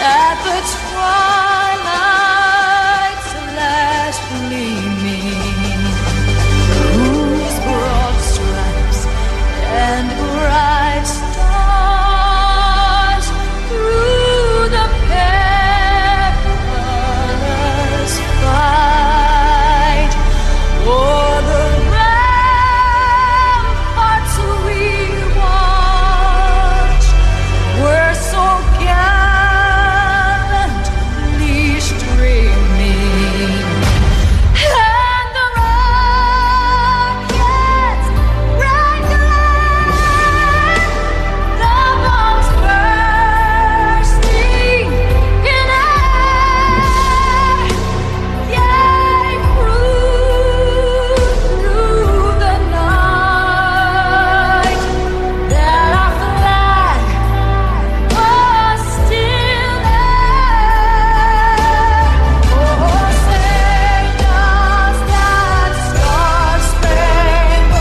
at the twilight's last gleaming, whose broad stripes and bright stars through the perilous fight o'er the ramparts we watched were so gallantly streaming, and the rockets' red glare, the bombs bursting in air, gave proof through the night that our flag was still there. Oh, say does that star-spangled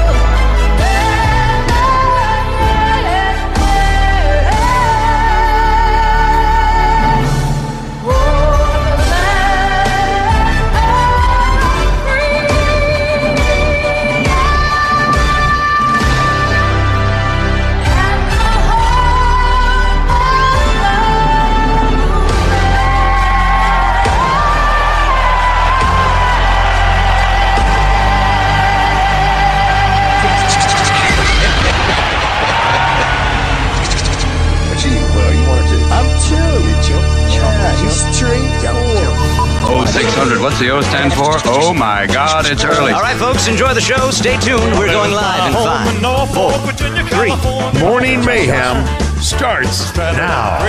Oh, 600. What's the O stand for? Oh, my God, it's early. All right, folks, enjoy the show. Stay tuned. We're going live in 5, 4, 3. Morning Mayhem starts now.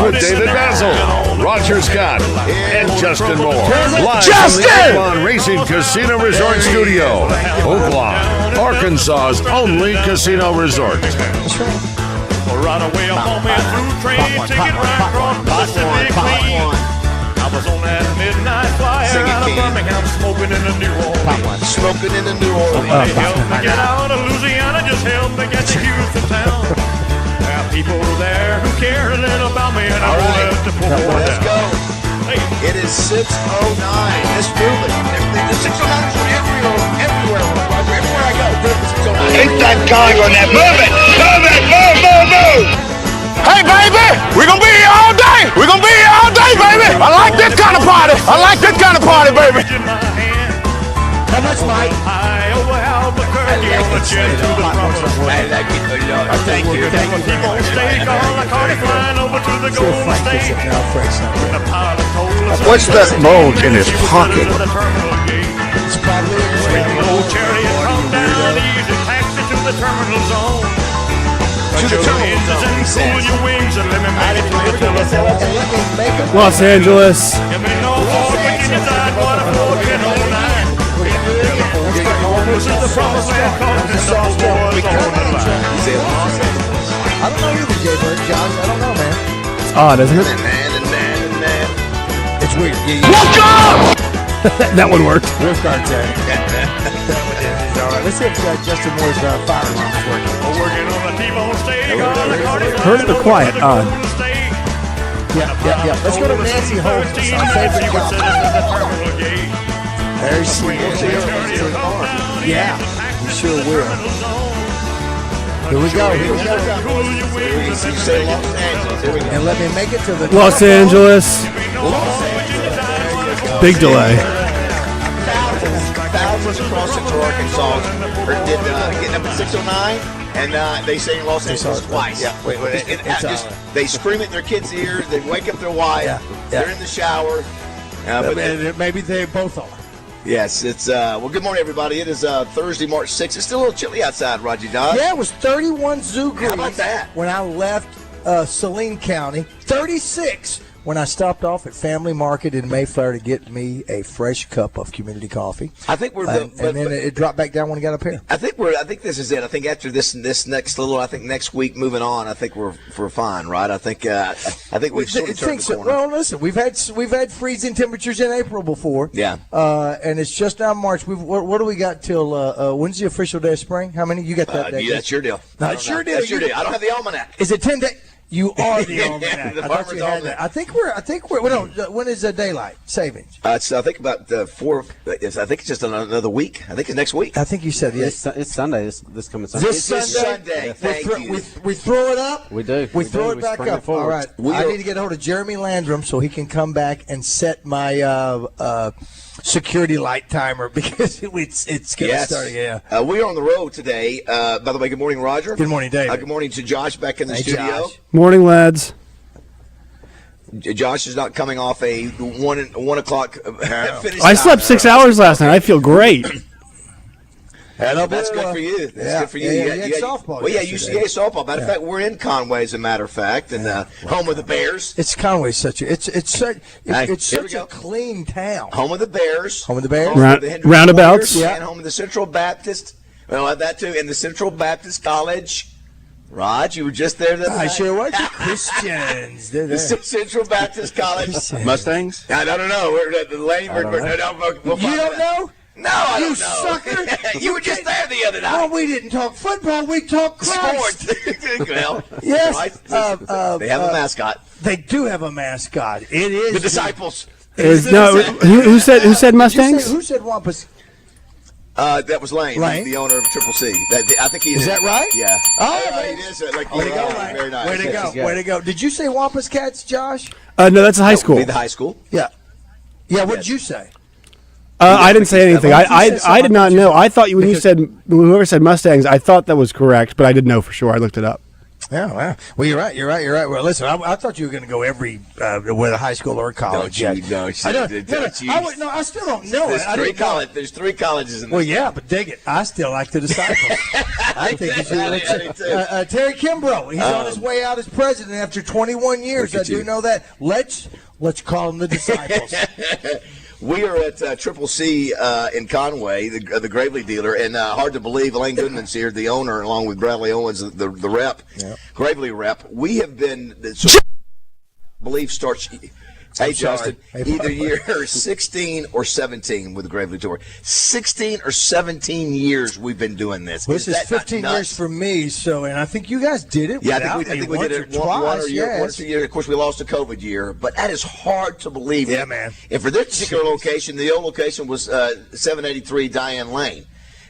With David BAZZEL, Roger Scott, and Justin Moore. Live from the Oaklawn Racing Casino Resort Studio. Oaklawn, Arkansas's only casino resort. Right away, I'm on my through train, take it right across Pacific Clean. I was on that midnight flyer out of Birmingham, smoking in the New Orleans. Smoking in the New Orleans. Help me get out of Louisiana, just help me get to Houston town. There are people there who care a little about me, and I won't let the poor down. Let's go. Hey. It is 6:09. Let's do it. The 6:09 is everywhere, Roger. Everywhere I go, it's 6:09. Keep that going on that. Move it! Move it! Move, move, move! Hey, baby! We're gonna be here all day! We're gonna be here all day, baby! I like this kind of party! I like this kind of party, baby! How much, Mike? Thank you. What's that bulge in his pocket? It's probably Los Angeles. I don't know either, Jay-Bird, Josh. I don't know, man. It's odd, isn't it? It's weird. That one worked. Real contact. Let's see if Justin Moore's fire alarm is working. Heard it quiet. Odd. Yeah. Let's go to Nancy Holmes, our favorite cop. There she is. Yeah, you sure will. Here we go. And let me make it to the Los Angeles. Big delay. Thousands across Central Arkansas getting up at 6:09, and they sing Los Angeles twice. Yeah, they scream at their kids' ears. They wake up their wife. Yeah. They're in the shower. But maybe they both are. Yes, it's well. Good morning, everybody. It is Thursday, March 6th. It's still a little chilly outside, Roger Dodge. Yeah, it was 31 degrees. How about that? When I left Saline County, 36 when I stopped off at Family Market in Mayfair to get me a fresh cup of community coffee. I think we're and then it dropped back down when we got up here. I think this is it. I think after this next little, I think next week moving on, I think we're fine, right? I think we've sort of turned the corner. Well, listen, we've had freezing temperatures in April before. Yeah. And it's just now March. What do we got till when's the official day of spring? How many you got that day? That's your deal. That's your deal. I don't have the almanac. Is it 10 days? You are the almanac. The I thought farmer's you had almanac. that. I think we're. Well, no, when is daylight savings? It's, I think about I think it's just another week. I think it's next week. I think you said yes. It's Sunday. This coming Sunday. This Sunday. Yes. Thank you. We throw it up. We do. We throw it We back spring it up. forward. All right. I need to get a hold of Jeremy Landrum so he can come back and set my security light timer because it's going to start. Yeah. We are on the road today. By the way, good morning, Roger. Good morning, David. Good morning to Josh back in the studio. Josh. Morning, lads. Josh is not coming off a 1 o'clock finish. I slept 6 hours last night. I feel great. That's good for you. That's good for you. Yeah, you had softball. Well, UCA softball. Matter of fact, we're in Conway, as a matter of fact, and home of the Bears. It's Conway. It's such Here a clean town. Home of the Bears. Home of the Bears. Home of the Hendricks Roundabouts. Warriors, and home of the Central Baptist. Well, that too, and the Central Baptist College. Rod, you were just there the other I night. sure was. Christians. They're The there. Central Baptist College. Mustangs? I don't know. We're at the lane. We'll You find don't out. know? No, I You don't know. sucker. You were just there the other Well, night. we didn't talk football. We talked Christ. Sports. Well, Yes. right. They have a mascot. They do have a mascot. It is The disciples. Who said Mustangs? Who said Wampus? That was Lane, Lane? the owner of Triple C. I think he Is that right? Yeah. Oh, it is. Like, Way to go, yeah, Lane. very nice. Way to go. Yeah. Way to go. Did you say Wampus Cats, Josh? No, that's a high Be school. the high school. Yeah. Yeah, what Yes. did you say? I didn't say anything. Why don't you say I something? did not know. I thought when you said whoever said Mustangs, I thought that was correct, but I didn't know for sure. I looked it up. Yeah, well, you're right. Well, listen, I thought you were going to go every whether high school or college. Don't you? I still don't know it. I didn't know it. There's 3 colleges in Well, this. yeah, but dig it. I still like the disciples. I think you should. I do too. Terry Kimbrough, he's on his way out as president after 21 years. Look I at do you. know that. Let's call them the disciples. We are at Triple C in Conway, the Gravely dealer, and hard to believe, Elaine Goodman's here, the owner, along with Bradley Owens, the rep, Gravely rep. We have been, believe starts. Hey, Justin, either year 16 or 17 with the Gravely Tour. 16 or 17 years we've been doing this. This is that not 15 nuts? years for me, and I think you guys did it. Yeah, without I think we me did it once or one twice. or year, Yes. once a year. Of course, we lost a COVID year, but that is hard to believe. Yeah, man. And for this particular location, the old location was 783 Diane Lane,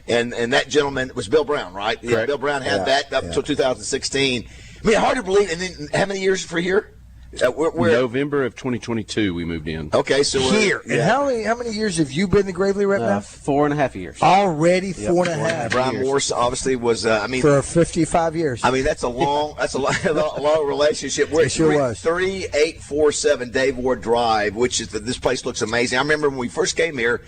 and that gentleman was Bill Brown, right? Yeah, Bill Brown had that up until 2016. I mean, hard to believe. And then how many years for here? We're November of 2022, we moved in. okay. So we're Here. And how many years have you been the Gravely rep now? 4.5 years. Already 4.5 Brian Morse obviously was. for 55 years. I mean, that's a long relationship. We're It sure was. 3847 Dave Ward Drive, which is this place looks amazing. I remember when we first came here,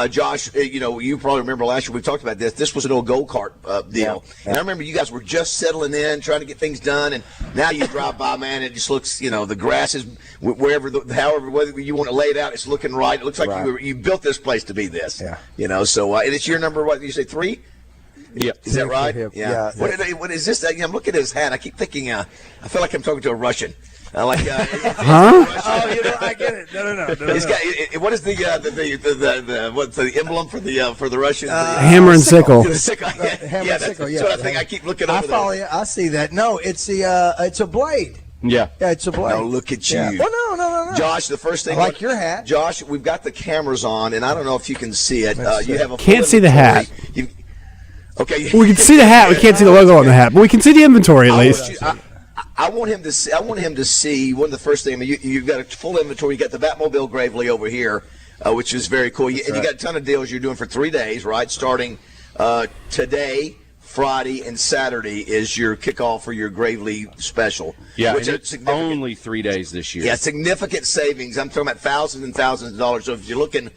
Josh, you probably remember last year we talked about this. This was an old go-kart deal. And I remember you guys were just settling in, trying to get things done, and now you drive by, man, it just looks, the grass is however, whether you want to lay it out, it's looking right. It looks like you built this place to be this. Yeah. So, and it's your number, what, you say 3? Yep. Is that right? Yeah. What is this? I'm looking at his hat. I keep thinking, I feel like I'm talking to a Russian. Huh? Oh, I get it. No. He's got, what is what's the emblem for the Russians? Hammer and sickle. The sickle. Hammer and sickle, That's what I think. I keep looking over I follow you. I see that. No, it's it's a blade. Yeah. Yeah, it's a blade. No, look at you. Yeah. Well, no. Josh, the first thing. I like your hat. Josh, we've got the cameras on, and I don't know if you can see it. You have a Can't full see the hat. inventory. Okay. We can see the hat. We can't see the logo on the hat, but we can see the inventory at least. I want him to see. I want him to see one of the first things. I mean, you've got a full inventory. You got the Batmobile Gravely over here, which is very cool. And you got a ton of deals you're doing for 3 days, right? Starting today, Friday, and Saturday is your kickoff for your Gravely special. Yeah, which and is it's only 3 days this year. Yeah, significant savings. I'm talking about thousands and thousands of dollars. So if you're looking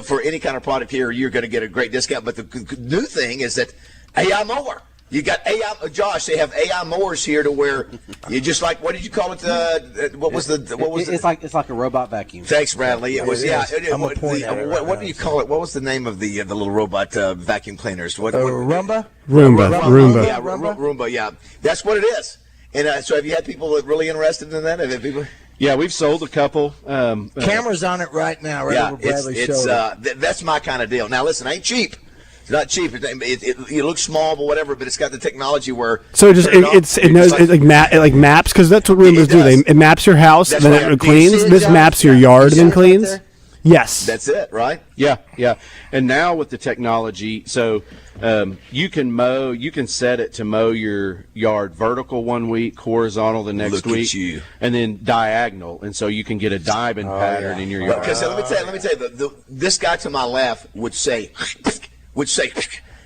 for any kind of product here, you're going to get a great discount. But the new thing is that AI Mower. You got AI, Josh. They have AI mowers here to where you just like. What did you call it? It's like a robot vacuum. Thanks, Bradley. It was What do you call it? What was the name of the little robot vacuum cleaners? Roomba. Roomba. Yeah, Roomba. Yeah, that's what it is. And so, have you had people that really interested in that? Have you people? Yeah, we've sold a couple. Cameras on it right now. Right over Bradley's shoulder. That's my kind of deal. Now, listen, I ain't cheap. It's not cheap. It looks small, but whatever. But it's got the technology where So it knows it maps, because that's what Roombas do. It maps your house, That's then right. it cleans. This maps your yard and then cleans. Yes. That's it, right? Yeah. And now with the technology, so you can set it to mow your yard vertical one week, horizontal the next Look week, at you. and then diagonal, and so you can get a diamond pattern in your yard. Because let me tell you, this guy to my left would say,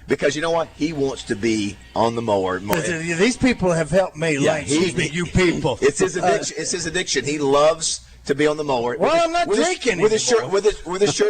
because you know what? He wants to be on the mower. These people have helped me. You people. It's his addiction. It's his addiction. He loves to be on the mower. Well, I'm not drinking with his shirt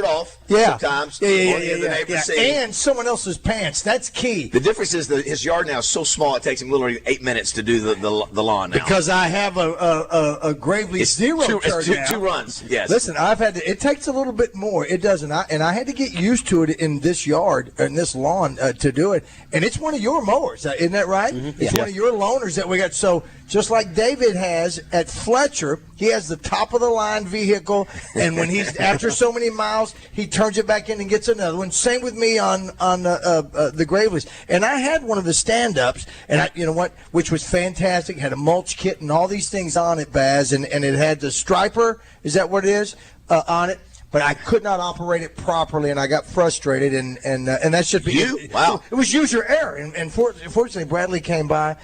off. Yeah. Sometimes. Yeah. And someone else's pants. That's key. The difference is that his yard now is so small it takes him literally 8 minutes to do the lawn now. Because I have a Gravely Zero turn now. Two runs. Yes. Listen, it takes a little bit more. It doesn't. And I had to get used to it in this yard, in this lawn, to do it. And it's one of your mowers, isn't that right? Mm-hmm. It's one of your loaners that we got. So just like David has at Fletcher, he has the top of the line vehicle, and when he's after so many miles, he turns it back in and gets another one. Same with me on the Gravely's. And I had one of the stand-ups, and you know what, which was fantastic. Had a mulch kit and all these things on it, Baz, and it had the striper. Is that what it is on it? But I could not operate it properly, and I got frustrated, and that should be you. Wow, it was user error, and fortunately Bradley came by.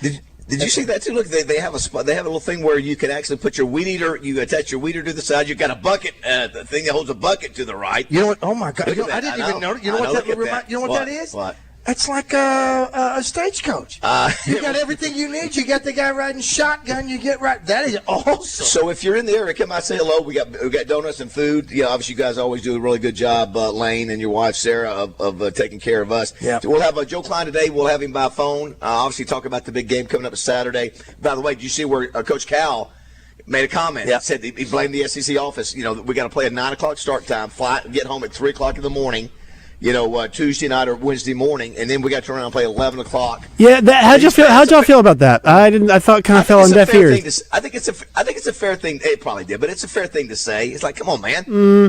Did you see that too? Look, they have a spot. They have a little thing where you can actually put your weed eater. You attach your weed eater to the side. You've got a bucket, the thing that holds a bucket to the right. You know what? Oh my God! I didn't even know. You know what that is? What? It's like a stagecoach. You got everything you need. You got the guy riding shotgun. You get right. That is awesome. So if you're in the area, come out, say hello. We got donuts and food. Yeah, obviously you guys always do a really good job, Lane and your wife Sarah, of taking care of us. Yeah. So we'll have Joe Klein today. We'll have him by phone. Obviously talk about the big game coming up Saturday. By the way, did you see where Coach Cal made a comment? Yeah. Said he blamed the SEC office. You know, we got to play at 9:00 start time. Fly, get home at 3:00 in the morning. You know, Tuesday night or Wednesday morning, and then we got to turn around and play 11 o'clock. Yeah, how'd y'all feel about that? I thought kind of fell on deaf ears. I think it's a fair thing. It probably did, but it's a fair thing to say. It's like, come on, man.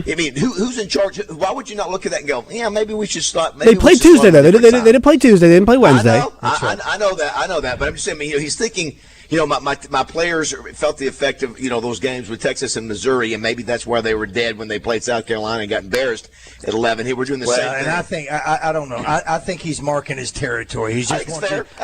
I mean, who's in charge? Why would you not look at that and go, yeah, maybe we should stop? They played Tuesday though. They didn't play Tuesday. They didn't play Wednesday. I know that. But I'm just saying, he's thinking. You know, my players felt the effect of, those games with Texas and Missouri, and maybe that's where they were dead when they played South Carolina and got embarrassed at 11. We're doing the same thing. And I think, I don't know. I think he's marking his territory. He's just I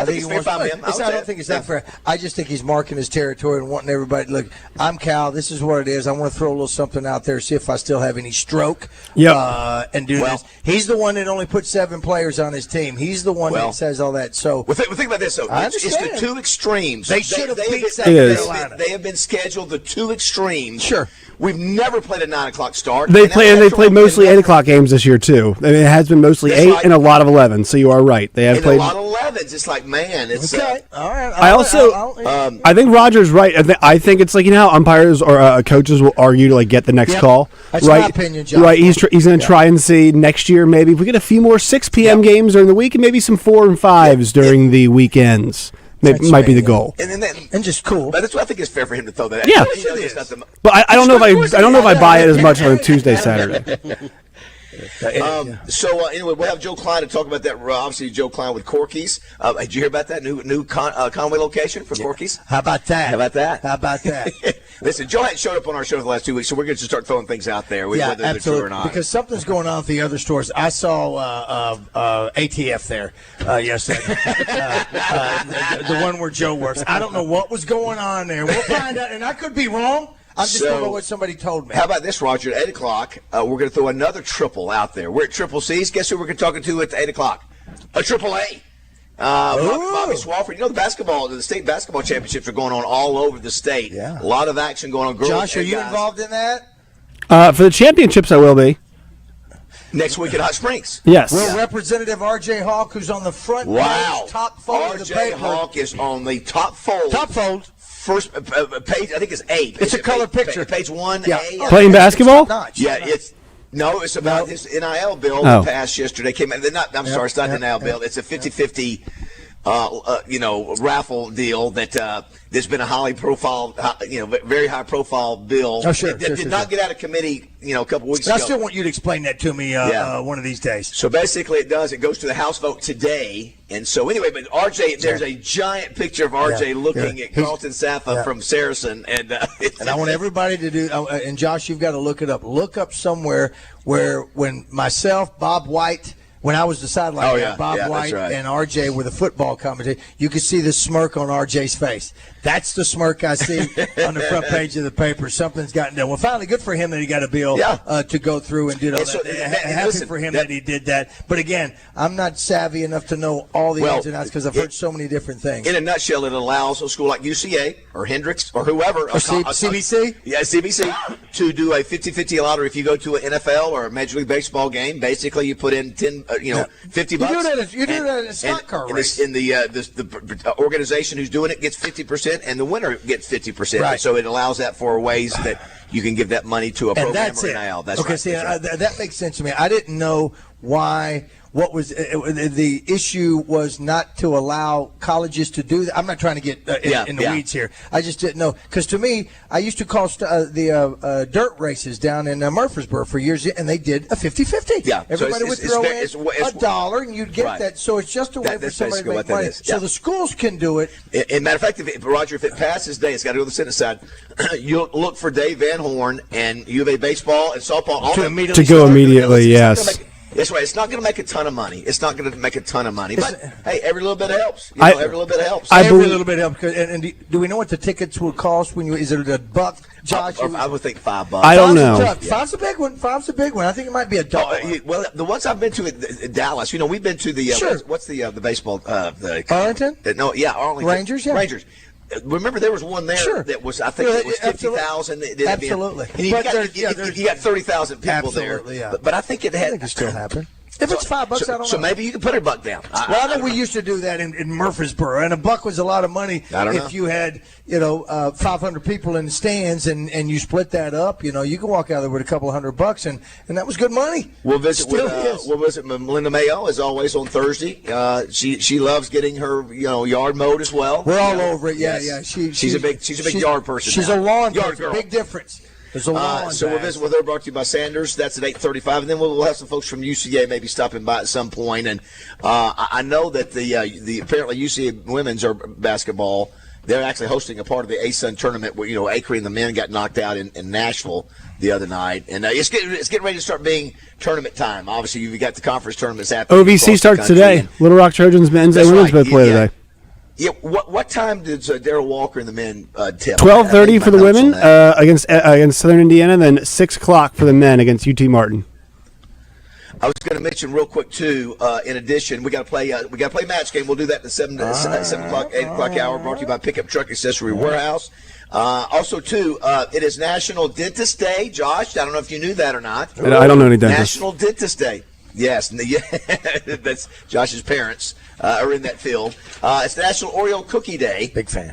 think it's fair by him. I don't think it's that fair. I just think he's marking his territory and wanting everybody to look, I'm Cal, this is what it is. I want to throw a little something out there, see if I still have any stroke and do this. He's the one that only put 7 players on his team. He's the one that says all that. So think about this, though. It's the two extremes. They should have beat South Carolina. They have been scheduled the two extremes. Sure. We've never played a 9:00 start. They play mostly 8 o'clock games this year too. I mean, it has been mostly 8 and a lot of 11. So you are right. They have played a lot of 11s. It's like, man, it's okay. All right. I think Roger's right. I think it's like how umpires or coaches will argue to get the next call. That's my opinion, John. Right. He's going to try and see next year maybe if we get a few more 6 p.m. games during the week and maybe some 4 and 5s during the weekends. Might be the goal, and just cool. But that's what I think is fair for him to throw that. Yeah, but I don't know if I buy it as much on Tuesday, Saturday. Anyway, we'll have Joe Klein to talk about that. Obviously, Joe Klein with Corky's. Did you hear about that new Conway location for Corky's? How about that? Listen, Joe hadn't showed up on our show the last 2 weeks, so we're going to start throwing things out there, whether they're true or not. Because something's going on at the other stores. I saw ATF there yesterday, the one where Joe works. I don't know what was going on there. We'll find out, and I could be wrong. I'm just going by what somebody told me. How about this, Roger? At 8 o'clock, we're going to throw another triple out there. We're at Triple C's. Guess who we're talking to at 8 o'clock? A Triple A. Bobby Swofford. The state basketball championships are going on all over the state. Yeah. A lot of action going on. Girls Josh, are you involved in that? For the championships, I will be. Next week at Hot Springs. Yes. Well, Representative R.J. Hawk, who's on the front page, top fold of the paper. R.J. Hawk is on the top fold. Top fold. First page, I think it's 8. It's a color picture. Page 1A. Yeah. Playing basketball? It's about his NIL bill that passed yesterday. I'm sorry, it's not an NIL bill. It's a 50-50 raffle deal that there's been a highly profile, very high profile bill. Oh, sure. That did not get out of committee, a couple weeks ago. I still want you to explain that to me one of these days. So basically it goes to the House vote today. And so anyway, but RJ, there's a giant picture of RJ looking at Carlton Safa from Saracen. And I want everybody to do, and Josh, you've got to look it up. Look up somewhere where when myself, Bob White, when I was the sideline guy, Bob White and RJ were the football commentators, you could see the smirk on RJ's face. That's the smirk I see on the front page of the paper. Something's gotten done. Well, finally, good for him that he got a bill to go through and do all that. Happy for him that he did that. But again, I'm not savvy enough to know all the ins and outs because I've heard so many different things. In a nutshell, it allows a school like UCA or Hendrix or whoever. Or CBC? CBC, to do a 50-50 lottery. If you go to an NFL or a Major League Baseball game, basically you put in $50. You do it at a stock car race. And the organization who's doing it gets 50%. And the winner gets 50%. Right. So it allows that for ways that you can give that money to a program that's or it. NIL. That's okay, right. see, that's right. that makes sense to me. I didn't know why. What was the issue was not to allow colleges to do that. I'm not trying to get in the weeds here. I just didn't know. Because to me, I used to call the dirt races down in Murfreesboro for years, and they did a 50-50. Yeah. Everybody would throw in $1, and you'd get that. So it's just a way for somebody to make money. So the schools can do it. And matter of fact, Roger, if it passes today, it's got to go to the Senate side. You'll look for Dave Van Horn and U of A baseball and softball to go immediately. Yes. That's right. It's not going to make a ton of money. But hey, every little bit helps. Every little bit helps. Every little bit helps. And do we know what the tickets will cost when you? Is it $1, Josh? I would think $5. I don't know. $5's a big one. $5's a big one. I think it might be $1. Well, the ones I've been to in Dallas, we've been to the what's the baseball Arlington? Arlington Rangers. Yeah. Rangers. Remember, there was one there that was, I think it was 50,000. Absolutely. And you got 30,000 people there. Yeah. But I think it had. I think it still happened. If it's $5, I don't know. So maybe you can put $1 down. I know we used to do that in Murfreesboro, and $1 was a lot of money if you had 500 people in the stands and you split that up. You can walk out there with a couple of $100, and that was good money. We'll visit Melinda Mayo as always on Thursday. She loves getting her yard mowed as well. We're all over it. Yeah, yeah. She's a big yard person. She's now. a lawn yard girl. girl. Big difference. So we'll visit with her, brought to you by Sanders. That's at 8:35, and then we'll have some folks from UCA maybe stopping by at some point. And I know that the apparently UCA women's basketball, they're actually hosting a part of the ASUN tournament where Acre and the men got knocked out in Nashville the other night, and it's getting ready to start being tournament time. Obviously, you've got the conference tournaments happening. OVC starts today. Little Rock Trojans men's and women's both play today. Yeah, what time did Darrell Walker and the men tip? 12:30 for the women against Southern Indiana, and then 6 o'clock for the men against UT Martin. I was going to mention real quick too. In addition, we got to play match game. We'll do that in the 7 o'clock, 8 o'clock hour. Brought to you by Pickup Truck Accessory Warehouse. Also, too, it is National Dentist Day. Josh, I don't know if you knew that or not. I don't know any dentists. National Dentist Day. Yes, that's Josh's parents are in that field. It's National Oreo Cookie Day. Big fan.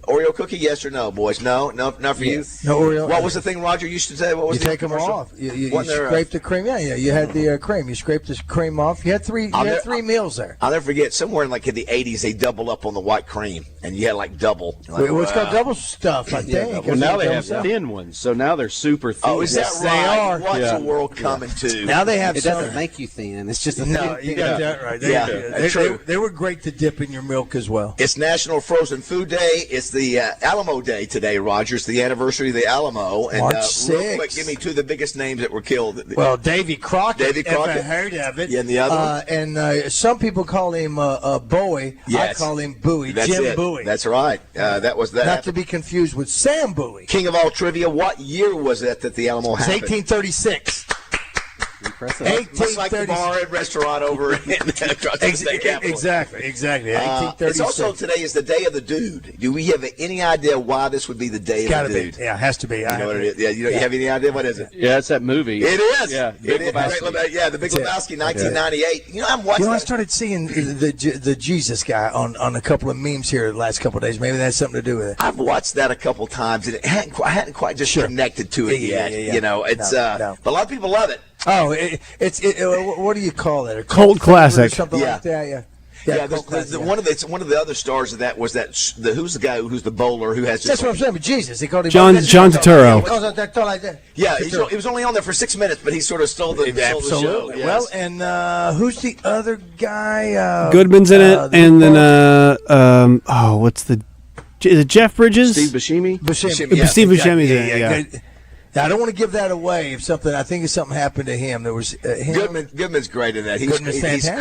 Oreo cookie, yes or no, boys? No, not for you. No Oreo. What was the thing Roger used to say? What was you take them off. You scrape the cream. Yeah. You had the cream. You scraped the cream off. You had three meals there. I'll never forget. Somewhere in the 80s, they doubled up on the white cream, and you had double. It's got double stuff, I think. Well, now they have thin ones, so now they're super thin. Oh, is that right? They are. What's the world coming to? Now they have. It doesn't make you thin. It's just a no. You got that right. They were great to dip in your milk as well. It's National Frozen Food Day. It's the Alamo Day today, Roger. It's the anniversary of the Alamo. And, March 6th. Real quick, give me two of the biggest names that were killed. Well, Davy Crockett. Ever heard of it? Yeah, and the other one? And some people call him Bowie. Yes. I call him Bowie. Jim Bowie. That's right. That was that. Not to be confused with Sam Bowie. King of all trivia. What year was it that the Alamo happened? 1836. Impressive. Much like the bar and restaurant over across the state capitol. Exactly. 1836. It's also today is the Day of the Dude. Do we have any idea why this would be the Day of the Dude? Yeah, it has to be. You know what it is? Yeah, you have any idea what is it? Yeah, it's that movie. It is. Yeah, it is. The Big Lebowski, 1998. I'm watching. I started seeing the Jesus guy on a couple of memes here the last couple of days. Maybe that's something to do with it. I've watched that a couple times, and I hadn't quite just connected to it yet. It's but a lot of people love it. Oh, it's what do you call it? A cult classic. Or something like that. Yeah. Yeah, one of the other stars of that was who's the guy who's the bowler who has that's what I'm saying. But Jesus, he called him John Turturro. Yeah, he was only on there for 6 minutes, but he sort of stole the show. Yes. Well, and who's the other guy? Goodman's in it, and then what's the? Is it Jeff Bridges? Steve Buscemi. Steve Buscemi's in it. Yeah. Now, I don't want to give that away. If something happened to him, there was him. Goodman's great in that. He's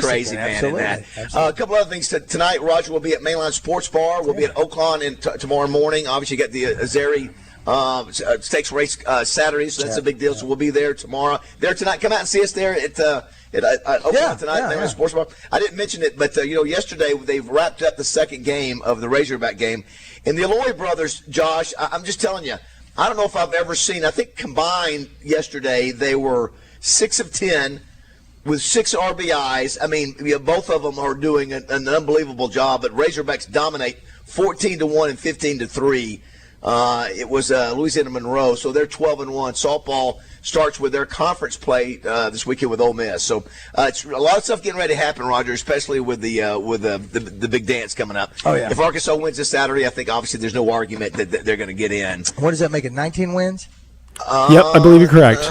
crazy man in that. A couple other things tonight. Roger will be at Mainline Sports Bar. We'll be at Oaklawn tomorrow morning. Obviously, you got the Azeri stakes race Saturday, so that's a big deal. So we'll be there tomorrow. There tonight. Come out and see us there at Oaklawn tonight. Mainline Sports Bar. I didn't mention it, but yesterday they've wrapped up the second game of the Razorback game, and the Alloy brothers. Josh, I'm just telling you. I don't know if I've ever seen. I think combined yesterday they were 6 of 10 with 6 RBIs. I mean, both of them are doing an unbelievable job. But Razorbacks dominate 14-1 and 15-3. It was Louisiana Monroe, so they're 12-1. Softball starts with their conference play this weekend with Ole Miss. So it's a lot of stuff getting ready to happen, Roger, especially with the big dance coming up. Oh yeah. If Arkansas wins this Saturday, I think obviously there's no argument that they're going to get in. What does that make it? 19 wins? Yep, I believe you're correct.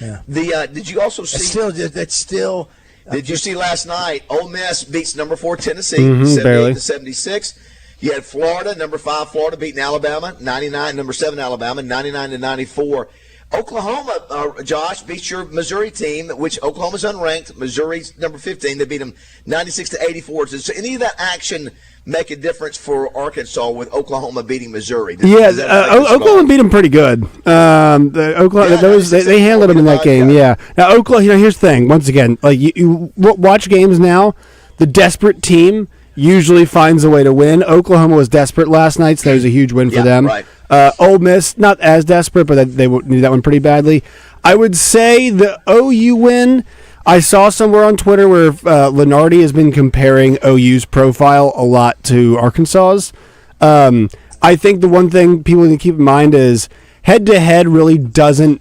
Yeah. Did you also see? It's still. Did you see last night? Ole Miss beats number 4 Tennessee, 78-76. You had Florida, number 5 Florida beating Alabama, 99. Number 7 Alabama, 99-94. Oklahoma, Josh, beats your Missouri team, which Oklahoma's unranked. Missouri's number 15. They beat them 96-84. Does any of that action make a difference for Arkansas with Oklahoma beating Missouri? Oklahoma beat them pretty good. They handled them in that game. Yeah. Now Oklahoma. Here's the thing. Once again, like you watch games now, the desperate team usually finds a way to win. Oklahoma was desperate last night, so that was a huge win for them. Right. Ole Miss, not as desperate, but they needed that one pretty badly. I would say the OU win, I saw somewhere on Twitter where Lenardi has been comparing OU's profile a lot to Arkansas's. I think the one thing people need to keep in mind is head-to-head really doesn't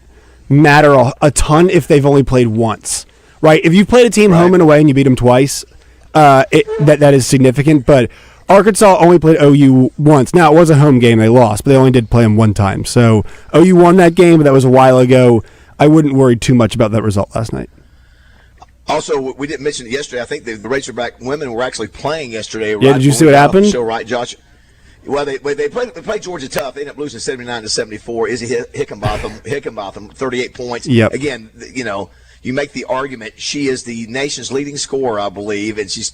matter a ton if they've only played once. Right? If you've played a team home and away and you beat them twice, that is significant, but Arkansas only played OU once. Now, it was a home game. They lost, but they only did play them one time. So OU won that game, but that was a while ago. I wouldn't worry too much about that result last night. Also, we didn't mention it yesterday. I think the Razorback women were actually playing yesterday. Yeah, did you see what happened? Show, right, Josh? Well, they played Georgia tough. They ended up losing 79-74. Izzy Hickenbotham, 38 points. Yep. Again, you make the argument she is the nation's leading scorer, I believe, and she's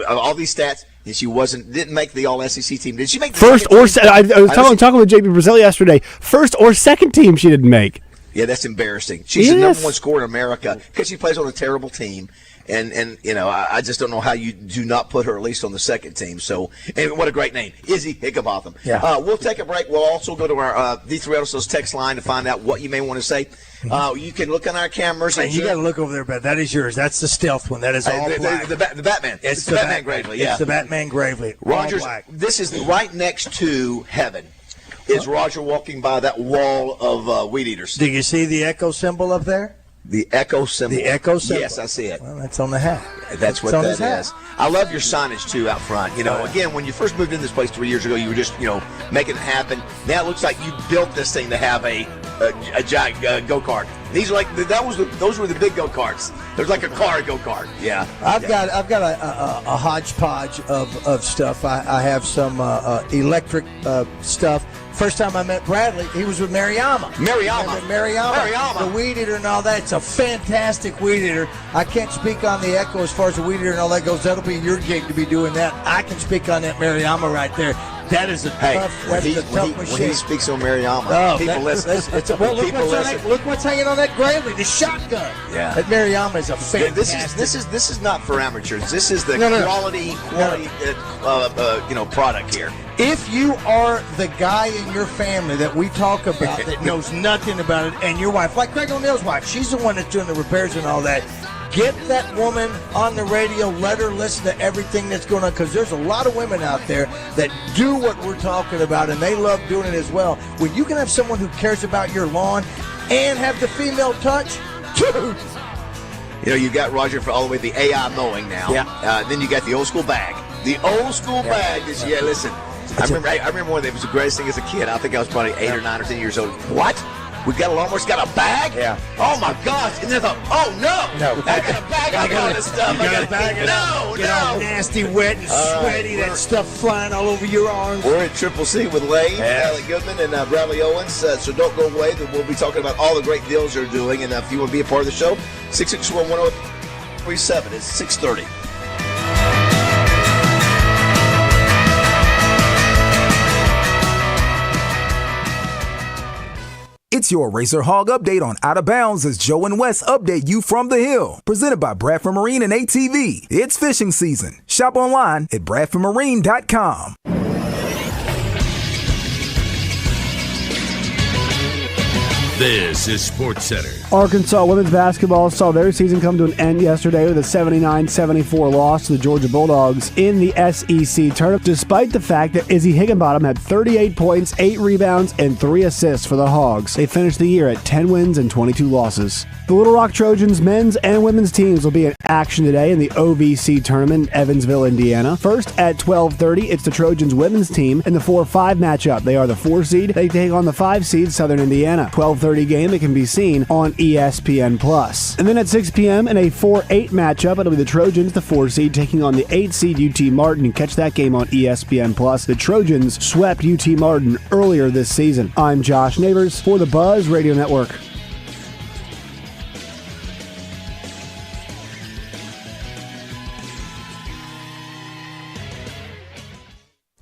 all these stats. And she didn't make the All-SEC team. Did she make the first or second? I was talking with JP Brazil yesterday. First or second team she didn't make. Yeah, that's embarrassing. She's the number 1 scorer in America because she plays on a terrible team. And I just don't know how you do not put her at least on the second team. So, and what a great name, Izzy Hickenbotham. Yeah. We'll take a break. We'll also go to our D3 Autosales text line to find out what you may want to say. You can look on our cameras. And you got to look over there, Ben. That is yours. That's the stealth one. That is all black. The Batman. It's the Batman Gravely. Yeah. It's the Batman Gravely. Rogers, this is right next to heaven. Is Roger walking by that wall of weed eaters? Do you see the echo symbol up there? The echo symbol. The echo symbol. Yes, I see it. Well, that's on the hat. That's what that is. I love your signage, too, out front. Again, when you first moved in this place 3 years ago, you were just, making it happen. Now it looks like you built this thing to have a giant go-kart. These are like, those were the big go-karts. There's like a car go-kart. Yeah. I've got a hodgepodge of stuff. I have some electric stuff. First time I met Bradley, he was with Mariama, the weed eater and all that. It's a fantastic weed eater. I can't speak on the echo as far as the weed eater and all that goes. That'll be your gig to be doing that. I can speak on that Mariama right there. That is a tough machine. When he speaks on Mariama, people listen. Look what's hanging on that Gravely, the shotgun. Yeah. That Mariama is a fantastic. This is not for amateurs. This is the quality product here. If you are the guy in your family that we talk about that knows nothing about it, and your wife, like Craig O'Neill's wife, she's the one that's doing the repairs and all that, get that woman on the radio, let her listen to everything that's going on, because there's a lot of women out there that do what we're talking about, and they love doing it as well. When you can have someone who cares about your lawn and have the female touch, dude. You got Roger for all the way the AI mowing now. Yeah. Then you got the old school bag. The old school bag is, listen. I remember when it was the greatest thing as a kid. I think I was probably 8 or 9 or 10 years old. What? We got a lawnmower? It's got a bag? Yeah. Oh my gosh. And then I thought, oh no. I got a bag of all this stuff. You got a bag? No. Nasty, wet, and sweaty, that stuff flying all over your arms. We're at Triple C with Lane, Alec Goodman, and Bradley Owens. So don't go away. We'll be talking about all the great deals they're doing. And if you want to be a part of the show, 661-1037. It's 6:30. It's your Racer Hog update on Out of Bounds as Joe and Wes update you from the hill. Presented by Bradford Marine and ATV. It's fishing season. Shop online at bradfordmarine.com. This is Sports Center. Arkansas women's basketball saw their season come to an end yesterday with a 79-74 loss to the Georgia Bulldogs in the SEC tournament, despite the fact that Izzy Higginbottom had 38 points, 8 rebounds, and 3 assists for the Hogs. They finished the year at 10 wins and 22 losses. The Little Rock Trojans men's and women's teams will be in action today in the OVC tournament in Evansville, Indiana. First at 12:30, it's the Trojans women's team in the 4-5 matchup. They are the 4 seed. They take on the 5 seed Southern Indiana. 12:30 game, it can be seen on ESPN+. And then at 6 p.m. in a 4-8 matchup, it'll be the Trojans, the 4 seed, taking on the 8 seed UT Martin. You can catch that game on ESPN+. The Trojans swept UT Martin earlier this season. I'm Josh Neighbors for the Buzz Radio Network.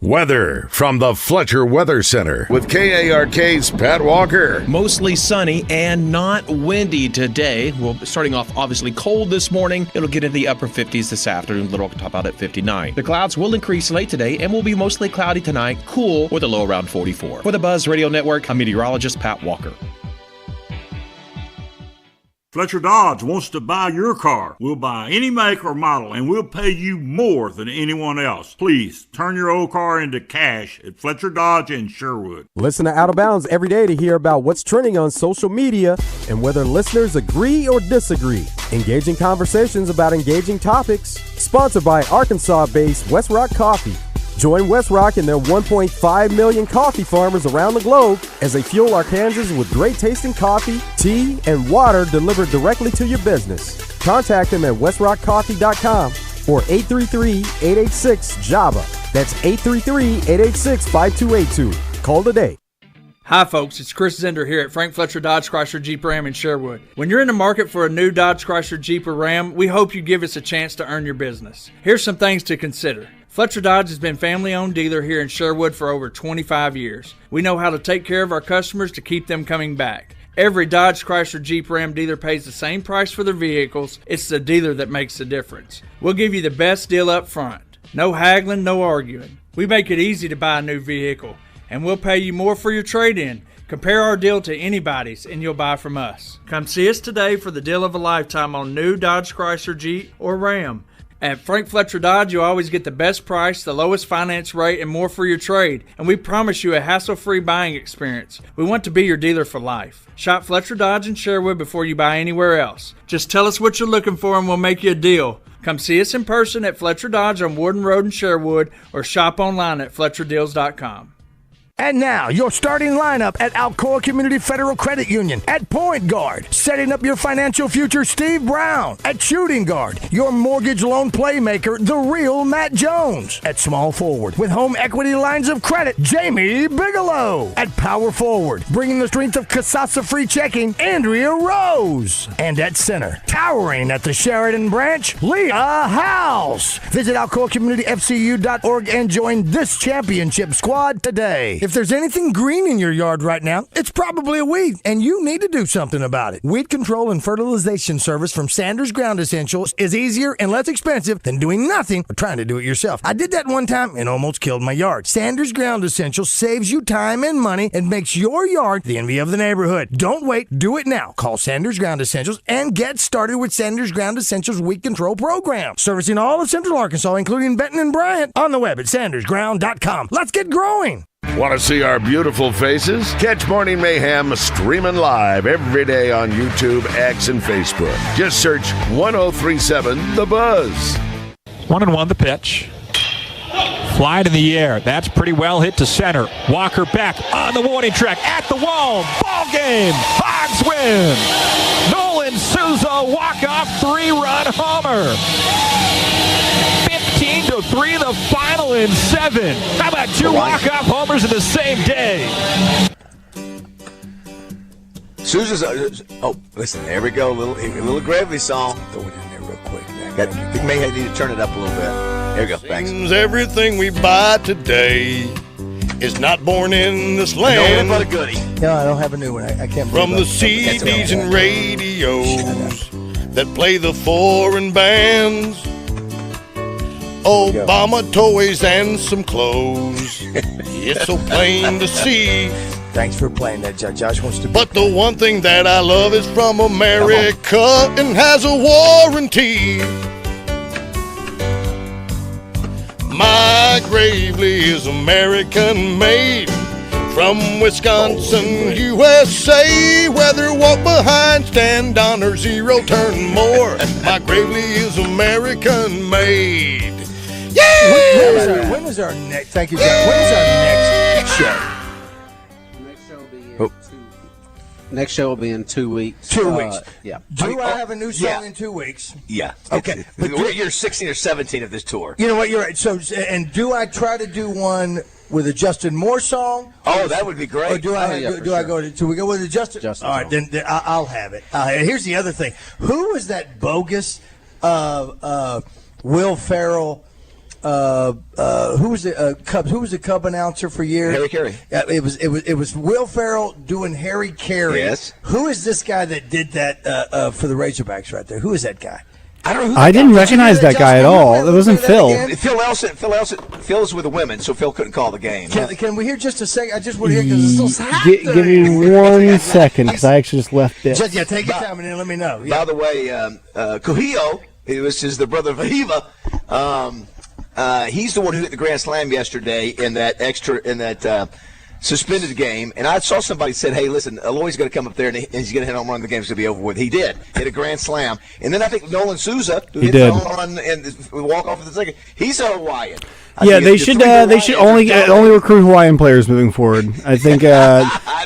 Weather from the Fletcher Weather Center with KARK's Pat Walker. Mostly sunny and not windy today. Well, starting off obviously cold this morning. It'll get into the upper 50s this afternoon. Little top out at 59. The clouds will increase late today and will be mostly cloudy tonight. Cool with a low around 44. For the Buzz Radio Network, I'm meteorologist Pat Walker. Fletcher Dodge wants to buy your car. We'll buy any make or model, and we'll pay you more than anyone else. Please, turn your old car into cash at Fletcher Dodge in Sherwood. Listen to Out of Bounds every day to hear about what's trending on social media and whether listeners agree or disagree. Engaging conversations about engaging topics. Sponsored by Arkansas-based West Rock Coffee. Join West Rock and their 1.5 million coffee farmers around the globe as they fuel Arkansans with great-tasting coffee, tea, and water delivered directly to your business. Contact them at westrockcoffee.com or 833-886-JAVA. That's 833-886-5282. Call today. Hi folks, it's Chris Zender here at Frank Fletcher Dodge Chrysler Jeep Ram in Sherwood. When you're in the market for a new Dodge Chrysler Jeep or Ram, we hope you give us a chance to earn your business. Here's some things to consider. Fletcher Dodge has been family-owned dealer here in Sherwood for over 25 years. We know how to take care of our customers to keep them coming back. Every Dodge, Chrysler, Jeep, Ram dealer pays the same price for their vehicles. It's the dealer that makes the difference. We'll give you the best deal up front. No haggling, no arguing. We make it easy to buy a new vehicle, and we'll pay you more for your trade-in. Compare our deal to anybody's, and you'll buy from us. Come see us today for the deal of a lifetime on new Dodge, Chrysler, Jeep, or Ram. At Frank Fletcher Dodge, you'll always get the best price, the lowest finance rate, and more for your trade. And we promise you a hassle-free buying experience. We want to be your dealer for life. Shop Fletcher Dodge in Sherwood before you buy anywhere else. Just tell us what you're looking for and we'll make you a deal. Come see us in person at Fletcher Dodge on Warden Road in Sherwood or shop online at FletcherDeals.com. And now, your starting lineup at Alcoa Community Federal Credit Union. At point guard, setting up your financial future, Steve Brown. At shooting guard, your mortgage loan playmaker, the real Matt Jones. At small forward, with home equity lines of credit, Jamie Bigelow. At power forward, bringing the strength of Kasasa Free Checking, Andrea Rose. And at center, towering at the Sheridan branch, Leah House. Visit AlcoaCommunityFCU.org and join this championship squad today. If there's anything green in your yard right now, it's probably a weed, and you need to do something about it. Weed control and fertilization service from Sanders Ground Essentials is easier and less expensive than doing nothing or trying to do it yourself. I did that one time and almost killed my yard. Sanders Ground Essentials saves you time and money and makes your yard the envy of the neighborhood. Don't wait. Do it now. Call Sanders Ground Essentials and get started with Sanders Ground Essentials Weed Control Program. Servicing all of Central Arkansas, including Benton and Bryant. On the web at sandersground.com. Let's get growing. Want to see our beautiful faces? Catch Morning Mayhem streaming live every day on YouTube, X, and Facebook. Just search 1037 The Buzz. 1-1 the pitch. Fly it in the air. That's pretty well hit to center. Walker back on the warning track at the wall. Ball game. Hogs win. Nolan Souza walk-off 3-run homer. 15-3 the final in 7. How about 2 walk-off homers in the same day? Sousa's. Listen, there we go. A little Gravely song. Throw it in there real quick. You may need to turn it up a little bit. There we go. Thanks. Everything we buy today is not born in this land. No, but a goodie. No, I don't have a new one. I can't. From the CDs and radios that play the foreign bands, Obama toys and some clothes. It's so plain to see. Thanks for playing that, Josh wants to. But the one thing that I love is from America and has a warranty. My Gravely is American made, from Wisconsin, USA. Whether walk behind, stand on, or zero turn more, my Gravely is American made. Yeah! When is our next? Thank you, John. When is our next show? Next show will be in 2 weeks. 2 weeks. Yeah. Do I have a new song in 2 weeks? Yeah. Okay. But you're 16 or 17 of this tour. You know what? You're right. So, and do I try to do one with a Justin Moore song? Oh, that would be great. Or do I go to? Do we go with a Justin? All right, then I'll have it. Here's the other thing. Who was that bogus Will Ferrell? Who was the Cubs? Who was the Cub announcer for years? Harry Carey. It was Will Ferrell doing Harry Carey. Yes. Who is this guy that did that for the Razorbacks right there? Who is that guy? I don't know. I didn't recognize that guy at all. It wasn't Phil. Phil Elson. Phil's with the women, so Phil couldn't call the game. Can we hear just a second? I just want to hear because it's still Give me 1 second because I actually just left it. Yeah, take your time and then let me know. By the way, Cujillo, which is the brother of Ahiva, he's the one who hit the grand slam yesterday in that suspended game, and I saw somebody said, "Hey, listen, Eloy's going to come up there and he's going to hit a home run. The game's going to be over with." He did hit a grand slam, and then I think Nolan Souza, who hit the home run and walk off at the second, he's a Hawaiian. Yeah, they should only recruit Hawaiian players moving forward. I think.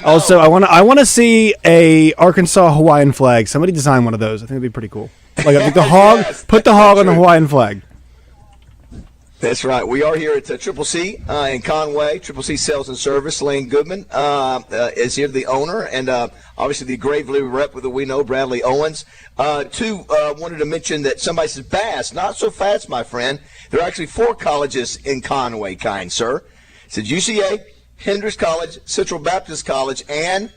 Also, I want to see a Arkansas Hawaiian flag. Somebody design one of those. I think it'd be pretty cool. Like the hog. Yes, put the hog on the Hawaiian flag. That's right. We are here at Triple C in Conway. Triple C Sales and Service. Lane Goodman is here, the owner, and obviously the Gravely rep with the we know, Bradley Owens. Wanted to mention that somebody says, "Bass, not so fast, my friend." There are actually 4 colleges in Conway, kind sir. It said UCA, Hendrix College, Central Baptist College, and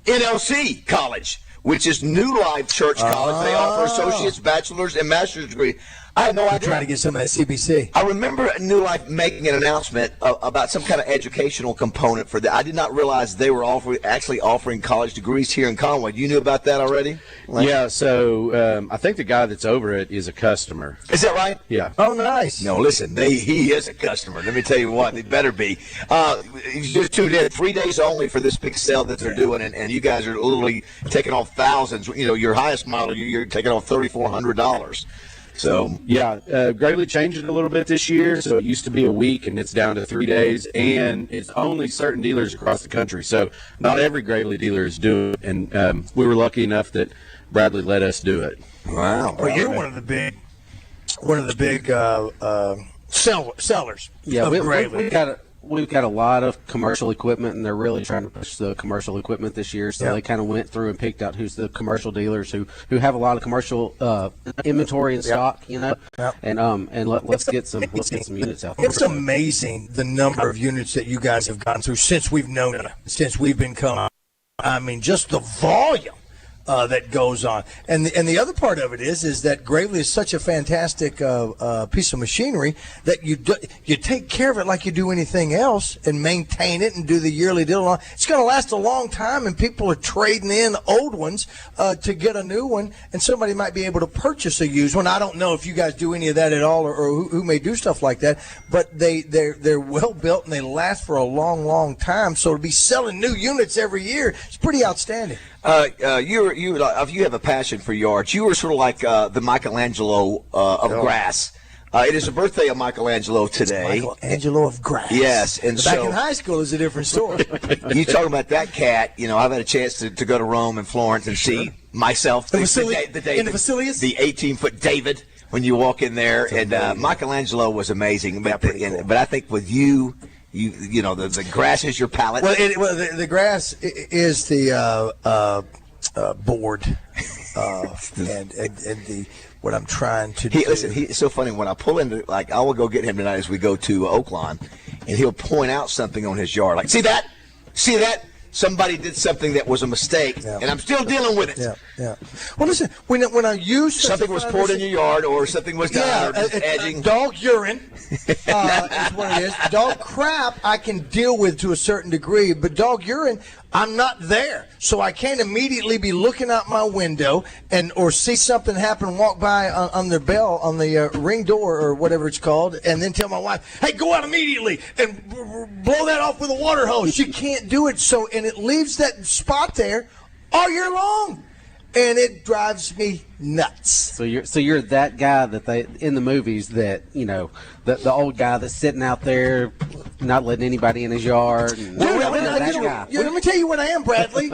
NLC College, which is New Life Church College. They offer associate's, bachelor's, and master's degree. I had no idea. Trying to get some of that CBC. I remember New Life making an announcement about some kind of educational component for that. I did not realize they were actually offering college degrees here in Conway. You knew about that already? Yeah, so I think the guy that's over it is a customer. Is that right? Yeah. Oh, nice. No, listen, he is a customer. Let me tell you what, they better be. You just tuned in 3 days only for this big sale that they're doing, and you guys are literally taking off thousands. You know, your highest model, you're taking off $3,400. So yeah, Gravely changed it a little bit this year. So it used to be a week, and it's down to 3 days, and it's only certain dealers across the country. So not every Gravely dealer is doing it, and we were lucky enough that Bradley let us do it. Wow! Well, you're one of the big sellers. Yeah, of Gravely. we've got a lot of commercial equipment, and they're really trying to push the commercial equipment this year. So they kind of went through and picked out who's the commercial dealers who have a lot of commercial inventory and stock, you know. And let's get some units out there. It's amazing the number of units that you guys have gone through since we've known it, since we've been coming. I mean, just the volume that goes on. And the other part of it is that Gravely is such a fantastic piece of machinery that you take care of it like you do anything else and maintain it and do the yearly deal. It's going to last a long time, and people are trading in old ones to get a new one, and somebody might be able to purchase a used one. I don't know if you guys do any of that at all, or who may do stuff like that, but they're well built and they last for a long time. So to be selling new units every year, it's pretty outstanding. If you have a passion for yards, you are sort of like the Michelangelo of grass. It is the birthday of Michelangelo today. Michelangelo of grass. Yes, and back in high school is a different story. You talking about that cat? I've had a chance to go to Rome and Florence and see myself the 18-foot David when you walk in there, and Michelangelo was amazing. But I think with you know the grass is your palette. Well, the grass is the board, and the what I'm trying to do. Listen, it's so funny when I pull into, like, I will go get him tonight as we go to Oaklawn, and he'll point out something on his yard, like, see that? Somebody did something that was a mistake, and I'm still dealing with it. Yeah. Well, listen, when I use something was poured in your yard, or something was done, or just edging. Dog urine is what it is. Dog crap I can deal with to a certain degree, but dog urine, I'm not there, so I can't immediately be looking out my window or see something happen, walk by on the bell, on the ring door or whatever it's called, and then tell my wife, "Hey, go out immediately and blow that off with a water hose." She can't do it, and it leaves that spot there all year long, and it drives me nuts. So you're that guy that they in the movies that the old guy that's sitting out there not letting anybody in his yard. Let me tell you what I am, Bradley,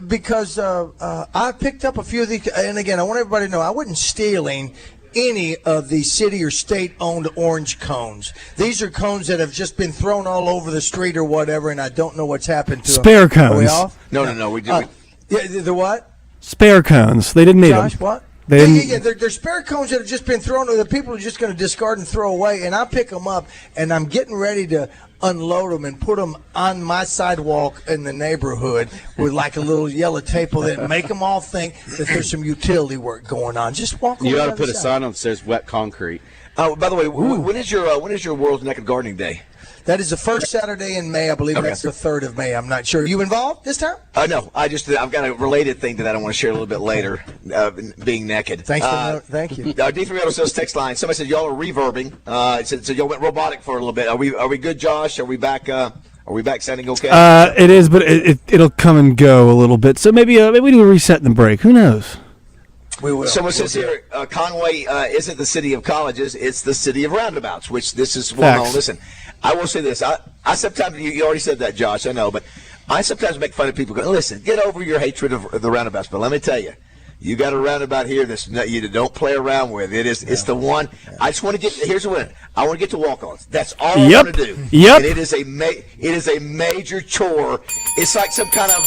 because I picked up a few of these, and again, I want everybody to know I wasn't stealing any of the city or state-owned orange cones. These are cones that have just been thrown all over the street or whatever, and I don't know what's happened to them. Spare cones. Are we off? No, we do. Yeah, the what? Spare cones. They didn't need Josh, them. what? They Yeah, they're spare cones that have just been thrown, or the people are just going to discard and throw away, and I pick them up, and I'm getting ready to unload them and put them on my sidewalk in the neighborhood with like a little yellow tape on it and make them all think that there's some utility work going on. Just walk You over ought to put a sign on that says wet concrete. By the way, when is your World's Naked Gardening Day? That is the first Saturday in May. I believe that's the 3rd of May. I'm not sure. You involved this time? No. I've got a related thing that I want to share a little bit later, being naked. Thank you. D3 Sales text line. Somebody said y'all are reverbing. So y'all went robotic for a little bit. Are we good, Josh? Are we back? Are we back sounding okay? It is, but it'll come and go a little bit. So maybe we do a reset and break. Who knows? We will. Someone says here, Conway isn't the city of colleges; it's the city of roundabouts. Which this is well known. Listen, I will say this. I sometimes you already said that, Josh. I know, but I sometimes make fun of people. Go, listen, get over your hatred of the roundabouts. But let me tell you, you got a roundabout here you don't play around with. It's the one. I just want to get. Here's the one. I want to get to walk-ons. That's all I want to do. Yep. And it is a major chore. It's like some kind of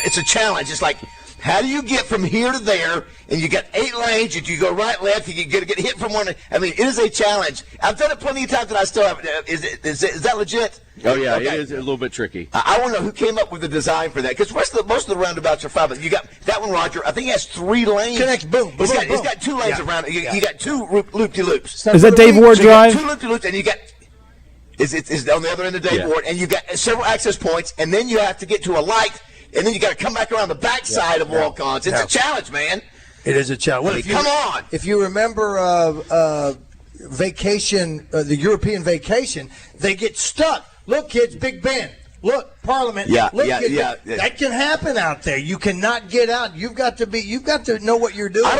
it's a challenge. It's like, how do you get from here to there? And you got 8 lanes. You go right, left. You get hit from one. I mean, it is a challenge. I've done it plenty of times, and I still haven't. Is that legit? Oh yeah, okay. It is a little bit tricky. I want to know who came up with the design for that, because most of the roundabouts are 5. But you got that one, Roger. I think he has 3 lanes. Connects. Boom. It's got 2 lanes around. You got 2 loop-de-loops. Is that Dave Ward Drive? 2 loop-de-loops, and you got. Is on the other end of Dave Ward, and you got several access points, and then you have to get to a light. And then you got to come back around the backside of walk-ons. It's a challenge, man. It is a challenge. Well, come on. If you remember vacation, the European vacation, they get stuck. Look, kids, Big Ben. Look, Parliament. Look, kids, that can happen out there. You cannot get out. You've got to know what you're doing.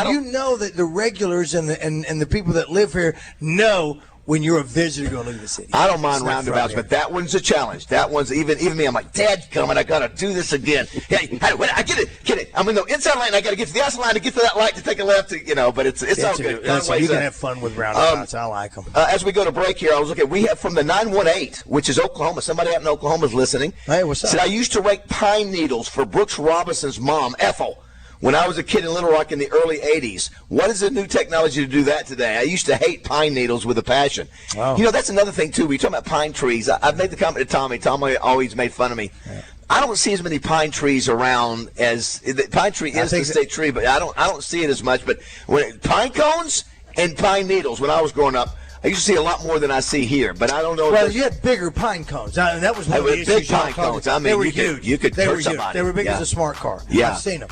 You know that the regulars and the people that live here know when you're a visitor going to leave the city. I don't mind roundabouts, but that one's a challenge. That one's even me. I'm like, Dad, coming. I got to do this again. Hey, I get it. I'm in the inside line. I got to get to the outside line to get to that light to take a left. But it's all good. You can have fun with roundabouts. I like them. As we go to break here, I was looking. We have from the 918, which is Oklahoma. Somebody out in Oklahoma is listening. Hey, what's up? Said I used to rake pine needles for Brooks Robinson's mom, Ethel, when I was a kid in Little Rock in the early 80s. What is the new technology to do that today? I used to hate pine needles with a passion. Wow. That's another thing, too. We talking about pine trees. I've made the comment to Tommy. Tommy always made fun of me. Yeah. I don't see as many pine trees around as the pine tree is the state tree, but I don't see it as much. But when pine cones and pine needles, when I was growing up, I used to see a lot more than I see here. But I don't know. Well, you had bigger pine cones. That was one of the issues. Big pine cones. I mean, they were huge. You could hurt somebody. They were big as a smart car. Yeah, I've seen them.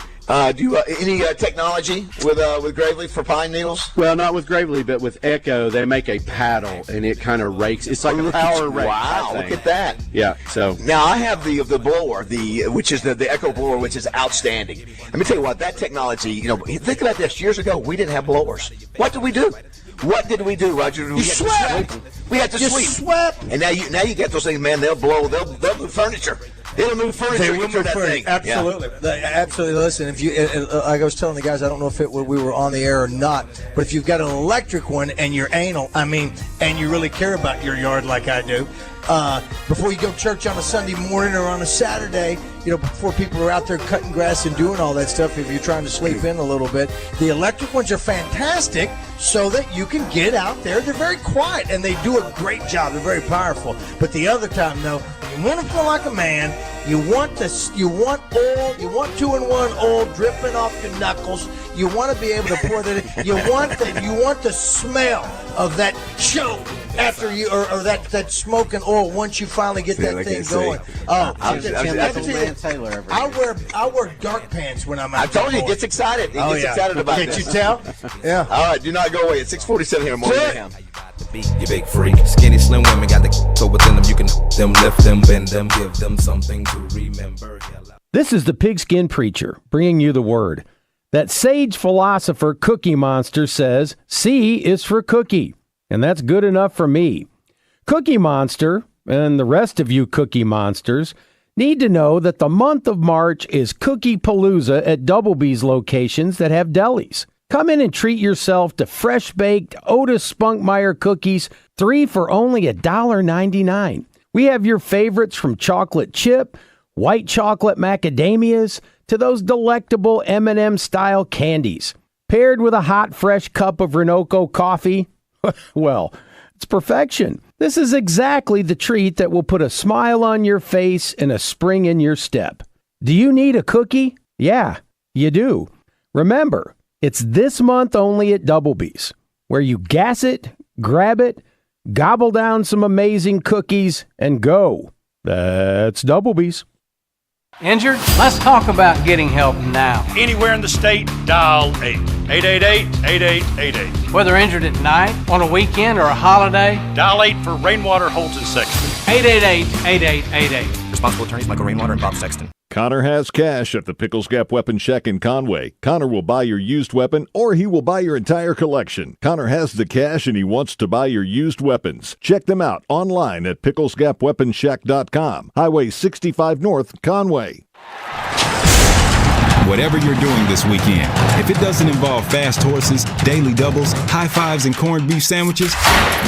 Do you any technology with Gravely for pine needles? Well, not with Gravely, but with Echo, they make a paddle and it kind of rakes. It's like a power rake. Wow, look at that. Yeah. So now I have the blower, which is the Echo blower, which is outstanding. Let me tell you what, that technology. You know, think about this. Years ago, we didn't have blowers. What did we do? What did we do, Roger? We had to sweep. And now you get those things, man. They'll move furniture. It'll move furniture. Absolutely. Absolutely. Listen, if you, like I was telling the guys, I don't know if we were on the air or not, but if you've got an electric one and you're anal, and you really care about your yard like I do, before you go to church on a Sunday morning or on a Saturday, before people are out there cutting grass and doing all that stuff, if you're trying to sleep in a little bit, the electric ones are fantastic so that you can get out there. They're very quiet and they do a great job. They're very powerful. But the other time, though, you want to feel like a man. You want oil. You want 2-in-1 oil dripping off your knuckles. You want to be able to pour that in. You want the smell of that choke after you or that smoking oil once you finally get that thing going. I wear dark pants when I'm out. I told you, he gets excited. He gets excited about this. Can't you tell? Yeah. All right, do not go away. It's 6:47 here in Mayhem. You big freak. Skinny, slim women got the so within them. You can them, lift them, bend them, give them something to remember. This is the Pigskin Preacher, bringing you the word. That sage philosopher Cookie Monster says, C is for cookie, and that's good enough for me. Cookie Monster, and the rest of you Cookie Monsters, need to know that the month of March is Cookie Palooza at Double B's locations that have delis. Come in and treat yourself to fresh-baked Otis Spunkmeyer cookies, 3 for only $1.99. We have your favorites from chocolate chip, white chocolate macadamias, to those delectable M&M-style candies. Paired with a hot, fresh cup of Renoco coffee, well, it's perfection. This is exactly the treat that will put a smile on your face and a spring in your step. Do you need a cookie? Yeah, you do. Remember, it's this month only at Double B's, where you gas it, grab it, gobble down some amazing cookies, and go. That's Double B's. Injured? Let's talk about getting help now. Anywhere in the state, dial 888-8888. Whether injured at night, on a weekend, or a holiday, dial 8 for Rainwater, Holds, and Sexton. 888-8888. Responsible attorneys Michael Rainwater and Bob Sexton. Connor has cash at the Pickles Gap Weapon Shack in Conway. Connor will buy your used weapon or he will buy your entire collection. Connor has the cash and he wants to buy your used weapons. Check them out online at picklesgapweaponshack.com. Highway 65 North, Conway. Whatever you're doing this weekend, if it doesn't involve fast horses, daily doubles, high fives, and corned beef sandwiches,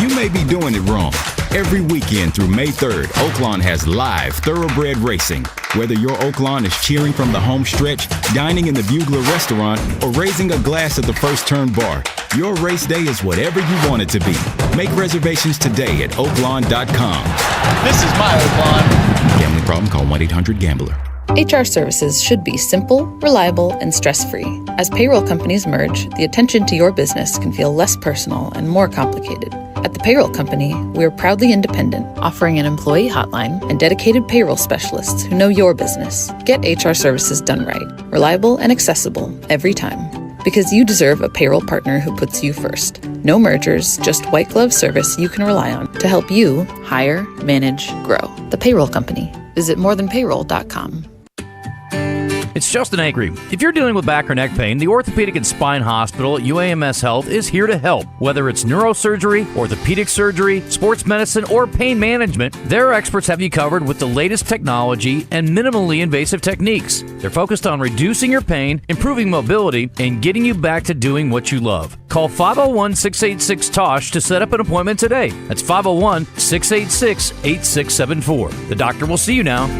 you may be doing it wrong. Every weekend through May 3rd, Oaklawn has live thoroughbred racing. Whether your Oaklawn is cheering from the home stretch, dining in the Bugler restaurant, or raising a glass at the First Turn bar, your race day is whatever you want it to be. Make reservations today at oaklawn.com. This is my Oaklawn. Gambling problem? Call 1-800-GAMBLER. HR services should be simple, reliable, and stress-free. As payroll companies merge, the attention to your business can feel less personal and more complicated. At the Payroll Company, we are proudly independent, offering an employee hotline and dedicated payroll specialists who know your business. Get HR services done right, reliable and accessible every time. Because you deserve a payroll partner who puts you first. No mergers, just white glove service you can rely on to help you hire, manage, grow. The Payroll Company. Visit morethanpayroll.com. It's Justin Acree. If you're dealing with back or neck pain, the Orthopedic and Spine Hospital at UAMS Health is here to help. Whether it's neurosurgery, orthopedic surgery, sports medicine, or pain management, their experts have you covered with the latest technology and minimally invasive techniques. They're focused on reducing your pain, improving mobility, and getting you back to doing what you love. Call 501-686-TOSH to set up an appointment today. That's 501-686-8674. The doctor will see you now.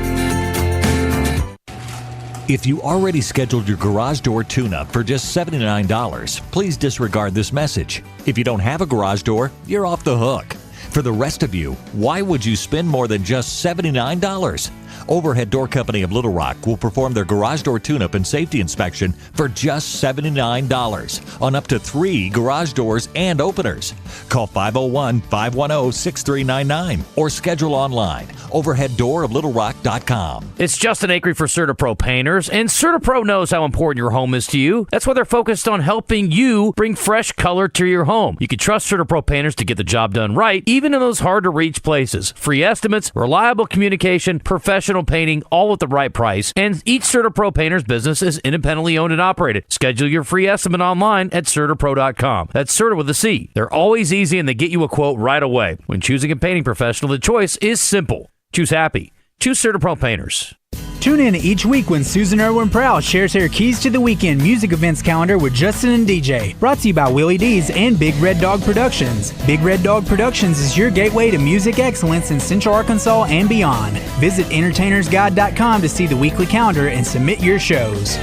If you already scheduled your garage door tune-up for just $79, please disregard this message. If you don't have a garage door, you're off the hook. For the rest of you, why would you spend more than just $79? Overhead Door Company of Little Rock will perform their garage door tune-up and safety inspection for just $79 on up to 3 garage doors and openers. Call 501-510-6399 or schedule online, overheaddooroflittlerock.com. It's Justin Acri for CertaPro Painters, and CertaPro knows how important your home is to you. That's why they're focused on helping you bring fresh color to your home. You can trust CertaPro Painters to get the job done right, even in those hard-to-reach places. Free estimates, reliable communication, professional painting, all at the right price. And each CertaPro Painters business is independently owned and operated. Schedule your free estimate online at CertaPro.com. That's Certa with a C. They're always easy and they get you a quote right away. When choosing a painting professional, the choice is simple. Choose happy. Choose CertaPro Painters. Tune in each week when Susan Irwin Prowse shares her Keys to the Weekend music events calendar with Justin and DJ. Brought to you by Willie D's and Big Red Dog Productions. Big Red Dog Productions is your gateway to music excellence in Central Arkansas and beyond. Visit entertainersguide.com to see the weekly calendar and submit your shows.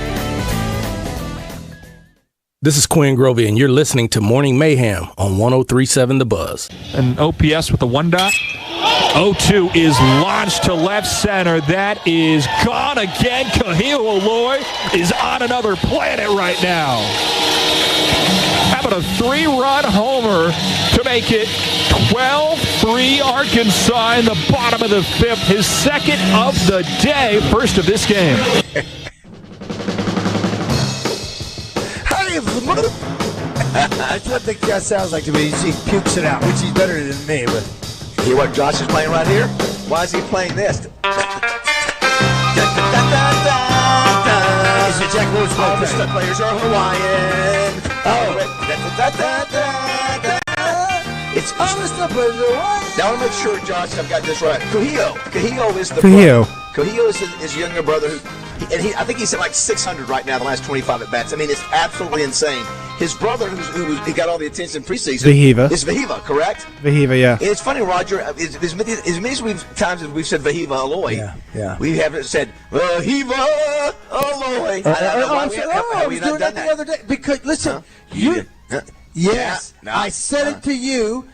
This is Quinn Grovey, and you're listening to Morning Mayhem on 103.7 The Buzz. An OPS with a 1 dot. 0-2 is launched to left center. That is gone again. Kahil Aloy is on another planet right now. How about a 3-run homer to make it 12-3 Arkansas in the bottom of the 5th. His second of the day, first of this game. That's what the guy sounds like to me. He pukes it out, which he's better than me. But hear what Josh is playing right here? Why is he playing this? Is it Jack Lewis? All the stunt players are Hawaiian. It's all the stunt players are Hawaiian. Now I want to make sure, Josh, I've got this right. Kahio is the Kahio. Kahio is his younger brother, I think he's at like 600 right now, the last 25 at bats. I mean, it's absolutely insane. His brother, he got all the attention preseason, Vahiva. is Vahiva, correct? Vahiva, yeah. And it's funny, Roger, as many as times as we've said Vahiva Aloy, we haven't said Vahiva Aloy. I was doing that the other day. Because, listen, yes, I said it to you.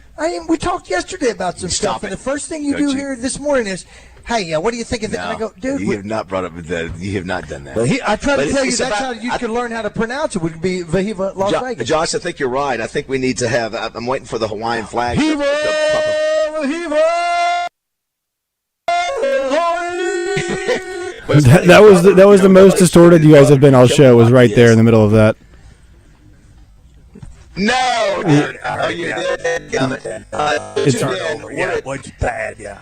We talked yesterday about some stuff, and the first thing you do here this morning is, hey, what do you think of that? And I go, dude, you have not brought up that. You have not done that. I try to tell you that's how you can learn how to pronounce it. Would be Vahiva Las Vegas. Josh, I think you're right. I think we need to have. I'm waiting for the Hawaiian flag. That was the most distorted you guys have been all show. Was right there in the middle of that. No, dude. It's bad. Yeah.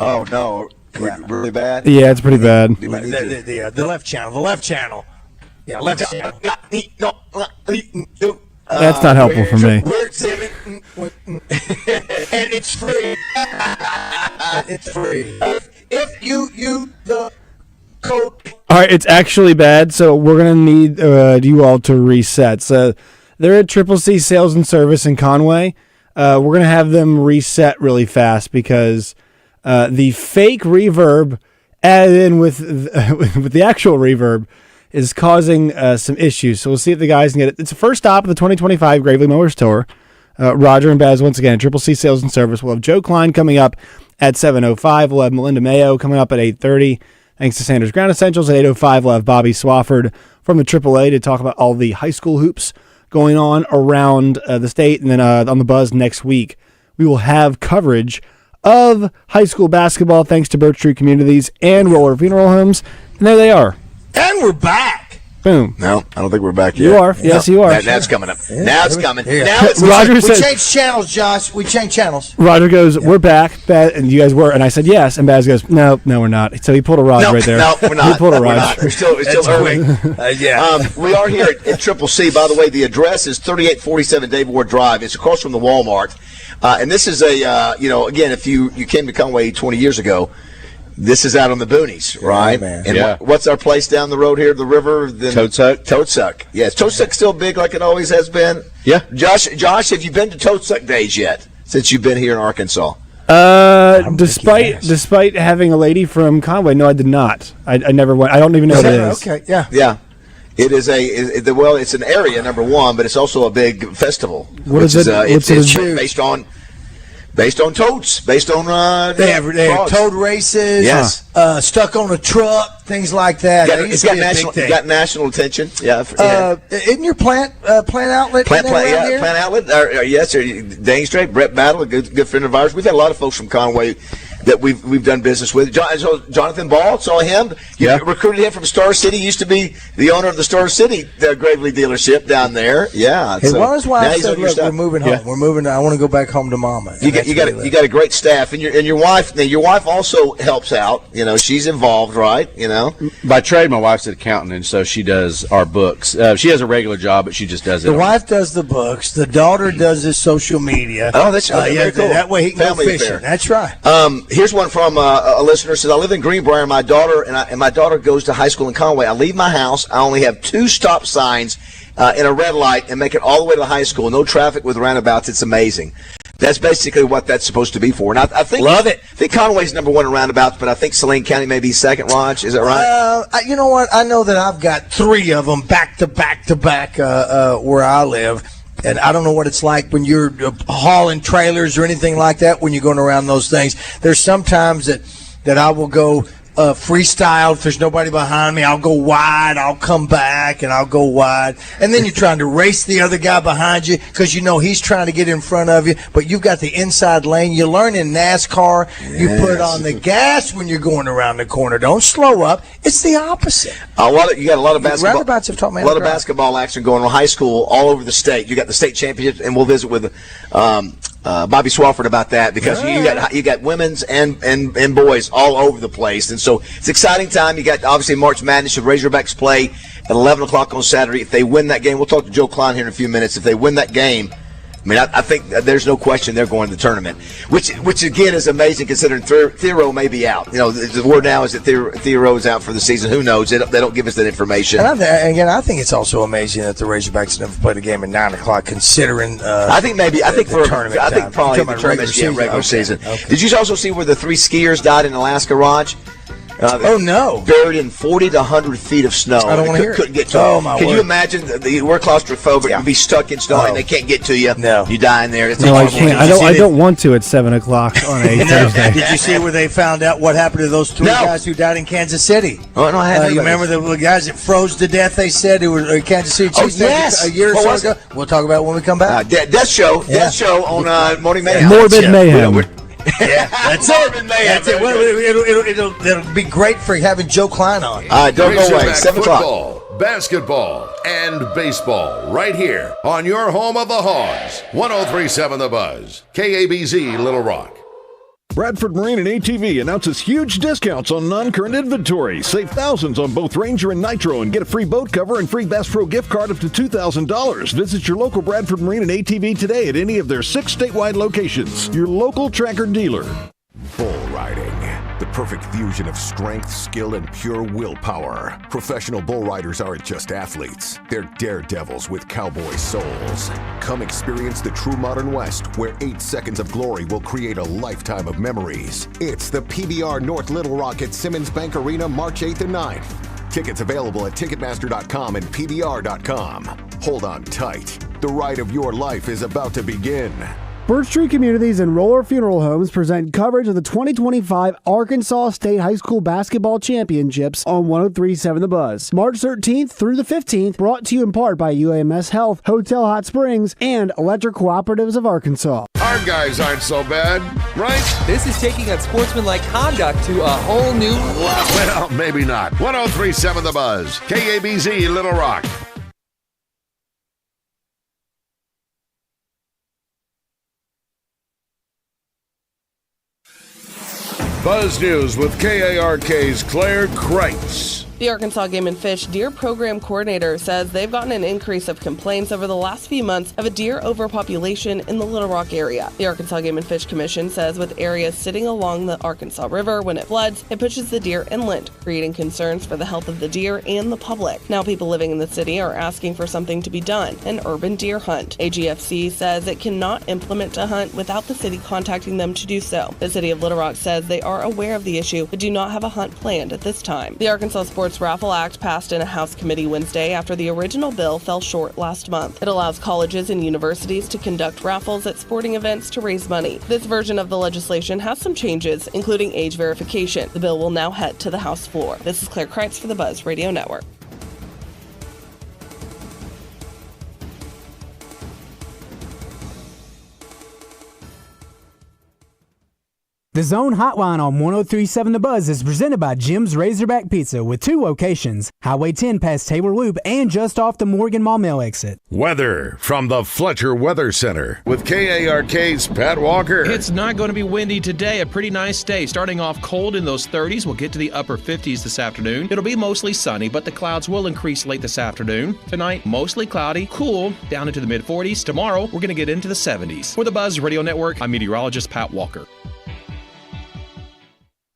Oh no. Really bad? Yeah, it's pretty bad. The left channel. Yeah, left channel. That's not helpful for me. And it's free. It's free. If you use the code. All right, it's actually bad, so we're going to need you all to reset. So they're at Triple C Sales and Service in Conway. We're going to have them reset really fast because the fake reverb added in with the actual reverb is causing some issues. So we'll see if the guys can get it. It's the first stop of the 2025 Gravely Mowers Tour. Roger and Baz once again at Triple C Sales and Service. We'll have Joe Klein coming up at 7:05. We'll have Melinda Mayo coming up at 8:30. Thanks to Sanders Ground Essentials at 8:05. We'll have Bobby Swofford from the AAA to talk about all the high school hoops going on around the state. And then on the Buzz next week, we will have coverage of high school basketball thanks to Birch Street Communities and Roller Funeral Homes. And there they are. And we're back. Boom. No, I don't think we're back yet. You are. Yes, you are. Now it's coming up. Yeah. Now it's coming. Yeah. Now it's we changed channels, Josh. We changed channels. Roger goes, we're back. And you guys were. And I said, yes. And Baz goes, no, we're not. So he pulled a Raj right there. No, we're not. He pulled a We're Raj. not. We're still early. We are here at Triple C. By the way, the address is 3847 Dave Ward Drive. It's across from the Walmart. And this is again, if you came to Conway 20 years ago, this is out on the boonies, right? Man. And what's our place down the road here, the river? Toadsuck. Yes. Toadsuck still big like it always has been? Yeah. Josh, have you been to Toadsuck Days yet since you've been here in Arkansas? Despite having a lady from Conway, no, I did not. I never went. I don't even know what it is. Okay, yeah. Yeah. It is it's an area, number one, but it's also a big festival. What is it? It's based on Based on totes, based on they have toad races. Yes, stuck on a truck, things like that. It's got national attention. Yeah, isn't your plant outlet? Plant outlet. Yes, dang straight. Brett Battle, a good friend of ours. We've had a lot of folks from Conway that we've done business with. Jonathan Ball, saw him. You recruited him from Star City. Used to be the owner of the Star City Gravely dealership down there. Yeah. His wife said, "Look, we're moving home. We're moving. I want to go back home to Mama." You got a great staff, and your wife. Now, your wife also helps out. You know, she's involved, right? You know, by trade, my wife's an accountant, and so she does our books. She has a regular job, but she just does it. The wife does the books. The daughter does his social media. Oh, that's very cool. That way he can go fishing. That's right. Here's one from a listener. Says, I live in Greenbrier. My daughter goes to high school in Conway. I leave my house. I only have 2 stop signs in a red light and make it all the way to the high school. No traffic with roundabouts. It's amazing. That's basically what that's supposed to be for. And I think love it. I think Conway's number 1 in roundabouts, but I think Saline County may be second. Raj, is that right? You know what? I know that I've got 3 of them back to back where I live. And I don't know what it's like when you're hauling trailers or anything like that when you're going around those things. There's sometimes that I will go freestyle. If there's nobody behind me, I'll go wide. I'll come back and I'll go wide. And then you're trying to race the other guy behind you because you know he's trying to get in front of you, but you've got the inside lane. You learn in NASCAR, you put on the gas when you're going around the corner. Don't slow up. It's the opposite. You got a lot of basketball. Roundabouts have taught me a lot of basketball action going on high school all over the state. You got the state championships, and we'll visit with Bobby Swofford about that because you got women's and boys all over the place, and so it's an exciting time. You got obviously March Madness. The Razorbacks play at 11 o'clock on Saturday. If they win that game, we'll talk to Joe Klein here in a few minutes. If they win that game, I mean, I think there's no question they're going to the tournament, which again is amazing considering Theo may be out. You know, the word now is that Theo is out for the season. Who knows? They don't give us that information. And I think it's also amazing that the Razorbacks never played a game at 9 o'clock considering. I think probably the tournament, regular season. Okay. Did you also see where the 3 skiers died in Alaska, Raj? No! Buried in 40 to 100 feet of snow. I don't want to hear it. Couldn't get to them. Can you imagine? We're claustrophobic. Yeah. You'd be stuck in snow and they can't get to you. No. You die in there. It's I can't. I don't want to at 7 o'clock on a Thursday. Did you see where they found out what happened to those 3 guys who died in Kansas City? Oh, no, I haven't. You remember the guys that froze to death, they said, who were Kansas City Chiefs a year or so ago? We'll talk about it when we come back. Death show on Morning Mayhem. Morbid Mayhem. Yeah, that's it. That's it. Well, it'll be great for having Joe Klein on. Don't go away. 7 o'clock. Football, basketball, and baseball right here on your home of the Hogs. 103.7 The Buzz. KABZ Little Rock. Bradford Marine and ATV announces huge discounts on non-current inventory. Save thousands on both Ranger and Nitro and get a free boat cover and free Bass Pro gift card up to $2,000. Visit your local Bradford Marine and ATV today at any of their 6 statewide locations. Your local Tracker dealer. Bull riding. The perfect fusion of strength, skill, and pure willpower. Professional bull riders aren't just athletes. They're daredevils with cowboy souls. Come experience the true modern West, where 8 seconds of glory will create a lifetime of memories. It's the PBR North Little Rock at Simmons Bank Arena, March 8th and 9th. Tickets available at Ticketmaster.com and PBR.com. Hold on tight. The ride of your life is about to begin. Birch Tree Communities and Roller Funeral Homes present coverage of the 2025 Arkansas State High School Basketball Championships on 103.7 The Buzz. March 13th through the 15th, brought to you in part by UAMS Health, Hotel Hot Springs, and Electric Cooperatives of Arkansas. Our guys aren't so bad, right? This is taking unsportsmanlike conduct to a whole new level. Well, maybe not. 103.7 The Buzz. KABZ Little Rock. Buzz News with KARK's Claire Kreitz. The Arkansas Game and Fish Deer Program Coordinator says they've gotten an increase of complaints over the last few months of a deer overpopulation in the Little Rock area. The Arkansas Game and Fish Commission says with areas sitting along the Arkansas River, when it floods, it pushes the deer inland, creating concerns for the health of the deer and the public. Now people living in the city are asking for something to be done, an urban deer hunt. AGFC says it cannot implement a hunt without the city contacting them to do so. The city of Little Rock says they are aware of the issue, but do not have a hunt planned at this time. The Arkansas Sports Sports Raffle Act passed in a House committee Wednesday after the original bill fell short last month. It allows colleges and universities to conduct raffles at sporting events to raise money. This version of the legislation has some changes, including age verification. The bill will now head to the House floor. This is Claire Kreitz for the Buzz Radio Network. The Zone Hotline on 103.7 The Buzz is presented by Jim's Razorback Pizza with 2 locations, Highway 10 past Taylor Loop and just off the Morgan Maumelle exit. Weather from the Fletcher Weather Center with KARK's Pat Walker. It's not going to be windy today. A pretty nice day. Starting off cold in those 30s. We'll get to the upper 50s this afternoon. It'll be mostly sunny, but the clouds will increase late this afternoon. Tonight, mostly cloudy, cool, down into the mid-40s. Tomorrow, we're going to get into the 70s. For the Buzz Radio Network, I'm meteorologist Pat Walker.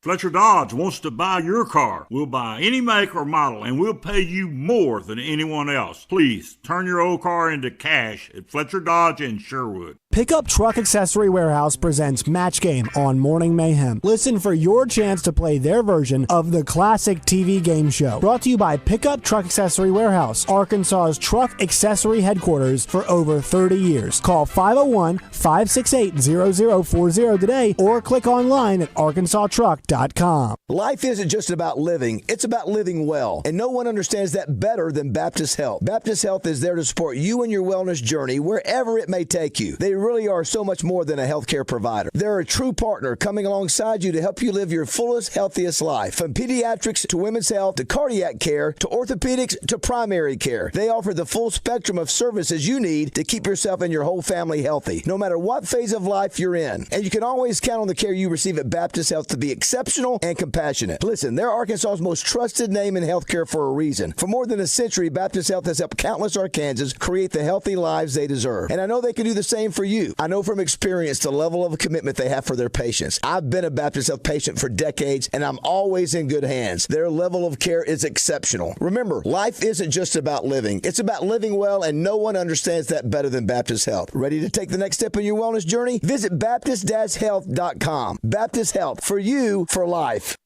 Fletcher Dodge wants to buy your car. We'll buy any make or model, and we'll pay you more than anyone else. Please, turn your old car into cash at Fletcher Dodge in Sherwood. Pickup Truck Accessory Warehouse presents Match Game on Morning Mayhem. Listen for your chance to play their version of the classic TV game show. Brought to you by Pickup Truck Accessory Warehouse, Arkansas's truck accessory headquarters for over 30 years. Call 501-568-0040 today or click online at arkansastruck.com. Life isn't just about living, it's about living well. And no one understands that better than Baptist Health. Baptist Health is there to support you in your wellness journey wherever it may take you. They really are so much more than a healthcare provider. They're a true partner coming alongside you to help you live your fullest, healthiest life. From pediatrics to women's health to cardiac care to orthopedics to primary care. They offer the full spectrum of services you need to keep yourself and your whole family healthy, no matter what phase of life you're in. And you can always count on the care you receive at Baptist Health to be exceptional and compassionate. Listen, they're Arkansas's most trusted name in healthcare for a reason. For more than a century, Baptist Health has helped countless Arkansans create the healthy lives they deserve. And I know they can do the same for you. I know from experience the level of commitment they have for their patients. I've been a Baptist Health patient for decades, and I'm always in good hands. Their level of care is exceptional. Remember, life isn't just about living. It's about living well, and no one understands that better than Baptist Health. Ready to take the next step in your wellness journey? Visit Baptist-Health.com. Baptist Health, for you, for life.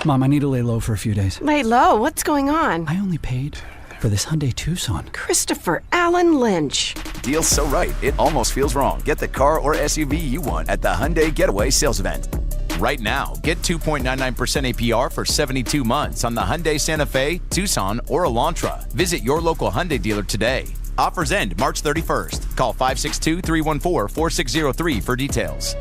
Mom, I need to lay low for a few days. Lay low? What's going on? I only paid for this Hyundai Tucson. Christopher Allen Lynch. Deal's so right, it almost feels wrong. Get the car or SUV you want at the Hyundai Getaway Sales Event. Right now, get 2.99% APR for 72 months on the Hyundai Santa Fe, Tucson, or Elantra. Visit your local Hyundai dealer today. Offers end March 31st. Call 562-314-4603 for details.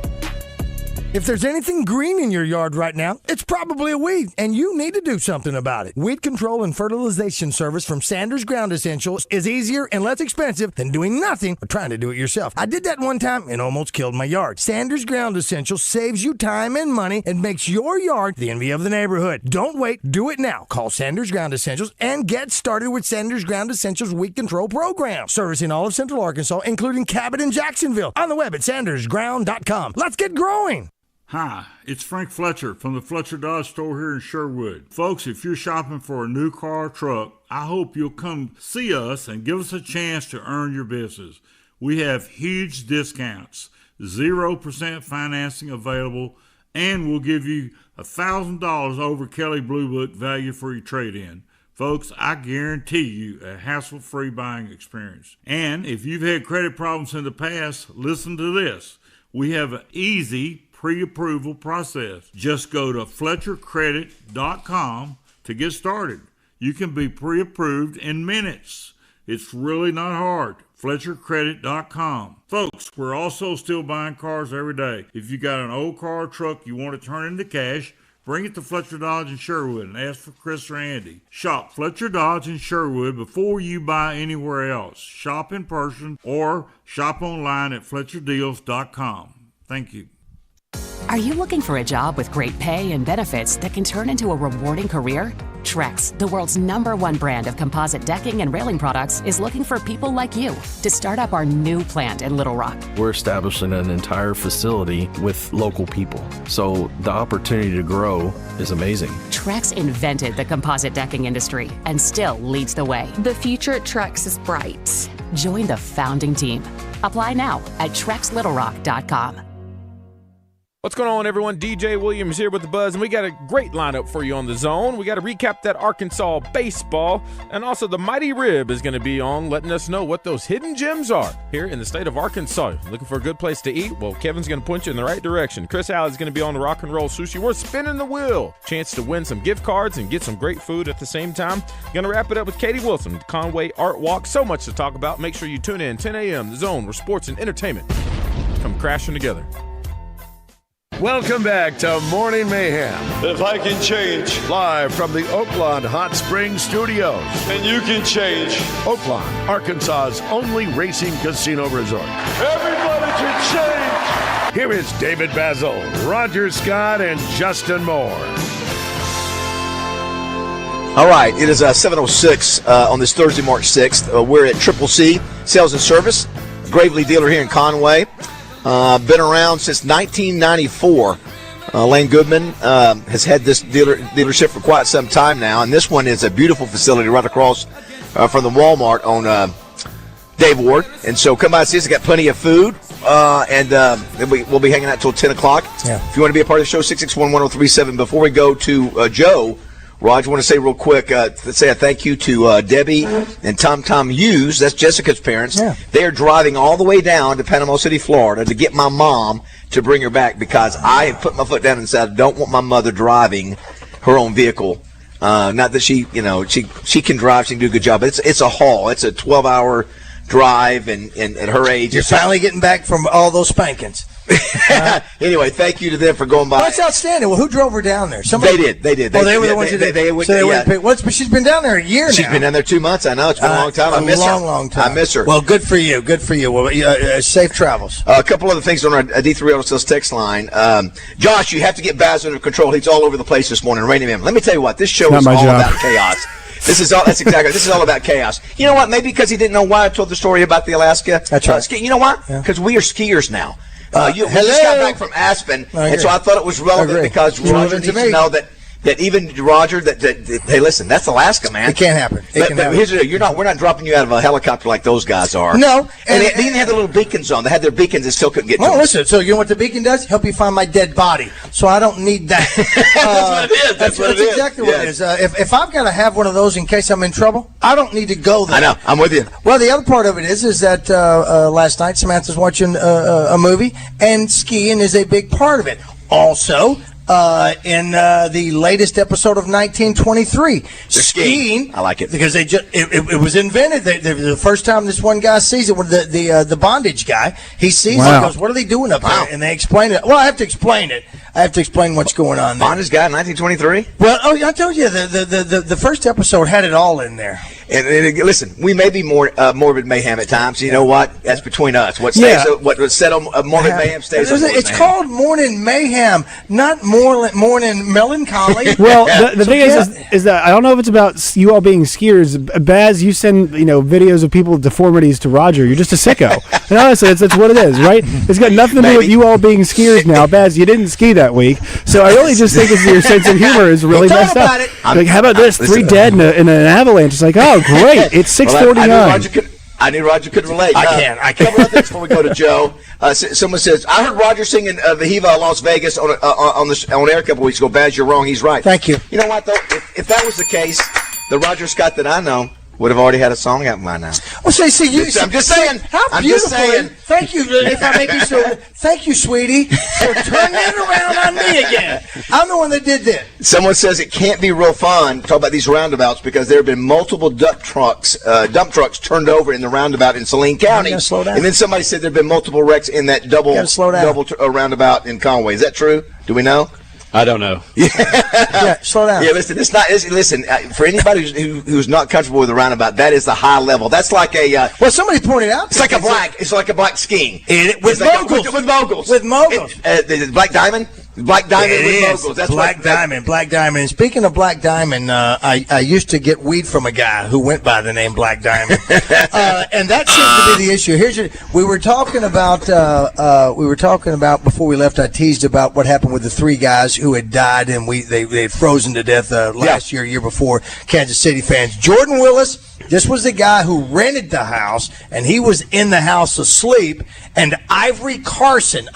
If there's anything green in your yard right now, it's probably a weed, and you need to do something about it. Weed control and fertilization service from Sanders Ground Essentials is easier and less expensive than doing nothing or trying to do it yourself. I did that one time and almost killed my yard. Sanders Ground Essentials saves you time and money and makes your yard the envy of the neighborhood. Don't wait. Do it now. Call Sanders Ground Essentials and get started with Sanders Ground Essentials Weed Control Program. Servicing all of Central Arkansas, including Cabot and Jacksonville. On the web at sandersground.com. Let's get growing. Hi, it's Frank Fletcher from the Fletcher Dodge store here in Sherwood. Folks, if you're shopping for a new car or truck, I hope you'll come see us and give us a chance to earn your business. We have huge discounts, 0% financing available, and we'll give you $1,000 over Kelly Blue Book value for your trade-in. Folks, I guarantee you a hassle-free buying experience. And if you've had credit problems in the past, listen to this. We have an easy pre-approval process. Just go to FletcherCredit.com to get started. You can be pre-approved in minutes. It's really not hard. FletcherCredit.com. Folks, we're also still buying cars every day. If you got an old car or truck you want to turn into cash, bring it to Fletcher Dodge in Sherwood and ask for Chris or Andy. Shop Fletcher Dodge in Sherwood before you buy anywhere else. Shop in person or shop online at FletcherDeals.com. Thank you. Are you looking for a job with great pay and benefits that can turn into a rewarding career? Trex, the world's #1 brand of composite decking and railing products, is looking for people like you to start up our new plant in Little Rock. We're establishing an entire facility with local people, so the opportunity to grow is amazing. Trex invented the composite decking industry and still leads the way. The future at Trex is bright. Join the founding team. Apply now at TrexLittleRock.com. What's going on, everyone? DJ Williams here with The Buzz, and we got a great lineup for you on The Zone. We got to recap that Arkansas baseball, and also the Mighty Rib is going to be on, letting us know what those hidden gems are here in the state of Arkansas. Looking for a good place to eat? Well, Kevin's going to point you in the right direction. Chris Howell is going to be on the Rock and Roll Sushi. We're spinning the wheel. Chance to win some gift cards and get some great food at the same time. Going to wrap it up with Katie Wilson, the Conway Art Walk. So much to talk about. Make sure you tune in 10 a.m. The Zone, where sports and entertainment come crashing together. Welcome back to Morning Mayhem. If I can change. Live from the Oakland Hot Springs Studios. And you can change. Oakland, Arkansas's only racing casino resort. Everybody can change. Here is David BAZZEL, Roger Scott, and Justin Moore. All right, it is 7:06 on this Thursday, March 6th. We're at Triple C Sales and Service, Gravely dealer here in Conway. Been around since 1994. Lane Goodman has had this dealership for quite some time now, and this one is a beautiful facility right across from the Walmart on Dave Ward. And so come by and see us. We've got plenty of food, and we'll be hanging out till 10 o'clock. Yeah. If you want to be a part of the show, 661-1037. Before we go to Joe, Raj, I want to say real quick, let's say a thank you to Debbie and Tom Hughes. That's Jessica's parents. Yeah. They are driving all the way down to Panama City, Florida to get my mom to bring her back because I have put my foot down and said I don't want my mother driving her own vehicle. Not that she can drive, she can do a good job, but it's a haul. It's a 12-hour drive, and at her age. You're finally getting back from all those spankings. Anyway, thank you to them for going by. That's outstanding. Well, who drove her down there? Somebody? They did. Oh, they were the ones who did. But she's been down there a year now. She's been down there 2 months. I know. It's been a long time. I miss her. Long time. I miss her. Well, good for you. Good for you. Well, safe travels. A couple other things on our D3 Auto Sales text line. Josh, you have to get BAZZEL under control. He's all over the place this morning. Reining him. Let me tell you what. This show is all about chaos. This is all about chaos. You know what? Maybe because he didn't know why I told the story about the Alaska. That's right. You know what? Because we are skiers now. We just got back from Aspen, and so I thought it was relevant because Roger needs to know that even Roger, hey, listen, that's Alaska, man. It can't happen. We're not dropping you out of a helicopter like those guys are. No, and they didn't have the little beacons on. They had their beacons and still couldn't get to them. Listen. So you know what the beacon does? Help you find my dead body. So I don't need that. That's what it is. That's exactly what it is. If I've got to have one of those in case I'm in trouble, I don't need to go there. I know. I'm with you. Well, the other part of it is that last night Samantha's watching a movie, and skiing is a big part of it. Also, in the latest episode of 1923, skiing. I like it because it was invented. The first time this one guy sees it, the bondage guy, he sees it and goes, "What are they doing up there?" And they explain it. Well, I have to explain it. I have to explain what's going on there. Bondage guy, 1923. Well, I told you the first episode had it all in there. And listen, we may be more morbid mayhem at times. You know what? That's between us. What was said on morbid mayhem stays. It's called Morning Mayhem, not Morning Melancholy. Well, the thing is that I don't know if it's about you all being skiers. Baz, you send videos of people with deformities to Roger. You're just a sicko. And honestly, that's what it is, right? It's got nothing to do with you all being skiers now. Baz, you didn't ski that week, so I really just think your sense of humor is really messed up. Like, how about this? 3 dead in an avalanche. It's like, oh, great! It's 6:49. I knew Roger could relate. I can. A couple of things before we go to Joe. Someone says, I heard Roger singing Viva Las Vegas on air a couple weeks ago. Baz, you're wrong. He's right. Thank you. You know what, though? If that was the case, the Roger Scott that I know would have already had a song out by now. Well, I'm just saying. How beautiful. Thank you. If I make you so, thank you, sweetie, for turning it around on me again. I'm the one that did this. Someone says it can't be real fun to talk about these roundabouts because there have been multiple dump trucks turned over in the roundabout in Saline County. You gotta slow down. And then somebody said there have been multiple wrecks in that double roundabout in Conway. Is that true? Do we know? I don't know. Yeah, slow down. Yeah, listen. For anybody who's not comfortable with the roundabout, that is the high level. That's like a. Well, somebody pointed out. It's like a black skiing. With moguls. With moguls. Black Diamond. Black Diamond with moguls. That's Black Diamond. Black Diamond. And speaking of Black Diamond, I used to get weed from a guy who went by the name Black Diamond, and that seems to be the issue. We were talking about before we left. I teased about what happened with the 3 guys who had died, and they had frozen to death year before. Kansas City fans. Jordan Willis. This was the guy who rented the house, and he was in the house asleep. And Ivory Carson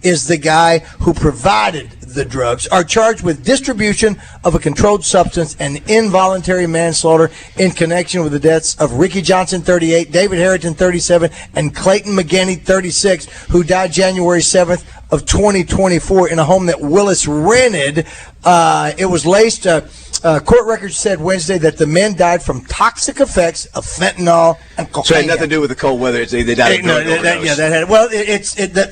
is the guy who provided the drugs, are charged with distribution of a controlled substance and involuntary manslaughter in connection with the deaths of Ricky Johnson, 38, David Harrington, 37, and Clayton McGinney, 36, who died January 7th of 2024 in a home that Willis rented. It was laced. Court records said Wednesday that the men died from toxic effects of fentanyl and cocaine. So it had nothing to do with the cold weather. They died. That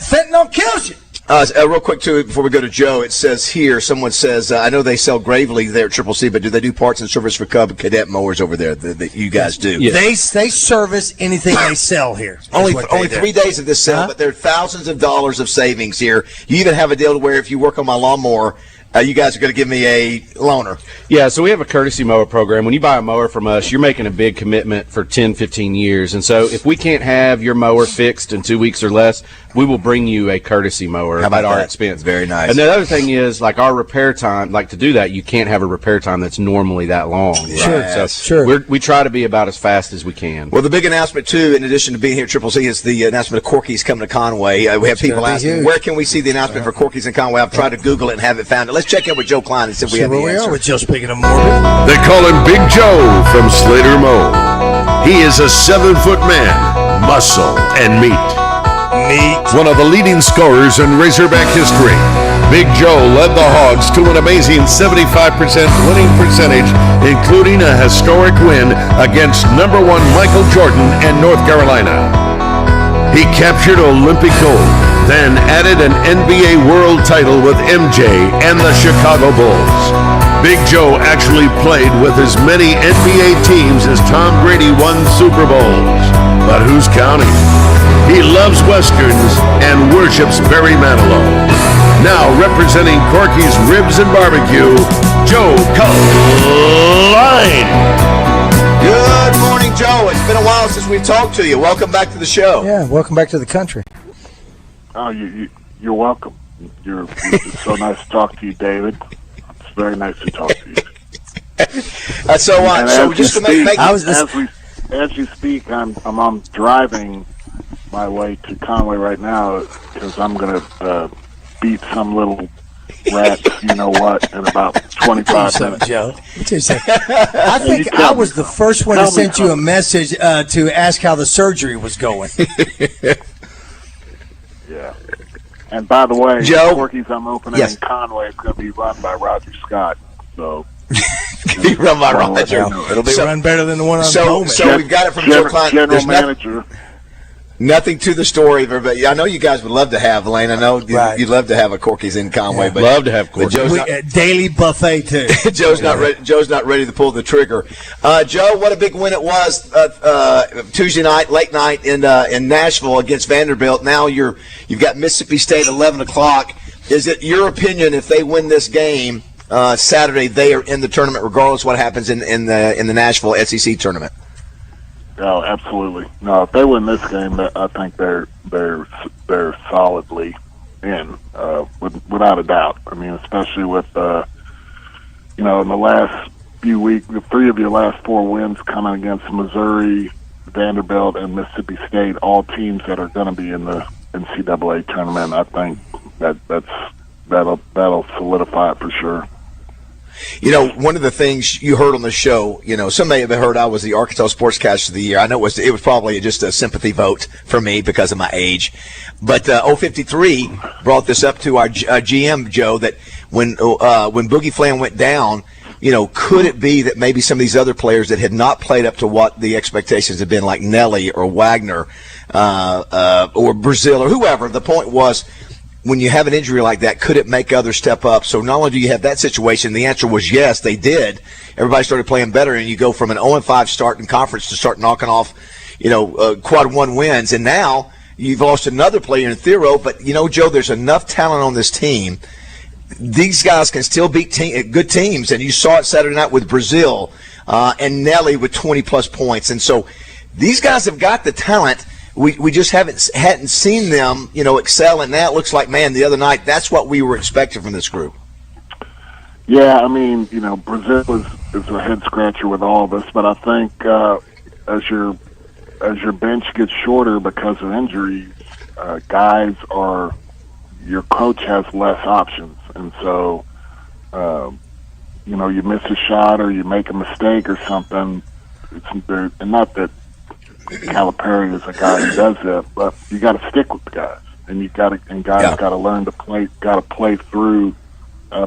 fentanyl kills you. Real quick, too, before we go to Joe, it says here, someone says, I know they sell Gravely there at Triple C, but do they do parts and service for Cub Cadet mowers over there that you guys do? Yes. They service anything they sell here. Only 3 days of this sale, but there are thousands of dollars of savings here. You even have a deal to where if you work on my lawnmower, you guys are going to give me a loaner. Yeah, so we have a courtesy mower program. When you buy a mower from us, you're making a big commitment for 10, 15 years. And so if we can't have your mower fixed in 2 weeks or less, we will bring you a courtesy mower at our expense. Very nice. And the other thing is, like our repair time, like to do that, you can't have a repair time that's normally that long. Right? Sure. We try to be about as fast as we can. Well, the big announcement, too, in addition to being here at Triple C, is the announcement of Corky's coming to Conway. We have people asking, where can we see the announcement for Corky's in Conway? I've tried to Google it and haven't found it. Let's check in with Joe Klein and see if we have the answer. Where we are with Joe, speaking of morbid. They call him Big Joe from Slater Mow. He is a 7-foot man, muscle and meat. One of the leading scorers in Razorback history. Big Joe led the Hogs to an amazing 75% winning percentage, including a historic win against #1 Michael Jordan and North Carolina. He captured Olympic gold, then added an NBA world title with MJ and the Chicago Bulls. Big Joe actually played with as many NBA teams as Tom Brady won Super Bowls. But who's counting? He loves Westerns and worships Barry Manilow. Now representing Corky's Ribs and Barbecue, Joe Klein. Good morning, Joe. It's been a while since we've talked to you. Welcome back to the show. Yeah, welcome back to the country. Oh, you're welcome. It's so nice to talk to you, David. It's very nice to talk to you. So just to make as you speak, I'm driving my way to Conway right now because I'm going to beat some little rat, you know what, in about 25 minutes. Joe. I think I was the first one to send you a message to ask how the surgery was going. Yeah. And by the way, Joe, Corky's I'm opening in Conway is going to be run by Roger Scott. So be run by Roger. It'll be run better than the one on So we've got it from Joe Klein. General manager. Nothing to the story, but I know you guys would love to have, Lane. I know you'd love to have a Corky's in Conway, but love to have Corky's. Daily buffet too. Joe's not ready to pull the trigger. Joe, what a big win it was Tuesday night, late night in Nashville against Vanderbilt. Now you've got Mississippi State 11 o'clock. Is it your opinion if they win this game Saturday, they are in the tournament regardless of what happens in the Nashville SEC tournament? Oh, absolutely. No, if they win this game, I think they're solidly in, without a doubt. I mean, especially with in the last few weeks, the 3 of your last 4 wins coming against Missouri, Vanderbilt, and Mississippi State, all teams that are going to be in the NCAA tournament. I think that'll solidify it for sure. One of the things you heard on the show, some may have heard I was the Arkansas Sportscaster of the Year. I know it was probably just a sympathy vote for me because of my age. But 053 brought this up to our GM, Joe, that when Boogie Flan went down, could it be that maybe some of these other players that had not played up to what the expectations had been, like Nelly or Wagner or Brazil or whoever, the point was, when you have an injury like that, could it make others step up? So not only do you have that situation, the answer was yes, they did. Everybody started playing better, and you go from an 0-5 start in conference to start knocking off, quad 1 wins. And now you've lost another player in Thero, but, Joe, there's enough talent on this team. These guys can still beat good teams, and you saw it Saturday night with Brazil and Nelly with 20-plus points. And so these guys have got the talent. We just hadn't seen them, excel, and now it looks like, man, the other night, that's what we were expecting from this group. Yeah, I mean, Brazil is a head-scratcher with all of us, but I think as your bench gets shorter because of injuries, guys are your coach has less options, and so you miss a shot or you make a mistake or something. And not that Calipari is a guy who does that, but you got to stick with the guys, and guys got to learn to play through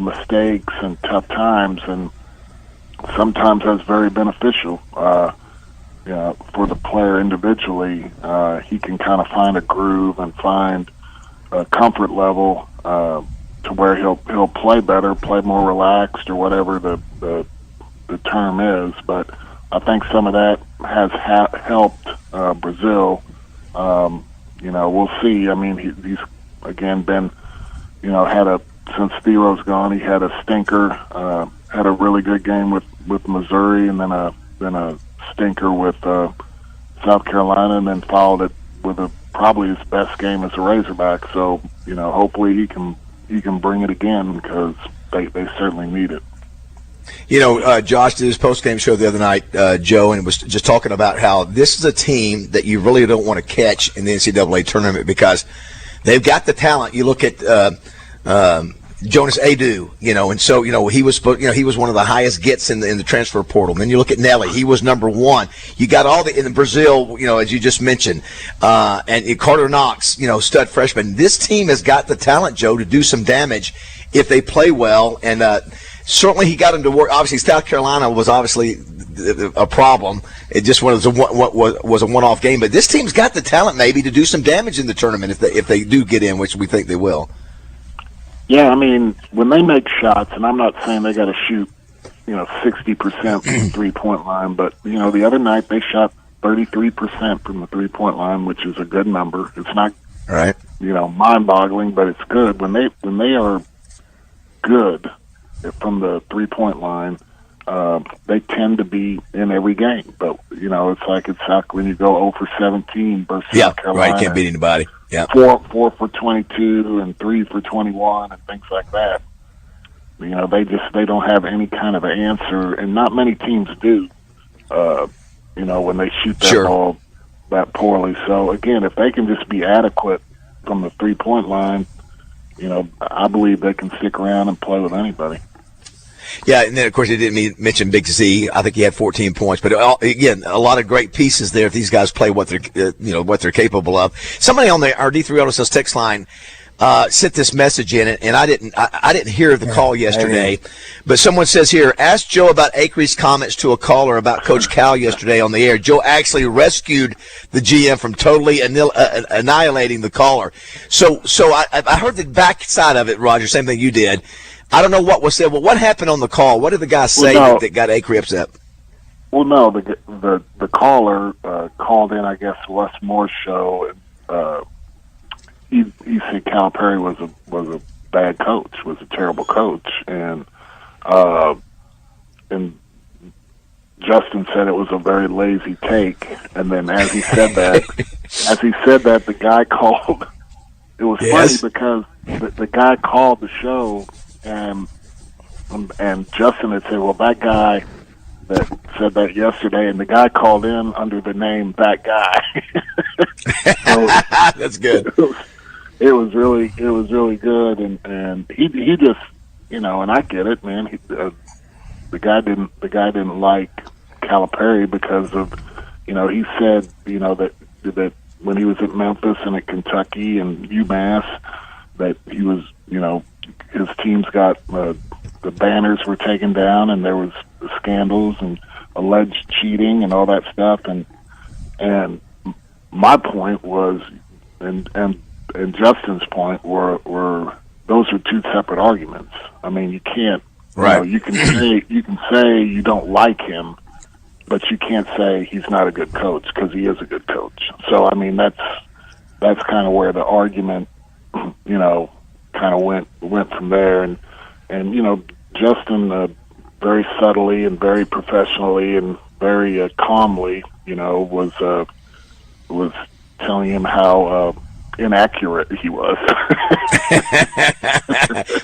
mistakes and tough times, and sometimes that's very beneficial. For the player individually, he can kind of find a groove and find a comfort level to where he'll play better, play more relaxed, or whatever the term is. But I think some of that has helped Brazil. We'll see. I mean, he's again been, since Thero's gone, he had a stinker. Had a really good game with Missouri, and then a stinker with South Carolina, and then followed it with probably his best game as a Razorback. So hopefully he can bring it again, because they certainly need it. Josh did his post-game show the other night, Joe, and was just talking about how this is a team that you really don't want to catch in the NCAA tournament, because they've got the talent. You look at Jonas Adu, and so he was one of the highest gets in the transfer portal. And then you look at Nelly; he was number one. You got all in Brazil, as you just mentioned, and Carter Knox, stud freshman. This team has got the talent, Joe, to do some damage if they play well. And certainly he got him to work. Obviously, South Carolina was obviously a problem. It just was a one-off game. But this team's got the talent maybe to do some damage in the tournament if they do get in, which we think they will. Yeah, I mean, when they make shots, and I'm not saying they got to shoot, 60% from the three-point line, but, the other night they shot 33% from the three-point line, which is a good number. It's not, right, mind-boggling, but it's good. When they are good from the three-point line, they tend to be in every game. But, it's like when you go 0 for 17 versus South Carolina. Right, can't beat anybody. Yeah, 4 for 22 and 3 for 21 and things like that. They don't have any kind of an answer, and not many teams do. When they shoot that ball that poorly. So again, if they can just be adequate from the 3-point line, I believe they can stick around and play with anybody. Yeah, and then, of course, he didn't mention Big Z. I think he had 14 points. But, again, a lot of great pieces there if these guys play what they're capable of. Somebody on our D3 Auto Sales text line sent this message in, and I didn't hear the call yesterday. But someone says here, ask Joe about Acree's comments to a caller about Coach Cal yesterday on the air. Joe actually rescued the GM from totally annihilating the caller. So I heard the backside of it, Roger, same thing you did. I don't know what was said. Well, what happened on the call? What did the guy say that got Acree upset? Well, no, the caller called in, I guess, Wes Moore's show. And, he said Calipari was a bad coach, was a terrible coach, and Justin said it was a very lazy take. And then as he said that, the guy called. It was funny because the guy called the show. And Justin had said, well, that guy that said that yesterday, and the guy called in under the name That Guy. So, that's good. It was really good, and he just, and I get it, man. The guy didn't like Calipari because of, he said, that when he was at Memphis and at Kentucky and UMass, that he was, his teams got the banners were taken down, and there was scandals and alleged cheating and all that stuff. And my point was, and Justin's point were those are two separate arguments. I mean, you can't. Right. You can say you don't like him, but you can't say he's not a good coach, because he is a good coach. So I mean, that's kind of where the argument, kind of went from there, and Justin very subtly and very professionally and very calmly, was telling him how inaccurate he was.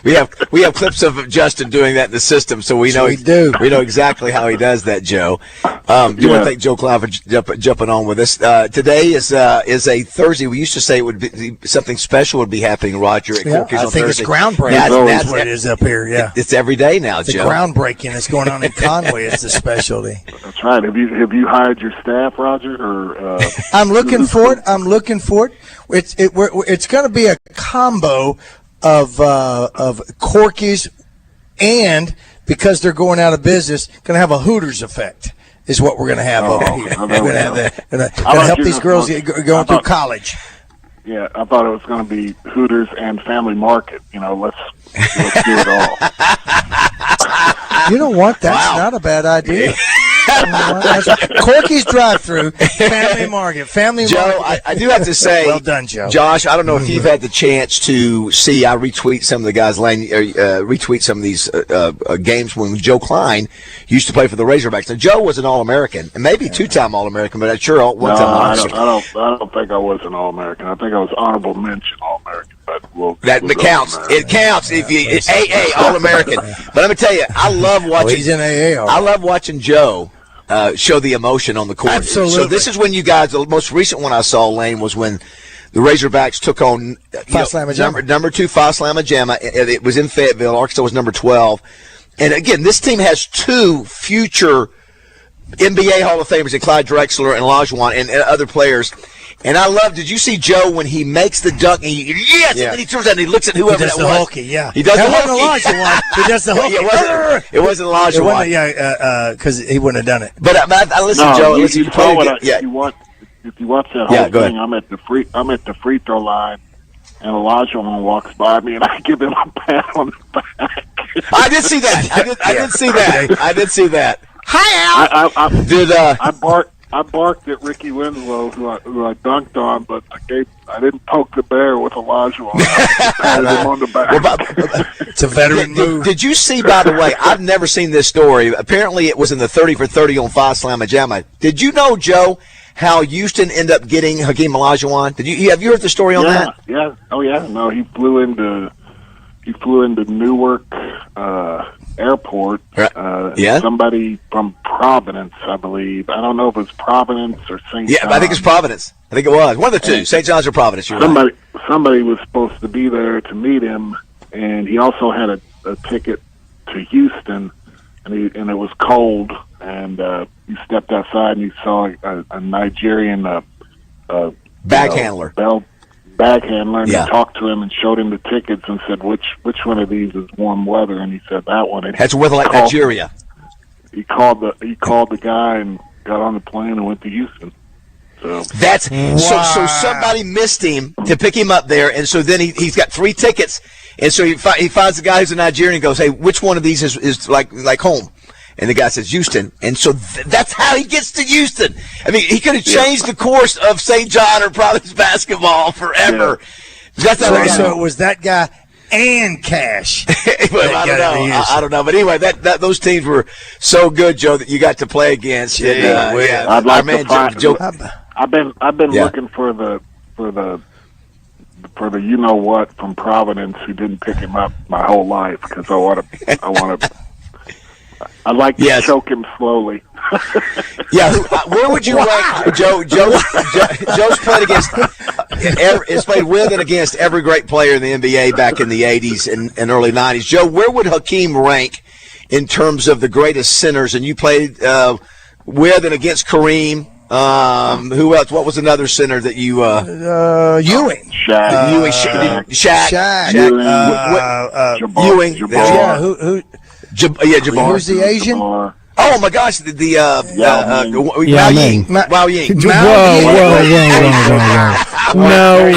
we have clips of Justin doing that in the system, so we know exactly how he does that, Joe. Do want to thank Joe Klein for jumping on with us. Today is a Thursday. We used to say it would be something special would be happening, Roger, at Corky's on Thursday. I think it's groundbreaking. That's what it is up here, yeah. It's every day now, Joe. Joe. It's groundbreaking. It's going on in Conway. It's the specialty. That's right. Have you hired your staff, Roger? Or I'm looking for it. It's going to be a combo of Corky's and, because they're going out of business, going to have a Hooters effect. Is what we're going to have over here. We're going to help these girls going through college. Yeah, I thought it was going to be Hooters and Family Market. Let's do it all. You know what? That's not a bad idea. Corky's drive-through, Family Market, Joe, I do have to say, well done, Joe. Josh, I don't know if you've had the chance to see. I retweet some of the guys, retweet some of these games when Joe Klein used to play for the Razorbacks. Now, Joe was an All-American, and maybe two-time All-American, but sure one-time All-American. I don't think I was an All-American. I think I was honorable mention All-American. But that counts. It counts if you AA All-American. But let me tell you, I love watching. He's in AA. I love watching Joe show the emotion on the court. Absolutely. So this is when you guys. The most recent one I saw, Lane, was when the Razorbacks took on number 2 Phi Slamma Jamma. It was in Fayetteville. Arkansas was number 12. And again, this team has 2 future NBA Hall of Famers, in Clyde Drexler and Olajuwon, and other players. And I love. Did you see Joe when he makes the dunk? And and then he turns out and he looks at whoever he does that the was. Hulky, yeah. He does that the Hulky. He does the Hulky. It wasn't Olajuwon. Because he wouldn't have done it. But I listen, Joe. If you watch that whole thing, I'm at the free throw line, and Olajuwon walks by me, and I give him a pat on the back. I did see that. I did see that. Hi, Al. I barked at Ricky Winslow, who I dunked on, but I didn't poke the bear with Olajuwon. I patted him on the back. It's a veteran move. Did you see, by the way, I've never seen this story. Apparently it was in the 30 for 30 on Phi Slamma Jamma. Did you know, Joe, how Houston ended up getting Hakeem Olajuwon? Have you heard the story on that? Yeah. Oh, yeah. No, he flew into Newark Airport. Somebody from Providence, I believe. I don't know if it was Providence or St. John's. Yeah, I think it's Providence. I think it was one of the two, St. John's or Providence. Somebody was supposed to be there to meet him, and he also had a ticket to Houston, and it was cold, and he stepped outside and he saw a Nigerian bag handler. Bag handler, and he talked to him and showed him the tickets and said, which one of these is warm weather? And he said that one. And that's weather like Nigeria. He called the guy and got on the plane and went to Houston. So so somebody missed him to pick him up there, and so then he's got 3 tickets, and so he finds the guy who's a Nigerian and goes, hey, which one of these is like home? And the guy says Houston, and so that's how he gets to Houston. I mean, he could have changed the course of St. John or Providence basketball forever. Yeah. So it was that guy and Cash. Well, I don't know. But anyway, those teams were so good, Joe, that you got to play against. I'd like to find, Joe. I've been looking for the you know what from Providence who didn't pick him up my whole life, because I'd like to choke him slowly. Where would you rank Joe? Joe's played played with and against every great player in the NBA back in the 80s and early 90s. Joe, where would Hakeem rank in terms of the greatest centers? And you played with and against Kareem. Who else? What was another center that you? Ewing. Shaq. Ewing. Yeah. Who? Jabbar. Who's the Asian? Oh my gosh, Mao Ying. Mao Ying. Whoa. No.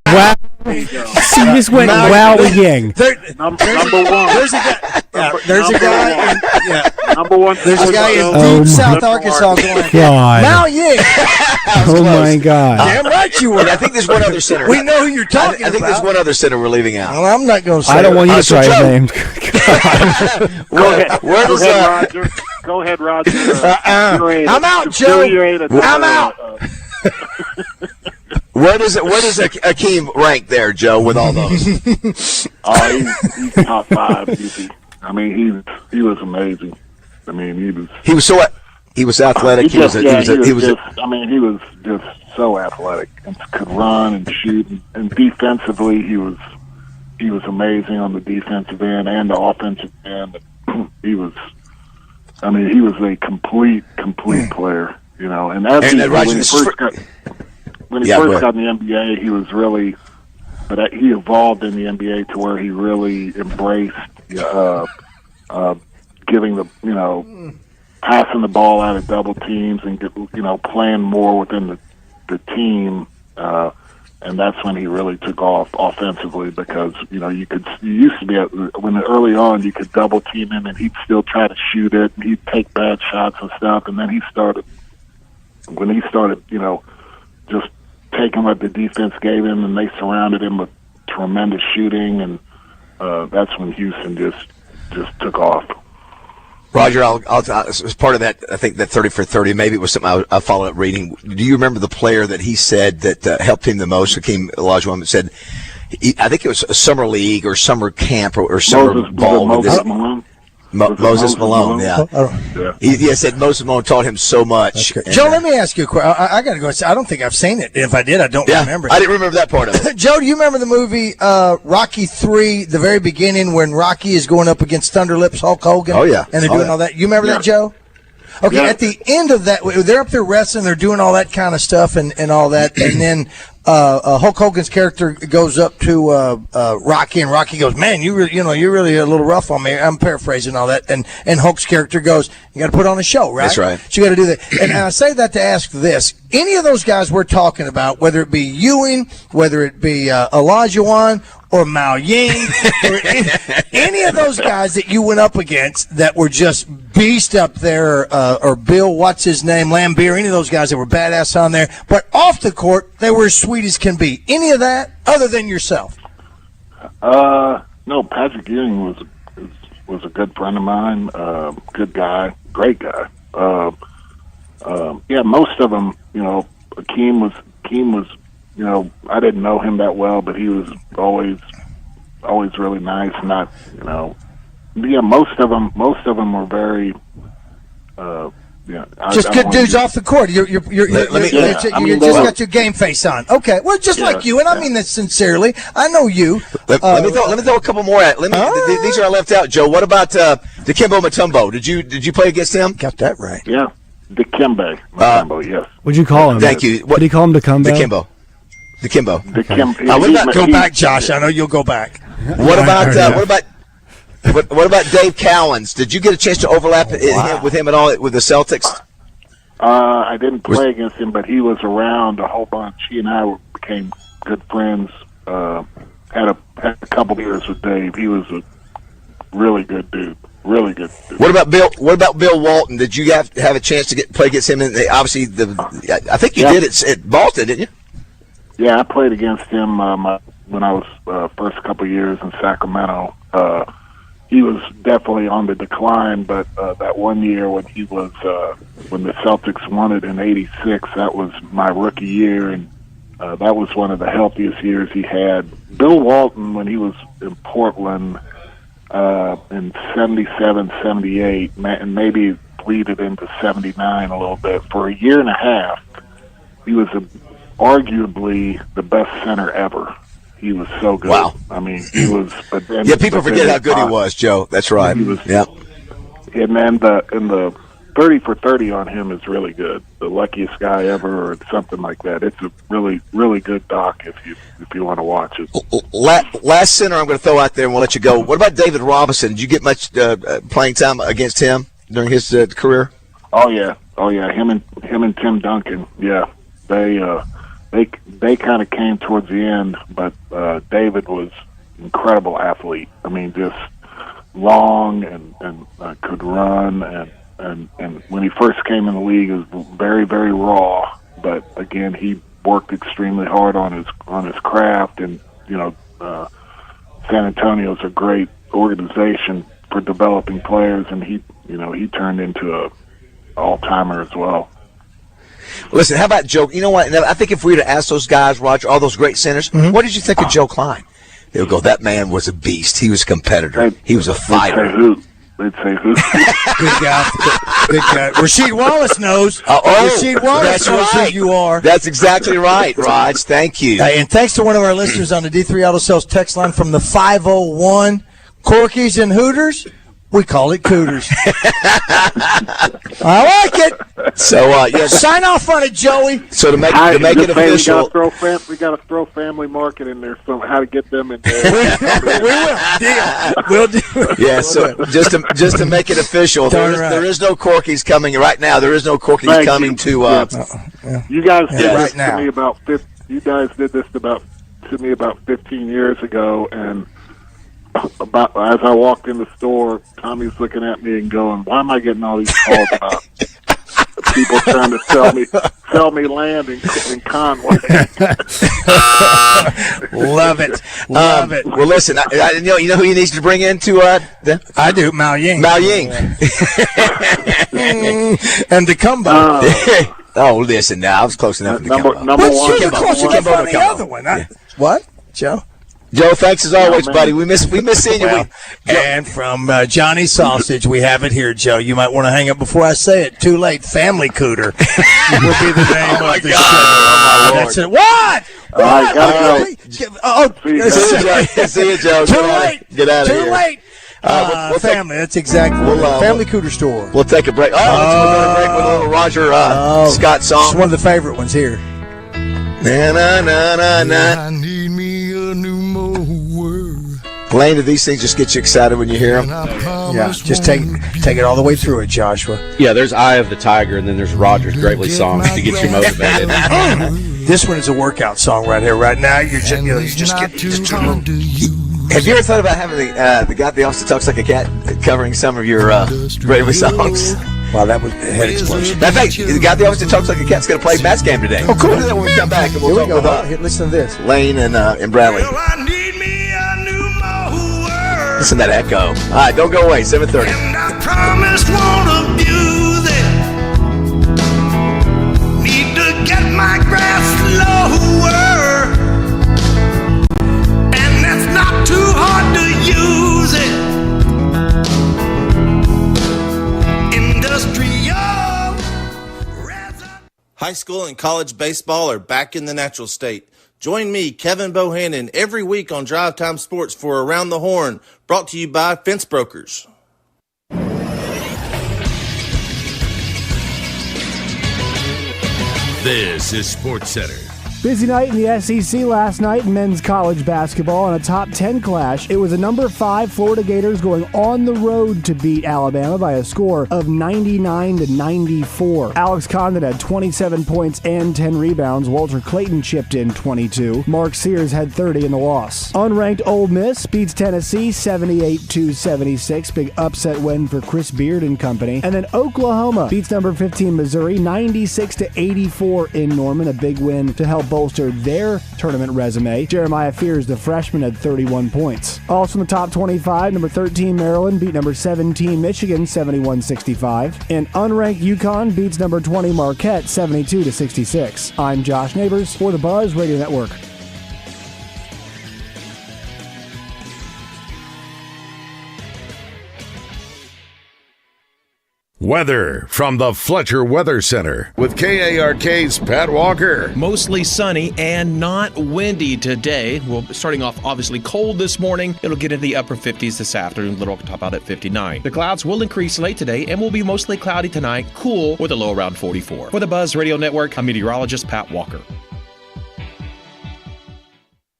Wow. She just went Wow Ying. Number one. There's a guy. Number one. There's a guy in deep South Arkansas going. God. Mao Ying. Oh my God. Damn right you were. And I think there's one other center. We know who you're talking about. I think there's one other center we're leaving out. Well, I'm not going to say. I don't want you to try his name. Go ahead, Roger. I'm out, Joe. I'm out. Where does Hakeem rank there, Joe, with all those? He's top 5. I mean, he was amazing. I mean, he was athletic. He was just so athletic and could run and shoot. And defensively, he was amazing on the defensive end and the offensive end. He was a complete player, you know. And when he first got in the NBA, he was really, but he evolved in the NBA to where he really embraced giving the, you know, passing the ball out of double teams and playing more within the team. And that's when he really took off offensively because, you know, you used to be early on you could double team him and he'd still try to shoot it and he'd take bad shots and stuff. And then when he started, you know, just taking what the defense gave him and they surrounded him with tremendous shooting. And that's when Houston just took off. Roger, as part of that, I think that 30 for 30, maybe it was something I followed up reading. Do you remember the player that he said that helped him the most? Hakeem Olajuwon said, I think it was a summer league or summer camp or summer ball. Moses Malone, yeah. He said Moses Malone taught him so much. Joe, let me ask you a question. I got to go. I don't think I've seen it. If I did, I don't remember. I didn't remember that part of it. Joe, do you remember the movie Rocky III, the very beginning when Rocky is going up against Thunderlips Hulk Hogan? Oh, yeah. And they're doing all that. You remember that, Joe? Okay, at the end of that, they're up there wrestling, they're doing all that kind of stuff and all that, and then Hulk Hogan's character goes up to Rocky, and Rocky goes, "Man, you're really a little rough on me." I'm paraphrasing all that, and Hulk's character goes, "You got to put on a show, right?" That's right. So you got to do that. And I say that to ask this: any of those guys we're talking about, whether it be Ewing, whether it be Olajuwon or Mao Ying, or any of those guys that you went up against that were just beast up there, or Bill, what's his name, Lambier, any of those guys that were badass on there, but off the court, they were as sweet as can be. Any of that, other than yourself? No, Patrick Ewing was a good friend of mine, good guy, great guy. Most of them, you know, Hakeem was, you know, I didn't know him that well, but he was always really nice. Not, you know, most of them were very, just good dudes off the court. You just got your game face on. Okay, well, just like you, and I mean that sincerely. I know you. Let me throw a couple more at. These are I left out, Joe. What about Dikembe Mutombo? Did you play against him? Got that right. Yeah, Dikembe Mutombo. Yes. What'd you call him? Thank you. What did he call him? Dikembe. Go back, Josh. I know you'll go back. What about Dave Cowens? Did you get a chance to overlap with him at all with the Celtics? I didn't play against him, but he was around a whole bunch. He and I became good friends. Had a couple of years with Dave. He was a really good dude. Really good dude. What about Bill Walton? Did you have a chance to play against him? And obviously, I think you did at Boston, didn't you? Yeah, I played against him when I was first couple of years in Sacramento. He was definitely on the decline, but that one year when he was when the Celtics won it in '86, that was my rookie year, and that was one of the healthiest years he had. Bill Walton, when he was in Portland in '77, '78, and maybe bleeded into '79 a little bit, for a year and a half, he was arguably the best center ever. He was so good. Wow. I mean, he was. People forget how good he was, Joe. That's right. He was, yeah. And then the 30 for 30 on him is really good. The luckiest guy ever, or something like that. It's a really, really good doc if you want to watch it. Last center I'm going to throw out there, and we'll let you go. What about David Robinson? Did you get much playing time against him during his career? Oh yeah. Him and Tim Duncan. Yeah, They kind of came towards the end, but David was an incredible athlete. I mean, just long and could run, and when he first came in the league, it was very, very raw. But again, he worked extremely hard on his craft, and San Antonio's a great organization for developing players, and he turned into a all-timer as well. Listen, how about Joe? You know what? I think if we were to ask those guys, Roger, all those great centers, what did you think of Joe Klein? They would go, that man was a beast. He was a competitor. He was a fighter. They'd say who? Good guy. Good guy. Rasheed Wallace knows. Rasheed Wallace knows who you are. That's exactly right, Raj. Thank you. And thanks to one of our listeners on the D3 Auto Sales text line from the 501, Corky's and Hooters. We call it Cooters. I like it. So, sign off on it, Joey. So to make it official, we got to throw Family Market in there. So how to get them in there? We'll do. Yeah. So just to make it official, there is no Corky's coming right now. There is no Corky's coming to. You guys did right this to me about 15. You guys did this to me about 15 years ago, and. About as I walked in the store, Tommy's looking at me and going, "Why am I getting all these calls about people trying to sell me land in Conway?" Love it. Well, listen, you know who you need to bring into I do, Mao Ying. And the Kumbo. Oh, listen, now I was close enough. Number one. You're close enough on the other one. What, Joe? Joe, thanks as always, buddy. We miss seeing you. And from Johnny Sausage, we have it here, Joe. You might want to hang up before I say it. Too late. Family Cooter will be the name of the show. Oh, that's it. What? I gotta go. See you, Joe. Too late. Get out of here. Too late. Family. That's exactly Family Cooter Store. We'll take a break. We're going to break with a little Roger Scott song. It's one of the favorite ones here. Na na na na na. I need me a new mower. Lane, do these things just get you excited when you hear them? Yeah, just take it all the way through it, Joshua. Yeah, there's Eye of the Tiger, and then there's Roger's Gravely songs to get you motivated. This one is a workout song right here, right now. You just get. Have you ever thought about having the guy at the office that talks like a cat covering some of your Gravely songs? Wow, that was a head explosion. In fact, the guy at the office that talks like a cat's going to play Matt's game today. Oh, cool. We'll do that when we come back, and we'll talk about Here, listen to this. Lane and Bradley. Listen to that echo. All right, don't go away. 7:30. And I promise won't abuse it. Need to get my grass lower, and that's not too hard to use it. High school and college baseball are back in the natural state. Join me, Kevin Bohannon, every week on Drive Time Sports for Around the Horn, brought to you by Fence Brokers. This is Sports Center. Busy night in the SEC last night in men's college basketball in a top 10 clash. It was the number 5 Florida Gators going on the road to beat Alabama by a score of 99-94. Alex Condon had 27 points and 10 rebounds. Walter Clayton chipped in 22. Mark Sears had 30 in the loss. Unranked Ole Miss beats Tennessee 78-76. Big upset win for Chris Beard and company. And then Oklahoma beats number 15 Missouri 96-84 in Norman. A big win to help bolster their tournament resume. Jeremiah Fears, the freshman, had 31 points. Also in the top 25, number 13 Maryland beat number 17 Michigan 71-65. And unranked UConn beats number 20 Marquette 72-66. I'm Josh Neighbors for the Buzz Radio Network. Weather from the Fletcher Weather Center with KARK's Pat Walker. Mostly sunny and not windy today. Well, starting off obviously cold this morning. It'll get into the upper 50s this afternoon. Little top out at 59. The clouds will increase late today and will be mostly cloudy tonight. Cool with a low around 44. For the Buzz Radio Network, I'm meteorologist Pat Walker.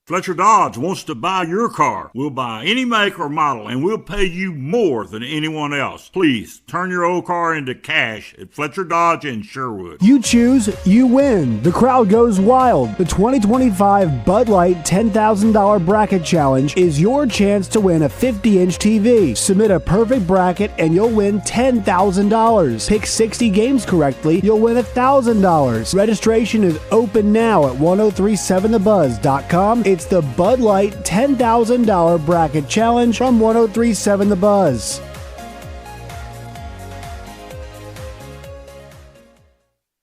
Fletcher Dodge wants to buy your car. We'll buy any make or model, and we'll pay you more than anyone else. Please, turn your old car into cash at Fletcher Dodge in Sherwood. You choose, you win. The crowd goes wild. The 2025 Bud Light $10,000 Bracket Challenge is your chance to win a 50-inch TV. Submit a perfect bracket, and you'll win $10,000. Pick 60 games correctly, you'll win $1,000. Registration is open now at 1037thebuzz.com. It's the Bud Light $10,000 Bracket Challenge from 1037 The Buzz.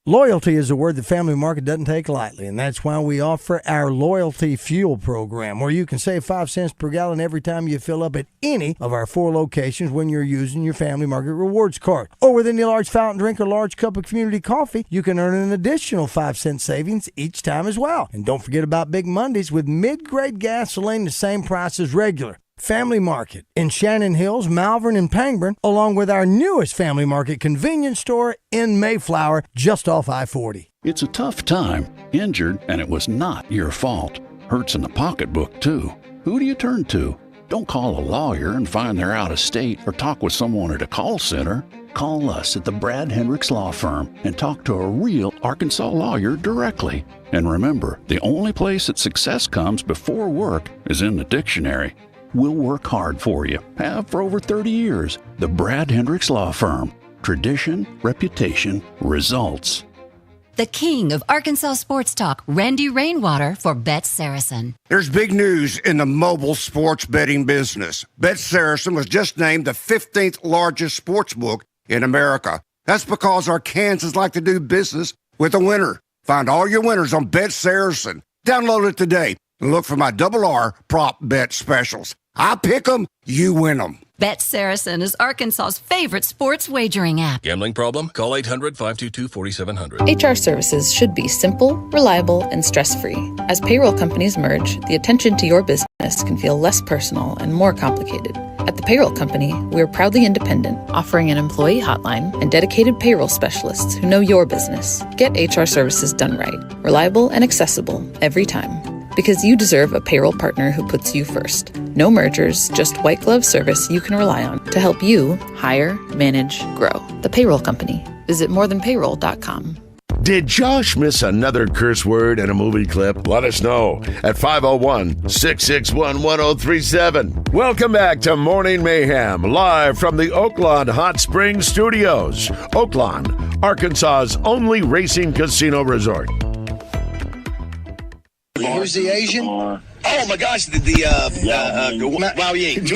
Loyalty is a word the Family Market doesn't take lightly, and that's why we offer our Loyalty Fuel program, where you can save 5 cents per gallon every time you fill up at any of our 4 locations when you're using your Family Market Rewards card. Or with any large fountain drink or large cup of community coffee, you can earn an additional 5-cent savings each time as well. And don't forget about Big Mondays with mid-grade gasoline the same price as regular. Family Market in Shannon Hills, Malvern, and Pangburn, along with our newest Family Market convenience store in Mayflower, just off I-40. It's a tough time. Injured, and it was not your fault. Hurts in the pocketbook, too. Who do you turn to? Don't call a lawyer and find they're out of state or talk with someone at a call center. Call us at the Brad Hendricks Law Firm and talk to a real Arkansas lawyer directly. And remember, the only place that success comes before work is in the dictionary. We'll work hard for you. Have for over 30 years. The Brad Hendricks Law Firm. Tradition, reputation, results. The king of Arkansas sports talk, Randy Rainwater for Bet Saracen. There's big news in the mobile sports betting business. Bet Saracen was just named the 15th largest sports book in America. That's because Arkansans like to do business with a winner. Find all your winners on Bet Saracen. Download it today and look for my RR prop bet specials. I pick them, you win them. Bet Saracen is Arkansas's favorite sports wagering app. Gambling problem? Call 800-522-4700. HR services should be simple, reliable, and stress-free. As payroll companies merge, the attention to your business can feel less personal and more complicated. At the Payroll Company, we are proudly independent, offering an employee hotline and dedicated payroll specialists who know your business. Get HR services done right, reliable and accessible every time. Because you deserve a payroll partner who puts you first. No mergers, just white glove service you can rely on to help you hire, manage, grow. The Payroll Company. Visit morethanpayroll.com. Did Josh miss another curse word in a movie clip? Let us know at 501-661-1037. Welcome back to Morning Mayhem, live from the Oaklawn Hot Springs Studios. Oaklawn, Arkansas's only racing casino resort. Who's the Asian? Oh my gosh, the Wow Ying.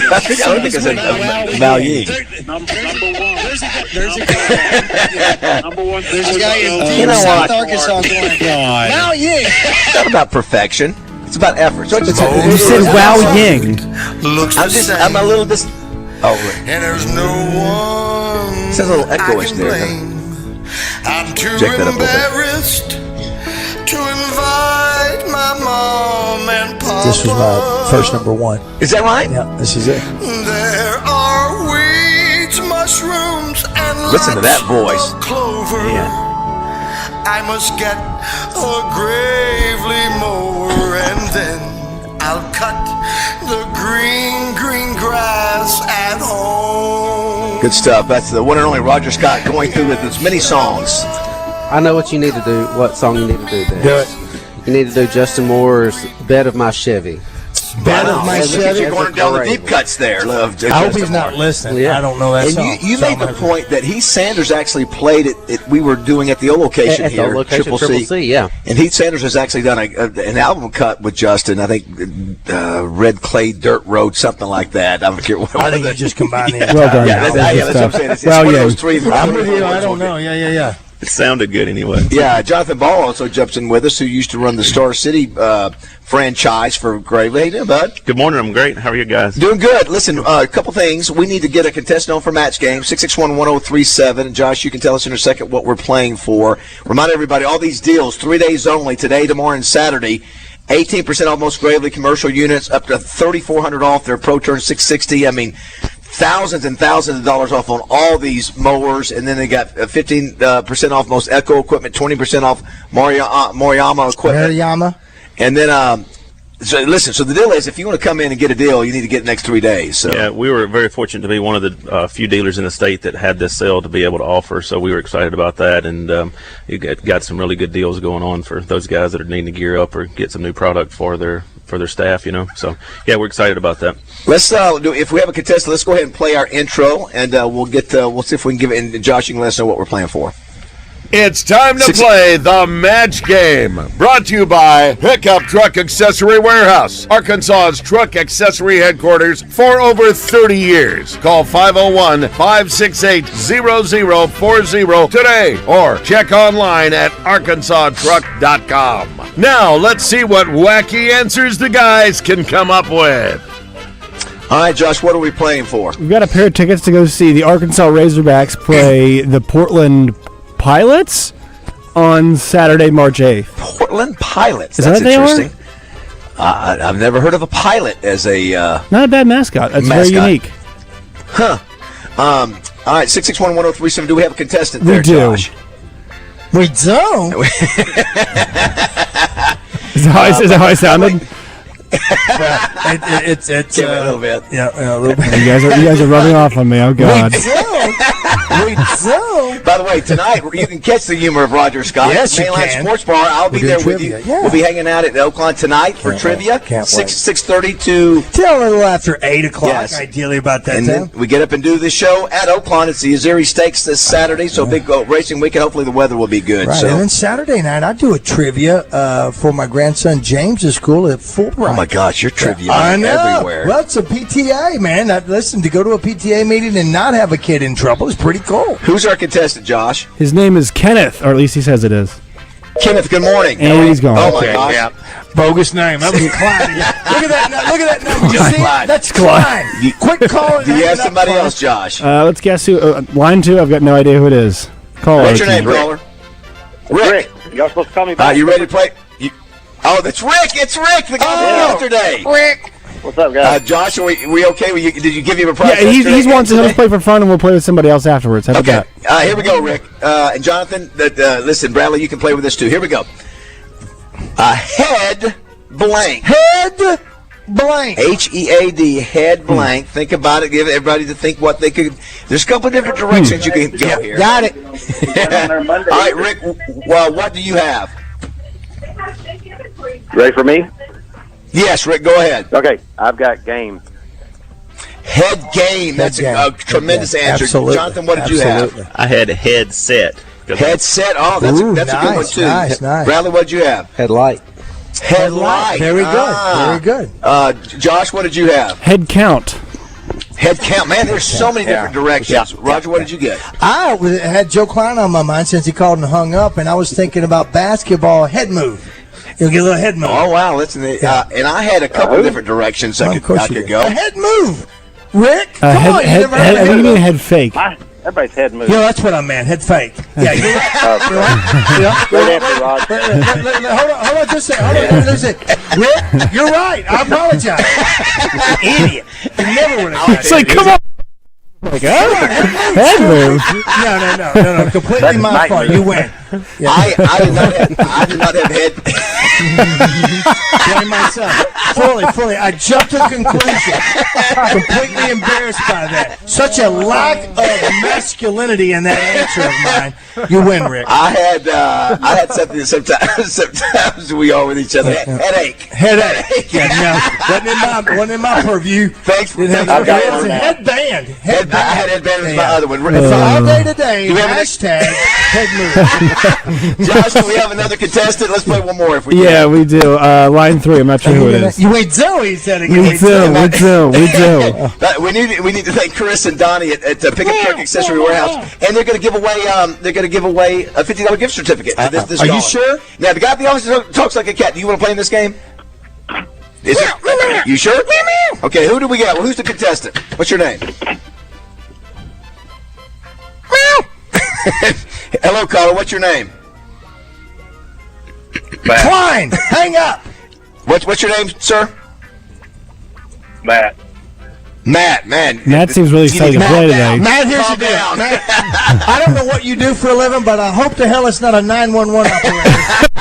I think I said Mao Ying. There's a guy in South Arkansas going, Mao Ying. It's not about perfection. It's about effort. So you said Wow Ying. I'm a little Oh, and there's no one. It sounds a little echoish there. I'm too embarrassed to invite my mom and papa. This was my first number one. Is that right? Yeah, this is it. There are weeds, mushrooms, and listen to that voice. Clover. Yeah. I must get a gravely mower and then I'll cut the green grass at home. Good stuff. That's the one and only Roger Scott going through with as many songs. I know what you need to do, what song you need to do there. Do it. You need to do Justin Moore's Bed of My Chevy. Bed of My Chevy. You're going down the deep cuts there. I hope he's not listening. Yeah. I don't know that and song. You made the point that Heath Sanders actually played it. We were doing at the old location at here, the location, Triple C. Yeah. And Heath Sanders has actually done an album cut with Justin. I think Red Clay Dirt Road, something like that. I don't care what. I think you just combined it. Well done. Yeah, that's what I'm saying. It's one of those three. I'm with you. I don't know. Yeah. It sounded good anyway. Yeah, Jonathan Ball also jumps in with us, who used to run the Star City franchise for Gravely. How you doing, bud? Good morning. I'm great. How are you guys? Doing good. Listen, a couple things. We need to get a contestant on for Match Game, 661-1037. And Josh, you can tell us in a second what we're playing for. Remind everybody, all these deals, 3 days only, today, tomorrow, and Saturday. 18% off most Gravely commercial units, up to $3,400 off their Pro Turn 660. I mean, thousands and thousands of dollars off on all these mowers, and then they got 15% off most Echo equipment, 20% off Moriyama equipment. And then, so the deal is, if you want to come in and get a deal, you need to get the next 3 days. So. Yeah, we were very fortunate to be one of the few dealers in the state that had this sale to be able to offer, so we were excited about that, and you got some really good deals going on for those guys that are needing to gear up or get some new product for their staff, So, yeah, we're excited about that. Let's if we have a contestant, let's go ahead and play our intro, and we'll see if we can give it. And Josh, you can let us know what we're playing for. It's time to play the match game. Brought to you by Pickup Truck Accessory Warehouse, Arkansas's truck accessory headquarters for over 30 years. Call 501-568-0040 today or check online at arkansastruck.com. Now, let's see what wacky answers the guys can come up with. All right, Josh, what are we playing for? We've got a pair of tickets to go see the Arkansas Razorbacks play the Portland Pilots on Saturday, March 8th. Portland Pilots. Is That's that what they interesting. I've never heard of a pilot as a not a bad mascot. That's very unique. Huh. All right, 661-1037. Do we have a contestant there, We do. Josh? We don't. Is that how I sounded? It's a little bit. Yeah, a little bit. You guys are rubbing off on me. Oh God. We do. By the way, tonight you can catch the humor of Roger Scott. Yes, you Mainline can. Sports Bar. I'll be We'll do there trivia, with you. yeah. We'll be hanging out at Oakland tonight for trivia. Can't wait. 6:30 to Till a little after 8 o'clock, Yes. ideally about that and time. then we get up and do the show at Oakland. It's the Azeri Stakes this Saturday, so big racing weekend. Hopefully the weather will be good. Right, So. and then Saturday night, I do a trivia for my grandson James's school at Fulbright. Oh my gosh, you're trivia I know. everywhere. Well, it's a PTA, man. Listen, to go to a PTA meeting and not have a kid in trouble is pretty cool. Who's our contestant, Josh? His name is Kenneth, or at least he says it is. Kenneth, good morning. And he's gone. Oh my gosh. Bogus name. That was Klein. Look at that. Look at that number. You see it? That's Klein. Quick call. Do you have somebody else, Josh? Let's guess who. Line 2. I've got no idea who it is. Call. What's your name, caller? Rick. Y'all supposed to call me back? You ready to play? Oh, that's Rick. It's Rick, the guy from yesterday. Rick. What's up, guys? Josh, are we okay? Did you give him a prize? Yeah, he wants to let us play for fun, and we'll play with somebody else afterwards. How about that? Here we go, Rick. And Jonathan, listen, Bradley, you can play with this too. Here we go. Head blank. Head blank. H-E-A-D, head blank. Think about it. Give everybody to think what they could. There's a couple of different directions you can go here. Got it. All right, Rick, well, what do you have? Ready for me? Yes, Rick, go ahead. Okay, I've got game. Head game. That's a tremendous answer. Absolutely. Jonathan, what did you have? I had headset. Headset. Oh, that's a good one, too. Nice. Bradley, what did you have? Headlight. Headlight. Very good. Very good. Josh, what did you have? Head count. Head count. Man, there's so many different directions. Roger, what did you get? I had Joe Klein on my mind since he called and hung up, and I was thinking about basketball head move. You'll get a little head move. Oh, wow. Listen, and I had a couple of different directions I could go. A head move. Rick, come on. I think you mean head fake. Everybody's head move. Yeah, that's what I meant. Head fake. Yeah, you're right. Great answer, Rod. Hold on just a second. Hold on just a second. Rick, you're right. I apologize. Idiot. You never would have It's like, come on. Like, head move. No. Completely my fault. You win. Yeah. I did not have head. Blame myself. Fully. I jumped to conclusion. Completely embarrassed by that. Such a lack of masculinity in that answer of mine. You win, Rick. I had something that sometimes we are with each other. Headache. Yeah, no. Wasn't in my purview. Thanks. It was a headband. I had headband as my other one. It's all day today. Hashtag head move. Josh, do we have another contestant? Let's play one more if we can. Yeah, we do. Line 3. I'm not sure who it is. You wait, Zoe said again. We do. We need to thank Chris and Donnie at Pickup Truck Accessory Warehouse, and they're going to give away a $50 gift certificate. To this Are you caller. sure? Now the guy at the office talks like a cat. Do you want to play in this game? You sure? Okay, who do we got? Well, who's the contestant? What's your name? Hello, caller. What's your name? Klein, hang up. What's your name, sir? Matt, man. Matt seems really excited to play today. Matt, here's your deal. Matt, I don't know what you do for a living, but I hope to hell it's not a 911 operator.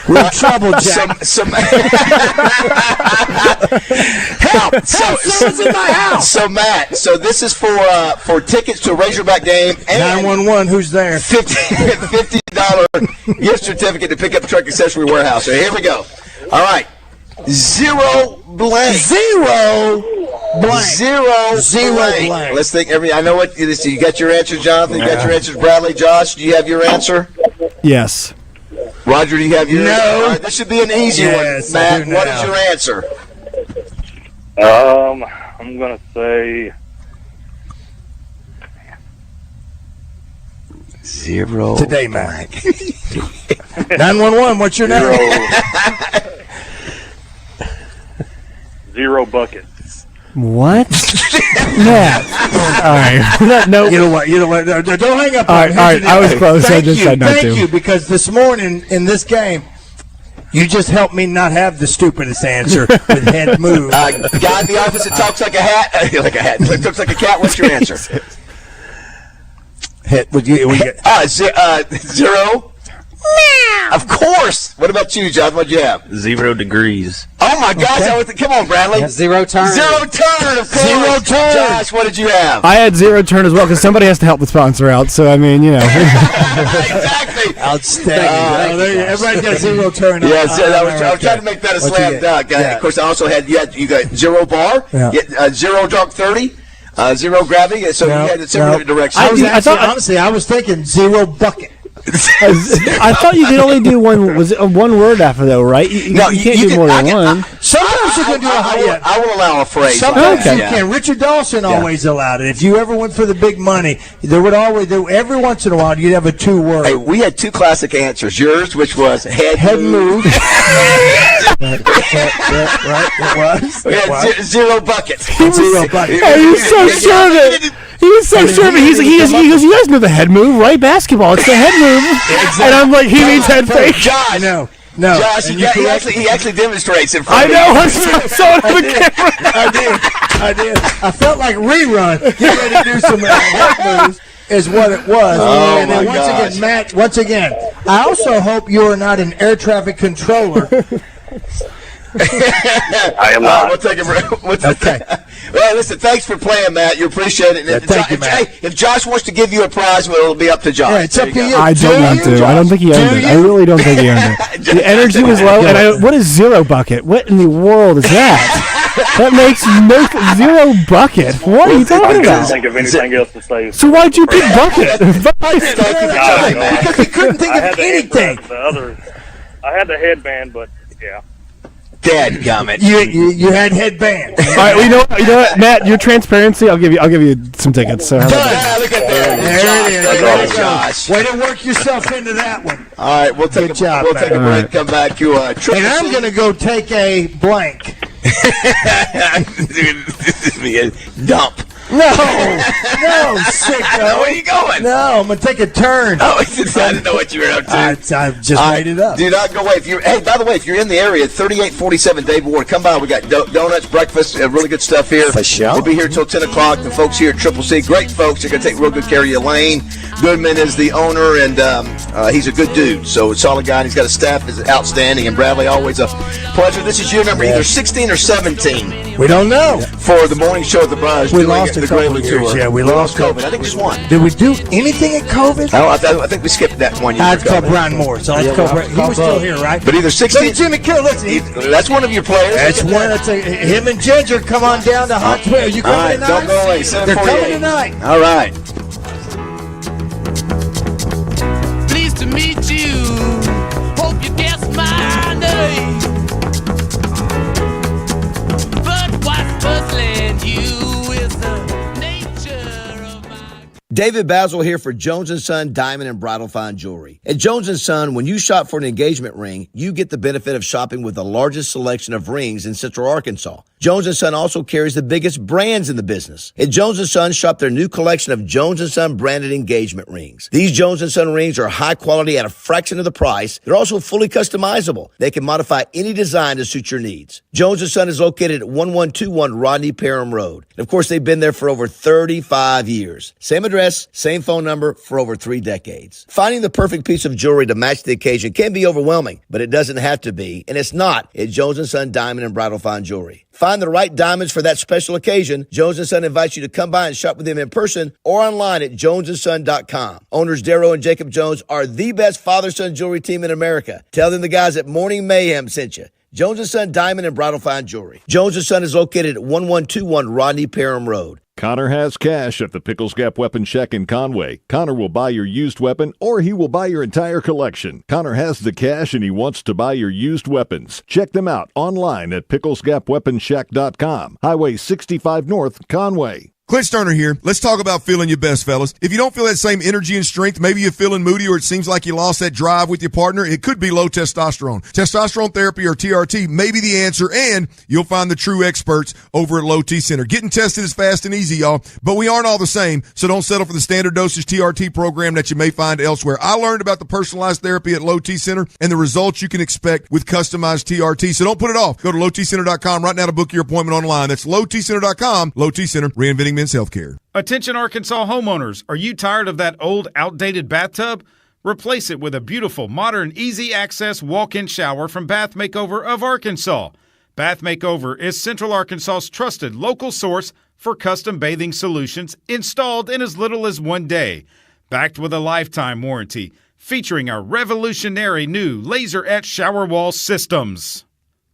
We're in trouble, Jack. Help! Someone's in my house. So Matt, this is for tickets to a Razorback game and 911. Who's there? $50 gift certificate to Pickup Truck Accessory Warehouse. So here we go. All right, zero blank. Zero blank. Zero blank. Let's think. I know what. You got your answer, Jonathan. You got your answers, Bradley. Josh, do you have your answer? Yes. Roger, do you have your answer? All right, this should be an easy one. Matt, what is your answer? I'm going to say zero. Today, Matt. 911, what's your name? Zero bucket. What? Matt. All right. No. You know what? No, don't hang up. All right. I was close. I just said not to. Thank you, because this morning in this game, you just helped me not have the stupidest answer with head move. Guy in the office that talks like a hat. Like a hat. Looks like a cat. What's your answer? Zero. Of course. What about you, John? What'd you have? 0 degrees. Oh my gosh! Come on, Bradley. Zero turn. Zero turn. Of course. Zero turn. Josh, what did you have? I had zero turn as well because somebody has to help the sponsor out. So I mean, Exactly. Outstanding. Everybody got zero turn. Yeah, I was trying to make that a slam dunk. Of course, I also had you got zero bar, zero dark 30. Zero gravity, so you had several directions. I was thinking zero bucket. I thought you could only do one. Was it one word after though, right? You can't do more than one. Sometimes you can do I will allow a phrase. Sometimes you can. Richard Dawson always allowed it. If you ever went for the big money, every once in a while you'd have a 2-word. Hey, we had 2 classic answers. Yours, which was head move. Right, it was. We had zero buckets. Zero buckets. He was so sure of it. He was so sure of it. He goes, you guys know the head move, right? Basketball, it's the head move. Exactly. And I'm like, he means head fake. Josh, No. Josh, he actually demonstrates in front I of know. me. I saw it on the camera. I did. I felt like rerun. Get ready to do some head moves. Is what it was. Oh, and then my once gosh. again, Matt, I also hope you are not an air traffic controller. I am not. We'll take it. Okay. Well, listen, thanks for playing, Matt. You appreciate it. Thank you, Matt. If Josh wants to give you a prize, well, it'll be up to Josh. Yeah, it's up to you. I don't want to. I don't think he earned it. I really don't think he earned it. The energy was low. And what is zero bucket? What in the world is that? That makes no zero bucket. What are you talking about? I couldn't think of anything else to say. So why'd you pick bucket? Because he couldn't think of anything. I had the headband, but yeah. Dadgummit. You had headband. All right, well, you know what, Matt, your transparency, I'll give you some tickets. So look at that. There it is. Josh. Way to work yourself into that one. All right, we'll take a break. Right. Come back to and I'm going to go take a blank. Dude, this is me a dump. No, sicko. Where are you going? No, I'm going to take a turn. Oh, I didn't know what you were up to. I just made it up. Do not go away. Hey, by the way, if you're in the area, 3847 Dave Ward, come by. We got donuts, breakfast, really good stuff here. For sure. We'll be here till 10 o'clock. The folks here at Triple C, great folks. They're going to take real good care of you. Lane Goodman is the owner, and he's a good dude. So, a solid guy, and he's got a staff that's outstanding. And Bradley, always a pleasure. This is year number either 16 or 17. We don't know. For the morning show at the Buzz. We lost a couple of years. Yeah, we lost COVID. I think just one. Did we do anything at COVID? No, I think we skipped that one year. I'd call Brian Moore. So let's call Brian. He was still here, right? But either 16. Look at Jimmy Kill. Listen, that's one of your players. That's one. That's him and Ginger. Come on down to Hot Twin. Are you coming tonight? Don't go away. They're coming tonight. All right. Pleased to meet you. Hope you guess my name. But what's puzzling you is the nature of my... David BAZZEL here for Jones & Son Diamond and Bridal Fine Jewelry. At Jones & Son, when you shop for an engagement ring, you get the benefit of shopping with the largest selection of rings in Central Arkansas. Jones & Son also carries the biggest brands in the business. At Jones & Son, shop their new collection of Jones & Son branded engagement rings. These Jones & Son rings are high quality at a fraction of the price. They're also fully customizable. They can modify any design to suit your needs. Jones & Son is located at 1121 Rodney Parham Road. And of course, they've been there for over 35 years. Same address, same phone number for over 3 decades. Finding the perfect piece of jewelry to match the occasion can be overwhelming, but it doesn't have to be, and it's not at Jones & Son Diamond and Bridal Fine Jewelry. Find the right diamonds for that special occasion. Jones & Son invites you to come by and shop with them in person or online at jonesandson.com. Owners Darrow and Jacob Jones are the best father-son jewelry team in America. Tell them the guys at Morning Mayhem sent you. Jones & Son Diamond and Bridal Fine Jewelry. Jones & Son is located at 1121 Rodney Parham Road. Connor has cash at the Pickles Gap Weapon Shack in Conway. Connor will buy your used weapon, or he will buy your entire collection. Connor has the cash and he wants to buy your used weapons. Check them out online at picklesgapweaponshack.com. Highway 65 North, Conway. Clint Sterner here. Let's talk about feeling your best, fellas. If you don't feel that same energy and strength, maybe you're feeling moody or it seems like you lost that drive with your partner, it could be low testosterone. Testosterone therapy or TRT may be the answer, and you'll find the true experts over at Low T Center. Getting tested is fast and easy, y'all, but we aren't all the same, so don't settle for the standard dosage TRT program that you may find elsewhere. I learned about the personalized therapy at Low T Center and the results you can expect with customized TRT, so don't put it off. Go to lowtcenter.com right now to book your appointment online. That's lowtcenter.com. Low T Center, reinventing men's healthcare. Attention Arkansas homeowners, are you tired of that old, outdated bathtub? Replace it with a beautiful, modern, easy-access walk-in shower from Bath Makeover of Arkansas. Bath Makeover is Central Arkansas's trusted local source for custom bathing solutions installed in as little as 1 day. Backed with a lifetime warranty, featuring our revolutionary new laser-etched shower wall systems.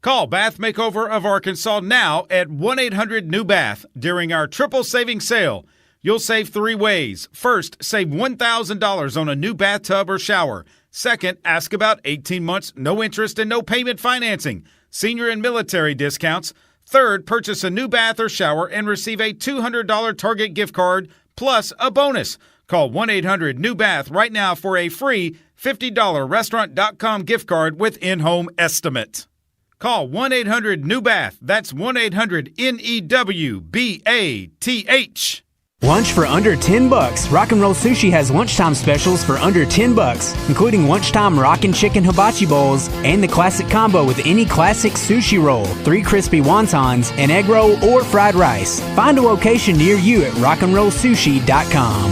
Call Bath Makeover of Arkansas now at 1-800-NEW-BATH during our triple saving sale. You'll save 3 ways. First, save $1,000 on a new bathtub or shower. Second, ask about 18 months, no interest and no payment financing. Senior and military discounts. Third, purchase a new bath or shower and receive a $200 Target gift card plus a bonus. Call 1-800-NEW-BATH right now for a free $50 restaurant.com gift card with in-home estimate. Call 1-800-NEW-BATH. That's 1-800-NEWBATH. Lunch for under $10. Rock and Roll Sushi has lunchtime specials for under $10, including lunchtime Rockin' Chicken Hibachi Bowls and the classic combo with any classic sushi roll, 3 crispy wontons, an egg roll, or fried rice. Find a location near you at rockandrollsushi.com.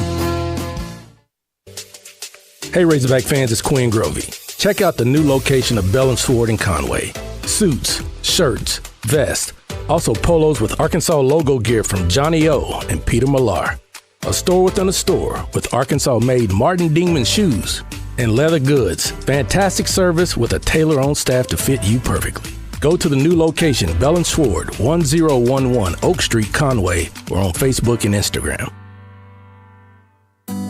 Hey Razorback fans, it's Quinn Grovey. Check out the new location of Bell & Sword in Conway. Suits, shirts, vests, also polos with Arkansas logo gear from Johnny O and Peter Millar. A store within a store with Arkansas-made Martin Dingman shoes and leather goods. Fantastic service with a tailor-on staff to fit you perfectly. Go to the new location, Bell & Sword, 1011 Oak Street, Conway, or on Facebook and Instagram.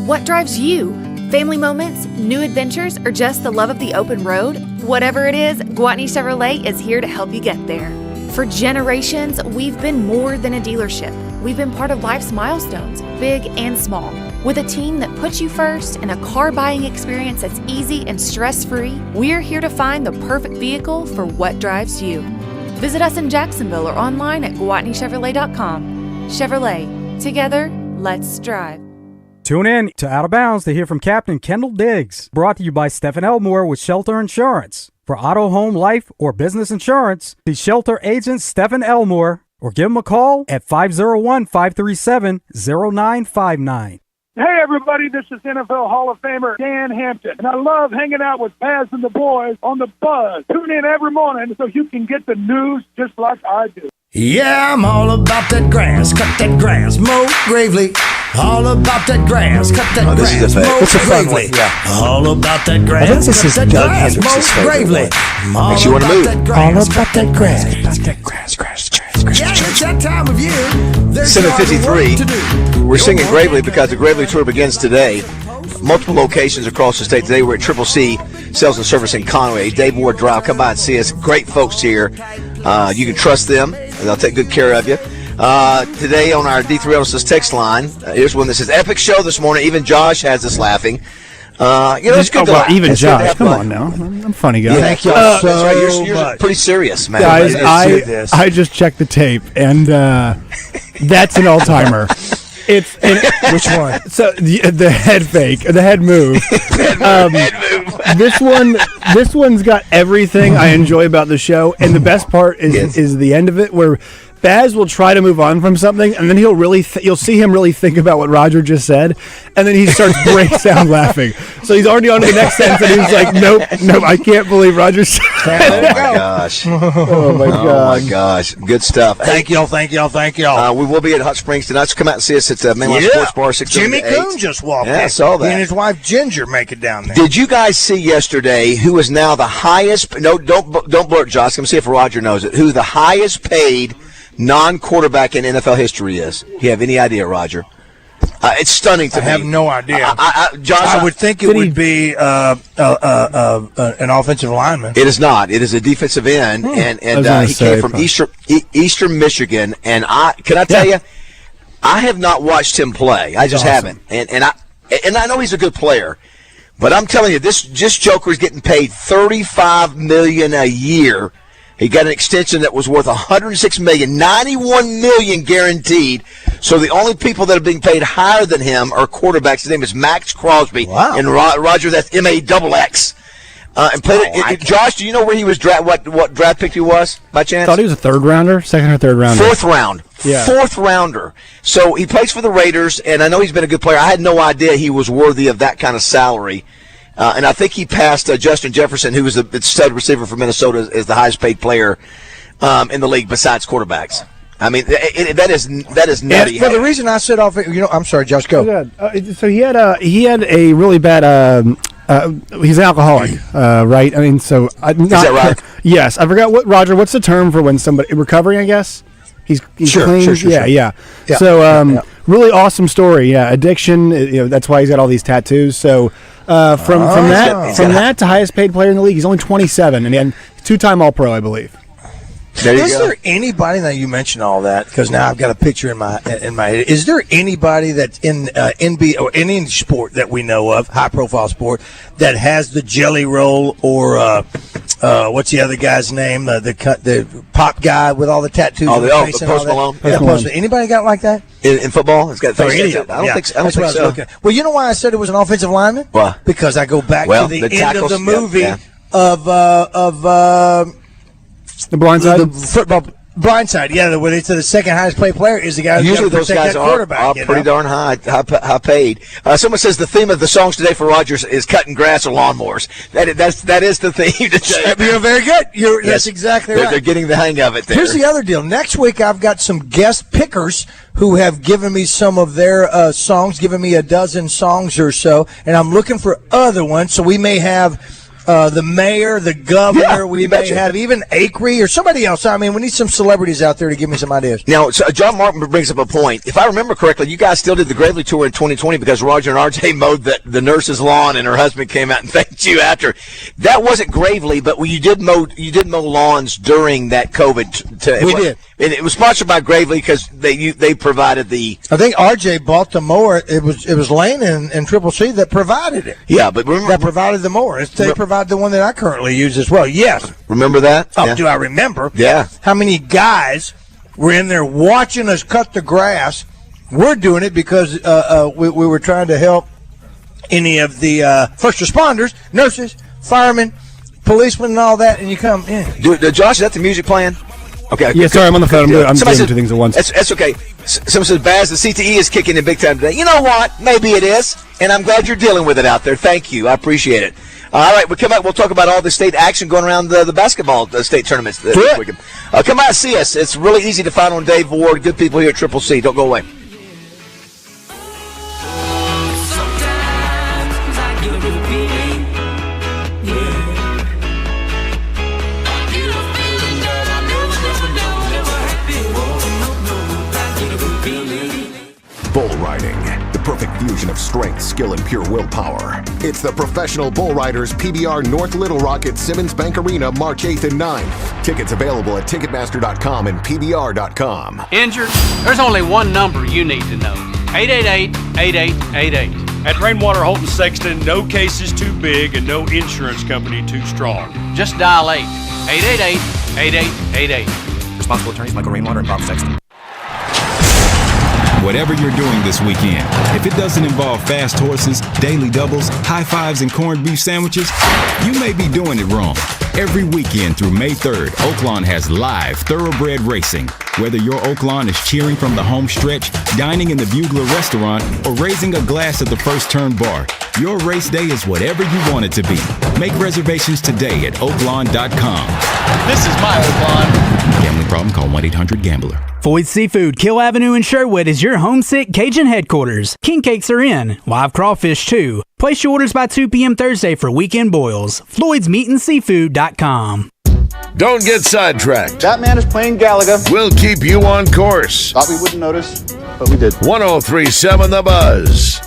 What drives you? Family moments, new adventures, or just the love of the open road? Whatever it is, Gwatney Chevrolet is here to help you get there. For generations, we've been more than a dealership. We've been part of life's milestones, big and small. With a team that puts you first and a car buying experience that's easy and stress-free, we're here to find the perfect vehicle for what drives you. Visit us in Jacksonville or online at GwatneyChevrolet.com. Chevrolet, together, let's drive. Tune in to Out of Bounds to hear from Captain Kendall Diggs. Brought to you by Stephen Elmore with Shelter Insurance. For auto, home, life, or business insurance, see Shelter Agent Stephen Elmore or give him a call at 501-537-0959. Hey, everybody, this is NFL Hall of Famer Dan Hampton, and I love hanging out with Baz and the boys on the Buzz. Tune in every morning so you can get the news just like I do. Yeah, I'm all about that grass. Cut that grass, mow gravely. All about that grass. Cut that grass, mow gravely. All about that grass. I think this is cut Doug that grass, Hendricks' mow gravely. Makes you want to move. All about that grass. Yeah, it's that time of year. There's 7:53. We're singing Gravely because the Gravely Tour begins today. Multiple locations across the state. Today we're at Triple C Sales and Service in Conway. Dave Ward Drive. Come by and see us. Great folks here. You can trust them, and they'll take good care of you. Today on our D3 Ellis's text line, here's one that says, epic show this morning. Even Josh has us laughing. It's good to laugh. Even it's Josh, come on now. I'm a funny guy. Yeah, thank y'all so that's right. You're pretty serious, man. Guys, I just checked the tape, and that's an all-timer. Which one? So the head fake, the head move. This one's got everything I enjoy about the show, and the best part is the end of it where Baz will try to move on from something, and then you'll see him really think about what Roger just said, and then he starts breaks down laughing. So he's already on to the next sentence, and he's like, nope, I can't believe Roger said Oh my gosh! Oh my gosh! Good stuff. Thank y'all. We will be at Hot Springs tonight. So come out and see us at Mainline Sports Bar. 6 Jimmy to 8. Coon just walked in. I saw that. He and his wife Ginger make it down there. Did you guys see yesterday who is now the highest? No, don't blurt, Josh. Let me see if Roger knows it. Who the highest paid non-quarterback in NFL history is? Do you have any idea, Roger? It's stunning to me. I have no idea. Josh, I would think it would be an offensive lineman. It is not. It is a defensive end, and he came from Eastern Michigan. And can I tell you, I have not watched him play. I just haven't. And I know he's a good player, but I'm telling you, this Joker is getting paid $35 million a year. He got an extension that was worth $106 million, $91 million guaranteed. So the only people that are being paid higher than him are quarterbacks. His name is Max Crosby. Wow. And Roger, that's MAXX. And played Josh, do you know where he was what draft pick he was by chance? I thought he was a second or third rounder. Fourth round. Yeah. Fourth rounder. So he plays for the Raiders, and I know he's been a good player. I had no idea he was worthy of that kind of salary. And I think he passed Justin Jefferson, who was the stud receiver for Minnesota, as the highest paid player in the league besides quarterbacks. I mean, that is nutty. For the reason I said off, I'm sorry, Josh, go. So he had a really bad. He's an alcoholic, right? I mean, so is that right? Yes, I forgot Roger. What's the term for when somebody recovering? I guess he's clean. Sure. Yeah. So really awesome story. Yeah, addiction. That's why he's got all these tattoos. So from that to highest paid player in the league, he's only 27, and 2-time All-Pro, I believe. Is there anybody, now you mentioned all that, because now I've got a picture in my head. Is there anybody that's in NBA or any sport that we know of, high-profile sport, that has the jelly roll or what's the other guy's name, the pop guy with all the tattoos? The Post Malone. Yeah. Anybody got like that? In football? It's got I don't think so. Well, you know why I said it was an offensive lineman? Why? Because I go back to the end of the movie of The Blind Side? The football blind side, where they said the second highest paid player is the guy who's usually those guys are pretty darn high paid. Someone says the theme of the songs today for Rogers is cutting grass or lawnmowers. That is the theme today. You're very good. That's exactly right. They're getting the hang of it there. Here's the other deal. Next week I've got some guest pickers who have given me some of their songs, given me a dozen songs or so, and I'm looking for other ones. So we may have the mayor, the governor, we may have even Acree or somebody else. I mean, we need some celebrities out there to give me some ideas. Now, John Martin brings up a point. If I remember correctly, you guys still did the Gravely Tour in 2020 because Roger and RJ mowed the nurse's lawn and her husband came out and thanked you after. That wasn't Gravely, but you did mow lawns during that COVID. We did. And it was sponsored by Gravely because they provided the. I think RJ bought the mower. It was Lane and Triple C that provided it. Yeah, but remember that provided the mower. They provide the one that I currently use as well. Yes. Remember that? Do I remember? Yeah. How many guys were in there watching us cut the grass? We're doing it because we were trying to help any of the first responders, nurses, firemen, policemen, and all that. And you come in. Josh, is that the music playing? Okay. Yeah, sorry, I'm on the phone. I'm doing two things at once. That's okay. Someone says, Baz, the CTE is kicking in big time today. You know what? Maybe it is, and I'm glad you're dealing with it out there. Thank you. I appreciate it. All right, we come back. We'll talk about all the state action going around the basketball state tournaments this weekend. Come by and see us. It's really easy to find on Dave Ward. Good people here at Triple C. Don't go away. Bull riding, the perfect fusion of strength, skill, and pure willpower. It's the Professional Bull Riders PBR North Little Rock at Simmons Bank Arena, March 8th and 9th. Tickets available at Ticketmaster.com and PBR.com. Injured? There's only one number you need to know. 888-8888. At Rainwater Holton Sexton, no case is too big and no insurance company too strong. Just dial 888-8888. Responsible attorneys Michael Rainwater and Bob Sexton. Whatever you're doing this weekend, if it doesn't involve fast horses, daily doubles, high fives, and corned beef sandwiches, you may be doing it wrong. Every weekend through May 3rd, Oaklawn has live thoroughbred racing. Whether your Oaklawn is cheering from the home stretch, dining in the Bugler restaurant, or raising a glass at the First Turn bar, your race day is whatever you want it to be. Make reservations today at oaklawn.com. This is my Oaklawn. Gambling problem? Call 1-800-GAMBLER. Floyd's Seafood, Kill Avenue in Sherwood is your homesick Cajun headquarters. King cakes are in. Live crawfish, too. Place your orders by 2 p.m. Thursday for weekend boils. Floyd'sMeatandSeafood.com. Don't get sidetracked. That man is playing Galaga. We'll keep you on course. Thought we wouldn't notice, but we did. 1037 The Buzz.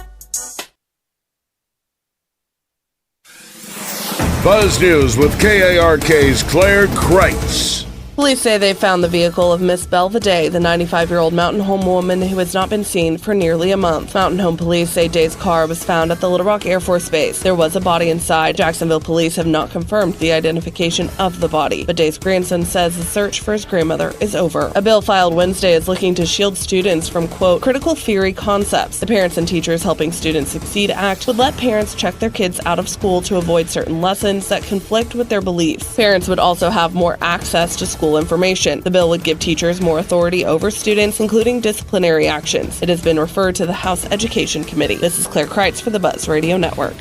Buzz News with KARK's Claire Kreitz. Police say they found the vehicle of Miss Belvedere, the 95-year-old Mountain Home woman who has not been seen for nearly a month. Mountain Home police say Day's car was found at the Little Rock Air Force Base. There was a body inside. Jacksonville police have not confirmed the identification of the body, but Day's grandson says the search for his grandmother is over. A bill filed Wednesday is looking to shield students from, quote, critical theory concepts. The Parents and Teachers Helping Students Succeed Act would let parents check their kids out of school to avoid certain lessons that conflict with their beliefs. Parents would also have more access to school information. The bill would give teachers more authority over students, including disciplinary actions. It has been referred to the House Education Committee. This is Claire Kreitz for the Buzz Radio Network.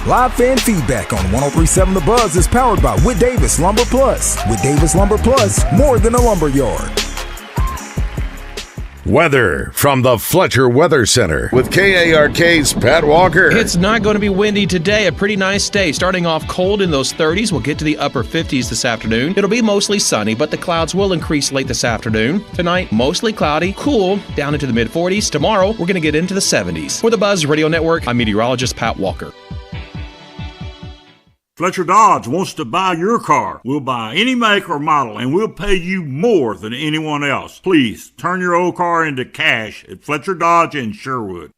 Live fan feedback on 1037 The Buzz is powered by Whit Davis Lumber Plus. Whit Davis Lumber Plus, more than a lumber yard. Weather from the Fletcher Weather Center with KARK's Pat Walker. It's not going to be windy today. A pretty nice day. Starting off cold in those 30s. We'll get to the upper 50s this afternoon. It'll be mostly sunny, but the clouds will increase late this afternoon. Tonight, mostly cloudy, cool, down into the mid-40s. Tomorrow, we're going to get into the 70s. For the Buzz Radio Network, I'm meteorologist Pat Walker. Fletcher Dodge wants to buy your car. We'll buy any make or model, and we'll pay you more than anyone else. Please, turn your old car into cash at Fletcher Dodge in Sherwood.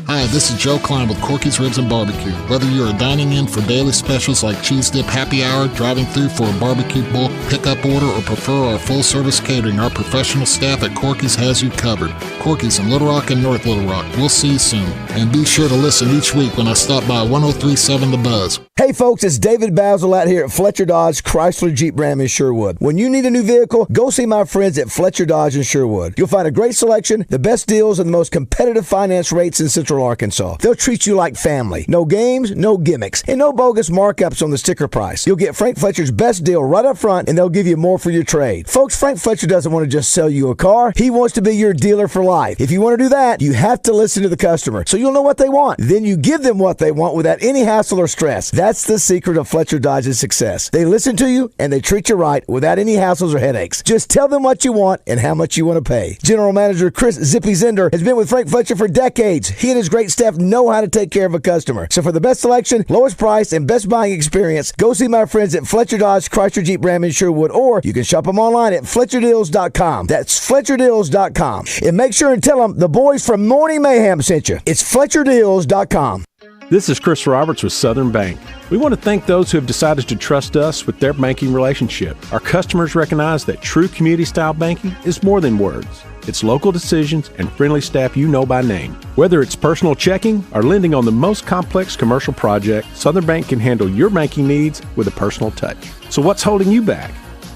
Hi, this is Joe Klein with Corky's Ribs and Barbecue. Whether you're dining in for daily specials like Cheese Dip Happy Hour, driving through for a barbecue bowl pickup order, or prefer our full-service catering, our professional staff at Corky's has you covered. Corky's in Little Rock and North Little Rock. We'll see you soon. And be sure to listen each week when I stop by 1037 The Buzz. Hey folks, it's David BAZZEL out here at Fletcher Dodge Chrysler Jeep Ram in Sherwood. When you need a new vehicle, go see my friends at Fletcher Dodge in Sherwood. You'll find a great selection, the best deals, and the most competitive finance rates in Central Arkansas. They'll treat you like family. No games, no gimmicks, and no bogus markups on the sticker price. You'll get Frank Fletcher's best deal right up front, and they'll give you more for your trade. Folks, Frank Fletcher doesn't want to just sell you a car. He wants to be your dealer for life. If you want to do that, you have to listen to the customer, so you'll know what they want. Then you give them what they want without any hassle or stress. That's the secret of Fletcher Dodge's success. They listen to you, and they treat you right without any hassles or headaches. Just tell them what you want and how much you want to pay. General Manager Chris Zippy Zender has been with Frank Fletcher for decades. He and his great staff know how to take care of a customer. So for the best selection, lowest price, and best buying experience, go see my friends at Fletcher Dodge Chrysler Jeep Ram in Sherwood, or you can shop them online at FletcherDeals.com. That's FletcherDeals.com. And make sure and tell them the boys from Morning Mayhem sent you. It's FletcherDeals.com. This is Chris Roberts with Southern Bank. We want to thank those who have decided to trust us with their banking relationship. Our customers recognize that true community-style banking is more than words. It's local decisions and friendly staff you know by name. Whether it's personal checking or lending on the most complex commercial project, Southern Bank can handle your banking needs with a personal touch. So what's holding you back?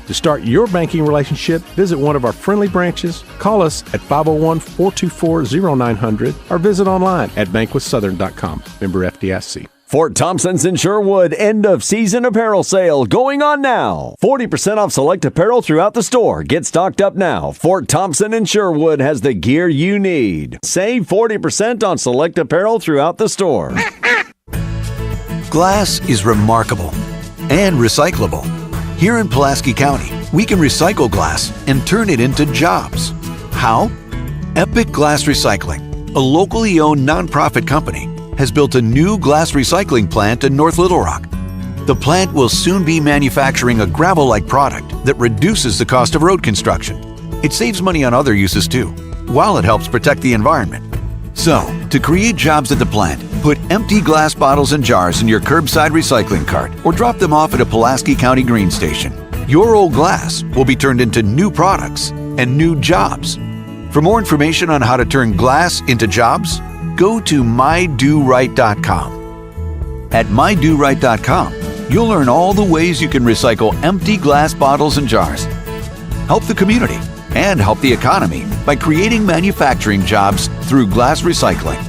To start your banking relationship, visit one of our friendly branches, call us at 501-424-0900, or visit online at bankwithsouthern.com. Member FDIC. Fort Thompson's in Sherwood end-of-season apparel sale going on now. 40% off select apparel throughout the store. Get stocked up now. Fort Thompson in Sherwood has the gear you need. Save 40% on select apparel throughout the store. Glass is remarkable and recyclable. Here in Pulaski County, we can recycle glass and turn it into jobs. How? Epic Glass Recycling, a locally owned nonprofit company, has built a new glass recycling plant in North Little Rock. The plant will soon be manufacturing a gravel-like product that reduces the cost of road construction. It saves money on other uses too, while it helps protect the environment. So, To create jobs at the plant, put empty glass bottles and jars in your curbside recycling cart or drop them off at a Pulaski County green station. Your old glass will be turned into new products and new jobs. For more information on how to turn glass into jobs, go to mydoright.com. At mydoright.com, you'll learn all the ways you can recycle empty glass bottles and jars, help the community, and help the economy by creating manufacturing jobs through glass recycling.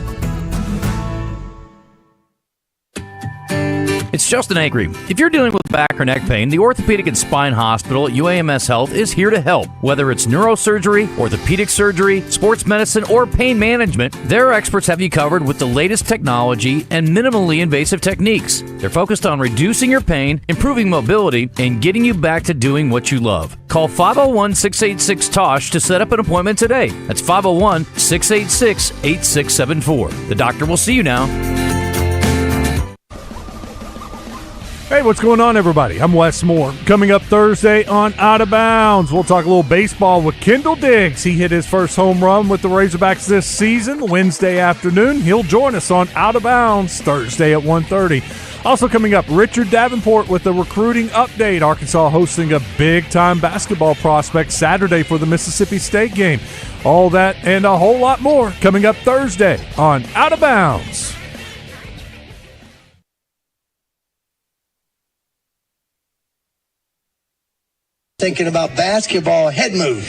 It's Justin Acre. If you're dealing with back or neck pain, the Orthopedic and Spine Hospital at UAMS Health is here to help. Whether it's neurosurgery, orthopedic surgery, sports medicine, or pain management, their experts have you covered with the latest technology and minimally invasive techniques. They're focused on reducing your pain, improving mobility, and getting you back to doing what you love. Call 501-686-TOSH to set up an appointment today. That's 501-686-8674. The doctor will see you now. Hey, what's going on, everybody? I'm Wes Moore. Coming up Thursday on Out of Bounds, we'll talk a little baseball with Kendall Diggs. He hit his first home run with the Razorbacks this season Wednesday afternoon. He'll join us on Out of Bounds Thursday at 1:30. Also coming up, Richard Davenport with a recruiting update. Arkansas hosting a big-time basketball prospect Saturday for the Mississippi State game. All that and a whole lot more coming up Thursday on Out of Bounds. Thinking about basketball, head move.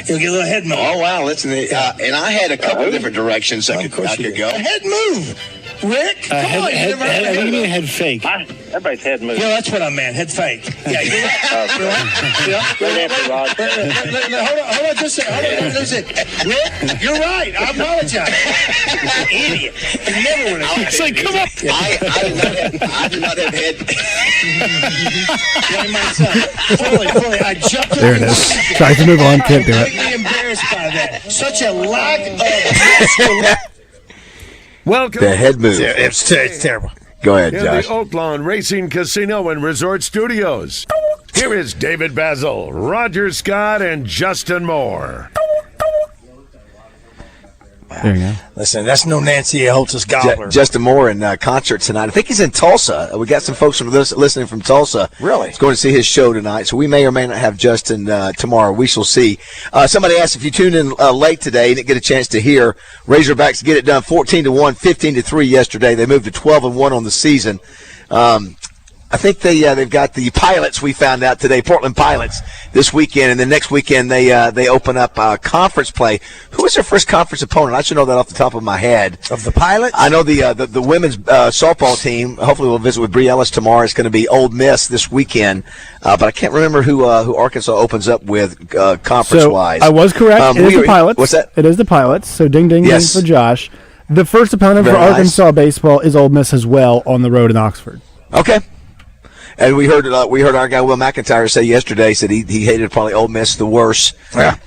You'll get a little head move. Oh, wow. Listen, and I had a couple different directions I could go. A head move. Rick, come on. You never heard of What do you mean head fake? Everybody's head move. Yeah, that's what I meant. Head fake. Yeah, you're right. Hold on just a second. Rick, you're right. I apologize. Idiot. You never would have. Say, come on. I did not have head. Fully, I jumped There it is. Tries to move on, can't do it. I'm embarrassed by that. Such a lack of masculinity. Welcome. The head move. It's terrible. Go ahead, In Josh. the Oaklawn Racing Casino and Resort Studios. Here is David Bazzell, Roger Scott, and Justin Moore. There you go. Listen, that's no Nancy Holtz's gobbler. Justin Moore in concert tonight. I think he's in Tulsa. We got some folks from listening from Tulsa. Really? He's going to see his show tonight, so we may or may not have Justin tomorrow. We shall see. Somebody asked if you tuned in late today and didn't get a chance to hear, Razorbacks get it done 14-1, 15-3 yesterday. They moved to 12-1 on the season. I think they've got the Pilots, we found out today, Portland Pilots, this weekend, and then next weekend they open up conference play. Who was their first conference opponent? I should know that off the top of my head. Of the Pilots? I know the women's softball team. Hopefully we'll visit with Bree Ellis tomorrow. It's going to be Ole Miss this weekend, but I can't remember who Arkansas opens up with conference-wise. So I was correct. It is the Pilots. What's that? It is the Pilots. So ding, ding, Yes. ding for Josh. The first opponent Very for nice. Arkansas baseball is Ole Miss as well on the road in Oxford. Okay. And we heard our guy Will McIntyre say yesterday, said he hated probably Ole Miss the worst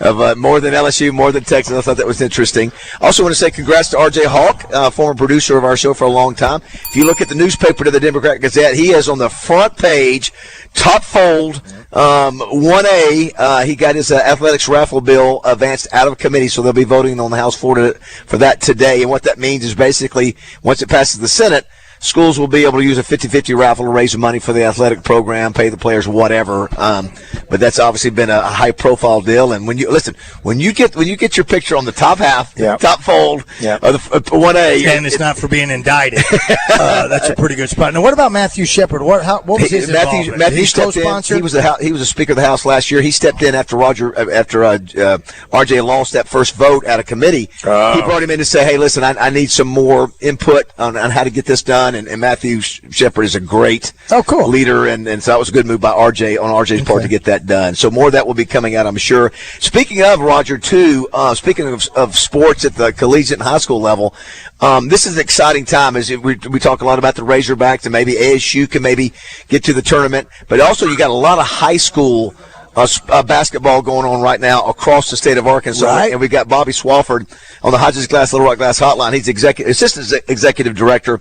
of more than LSU, more than Texas. I thought that was interesting. Also want to say congrats to R.J. Hawk, former producer of our show for a long time. If you look at the newspaper to the Democrat Gazette, he is on the front page, top fold, 1A. He got his athletics raffle bill advanced out of committee, so they'll be voting on the House floor for that today. And what that means is basically once it passes the Senate, schools will be able to use a 50-50 raffle to raise money for the athletic program, pay the players, whatever. But that's obviously been a high-profile deal. And when you get your picture on the top half, top fold, of the 1A, and it's not for being indicted. That's a pretty good spot. Now, what about Matthew Shepard? What was his involvement? Matthew stepped in. He was a Speaker of the House last year. He stepped in after RJ lost that first vote out of committee. He brought him in to say, "Hey, listen, I need some more input on how to get this done." And Matthew Shepard is a great leader, and so that was a good move by RJ's part to get that done. So more of that will be coming out, I'm sure. Speaking of, Roger, too, speaking of sports at the collegiate and high school level, this is an exciting time as we talk a lot about the Razorbacks, and maybe ASU can maybe get to the tournament, but also you got a lot of high school basketball going on right now across the state of Arkansas, and we've got Bobby Swofford on the Hodges Glass Little Rock Glass Hotline. He's assistant executive director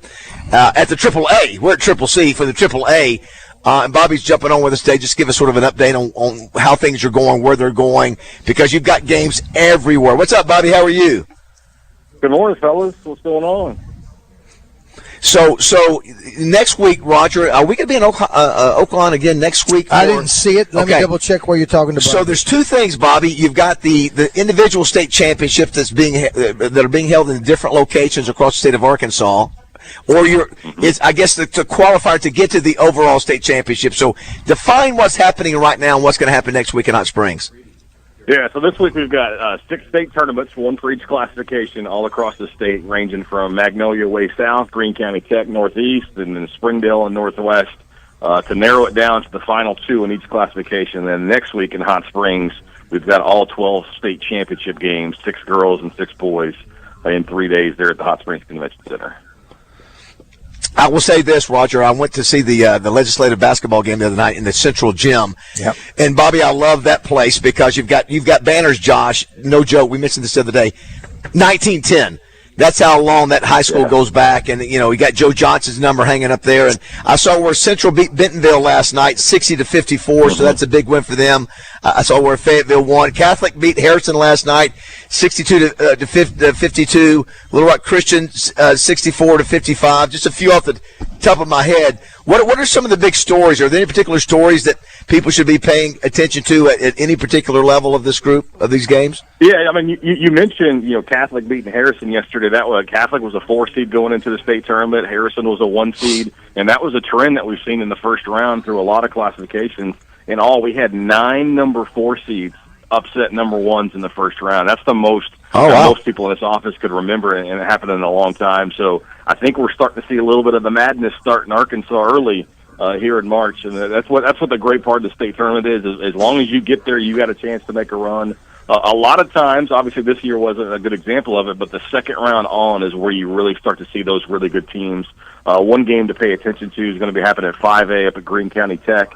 at the AAA. We're at Triple C for the AAA, and Bobby's jumping on with us today. Just give us sort of an update on how things are going, where they're going, because you've got games everywhere. What's up, Bobby? How are you? Good morning, fellas. What's going on? So next week, Roger, are we going to be in Oakland again next week? I didn't see it. Let me double check where you're talking about. So there's two things, Bobby. You've got the individual state championships that are being held in different locations across the state of Arkansas, or it's I guess to qualify to get to the overall state championship. So define what's happening right now and what's going to happen next week in Hot Springs. Yeah, so this week we've got 6 state tournaments, one for each classification, all across the state, ranging from Magnolia way south, Greene County Tech northeast, and then Springdale and northwest, to narrow it down to the final 2 in each classification. And then next week in Hot Springs, we've got all 12 state championship games, 6 girls and 6 boys, in 3 days there at the Hot Springs Convention Center. I will say this, Roger. I went to see the legislative basketball game the other night in the Central Gym. Yep. And Bobby, I love that place because you've got banners, Josh. No joke. We mentioned this the other day. 1910. That's how long that high school goes back. And, we got Joe Johnson's number hanging up there. And I saw where Central beat Bentonville last night, 60-54, so that's a big win for them. I saw where Fayetteville won. Catholic beat Harrison last night, 62-52. Little Rock Christian, 64-55. Just a few off the top of my head. What are some of the big stories? Are there any particular stories that people should be paying attention to at any particular level of this group, of these games? Yeah, I mean, you mentioned, Catholic beating Harrison yesterday. Catholic was a 4 seed going into the state tournament. Harrison was a 1 seed, and that was a trend that we've seen in the first round through a lot of classifications. In all, we had 9 number 4 seeds upset number 1s in the first round. That's the most most people in this office could remember, and it happened in a long time. So I think we're starting to see a little bit of the madness start in Arkansas early here in March, and that's what the great part of the state tournament is. As long as you get there, you got a chance to make a run. A lot of times, obviously this year wasn't a good example of it, but the second round on is where you really start to see those really good teams. One game to pay attention to is going to be happening at 5A up at Greene County Tech.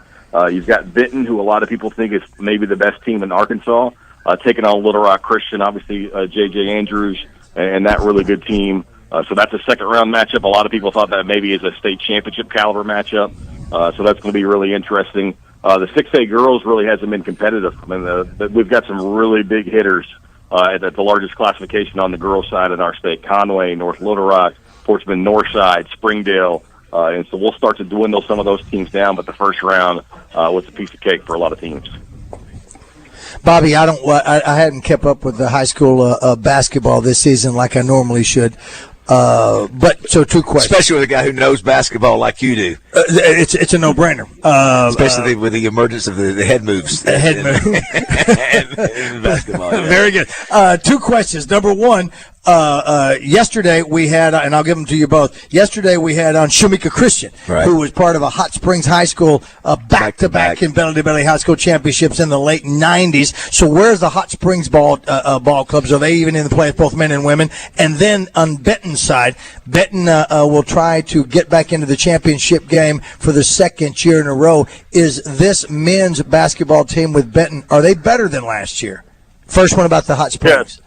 You've got Benton, who a lot of people think is maybe the best team in Arkansas, taking on Little Rock Christian, obviously J.J. Andrews, and that really good team. So that's a second-round matchup. A lot of people thought that maybe is a state championship caliber matchup. So that's going to be really interesting. The 6A girls really hasn't been competitive. I mean, we've got some really big hitters at the largest classification on the girls' side in our state: Conway, North Little Rock, Portsmouth Northside, Springdale. And so we'll start to dwindle some of those teams down, but the first round was a piece of cake for a lot of teams. Bobby, I hadn't kept up with the high school basketball this season like I normally should. But so 2 questions. Especially with a guy who knows basketball like you do. It's a no-brainer. Especially with the emergence of the head moves. The head move. in basketball. Yeah. Very good. 2 questions. Number 1, yesterday we had, and I'll give them to you both. Yesterday we had on Shumika Christian, who was part of a Hot Springs High School back-to-back in Belly to Belly High School championships in the late 90s. So where's the Hot Springs ball clubs? Are they even in the play with both men and women? And then on Benton's side, Benton will try to get back into the championship game for the 2nd year in a row. Is this men's basketball team with Benton, are they better than last year? First one about the Hot Springs.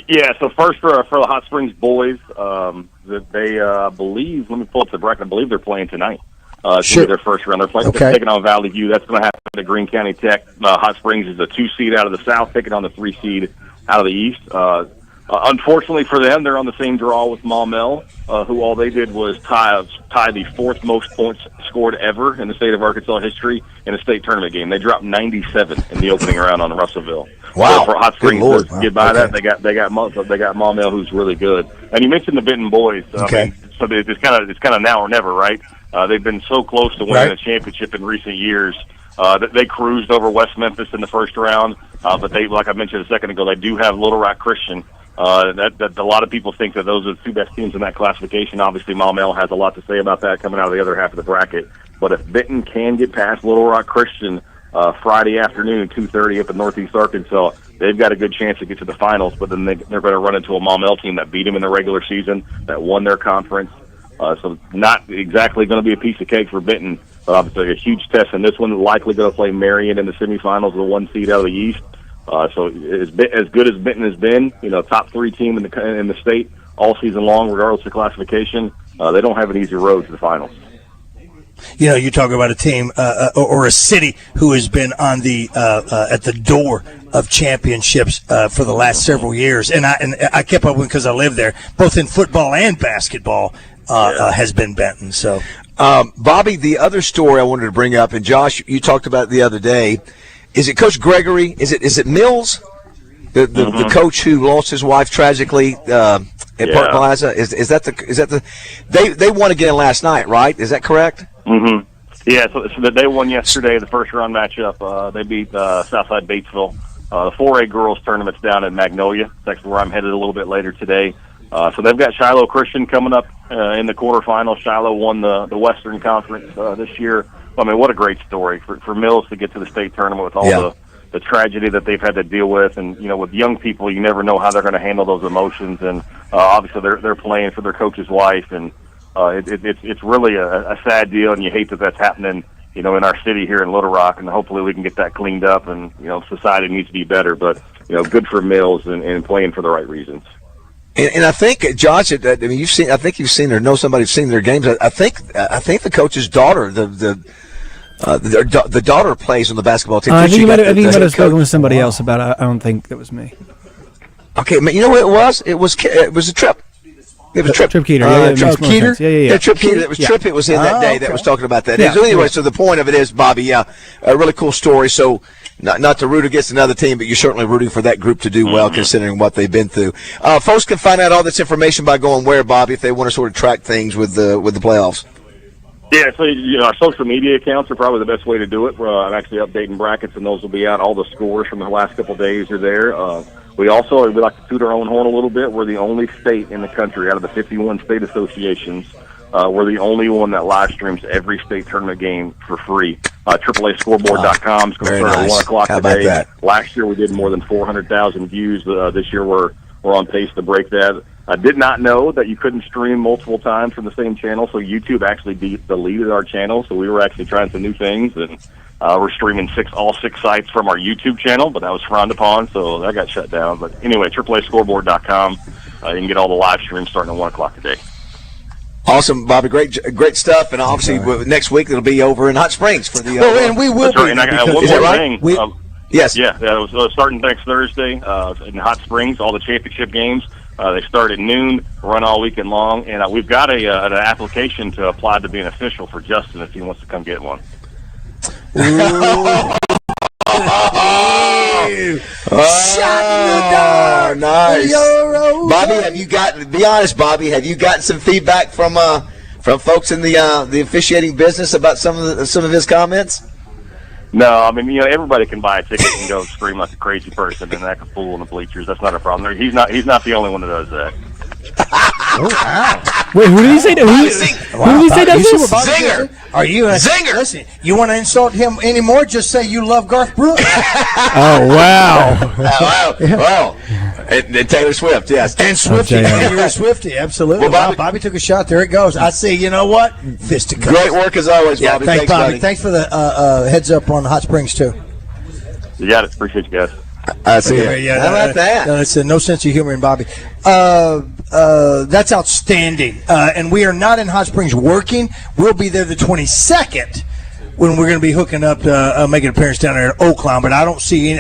Yeah, so first for the Hot Springs boys, they believe, let me pull up the bracket, I believe they're playing tonight. Sure. Their first round. They're taking on Valley View. That's going to happen at Greene County Tech. Hot Springs is a 2 seed out of the South, taking on the 3 seed out of the East. Unfortunately for them, they're on the same draw with Maumelle, who all they did was tie the 4th most points scored ever in the state of Arkansas history in a state tournament game. They dropped 97 in the opening round on Russellville. Wow! So for Hot Springs to get by that, they got Maumelle, who's really good. And you mentioned the Benton boys. Okay. So it's kind of now or never, right? They've been so close to winning a championship in recent years. They cruised over West Memphis in the first round, but they, like I mentioned a second ago, they do have Little Rock Christian. That a lot of people think that those are the 2 best teams in that classification. Obviously, Maumelle has a lot to say about that coming out of the other half of the bracket. But if Benton can get past Little Rock Christian Friday afternoon, 2:30 up in Northeast Arkansas, they've got a good chance to get to the finals. But then they're going to run into a Maumelle team that beat them in the regular season, that won their conference. So not exactly going to be a piece of cake for Benton, but obviously a huge test. And this one likely going to play Marion in the semifinals, the 1 seed out of the East. So as good as Benton has been, top 3 team in the state all season long, regardless of classification, they don't have an easy road to the finals. You know, you talk about a team or a city who has been on the at the door of championships for the last several years, and I kept up with because I lived there, both in football and basketball. Has been Benton. So, Bobby, the other story I wanted to bring up, and Josh, you talked about it the other day. Is it Coach Gregory? Is it Mills, the coach who lost his wife tragically at Park Plaza? Is that the they won again last night, right? Is that correct? Mm-hmm. Yeah. So they won yesterday, the first round matchup. They beat Southside Batesville. The 4A girls tournament's down in Magnolia. That's where I'm headed a little bit later today. So they've got Shiloh Christian coming up in the quarterfinals. Shiloh won the Western Conference this year. I mean, what a great story for Mills to get to the state tournament with all the tragedy that they've had to deal with. And, you know, with young people, you never know how they're going to handle those emotions. And obviously they're playing for their coach's wife. And it's really a sad deal, and you hate that that's happening, you know, in our city here in Little Rock. And hopefully we can get that cleaned up. And, you know, society needs to be better. But, you know, good for Mills and playing for the right reasons. And I think, Josh, I mean, you've seen or know somebody who's seen their games. I think the coach's daughter, the daughter plays on the basketball team. I think you might have spoken with somebody else about it. I don't think that was me. Okay, you know what it was? It was a Trip. It was Trip Keeter. Keeter? Yeah, Trip Keeter. It was Trip. It was in that day that was talking about that. Yeah. So anyway, so the point of it is, Bobby, a really cool story. So not to root against another team, but you're certainly rooting for that group to do well, considering what they've been through. Folks can find out all this information by going where, Bobby, if they want to sort of track things with the playoffs. Yeah, so our social media accounts are probably the best way to do it. I'm actually updating brackets, and those will be out. All the scores from the last couple of days are there. We like to toot our own horn a little bit. We're the only state in the country out of the 51 state associations. We're the only one that live streams every state tournament game for free. AAAscoreboard.com is going to start at 1 o'clock today. That? Last year we did more than 400,000 views. This year we're on pace to break that. I did not know that you couldn't stream multiple times from the same channel, so YouTube actually deleted our channel, so we were actually trying some new things, and we're streaming all six sites from our YouTube channel, but that was frowned upon, so that got shut down. But anyway, AAAscoreboard.com. You can get all the live streams starting at 1 o'clock today. Awesome, Bobby. Great stuff. And obviously, next week it'll be over in Hot Springs for the. And we will be. Right. And I got one more thing. Yes. Yeah, it was starting next Thursday in Hot Springs. All the championship games. They start at noon, run all weekend long, and we've got an application to apply to be an official for Justin if he wants to come get one. Nice. Bobby, be honest, Bobby, have you gotten some feedback from folks in the officiating business about some of his comments? No, I mean, everybody can buy a ticket and go scream like a crazy person and act a fool in the bleachers. That's not a problem. He's not the only one that does that. Oh, wow. Wait, who did he say that? Who did he say that? Zinger. Are you Zinger? Listen, you want to insult him anymore? Just say you love Garth Brooks. Oh, wow. Well, and Taylor Swift, yes. And Swifty. And you're a Swifty, absolutely. Well, Bobby took a shot. There it goes. I say, you know what? Fisticuffs. Great work as always, Bobby. Thanks, Bobby. Thanks for the heads up on Hot Springs, too. You got it. Appreciate you guys. I see it. Yeah, how about that? It's no sense of humor in Bobby. That's outstanding. And we are not in Hot Springs working. We'll be there the 22nd when we're going to be hooking up to make an appearance down there at Oakland. But I don't see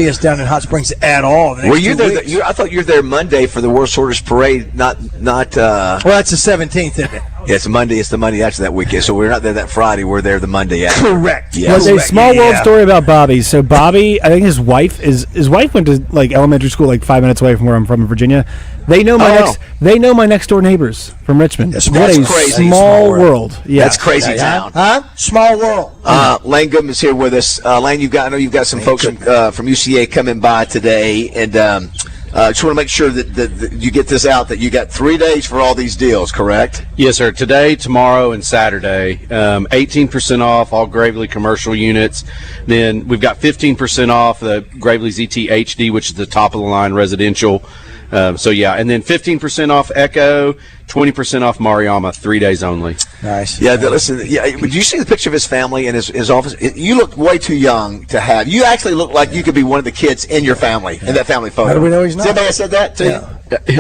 us down in Hot Springs at all. Were you there? I thought you were there Monday for the World Sorters Parade. Not. Well, that's the 17th, isn't it? Yeah, it's Monday. It's the Monday after that weekend. So we're not there that Friday. We're there the Monday after. Correct. Yes. Well, a small world story about Bobby. So Bobby, I think his wife went to like elementary school like 5 minutes away from where I'm from in Virginia. They know my next door neighbors from Richmond. That's what a crazy. Small world. Yeah. That's crazy town. Huh? Small world. Lane Goodman's here with us. Lane, I know you've got some folks from UCA coming by today, and just want to make sure that you get this out, that you got 3 days for all these deals, correct? Yes, sir. Today, tomorrow, and Saturday. 18% off all Gravely commercial units. Then we've got 15% off the Gravely ZT HD, which is the top-of-the-line residential. And then 15% off Echo, 20% off Mariama, 3 days only. Nice. Yeah, listen, did you see the picture of his family and his office? You look way too young to have. You actually look like you could be one of the kids in your family, in that family photo. How do we know he's not? Somebody said that to you?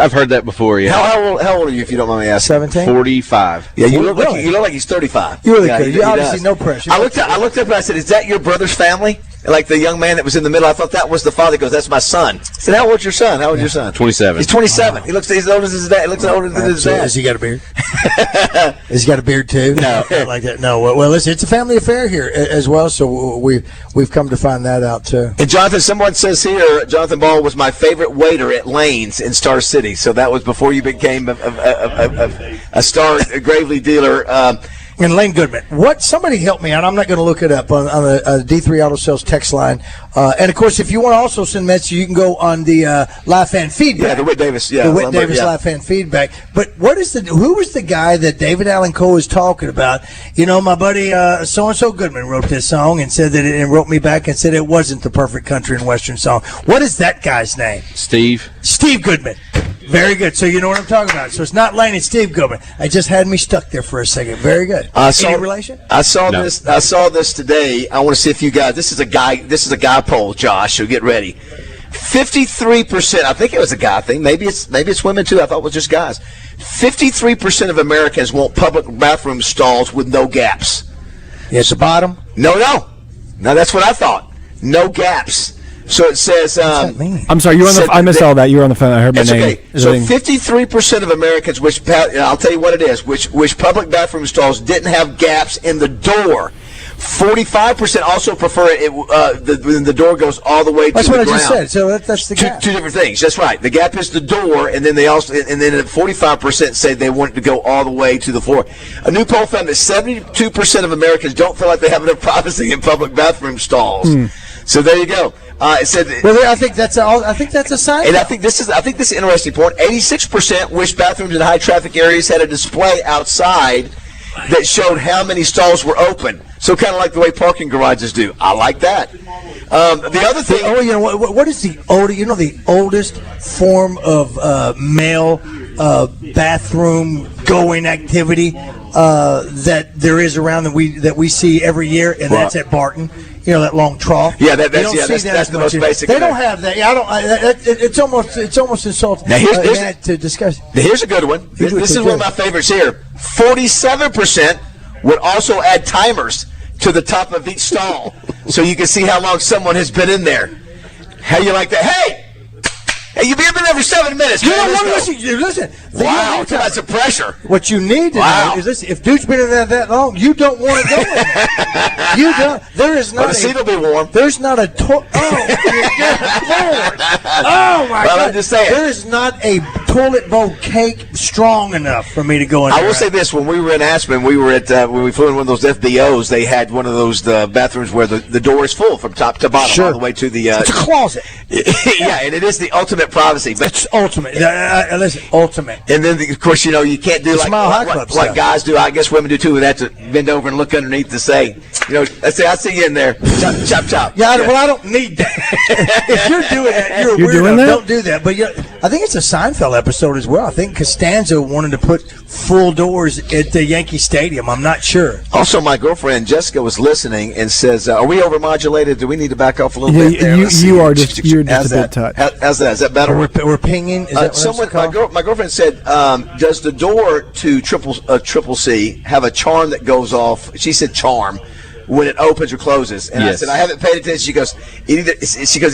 I've heard that before, yeah. How old are you, if you don't mind me asking? 17? 45. Yeah, you look like he's 35. You really yeah, good. You obviously no pressure. I looked up and I said, "Is that your brother's family?" Like the young man that was in the middle, I thought that was the father. He goes, "That's my son." I said, "How old's your son? How old's your son?" 27. He's 27. He looks as old as his dad. He looks older than his dad. Has he got a beard? Has he got a beard too? No, not like that. No. Well, listen, it's a family affair here as well. So we've come to find that out too. And Jonathan, someone says here, Jonathan Ball was my favorite waiter at Lane's in Star City. So that was before you became a Star Gravely dealer. And Lane Goodman. Somebody help me out. I'm not going to look it up on the D3 Auto Sales text line. And, of course, if you want to also send messages, you can go on the live fan feedback. Yeah, the Whit Davis. Yeah, the Whit Davis live fan feedback. But who was the guy that David Allen Coe was talking about? You know, my buddy so-and-so Goodman wrote this song and said that and wrote me back and said it wasn't the perfect country and western song. What is that guy's name? Steve Goodman. Very good. So you know what I'm talking about. So it's not Lane, it's Steve Goodman. I just had me stuck there for a second. Very good. Any relation? I saw this today. I want to see if you guys. This is a guy poll, Josh. So get ready. 53%. I think it was a guy thing. Maybe it's women too. I thought it was just guys. 53% of Americans want public bathroom stalls with no gaps. Yeah, at the bottom. No. That's what I thought. No gaps. So it says. I'm sorry. I missed all that. You were on the phone. I heard my name. Okay. So 53% of Americans I'll tell you what it is. Which public bathroom stalls didn't have gaps in the door. 45% also prefer it when the door goes all the way to the ground. That's what I just said. So that's the gap. Two different things. That's right. The gap is the door, and then 45% say they want it to go all the way to the floor. A new poll found that 72% of Americans don't feel like they have enough privacy in public bathroom stalls. So there you go. It said. Well, I think that's a sign. And I think this is an interesting point. 86% wish bathrooms in high traffic areas had a display outside that showed how many stalls were open. So kind of like the way parking garages do. I like that. The other thing. Oh, you know what is the oldest form of male bathroom going activity that there is around that we see every year, and that's at Barton. You know, that long trough. Yeah, that's the most basic. They don't have that. Yeah, I don't. It's almost insulting. Now here's to discuss. Here's a good one. This is one of my favorites here. 47% would also add timers to the top of each stall, so you can see how long someone has been in there. How you like that? Hey, you've been there for 7 minutes. You don't want to listen. Wow, that's a pressure. What you need to know is listen. If dude's been in there that long, you don't want to go in there. You don't. There is not. The seat will be warm. There's not a. Oh my God! I'm just saying. There is not a toilet bowl cake strong enough for me to go in there. I will say this: when we were in Aspen, we were at when we flew in one of those FBOs. They had one of those bathrooms where the door is full from top to bottom, all the way to the. It's a closet. Yeah, and it is the ultimate privacy. But it's ultimate. Listen, ultimate. And then, of course, you know, you can't do like guys do. I guess women do too. And have to bend over and look underneath to say, you know, I see you in there. Chop, chop, chop. Yeah, well, I don't need that. If you're doing that, you're weirdo. Doing that? Don't do that. But I think it's a Seinfeld episode as well. I think Costanza wanted to put full doors at the Yankee Stadium. I'm not sure. Also, my girlfriend Jessica was listening and says, "Are we overmodulated? Do we need to back off a little bit?" There? You're just a bit tight. How's that? Is that better? We're pinging. Is that my girlfriend said, "Does the door to triple C have a charm that goes off?" She said, "Charm." When it opens or closes, and yes. I said I haven't paid attention. She goes,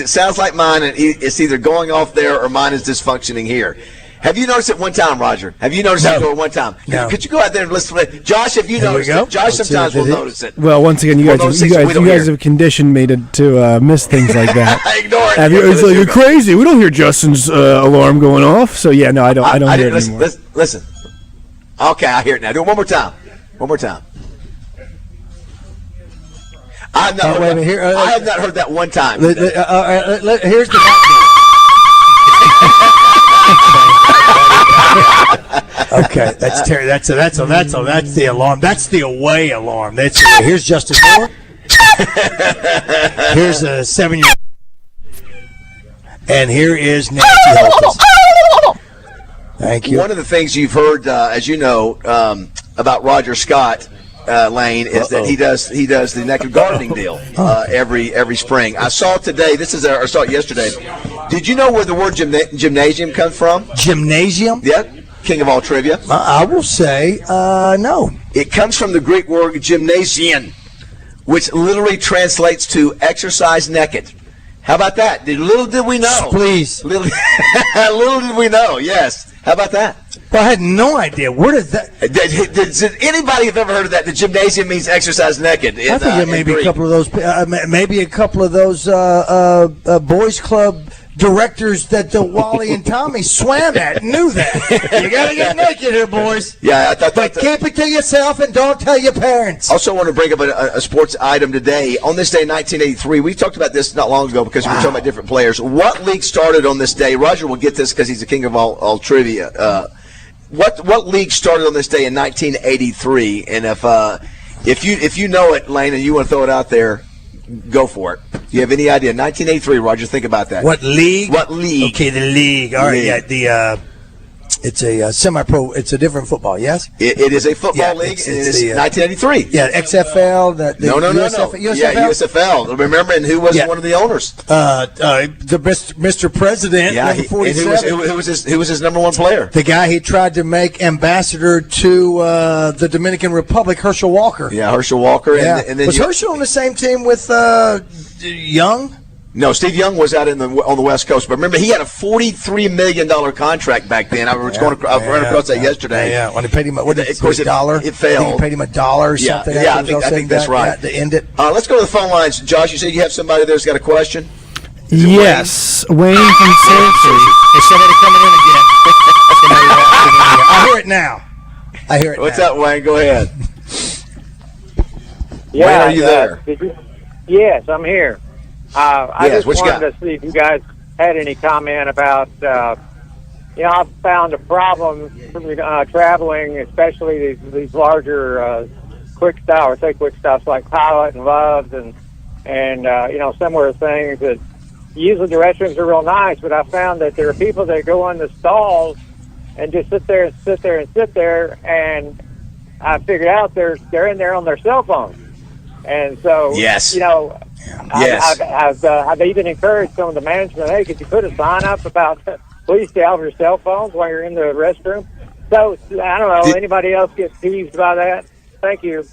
it sounds like mine, and it's either going off there or mine is dysfunctioning here. Have you noticed it one time, Roger? Have you noticed that door one time? No. Could you go out there and listen to it? Josh, have you noticed it? Josh sometimes will notice it. Well, once again, you guys have conditioned me to miss things like that. I ignore it. It's like, you're crazy. We don't hear Justin's alarm going off. So yeah, no, I don't hear it anymore. Listen. Okay, I hear it now. Do it one more time. One more time. I have not heard that one time. Here's the Okay, that's Terry. That's the alarm. That's the away alarm. Here's Justin Moore. Here's a 7-year-old, and here is Nancy Holtis. Thank you. One of the things you've heard, as you know, about Roger Scott Lane, is that he does the naked gardening deal every spring. I saw today. I saw it yesterday. Did you know where the word gymnasium comes from? Gymnasium? Yeah. King of all trivia. I will say no. It comes from the Greek word gymnasian, which literally translates to exercise naked. How about that? Little did we know. Please. Little did we know, yes. How about that? Well, I had no idea. Where does that... Did anybody have ever heard of that? The gymnasium means exercise naked. I think it may be a couple of those... maybe a couple of those boys club directors that Wally and Tommy swam at knew that. You got to get naked here, boys. Yeah, I thought but keep it to yourself and don't tell your parents. Also want to bring up a sports item today. On this day in 1983, we talked about this not long ago because we were talking about different players. What league started on this day? Roger will get this because he's the king of all trivia. What league started on this day in 1983? And if you know it, Lane, and you want to throw it out there, go for it. Do you have any idea? 1983, Roger, think about that. What league? What league? Okay, the league. All right, yeah, it's a semi-pro. It's a different football, yes? It is a football league. It's 1983. Yeah, XFL. No. USFL? Yeah, USFL. Remember, and who was one of the owners? The Mr. President, number 47. Who was his number one player? The guy he tried to make ambassador to the Dominican Republic, Herschel Walker. Yeah, Herschel Walker. Yeah. And then was Herschel on the same team with Young? No, Steve Young was out on the West Coast, but remember he had a $43 million contract back then. I ran across that yesterday. Yeah, when they paid him, what did of course, $1. It failed. I think he paid him $1 or something. Yeah, I think that's right. To end it. Let's go to the phone lines. Josh, you said you have somebody there's got a question. Yes, Wayne from Syracuse. They said they're coming in again. I hear it now. What's up, Wayne? Go ahead. Yeah, Wayne, are you there? Yes, I'm here. I just what you wanted to see if you guys had any comment about, I've found a problem traveling, especially these larger quick stops like Pilot and Loves and similar things that usually the restrooms are real nice, but I found that there are people that go in the stalls and just sit there, and I figured out they're in there on their cell phones. And so, yes. I've even encouraged some of the management, hey, could you put a sign up about please stay off your cell phones while you're in the restroom? So, I don't know, anybody else get teased by that? Thank you.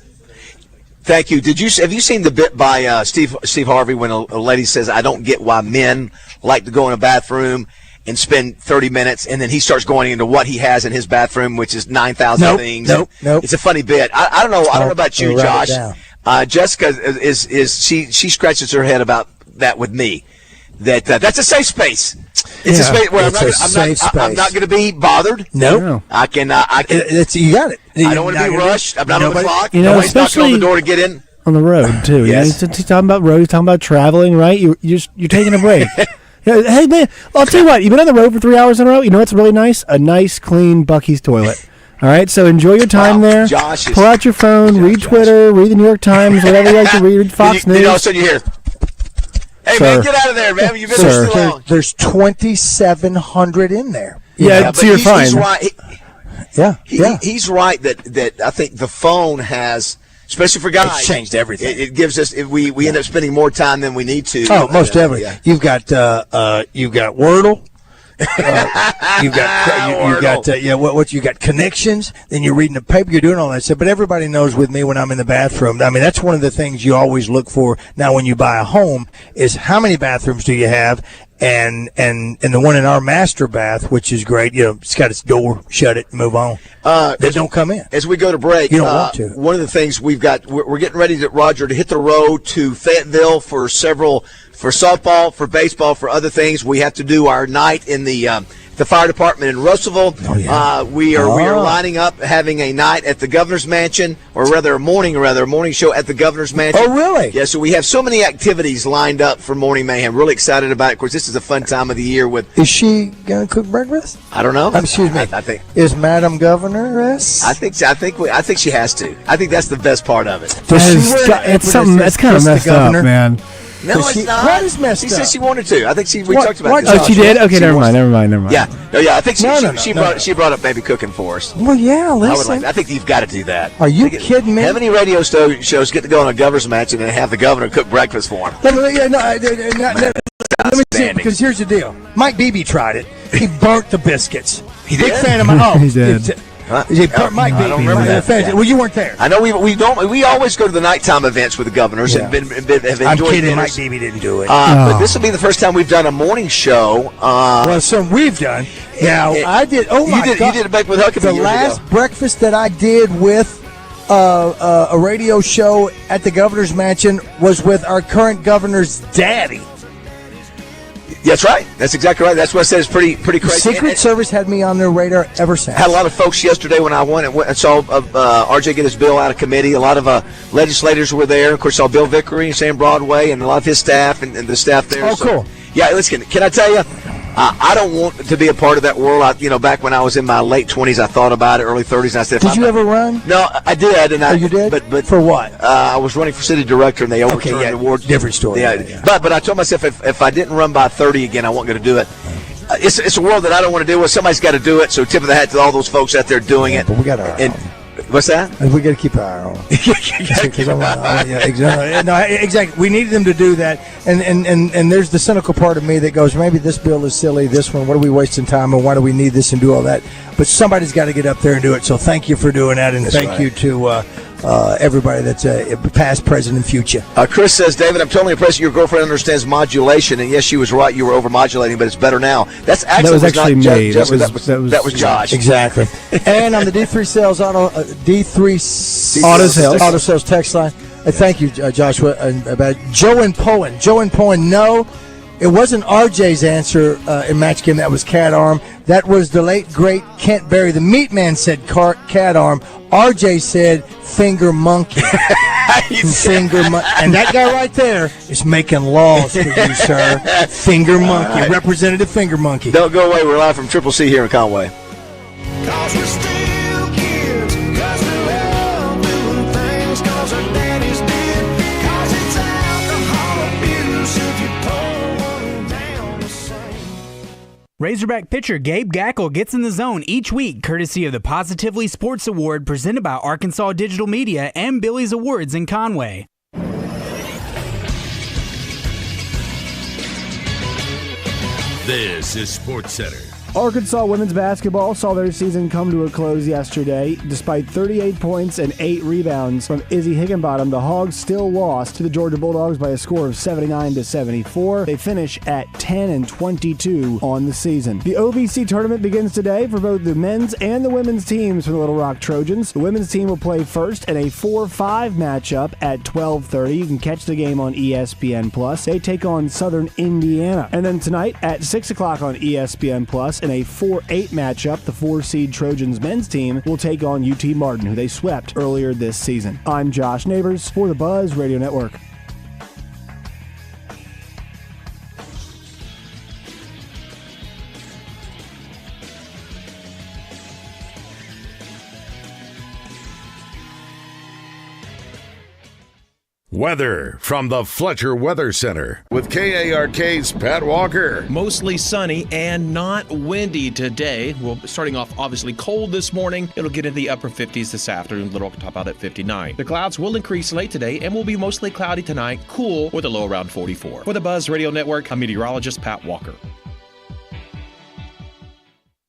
Thank you. Have you seen the bit by Steve Harvey when a lady says, I don't get why men like to go in a bathroom and spend 30 minutes, and then he starts going into what he has in his bathroom, which is 9,000 things. Nope. It's a funny bit. I don't know about you, Josh. Jessica is she scratches her head about that with me. That's a safe space. It's a space where I'm not going to be bothered. No. I can. You got it. I don't want to be rushed. I'm not on the clock. Nobody's knocking on the door to get in. On the road too. Yes. He's talking about road. He's talking about traveling. Right. You're taking a break. Hey man, I'll tell you what. You've been on the road for 3 hours in a row. You know what's really nice? A nice, clean Buc-ee's toilet. All right, so enjoy your time there. Pull out your phone, read Twitter, read the New York Times, whatever you like to read Fox News. All of a sudden you hear, hey, man, get out of there, man. You've been there too long. There's 2,700 in there. So you're fine. He's right. Yeah. He's right that I think the phone has, especially for guys, it's changed everything. It gives us, we end up spending more time than we need to. Oh, most definitely. Yeah. You've got Wordle. You got connections, then you're reading the paper, you're doing all that stuff. But everybody knows with me when I'm in the bathroom, I mean, that's one of the things you always look for now when you buy a home is how many bathrooms do you have? And the one in our master bath, which is great, it's got its door, shut it, move on. They don't come in. As we go to break, you don't want to. One of the things we're getting ready to, Roger, to hit the road to Fayetteville for softball, for baseball, for other things. We have to do our night in the fire department in Russellville. Oh, yeah. We are lining up having a night at the governor's mansion, or rather a morning show at the governor's mansion. Oh, really? Yeah. So we have so many activities lined up for Morning Mayhem. Really excited about it. Of course, this is a fun time of the year. Is she gonna cook breakfast? I don't know. Excuse me. I think is Madam Governoress? I think she has to. I think that's the best part of it. It's something that's kind of messed up, man. No, it's not. What is messed She up? said she wanted to. I think we talked about this. Oh, she did? Okay, never mind. Yeah. No, yeah. I think she brought up maybe cooking for us. Well, yeah, listen. I think you've got to do that. Are you kidding me? How many radio shows get to go on a governor's match and then have the governor cook breakfast for him? Let me see, because here's the deal. Mike Beebe tried it. He burnt the biscuits. He Big did? fan of my. Oh, He did. Mike Beebe. I don't remember that. Well, you weren't there. I know we always go to the nighttime events with the governors and have enjoyed I'm kidding. dinners. Mike Beebe didn't do it. But this will be the first time we've done a morning show. Well, some we've done. Now, I did. Oh my God! You did it back with Huckabee The years last ago. breakfast that I did with a radio show at the governor's mansion was with our current governor's daddy. That's right. That's exactly right. That's what I said. It's pretty crazy. Secret Service had me on their radar ever since. Had a lot of folks yesterday when I went and saw RJ get his bill out of committee. A lot of legislators were there. Of course, saw Bill Vickery and Sam Broadway and a lot of his staff and the staff there. Oh, cool. Yeah, listen, can I tell you, I don't want to be a part of that world. Back when I was in my late 20s, I thought about it, early 30s, and I said, Did you ever run? No, I did. And you did? But for what? I was running for city director, and they overturned the award. Different story. Yeah. But I told myself if I didn't run by 30 again, I wasn't going to do it. It's a world that I don't want to deal with. Somebody's got to do it, so tip of the hat to all those folks out there doing it. But we got our what's that? We got to keep our eye on. Exactly. No, exactly. We needed them to do that, and there's the cynical part of me that goes, maybe this bill is silly. This one, what are we wasting time on? Why do we need this and do all that? But somebody's got to get up there and do it. So thank you for doing that, and thank you to everybody that's past, present, and future. Chris says, David, I'm totally impressed your girlfriend understands modulation, and yes, she was right. You were over modulating, but it's better now. That was actually me. That was Josh. Exactly. And on the D3 Sales Auto Sales text line. Thank you, Joshua. About Joe and Poen. No, it wasn't RJ's answer in match game. That was cat arm. That was the late great Kent Berry. The meat man said cat arm. RJ said finger monkey. And that guy right there is making laws for you, sir. Finger monkey, right. Representative Finger Monkey. Don't go away. We're live from Triple C here in Conway. Cause we're still kids, cause we love doing things, cause our daddies did, cause it's alcohol abuse if you pull one down the same. Razorback pitcher Gabe Gackle gets in the zone each week, courtesy of the Positively Sports Award presented by Arkansas Digital Media and Billy's Awards in Conway. This is Sports Center. Arkansas women's basketball saw their season come to a close yesterday. Despite 38 points and 8 rebounds from Izzy Higginbottom, the Hogs still lost to the Georgia Bulldogs by a score of 79-74. They finish at 10-22 on the season. The OVC tournament begins today for both the men's and the women's teams from the Little Rock Trojans. The women's team will play first in a 4-5 matchup at 12:30. You can catch the game on ESPN+. They take on Southern Indiana. And then tonight at 6 o'clock on ESPN+, in a 4-8 matchup, the 4-seed Trojans men's team will take on UT Martin, who they swept earlier this season. I'm Josh Neighbors for the Buzz Radio Network. Weather from the Fletcher Weather Center with KARK's Pat Walker. Mostly sunny and not windy today. Well, starting off obviously cold this morning. It'll get into the upper 50s this afternoon. Little top out at 59. The clouds will increase late today and will be mostly cloudy tonight. Cool with a low around 44. For the Buzz Radio Network, I'm meteorologist Pat Walker.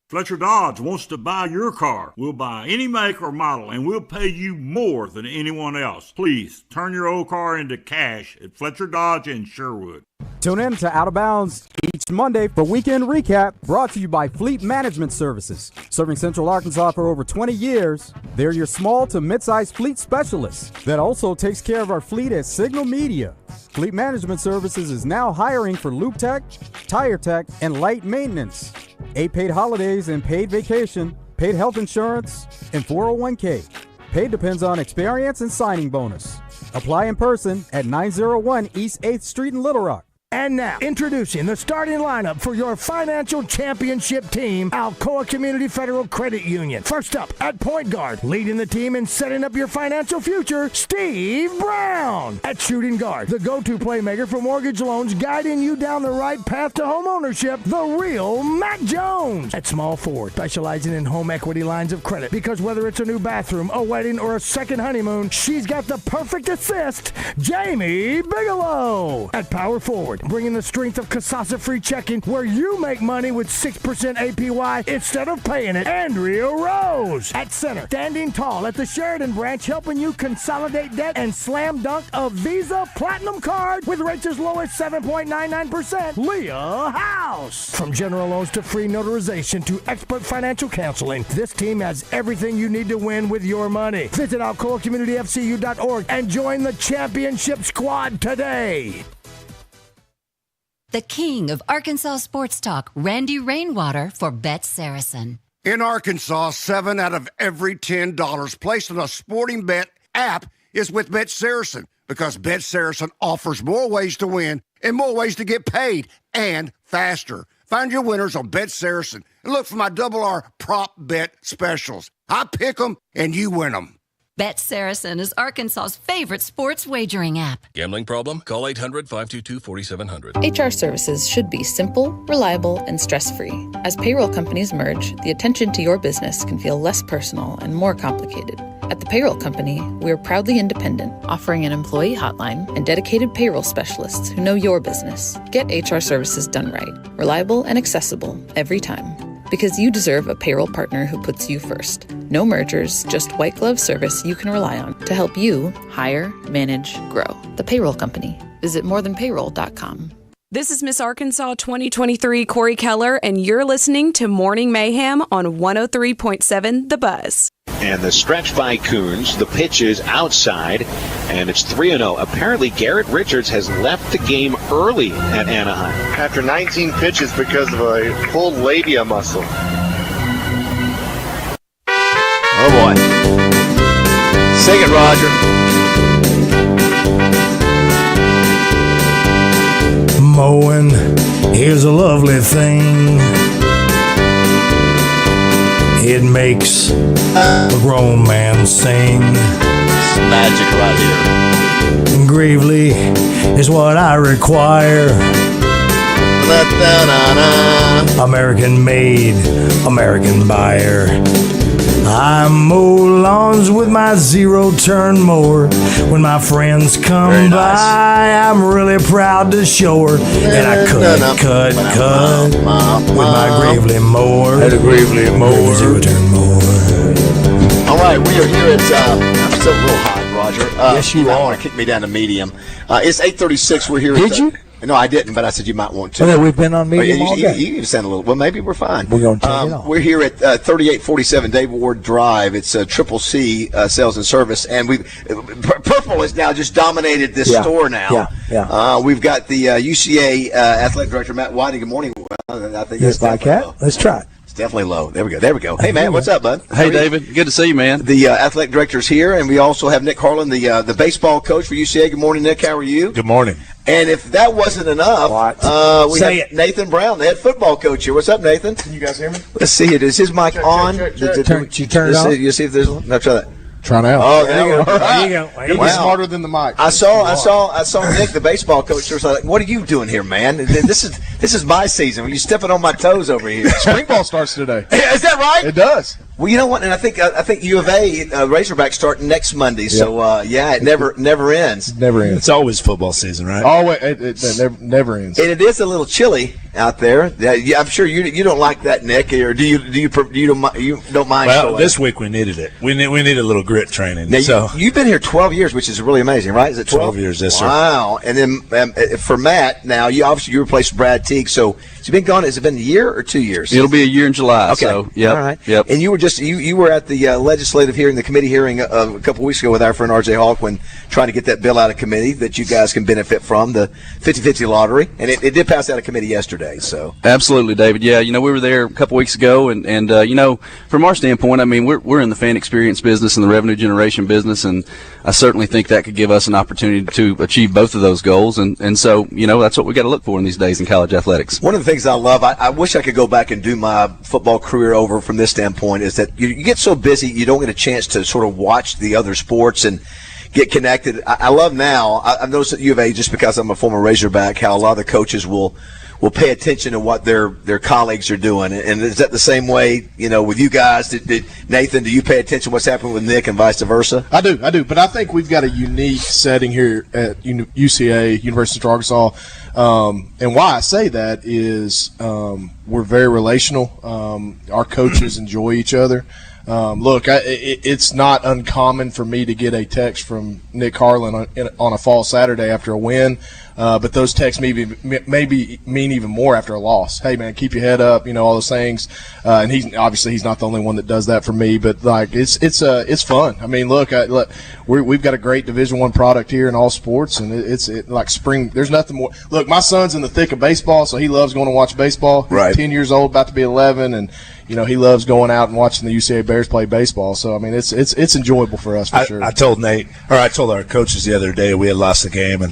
Fletcher Dodge wants to buy your car. We'll buy any make or model, and we'll pay you more than anyone else. Please turn your old car into cash at Fletcher Dodge in Sherwood. Tune in to Out of Bounds each Monday for Weekend Recap, brought to you by Fleet Management Services. Serving Central Arkansas for over 20 years, they're your small to mid-sized fleet specialist that also takes care of our fleet at Signal Media. Fleet Management Services is now hiring for Loop Tech, Tire Tech, and Light Maintenance. 8 paid holidays and paid vacation, paid health insurance, and 401k. Pay depends on experience and signing bonus. Apply in person at 901 East 8th Street in Little Rock. And now, introducing the starting lineup for your financial championship team, Alcoa Community Federal Credit Union. First up, at point guard, leading the team and setting up your financial future, Steve Brown. At shooting guard, the go-to playmaker for mortgage loans, guiding you down the right path to home ownership, the real Matt Jones. At small forward, specializing in home equity lines of credit, because whether it's a new bathroom, a wedding, or a second honeymoon, she's got the perfect assist, Jamie Bigelow. At power forward, bringing the strength of Kasasa-free checking, where you make money with 6% APY instead of paying it, Andrea Rose. At center, standing tall at the Sheridan branch, helping you consolidate debt and slam dunk a Visa Platinum card with rates as low as 7.99%, Leah House. From general loans to free notarization to expert financial counseling, this team has everything you need to win with your money. Visit AlcoaCommunityFCU.org and join the championship squad today. The king of Arkansas sports talk, Randy Rainwater for Bet Saracen. In Arkansas, 7 out of every $10 placed on a sporting bet app is with Bet Saracen, because Bet Saracen offers more ways to win and more ways to get paid, and faster. Find your winners on Bet Saracen and look for my Double R prop bet specials. I pick them and you win them. Bet Saracen is Arkansas's favorite sports wagering app. Gambling problem? Call 800-522-4700. HR services should be simple, reliable, and stress-free. As payroll companies merge, the attention to your business can feel less personal and more complicated. At the Payroll Company, we are proudly independent, offering an employee hotline and dedicated payroll specialists who know your business. Get HR services done right, reliable and accessible every time. Because you deserve a payroll partner who puts you first. No mergers, just white glove service you can rely on to help you hire, manage, grow. The Payroll Company. Visit morethanpayroll.com. This is Miss Arkansas 2023 Corey Keller, and you're listening to Morning Mayhem on 103.7 The Buzz. And the stretch by Coons, the pitch is outside, and it's 3-0. Apparently, Garrett Richards has left the game early at Anaheim. After 19 pitches because of a pulled labia muscle. Oh, boy. Sing it, Roger. Mowing is a lovely thing. It makes a grown man sing. It's magic right here. Gravely is what I require. American made, American buyer. I mow lawns with my zero-turn mower. When my friends come by, I'm really proud to show her. And I cut with my Gravely mower. Had a Gravely mower. Zero-turn mower. All right, we are here at, I'm still a little hot, Roger. Yes, you might are. want to kick me down to medium. It's 8:36. We're here. Did you? No, I didn't, but I said you might want to. Well, we've been on medium all day. You sound a little. Well, maybe we're fine. We're going to take it on. We're here at 3847 David Ward Drive. It's Triple C Sales and Service, and purple has now just dominated this store now. Yeah. We've got the UCA Athletic Director Matt Whiting. Good morning. I think Yes, like that. Let's try it. It's definitely low. There we go. Hey, Matt, what's up, bud? Hey, David. Good to see you, man. The athletic director's here, and we also have Nick Harlan, the baseball coach for UCA. Good morning, Nick. How are you? Good morning. And if that wasn't enough, we have Nathan Brown, the head football coach here. What's up, Nathan? Can you guys hear me? Let's see it. Is his mic on? Check. You turn it on? You see if there's one? No, try that. Trying out. Oh, there you go. There you go. You'll be smarter than the mic. I saw Nick, the baseball coach. Was like, "What are you doing here, man? This is my season. You're stepping on my toes over here." Spring ball starts today. Is that right? It does. Well, you know what? And I think U of A Razorbacks start next Monday. So it never ends. Never ends. It's always football season, right? Always. It never ends. And it is a little chilly out there. I'm sure you don't like that, Nick, or do you don't mind? Well, this week we needed it. We need a little grit training. Now, so you've been here 12 years, which is really amazing, right? Is it 12? 12 years, yes, sir. Wow. And then for Matt, now you replaced Brad Teague. So you've been gone. Has it been a year or 2 years? It'll be a year in July. Okay. So, yep. All right. Yep. And you were you were at the legislative hearing, the committee hearing a couple weeks ago with our friend R.J. Hawk when trying to get that bill out of committee that you guys can benefit from, the 50-50 lottery. And it did pass out of committee yesterday. Saturday. So Absolutely, David. Yeah, we were there a couple weeks ago, and from our standpoint, I mean, we're in the fan experience business and the revenue generation business, and I certainly think that could give us an opportunity to achieve both of those goals, and so that's what we got to look for in these days in college athletics. One of the things I love, I wish I could go back and do my football career over from this standpoint, is that you get so busy you don't get a chance to sort of watch the other sports and get connected. I love now, I've noticed at U of A, just because I'm a former Razorback, how a lot of the coaches will pay attention to what their colleagues are doing. And is that the same way, with you guys? Nathan, do you pay attention to what's happening with Nick and vice versa? I do. But I think we've got a unique setting here at UCA, University of Arkansas. And why I say that is we're very relational. Our coaches enjoy each other. Look, it's not uncommon for me to get a text from Nick Harlan on a fall Saturday after a win, but those texts maybe mean even more after a loss. Hey, man, keep your head up, all those things. And he's not the only one that does that for me, but like it's fun. I mean, look, we've got a great Division I product here in all sports, and it's like spring. There's nothing more. Look, my son's in the thick of baseball, so he loves going to watch baseball. He's right. 10 years old, about to be 11, and he loves going out and watching the UCA Bears play baseball. So I mean, it's enjoyable for us for sure. I told our coaches the other day we had lost the game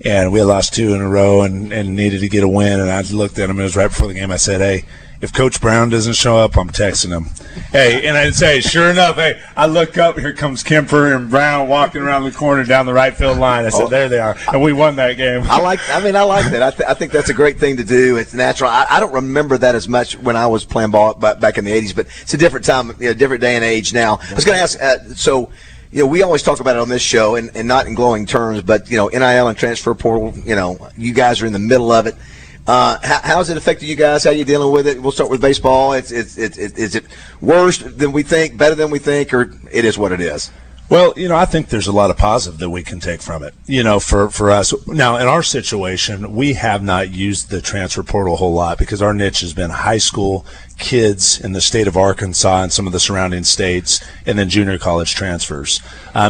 and we had lost 2 in a row and needed to get a win. And I looked at them. It was right before the game. I said, "Hey, if Coach Brown doesn't show up, I'm texting him." Hey, and I'd say, sure enough, hey, I look up, here comes Kemper and Brown walking around the corner down the right field line. I said, there they are, and we won that game. I like that. I think that's a great thing to do. It's natural. I don't remember that as much when I was playing ball back in the 80s, but it's a different time, different day and age now. I was going to ask, we always talk about it on this show, and not in glowing terms, but, NIL and transfer portal, you guys are in the middle of it. How has it affected you guys? How are you dealing with it? We'll start with baseball. Is it worse than we think, better than we think, or it is what it is? Well, I think there's a lot of positive that we can take from it, for us. Now, in our situation, we have not used the transfer portal a whole lot because our niche has been high school kids in the state of Arkansas and some of the surrounding states, and then junior college transfers.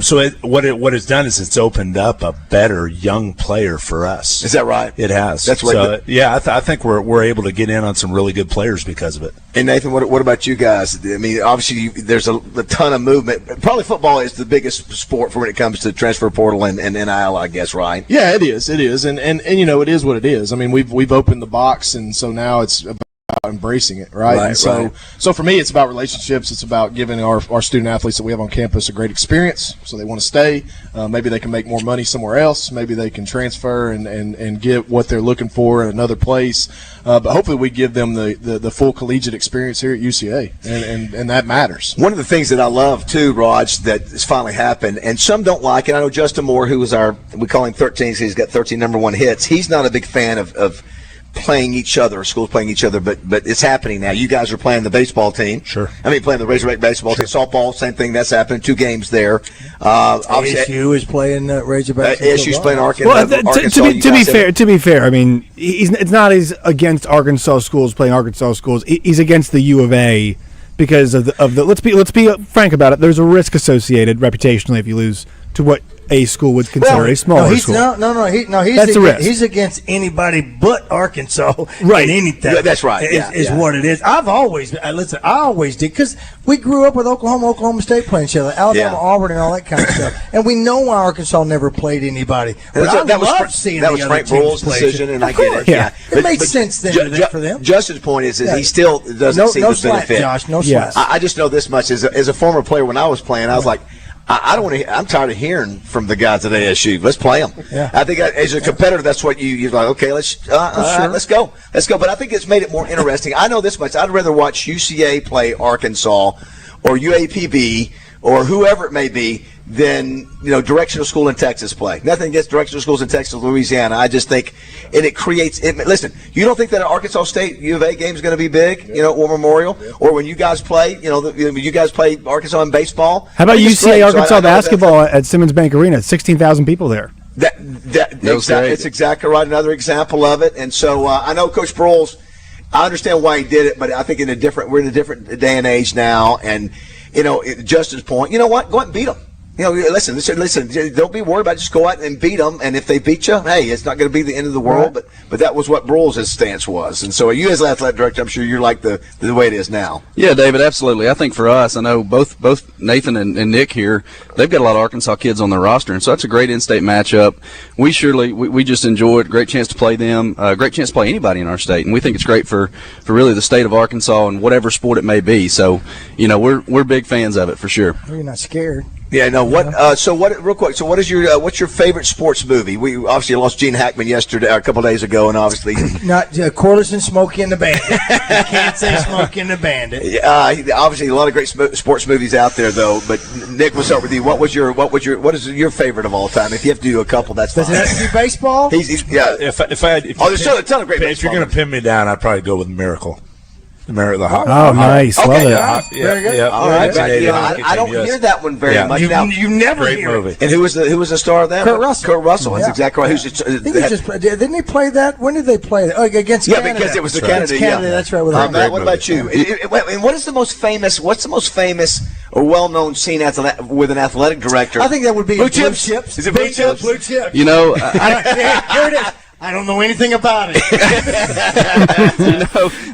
So what it's done is it's opened up a better young player for us. Is that right? It has. That's right. So, yeah, I think we're able to get in on some really good players because of it. And Nathan, what about you guys? I mean, obviously there's a ton of movement. Probably football is the biggest sport for when it comes to transfer portal and NIL, I guess, right? Yeah, it is. It is, and it is what it is. I mean, we've opened the box, and so now it's about embracing it, right? And so for me, it's about relationships. It's about giving our student athletes that we have on campus a great experience, so they want to stay. Maybe they can make more money somewhere else. Maybe they can transfer and get what they're looking for in another place. But hopefully we give them the full collegiate experience here at UCA, and that matters. One of the things that I love, too, Raj, that has finally happened, and some don't like it. I know Justin Moore, who was we call him 13 because he's got 13 number 1 hits. He's not a big fan of playing each other, schools playing each other, but it's happening now. You guys are playing the baseball team. Sure. Playing the Razorback baseball team. Softball, same thing. That's happening. 2 games there. ASU is playing Razorback. ASU's playing Arkansas. Well, to be fair, I mean, it's not as against Arkansas schools playing Arkansas schools. He's against the U of A because of the. Let's be frank about it. There's a risk associated reputationally if you lose to what a school would consider a smaller school. He's against anybody but Arkansas right. in anything. Yeah, that's right. Is what it is. I've always I always did because we grew up with Oklahoma State playing each other, Alabama, Auburn, and all that kind of stuff, and we know why Arkansas never played anybody. But that was Frank Broyles' decision, and I get it. Yeah, it makes sense then for them. Justin's point is he still doesn't see the benefit. Josh, no slack. I just know this much: as a former player, when I was playing, I was like, I don't want to. I'm tired of hearing from the guys at ASU. Let's play them. Yeah. I think as a competitor, that's what you're like. Okay, let's go. But I think it's made it more interesting. I know this much: I'd rather watch UCA play Arkansas or UAPB or whoever it may be than directional school in Texas play. Nothing against directional schools in Texas, Louisiana. I just think, and it creates. Listen, you don't think that an Arkansas State U of A game is going to be big, or Memorial, or when you guys play, you guys play Arkansas in baseball. How about UCA Arkansas basketball at Simmons Bank Arena? 16,000 people there. It's exactly right. Another example of it. And so I know Coach Broyles. I understand why he did it, but I think we're in a different day and age now. And Justin's point, you know what? Go out and beat them. Listen. Don't be worried about it. Just go out and beat them. And if they beat you, hey, it's not going to be the end of the world. Right. But that was what Broyles' stance was. And so, you as an athletic director, I'm sure you're like the way it is now. Yeah, David, absolutely. I think for us, I know both Nathan and Nick here, they've got a lot of Arkansas kids on their roster, and so that's a great in-state matchup. We just enjoy it. Great chance to play them. Great chance to play anybody in our state, and we think it's great for really the state of Arkansas and whatever sport it may be. So, we're big fans of it for sure. You're not scared. Yeah, no. Real quick. So, what's your favorite sports movie? We obviously lost Gene Hackman yesterday, or a couple of days ago, and obviously not Corliss and Smokey and the Bandit. You can't say Smokey and the Bandit. Obviously, a lot of great sports movies out there, though. But Nick, we'll start with you. What is your favorite of all time? If you have to do a couple, that's fine. Does it have to be baseball? There's still a ton of great. If you're going to pin me down, I'd probably go with Miracle. The Hot. Oh, nice. Love it. Very good. Yeah. All right. I don't hear that one very much. You never Great hear movie. it. And who was the star of that? Kurt Russell. Kurt Russell. That's exactly right. Didn't he play that? When did they play that? Against Canada. Yeah, because it was Canada. That's right. Matt, what about you? And what is the most famous? What's the most famous or well-known scene with an athletic director? I think that would be Blue Chips. Is it Blue Chips? Blue Chips. Here it is. I don't know anything about it.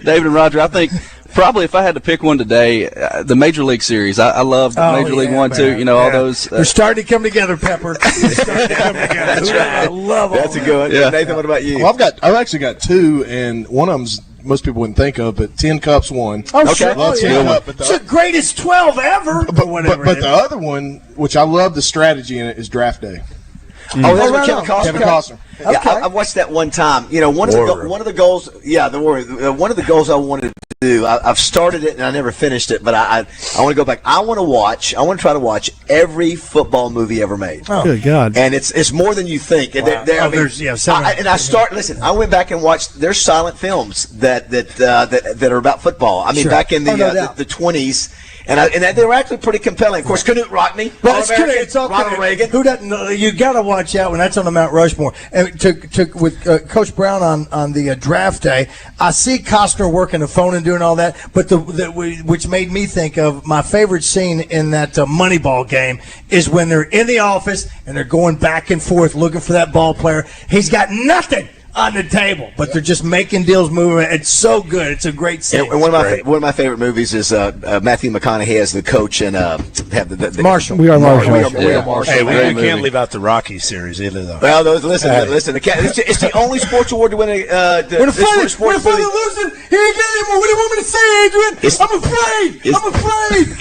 David and Roger, I think probably if I had to pick one today, the Major League Series. I love Major League 1, 2. All those. They're starting to come together, Pepper. That's right. I love that's a good one. Yeah. Nathan, what about you? Well, I've actually got two, and one of them's most people wouldn't think of, but 10 Cups won. Oh, okay. Sure. It's the greatest 12 ever. But the other one, which I love the strategy in it, is Draft Day. Oh, that's what Kevin Costner. Yeah, okay. I watched that one time. One of the goals. Yeah, the Warrior. One of the goals I wanted to do. I've started it and I never finished it, but I want to go back. I want to try to watch every football movie ever made. Oh. Good God! And it's more than you think. Wow. I went back and watched. There's silent films that are about football. I mean, back in the 20s. And they were actually pretty compelling. Of course, Knute Rockne, it's all Ronald Reagan. Who doesn't? You got to watch that one. That's on the Mount Rushmore. And with Coach Brown on the draft day, I see Costner working the phone and doing all that. But which made me think of my favorite scene in that Moneyball game is when they're in the office and they're going back and forth looking for that ball player. He's got nothing on the table, but they're just making deals moving. It's so good. It's a great scene. And one of my favorite movies is Matthew McConaughey as the coach and the Marshall. We are Marshall. We are Marshall. Hey, you can't leave out the Rocky series either, though. Well, listen. It's the only sports award to win When the father losing, he ain't got anymore. What do you want me to say, Adrian? I'm afraid.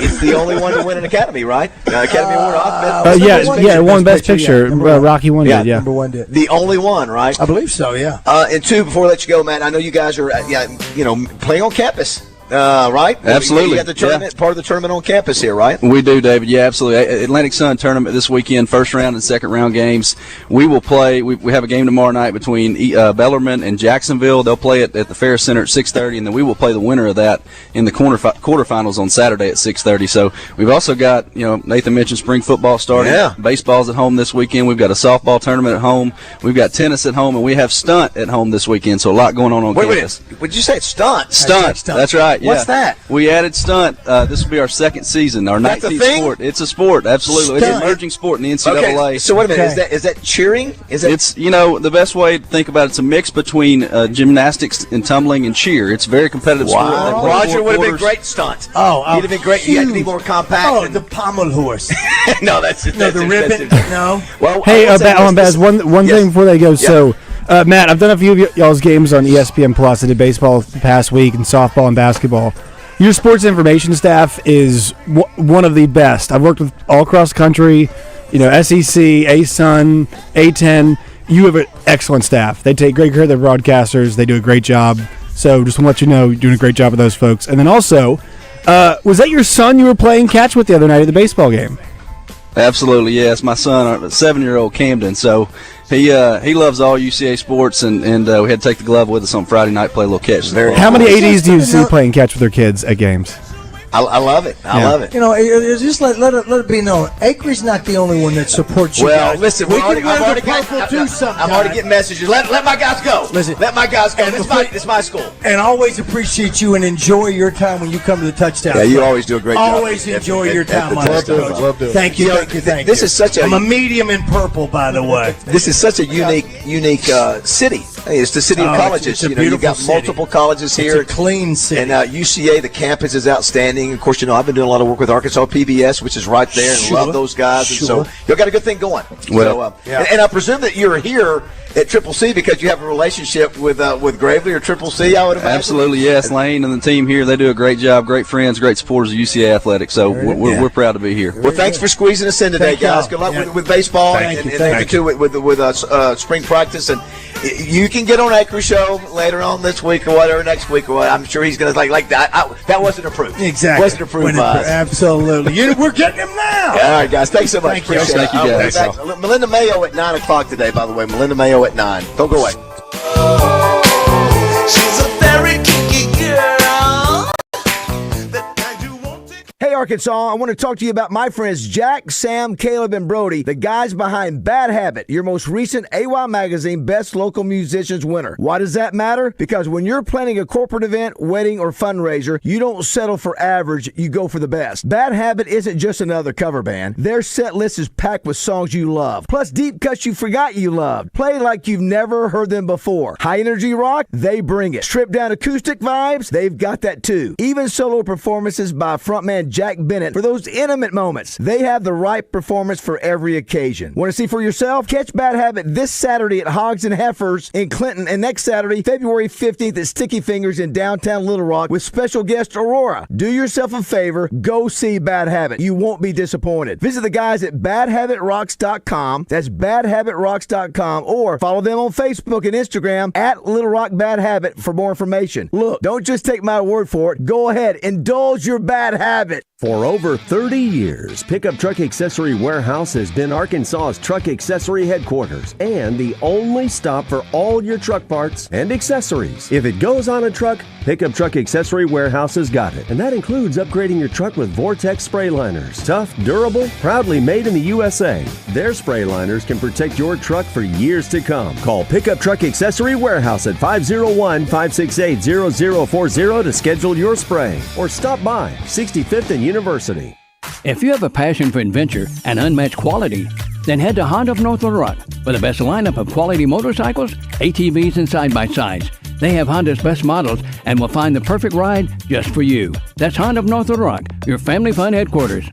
It's the only one to win an Academy, right? Academy Award. It won Best Picture. Rocky won it. Yeah, number one did. The only one, right? I believe so. Yeah. And two, before I let you go, Matt, I know you guys are, playing on campus. Right? Absolutely. You got the tournament, part of the tournament on campus here, right? We do, David. Yeah, absolutely. Atlantic Sun tournament this weekend, first round and second round games. We will play. We have a game tomorrow night between Bellarmine and Jacksonville. They'll play it at the Fair Center at 6:30, and then we will play the winner of that in the quarterfinals on Saturday at 6:30. So we've also got, Nathan mentioned spring football starting. Yeah. Baseball's at home this weekend. We've got a softball tournament at home. We've got tennis at home, and we have stunt at home this weekend. So a lot going on campus. Wait. Would you say it's stunt? Stunt. That's right. Yeah. What's that? We added stunt. This will be our second season, our 19th sport. It's a sport, absolutely. Stunt. It's an emerging sport in the NCAA. Okay. So wait a minute, is that cheering? It's the best way to think about it's a mix between gymnastics and tumbling and cheer. It's a very competitive sport. Roger would have been great stunt. Oh, he'd have been great. You had to be more compact. Oh, the pommel horse. No, that's the ribbon. No. Well, hey, Baz, one thing before they go. Yeah. So, Matt, I've done a few of y'all's games on ESPN Plus. I did baseball the past week and softball and basketball. Your sports information staff is one of the best. I've worked with all across the country, SEC, A-Sun, A-10. You have an excellent staff. They take great care of their broadcasters. They do a great job. So just want to let you know you're doing a great job with those folks. And then also, was that your son you were playing catch with the other night at the baseball game? Absolutely, yes. My son, 7-year-old Camden. So he loves all UCA sports, and we had to take the glove with us on Friday night, play a little catch. How many ADs do you see playing catch with their kids at games? I love it. I love it. You know, just let it be known. Acre's not the only one that supports you. Well, guys. listen, I'm already getting messages. Let my guys go. Listen, let my guys go. It's my school. And always appreciate you and enjoy your time when you come to the touchdown. Yeah, you always do a great job. Always enjoy your time on this. Love it. Thank you. This is such I'm a medium in purple, by the way. This is such a unique city. Hey, it's the city of colleges. It's a you've beautiful got city. multiple colleges here. It's a clean city. And UCA, the campus is outstanding. Of course, I've been doing a lot of work with Arkansas PBS, which is right there, and love those guys. And so y'all got a good thing going. Well, and I presume that you're here at Triple C because you have a relationship with Gravely or Triple C, I would imagine. Absolutely, yes. Lane and the team here, they do a great job. Great friends, great supporters of UCA Athletics. So we're proud to be here. Well, thanks for squeezing us in today, guys. Good luck with baseball and with spring practice. And you can get on Acre Show later on this week or whatever, next week or whatever. I'm sure he's going to like that. That wasn't approved. Exactly. Wasn't approved by us. Absolutely. We're getting him now. All right, guys. Thanks so much. Thank you. Appreciate Thank you, guys. We'll be back. Melinda Mayo at 9 o'clock today, by the way. Melinda Mayo at 9. Don't go away. She's a very kinky girl. Hey, Arkansas, I want to talk to you about my friends Jack, Sam, Caleb, and Brody, the guys behind Bad Habit, your most recent AY Magazine Best Local Musicians winner. Why does that matter? Because when you're planning a corporate event, wedding, or fundraiser, you don't settle for average, you go for the best. Bad Habit isn't just another cover band. Their set list is packed with songs you love, plus deep cuts you forgot you loved. Play like you've never heard them before. High energy rock, they bring it. Stripped down acoustic vibes, they've got that too. Even solo performances by frontman Jack Bennett for those intimate moments. They have the right performance for every occasion. Want to see for yourself? Catch Bad Habit this Saturday at Hogs and Heifers in Clinton, and next Saturday, February 15th at Sticky Fingers in downtown Little Rock with special guest Aurora. Do yourself a favor, go see Bad Habit. You won't be disappointed. Visit the guys at badhabitrocks.com. That's badhabitrocks.com, or follow them on Facebook and Instagram at Little Rock Bad Habit for more information. Look, don't just take my word for it. Go ahead, indulge your bad habit. For over 30 years, Pickup Truck Accessory Warehouse has been Arkansas's truck accessory headquarters and the only stop for all your truck parts and accessories. If it goes on a truck, Pickup Truck Accessory Warehouse has got it. And that includes upgrading your truck with Vortex spray liners. Tough, durable, proudly made in the USA. Their spray liners can protect your truck for years to come. Call Pickup Truck Accessory Warehouse at 501-568-0040 to schedule your spray. Or stop by 65th and University. If you have a passion for adventure and unmatched quality, then head to Honda of North Little Rock for the best lineup of quality motorcycles, ATVs, and side-by-sides. They have Honda's best models and will find the perfect ride just for you. That's Honda of North Little Rock, your family fun headquarters.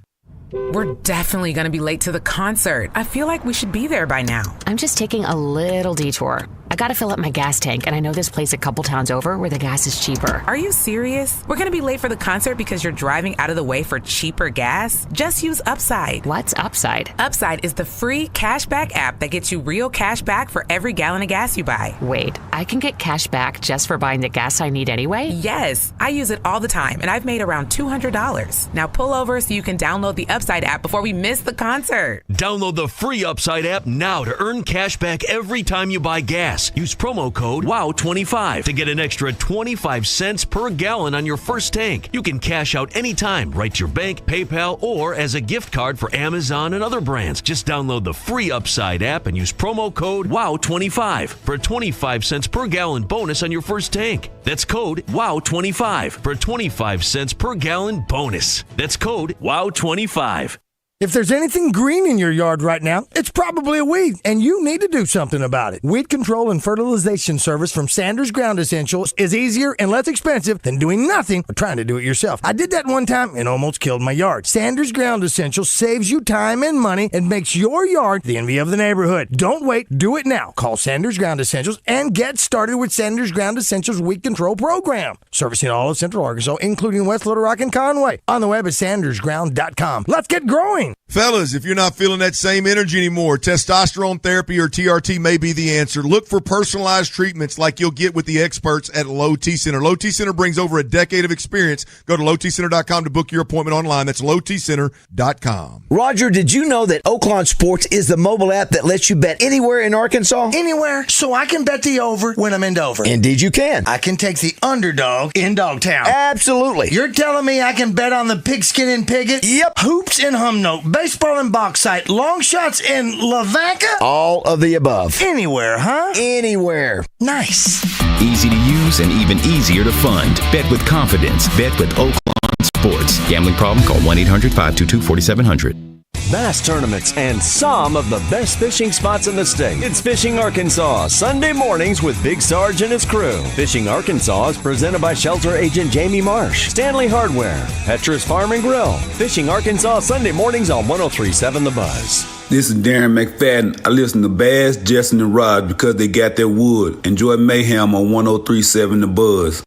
We're definitely going to be late to the concert. I feel like we should be there by now. I'm just taking a little detour. I gotta fill up my gas tank, and I know this place a couple towns over where the gas is cheaper. Are you serious? We're gonna be late for the concert because you're driving out of the way for cheaper gas? Just use Upside. What's Upside? Upside is the free cashback app that gets you real cash back for every gallon of gas you buy. Wait, I can get cash back just for buying the gas I need anyway? Yes, I use it all the time, and I've made around $200. Now pull over so you can download the Upside app before we miss the concert. Download the free Upside app now to earn cash back every time you buy gas. Use promo code WOW25 to get an extra 25 cents per gallon on your first tank. You can cash out anytime, right to your bank, PayPal, or as a gift card for Amazon and other brands. Just download the free Upside app and use promo code WOW25 for a 25 cents per gallon bonus on your first tank. That's code WOW25 for a 25 cents per gallon bonus. That's code WOW25. If there's anything green in your yard right now, it's probably a weed, and you need to do something about it. Weed control and fertilization service from Sanders Ground Essentials is easier and less expensive than doing nothing or trying to do it yourself. I did that one time and almost killed my yard. Sanders Ground Essentials saves you time and money and makes your yard the envy of the neighborhood. Don't wait. Do it now. Call Sanders Ground Essentials and get started with Sanders Ground Essentials Weed Control Program. Servicing all of Central Arkansas, including West Little Rock and Conway. On the web at sandersground.com. Let's get growing. Fellas, if you're not feeling that same energy anymore, testosterone therapy or TRT may be the answer. Look for personalized treatments like you'll get with the experts at Low T Center. Low T Center brings over a decade of experience. Go to lowtcenter.com to book your appointment online. That's lowtcenter.com. Roger, did you know that Oaklawn Sports is the mobile app that lets you bet anywhere in Arkansas? Anywhere, so I can bet the over when I'm in Dover. Indeed you can. I can take the underdog dog in Dogtown. Absolutely. You're telling me I can bet on the Pigskin and Piggott? Yep. Hoops in Humnoke, baseball in Bauxite, long shots in Lavaca? All of the above. Anywhere, huh? Anywhere. Nice. Easy to use and even easier to fund. Bet with confidence. Bet with Oaklawn Sports. Gambling problem? Call 1-800-522-4700. Bass tournaments and some of the best fishing spots in the state. It's Fishing Arkansas, Sunday mornings with Big Sarge and his crew. Fishing Arkansas is presented by Shelter Agent Jamie Marsh, Stanley Hardware, Petra's Farm and Grill. Fishing Arkansas, Sunday mornings on 103.7 The Buzz. This is Darren McFadden. I listen to Bass, Justin, and Rod because they got their wood. Enjoy Mayhem on 103.7 The Buzz.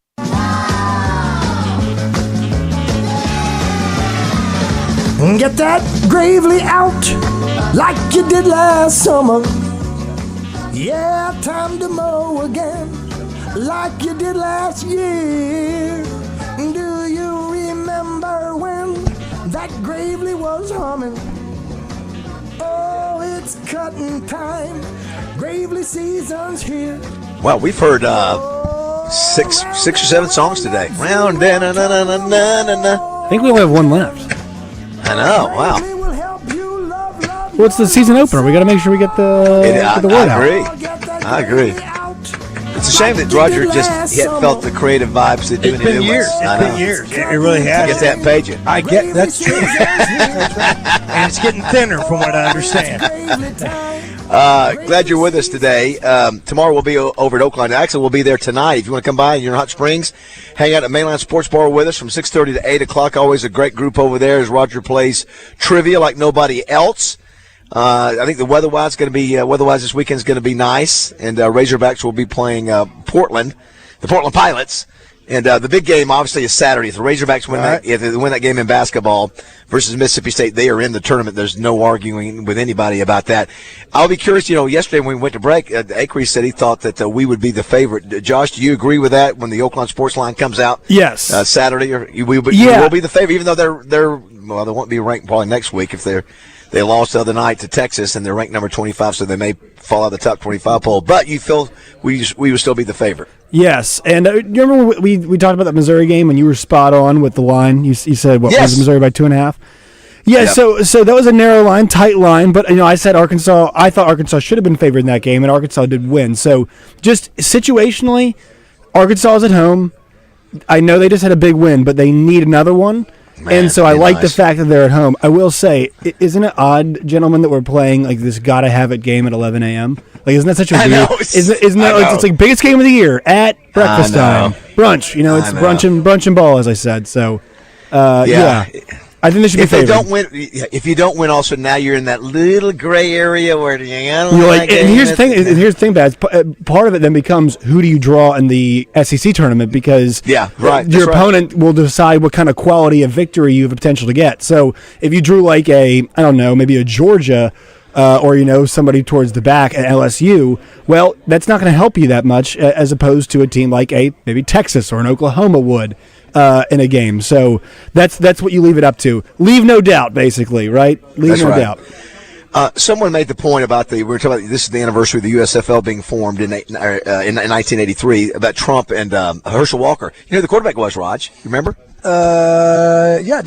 Get that gravely out like you did last summer. Yeah, time to mow again like you did last year. Do you remember when that gravely was humming? Oh, it's cutting time. Gravely season's here. Well, we've heard six or seven songs today. Round na na na na na na na. I think we only have one left. I know. Wow. Well, it's the season opener. We got to make sure we get the word out. I agree. It's a shame that Roger just felt the creative vibes that doing it. It's been years. It's been years. It really has. To get that page. I get that's true. And it's getting thinner, from what I understand. Glad you're with us today. Tomorrow we'll be over at Oakland. Actually, we'll be there tonight. If you want to come by and you're in Hot Springs, hang out at Mainline Sports Bar with us from 6:30 to 8 o'clock. Always a great group over there as Roger plays trivia like nobody else. I think the weather-wise this weekend is going to be nice, and Razorbacks will be playing the Portland Pilots. And the big game, obviously, is Saturday. If the Razorbacks if they win that game in basketball versus Mississippi State, they are in the tournament. There's no arguing with anybody about that. I'll be curious. Yesterday when we went to break, Acree said he thought that we would be the favorite. Josh, do you agree with that when the Oakland Sports Line comes out? Yes. Saturday, or we will be the favorite, even though they won't be ranked probably next week if they lost the other night to Texas, and they're ranked number 25, so they may fall out of the top 25 poll. But you feel we would still be the favorite. Yes, and you remember we talked about that Missouri game when you were spot on with the line. You said, was Missouri by 2.5? Yeah, yep. So that was a narrow line, tight line, but I said Arkansas. I thought Arkansas should have been favored in that game, and Arkansas did win. So just situationally, Arkansas is at home. I know they just had a big win, but they need another one. Man, and so I like the fact that they're at home. I will say, isn't it odd, gentlemen, that we're playing like this gotta have it game at 11 a.m.? Like, isn't that such a weird? Isn't that it's like biggest game of the year at breakfast time, brunch? It's brunch and ball, as I said. So, yeah. I think they should be favored. If you don't win, also now you're in that little gray area where you're like. And here's the thing, Baz. Part of it then becomes who do you draw in the SEC tournament, because your opponent will decide what kind of quality of victory you have the potential to get. So if you drew like maybe a Georgia. Or somebody towards the back at LSU, well, that's not going to help you that much as opposed to a team like maybe Texas or an Oklahoma would in a game. So that's what you leave it up to. Leave no doubt, basically, right? Leave no doubt. Someone made the point about we were talking about this is the anniversary of the USFL being formed in 1983 about Trump and Herschel Walker. You know who the quarterback was, Raj? You remember? Yeah.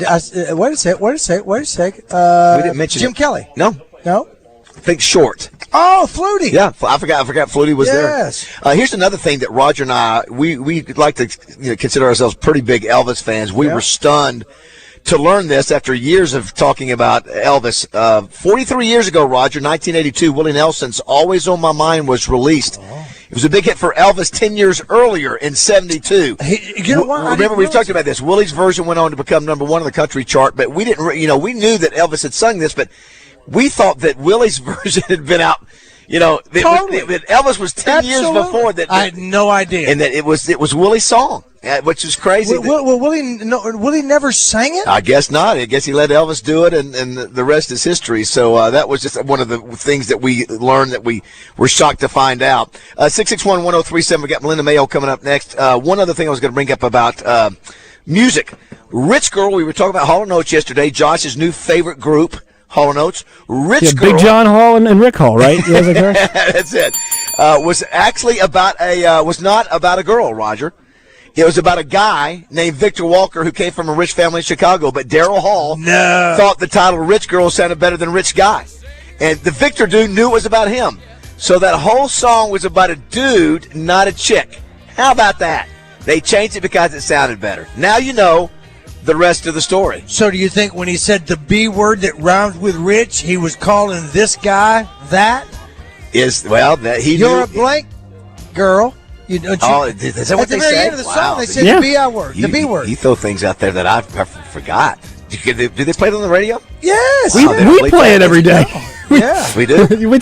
Wait a sec. We didn't mention Jim Kelly. No. Think short. Oh, Flutie. Yeah, I forgot Flutie was there. Here's another thing that Roger and I we like to consider ourselves pretty big Elvis fans. We were stunned to learn this after years of talking about Elvis. 43 years ago, Roger, 1982, Willie Nelson's "Always on My Mind" was released. It was a big hit for Elvis 10 years earlier in 72. Remember, we've talked about this. Willie's version went on to become number one on the country chart, but we didn't. We knew that Elvis had sung this, but we thought that Willie's version had been out, that Elvis was 10 years before that. I had no idea. And that it was Willie's song, which is crazy. Willie never sang it? I guess not. I guess he let Elvis do it, and the rest is history. So that was just one of the things that we learned that we were shocked to find out. 661-1037, we got Melinda Mayo coming up next. One other thing I was going to bring up about music. Rich Girl, we were talking about Hall & Oates yesterday, Josh's new favorite group. Hall & Oates, Rich Girl. Big John Hall and Rick Hall, right? That's it. Was actually was not about a girl, Roger. It was about a guy named Victor Walker who came from a rich family in Chicago, but Daryl Hall thought the title Rich Girl sounded better than Rich Guy. And the Victor dude knew it was about him. So that whole song was about a dude, not a chick. How about that? They changed it because it sounded better. Now you know the rest of the story. So do you think when he said the B word that rhymes with rich, he was calling this guy that? You're a blank girl. Is that what they say? At the very end of the song, they said the B word, the B word. You throw things out there that I forgot. Do they play it on the radio? Yes. We play it every day. Yeah. We do? We've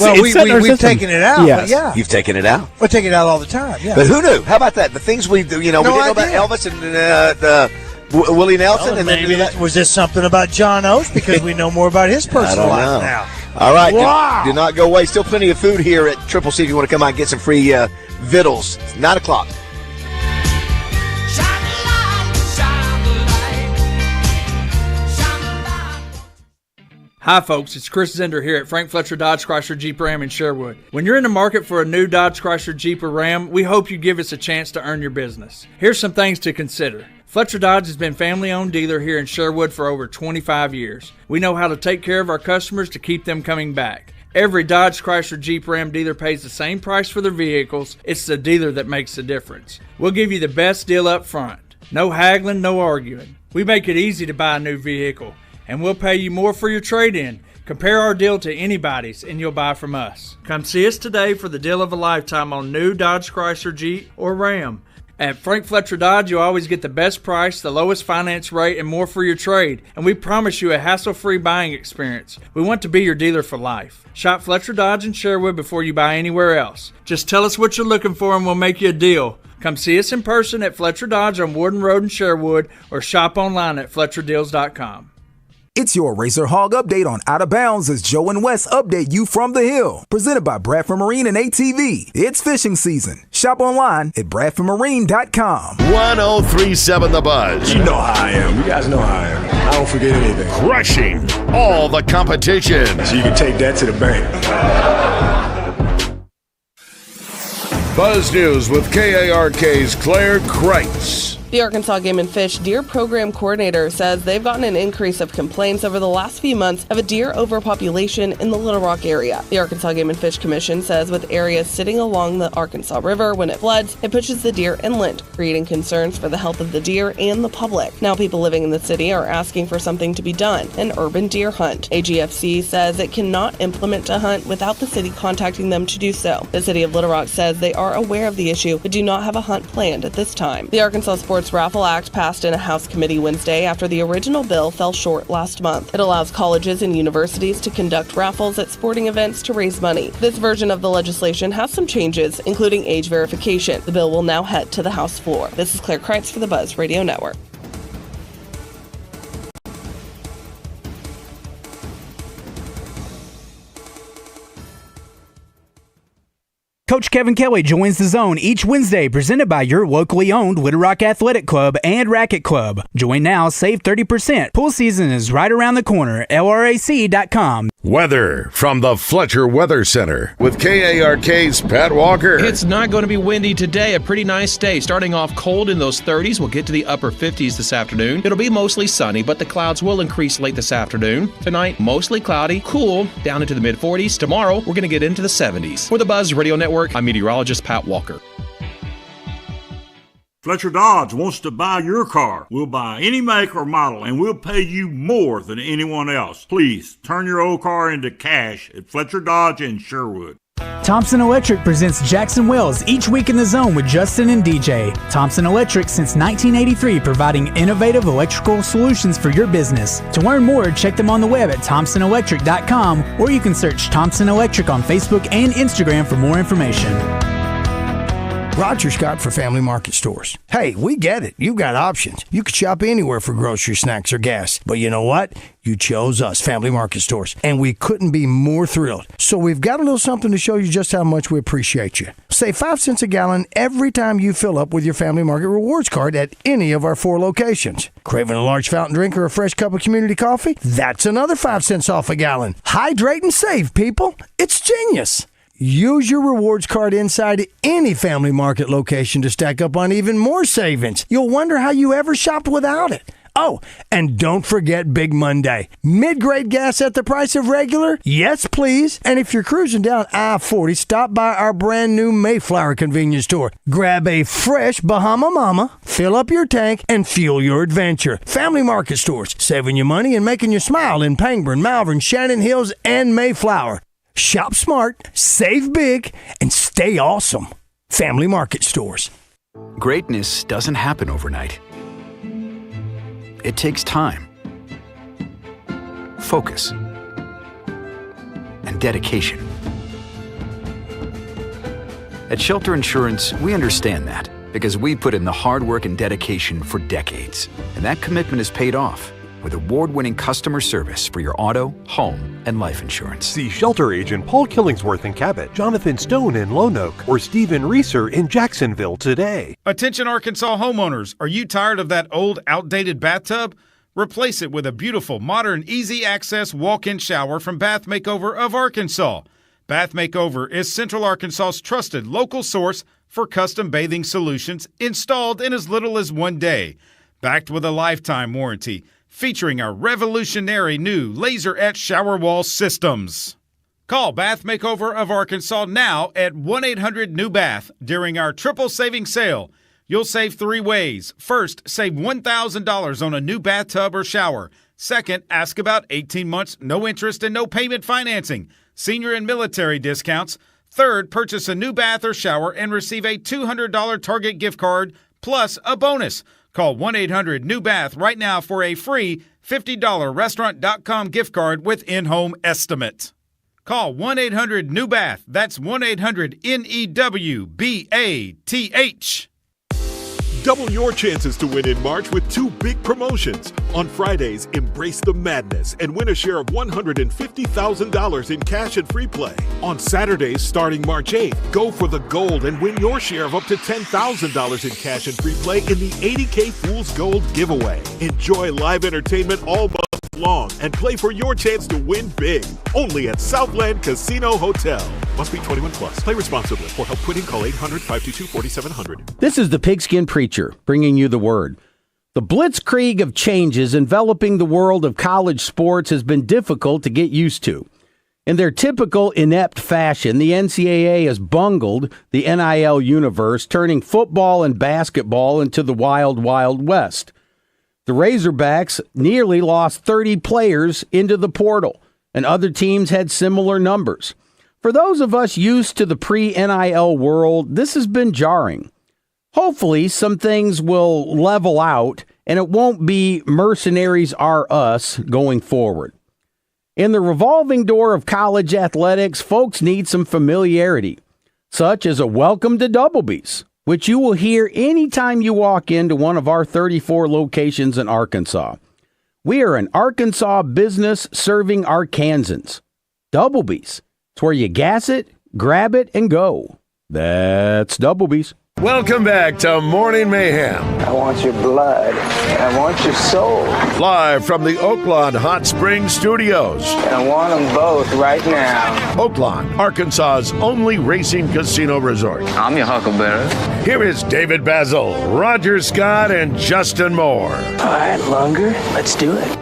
taken it out. Yes. Yeah. You've taken it out? We take it out all the time, yeah. But who knew? How about that? The things we do, we didn't know about Elvis and Willie Nelson. And maybe was this something about John Oates? Because we know more about his personal life now. All right. Wow. Do not go away. Still plenty of food here at Triple C if you want to come out and get some free vittles. It's 9 o'clock. Hi folks, it's Chris Zender here at Frank Fletcher Dodge Chrysler Jeep Ram in Sherwood. When you're in the market for a new Dodge Chrysler Jeep or Ram, we hope you give us a chance to earn your business. Here's some things to consider. Fletcher Dodge has been family-owned dealer here in Sherwood for over 25 years. We know how to take care of our customers to keep them coming back. Every Dodge Chrysler Jeep Ram dealer pays the same price for their vehicles. It's the dealer that makes the difference. We'll give you the best deal up front. No haggling, no arguing. We make it easy to buy a new vehicle, and we'll pay you more for your trade-in. Compare our deal to anybody's, and you'll buy from us. Come see us today for the deal of a lifetime on new Dodge Chrysler Jeep or Ram. At Frank Fletcher Dodge, you'll always get the best price, the lowest finance rate, and more for your trade. And we promise you a hassle-free buying experience. We want to be your dealer for life. Shop Fletcher Dodge in Sherwood before you buy anywhere else. Just tell us what you're looking for and we'll make you a deal. Come see us in person at Fletcher Dodge on Warden Road in Sherwood or shop online at FletcherDeals.com. It's your Racer Hog update on Out of Bounds as Joe and Wes update you from the hill. Presented by Bradford Marine and ATV. It's fishing season. Shop online at BradfordMarine.com. 1037 The Buzz. You know how I am. You guys know how I am. I don't forget anything. Crushing all the competition. So you can take that to the bank. Buzz News with KARK's Claire Kreitz. The Arkansas Game and Fish Deer Program Coordinator says they've gotten an increase of complaints over the last few months of a deer overpopulation in the Little Rock area. The Arkansas Game and Fish Commission says with areas sitting along the Arkansas River, when it floods, it pushes the deer inland, creating concerns for the health of the deer and the public. Now people living in the city are asking for something to be done, an urban deer hunt. AGFC says it cannot implement a hunt without the city contacting them to do so. The city of Little Rock says they are aware of the issue, but do not have a hunt planned at this time. The Arkansas Sports Raffle Act passed in a House committee Wednesday after the original bill fell short last month. It allows colleges and universities to conduct raffles at sporting events to raise money. This version of the legislation has some changes, including age verification. The bill will now head to the House floor. This is Claire Kreitz for the Buzz Radio Network. Coach Kevin Kelly joins the Zone each Wednesday, presented by your locally owned Little Rock Athletic Club and Racket Club. Join now, save 30%. Pool season is right around the corner. LRAC.com. Weather from the Fletcher Weather Center with KARK's Pat Walker. It's not going to be windy today. A pretty nice day. Starting off cold in those 30s. We'll get to the upper 50s this afternoon. It'll be mostly sunny, but the clouds will increase late this afternoon. Tonight, mostly cloudy, cool, down into the mid 40s. Tomorrow, we're going to get into the 70s. For the Buzz Radio Network, I'm meteorologist Pat Walker. Fletcher Dodge wants to buy your car. We'll buy any make or model, and we'll pay you more than anyone else. Please turn your old car into cash at Fletcher Dodge in Sherwood. Thompson Electric presents Jackson Wells each week in the Zone with Justin and DJ. Thompson Electric since 1983, providing innovative electrical solutions for your business. To learn more, check them on the web at thompsonelectric.com, or you can search Thompson Electric on Facebook and Instagram for more information. Roger Scott for Family Market Stores. Hey, we get it. You've got options. You could shop anywhere for grocery, snacks, or gas. But you know what? You chose us, Family Market Stores, and we couldn't be more thrilled. So we've got a little something to show you just how much we appreciate you. Save 5 cents a gallon every time you fill up with your Family Market Rewards card at any of our 4 locations. Craving a large fountain drink or a fresh cup of community coffee? That's another 5 cents off a gallon. Hydrate and save, people. It's genius. Use your rewards card inside any Family Market location to stack up on even more savings. You'll wonder how you ever shopped without it. Oh, and don't forget Big Monday. Mid-grade gas at the price of regular? Yes, please. And if you're cruising down I-40, stop by our brand new Mayflower convenience store. Grab a fresh Bahama Mama, fill up your tank, and fuel your adventure. Family Market stores, saving you money and making you smile in Pangburn, Malvern, Shannon Hills, and Mayflower. Shop smart, save big, and stay awesome. Family Market stores. Greatness doesn't happen overnight. It takes time, focus, and dedication. At Shelter Insurance, we understand that because we put in the hard work and dedication for decades. And that commitment is paid off with award-winning customer service for your auto, home, and life insurance. See Shelter Agent Paul Killingsworth in Cabot, Jonathan Stone in Lone Oak, or Stephen Reeser in Jacksonville today. Attention Arkansas homeowners, are you tired of that old, outdated bathtub? Replace it with a beautiful, modern, easy-access walk-in shower from Bath Makeover of Arkansas. Bath Makeover is Central Arkansas's trusted local source for custom bathing solutions installed in as little as 1 day. Backed with a lifetime warranty, featuring our revolutionary new laser-etched shower wall systems. Call Bath Makeover of Arkansas now at 1-800-NEW-BATH during our triple saving sale. You'll save 3 ways. First, save $1,000 on a new bathtub or shower. Second, ask about 18 months, no interest and no payment financing, senior and military discounts. Third, purchase a new bath or shower and receive a $200 Target gift card plus a bonus. Call 1-800-NEW-BATH right now for a free $50 restaurant.com gift card with in-home estimate. Call 1-800-NEW-BATH. That's 1-800-NEWBATH. Double your chances to win in March with 2 big promotions. On Fridays, embrace the madness and win a share of $150,000 in cash and free play. On Saturdays, starting March 8th, go for the gold and win your share of up to $10,000 in cash and free play in the 80K Fool's Gold giveaway. Enjoy live entertainment all month long and play for your chance to win big. Only at Southland Casino Hotel. Must be 21 plus. Play responsibly. For help quitting, call 800-522-4700. This is the Pigskin Preacher bringing you the word. The blitzkrieg of changes enveloping the world of college sports has been difficult to get used to. In their typical inept fashion, the NCAA has bungled the NIL universe, turning football and basketball into the wild, wild west. The Razorbacks nearly lost 30 players into the portal, and other teams had similar numbers. For those of us used to the pre-NIL world, this has been jarring. Hopefully, some things will level out, and it won't be mercenaries are us going forward. In the revolving door of college athletics, folks need some familiarity, such as a welcome to Doublebees, which you will hear anytime you walk into one of our 34 locations in Arkansas. We are an Arkansas business serving Arkansans. Doublebees. It's where you gas it, grab it, and go. That's Doublebees. Welcome back to Morning Mayhem. I want your blood. I want your soul. Live from the Oaklawn Hot Springs Studios. I want them both right now. Oaklawn, Arkansas's only racing casino resort. I'm your huckleberry. Here is David BAZZEL, Roger Scott, and Justin Moore. All right, Lunger, let's do it.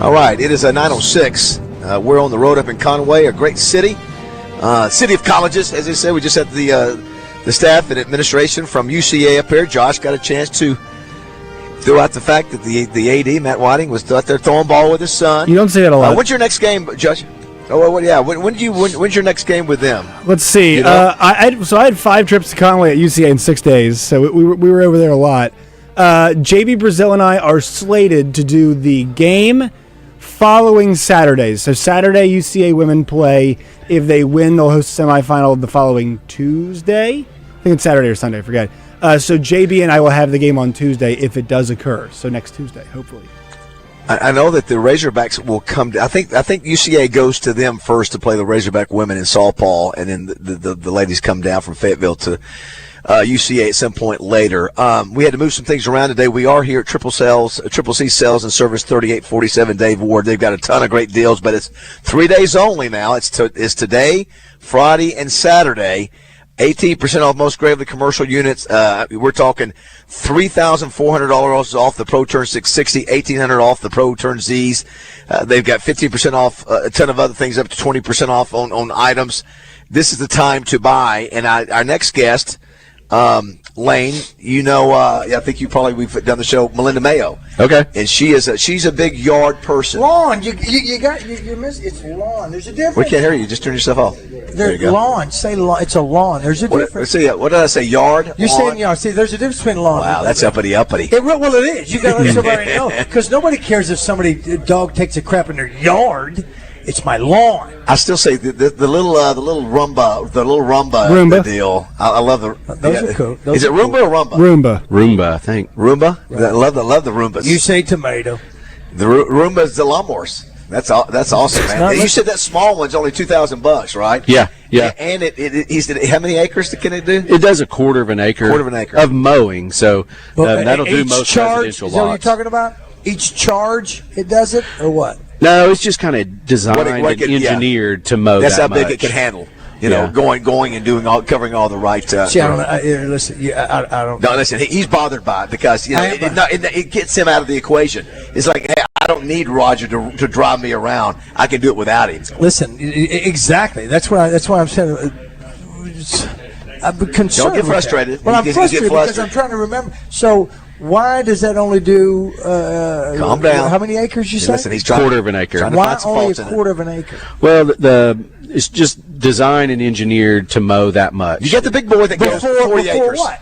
All right, it is a 9:06. We're on the road up in Conway, a great city. City of colleges, as they say. We just had the staff and administration from UCA up here. Josh got a chance to throw out the fact that the AD, Matt Whiting, was out there throwing ball with his son. You don't say that a lot. When's your next game, Josh? Oh, well, yeah. When's your next game with them? Let's see. You know? I had 5 trips to Conway at UCA in 6 days, so we were over there a lot. JB Brazil and I are slated to do the game following Saturdays. So Saturday, UCA women play. If they win, they'll host a semifinal the following Tuesday. I think it's Saturday or Sunday, I forget. So JB and I will have the game on Tuesday if it does occur. So next Tuesday, hopefully. I know that the Razorbacks will come. I think UCA goes to them first to play the Razorback women in Saw Paul, and then the ladies come down from Fayetteville to UCA at some point later. We had to move some things around today. We are here at Triple C Sales and Service, 3847 Dave Ward. They've got a ton of great deals, but it's 3 days only now. It's today, Friday, and Saturday. 18% off most Gravely commercial units. We're talking $3,400 off the ProTurn 660, $1,800 off the ProTurn Zs. They've got 15% off a ton of other things, up to 20% off on items. This is the time to buy. And our next guest, Lane, I think we've done the show, Melinda Mayo. Okay. And she's a big yard person. Lawn, you're missing. It's lawn. There's a difference. We can't hear you. Just turn yourself off. There's lawn. Say lawn. It's a lawn. There's a difference. What did I say? Yard? You're saying yard. See, there's a difference between lawn. Wow, that's uppity. It is. You got to let somebody know, because nobody cares if a dog takes a crap in their yard. It's my lawn. I still say the little Roomba deal. I love the. Those are cool. Is it Roomba or Rumba? Roomba, I think. Roomba. I love the Roombas. You say tomato. The Roomba's the lawnmowers. That's awesome, man. You said that small one's only $2,000, right? Yeah. And how many acres can it do? It does a quarter of an acre of mowing, so that'll do most residential lots. Is that what you're talking about? Each charge it does it, or what? No, it's just kind of designed and engineered to mow. That's that how big much. it can handle. Going and doing covering all the right. See, I don't. Listen, I don't. No, listen. He's bothered by it because it gets him out of the equation. It's like, hey, I don't need Roger to drive me around. I can do it without him. Listen, exactly. That's why I'm saying. I'm concerned. Don't get frustrated. Well, I'm frustrated because I'm trying to remember. So. Why does that only do? Calm down. How many acres you say? Listen, he's trying quarter of an acre. Why only a quarter of an acre? Well, it's just designed and engineered to mow that much. You get the big boy that goes 40 acres. What?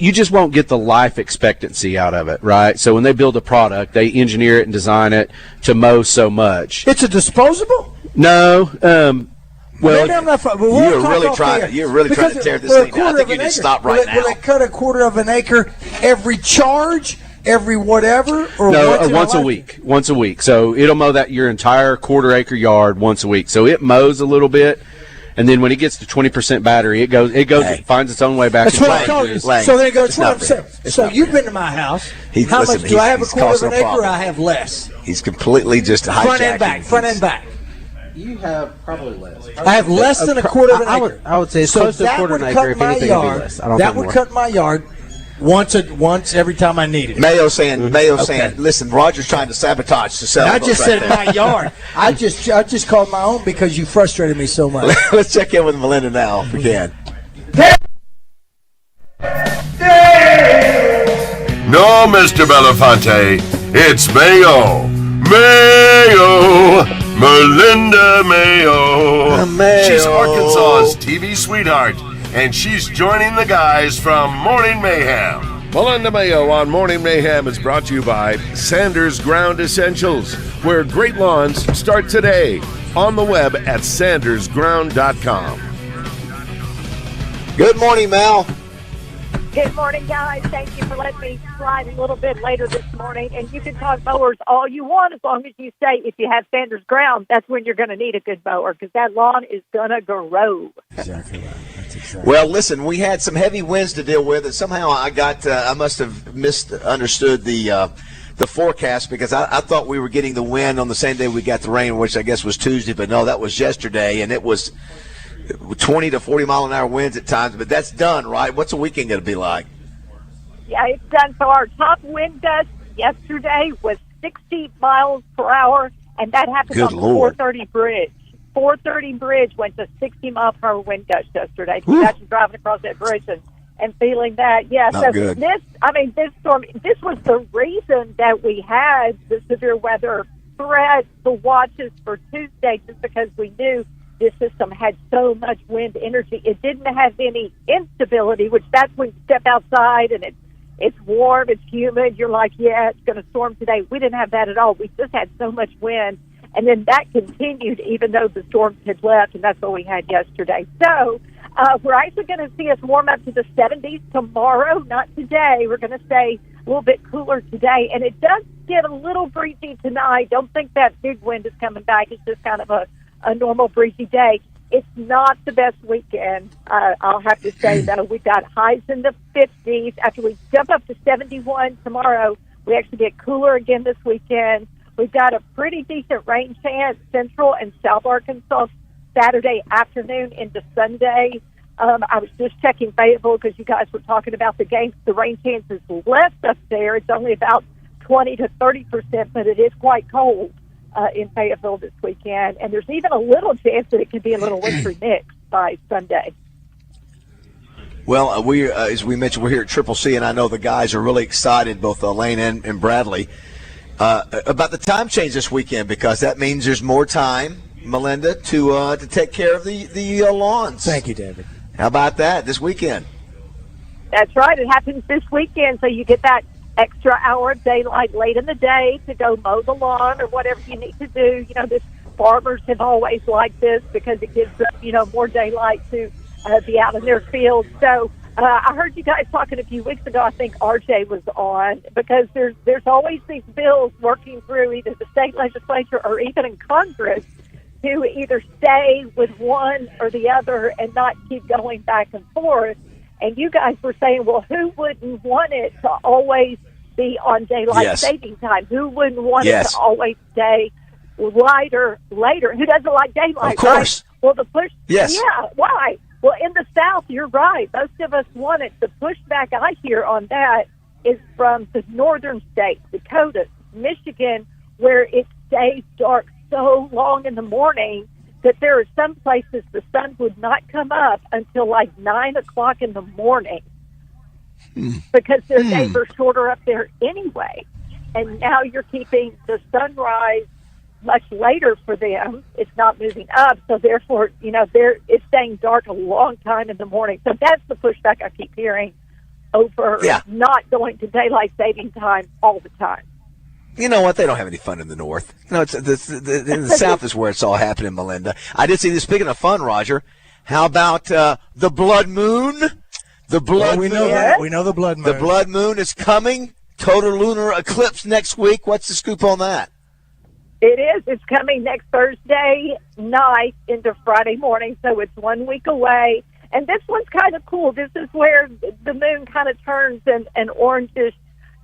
You just won't get the life expectancy out of it, right? So when they build a product, they engineer it and design it to mow so much. It's a disposable? No. Well, you're really trying to tear this thing down. I think you need to stop right now. Will they cut a quarter of an acre every charge, every whatever? Or no, once a week. Once a week. So it'll mow your entire quarter acre yard once a week. So it mows a little bit, and then when it gets to 20% battery, it finds its own way back. That's what I told you. So then it goes. So you've been to my house. How much do I have? A quarter of an acre? Or I have less. He's completely just hijacking. Front and back. You have probably less. I have less than a quarter of an acre. I would say it's close to a quarter of an acre. If anything, it'd be less. That would cut my yard once every time I need it. Mayo saying, listen, Roger's trying to sabotage the sale. I just said my yard. I just called my own because you frustrated me so much. Let's check in with Melinda now if we can. No, Mr. Belafonte, it's Mayo. Melinda Mayo. She's Arkansas's TV sweetheart, and she's joining the guys from Morning Mayhem. Melinda Mayo on Morning Mayhem is brought to you by Sanders Ground Essentials, where great lawns start today. On the web at sandersground.com. Good morning, Mal. Good morning, guys. Thank you for letting me slide a little bit later this morning. And you can talk mowers all you want as long as you say if you have Sanders Ground, that's when you're going to need a good mower because that lawn is going to grow. Exactly right. That's exactly. Well, listen, we had some heavy winds to deal with, and somehow I must have misunderstood the forecast because I thought we were getting the wind on the same day we got the rain, which I guess was Tuesday, but no, that was yesterday, and it was 20 to 40 mile an hour winds at times, but that's done, right? What's the weekend going to be like? Yeah, it's done. So our top wind gust yesterday was 60 miles per hour, and that happened on the 430 bridge. 430 bridge went to 60 mile per hour wind gust yesterday. You guys driving across that bridge and feeling that. Yeah, not good. This storm, this was the reason that we had the severe weather threat, the watches for Tuesday, just because we knew this system had so much wind energy. It didn't have any instability, which that's when you step outside and it's warm, it's humid. You're like, yeah, it's going to storm today. We didn't have that at all. We just had so much wind. And then that continued even though the storms had left, and that's what we had yesterday. So we're actually going to see us warm up to the 70s tomorrow, not today. We're going to stay a little bit cooler today. And it does get a little breezy tonight. Don't think that big wind is coming back. It's just kind of a normal breezy day. It's not the best weekend. I'll have to say, though. We've got highs in the 50s. After we jump up to 71 tomorrow, we actually get cooler again this weekend. We've got a pretty decent rain chance, Central and South Arkansas, Saturday afternoon into Sunday. I was just checking Fayetteville because you guys were talking about the games. The rain chance is less up there. It's only about 20 to 30%, but it is quite cold in Fayetteville this weekend. And there's even a little chance that it could be a little wintry mix by Sunday. Well, as we mentioned, we're here at Triple C, and I know the guys are really excited, both Lane and Bradley, about the time change this weekend, because that means there's more time, Melinda, to take care of the lawns. Thank you, David. How about that this weekend? That's right. It happens this weekend, so you get that extra hour of daylight late in the day to go mow the lawn or whatever you need to do. You know, farmers have always liked this because it gives them, more daylight to be out in their fields. So I heard you guys talking a few weeks ago. I think RJ was on, because there's always these bills working through either the state legislature or even in Congress to either stay with one or the other and not keep going back and forth. And you guys were saying, well, who wouldn't want it to always be on daylight saving time? Who wouldn't want it to always stay lighter later? Who doesn't like daylight? Of course. Right? Well, the push. Yes. Yeah. Why? Well, in the South, you're right. Most of us want it. The pushback I hear on that is from the northern states, Dakota, Michigan, where it stays dark so long in the morning that there are some places the sun would not come up until like 9 o'clock in the morning because their days are shorter up there anyway. And now you're keeping the sunrise much later for them. It's not moving up, so therefore, it's staying dark a long time in the morning. So that's the pushback I keep hearing over not going to daylight saving time all the time. You know what? They don't have any fun in the North. It's in the South is where it's all happening, Melinda. I did see this. Speaking of fun, Roger, how about the blood moon? The blood moon. Know that. We know the blood moon. The blood moon is coming. Total lunar eclipse next week. What's the scoop on that? It is. It's coming next Thursday night into Friday morning, so it's 1 week away. And this one's kind of cool. This is where the moon kind of turns an orangish,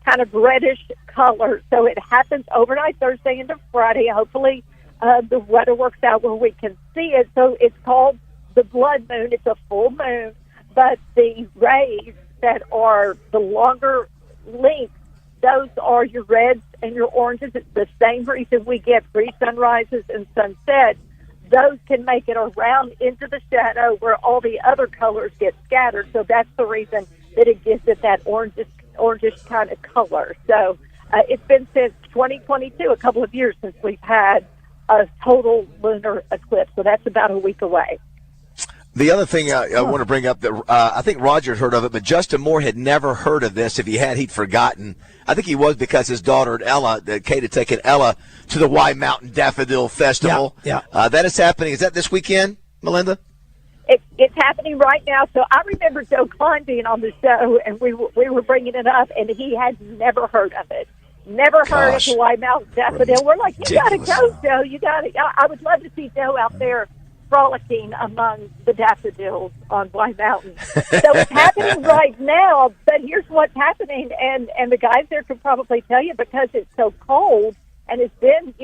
kind of reddish color. So it happens overnight Thursday into Friday. Hopefully the weather works out where we can see it. So it's called the blood moon. It's a full moon, but the rays that are the longer length, those are your reds and your oranges. It's the same reason we get pre-sunrises and sunsets. Those can make it around into the shadow where all the other colors get scattered. So that's the reason that it gives it that orangish kind of color. So it's been since 2022, a couple of years since we've had a total lunar eclipse. So that's about a week away. The other thing I want to bring up that I think Roger had heard of it, but Justin Moore had never heard of this. If he had, he'd forgotten. I think he was because his daughter Ella, Kate, had taken Ella to the Y Mountain Daffodil Festival. Yeah. That is happening. Is that this weekend, Melinda? It's happening right now. So I remember Joe Klein being on the show, and we were bringing it up, and he had never heard of it. Never heard of the Y Mountain Daffodil. We're like, you got to go, Joe. You got to. I would love to see Joe out there frolicking among the daffodils on Y Mountain. So it's happening right now, but here's what's happening, and the guys there can probably tell you, because it's so cold, and it's been,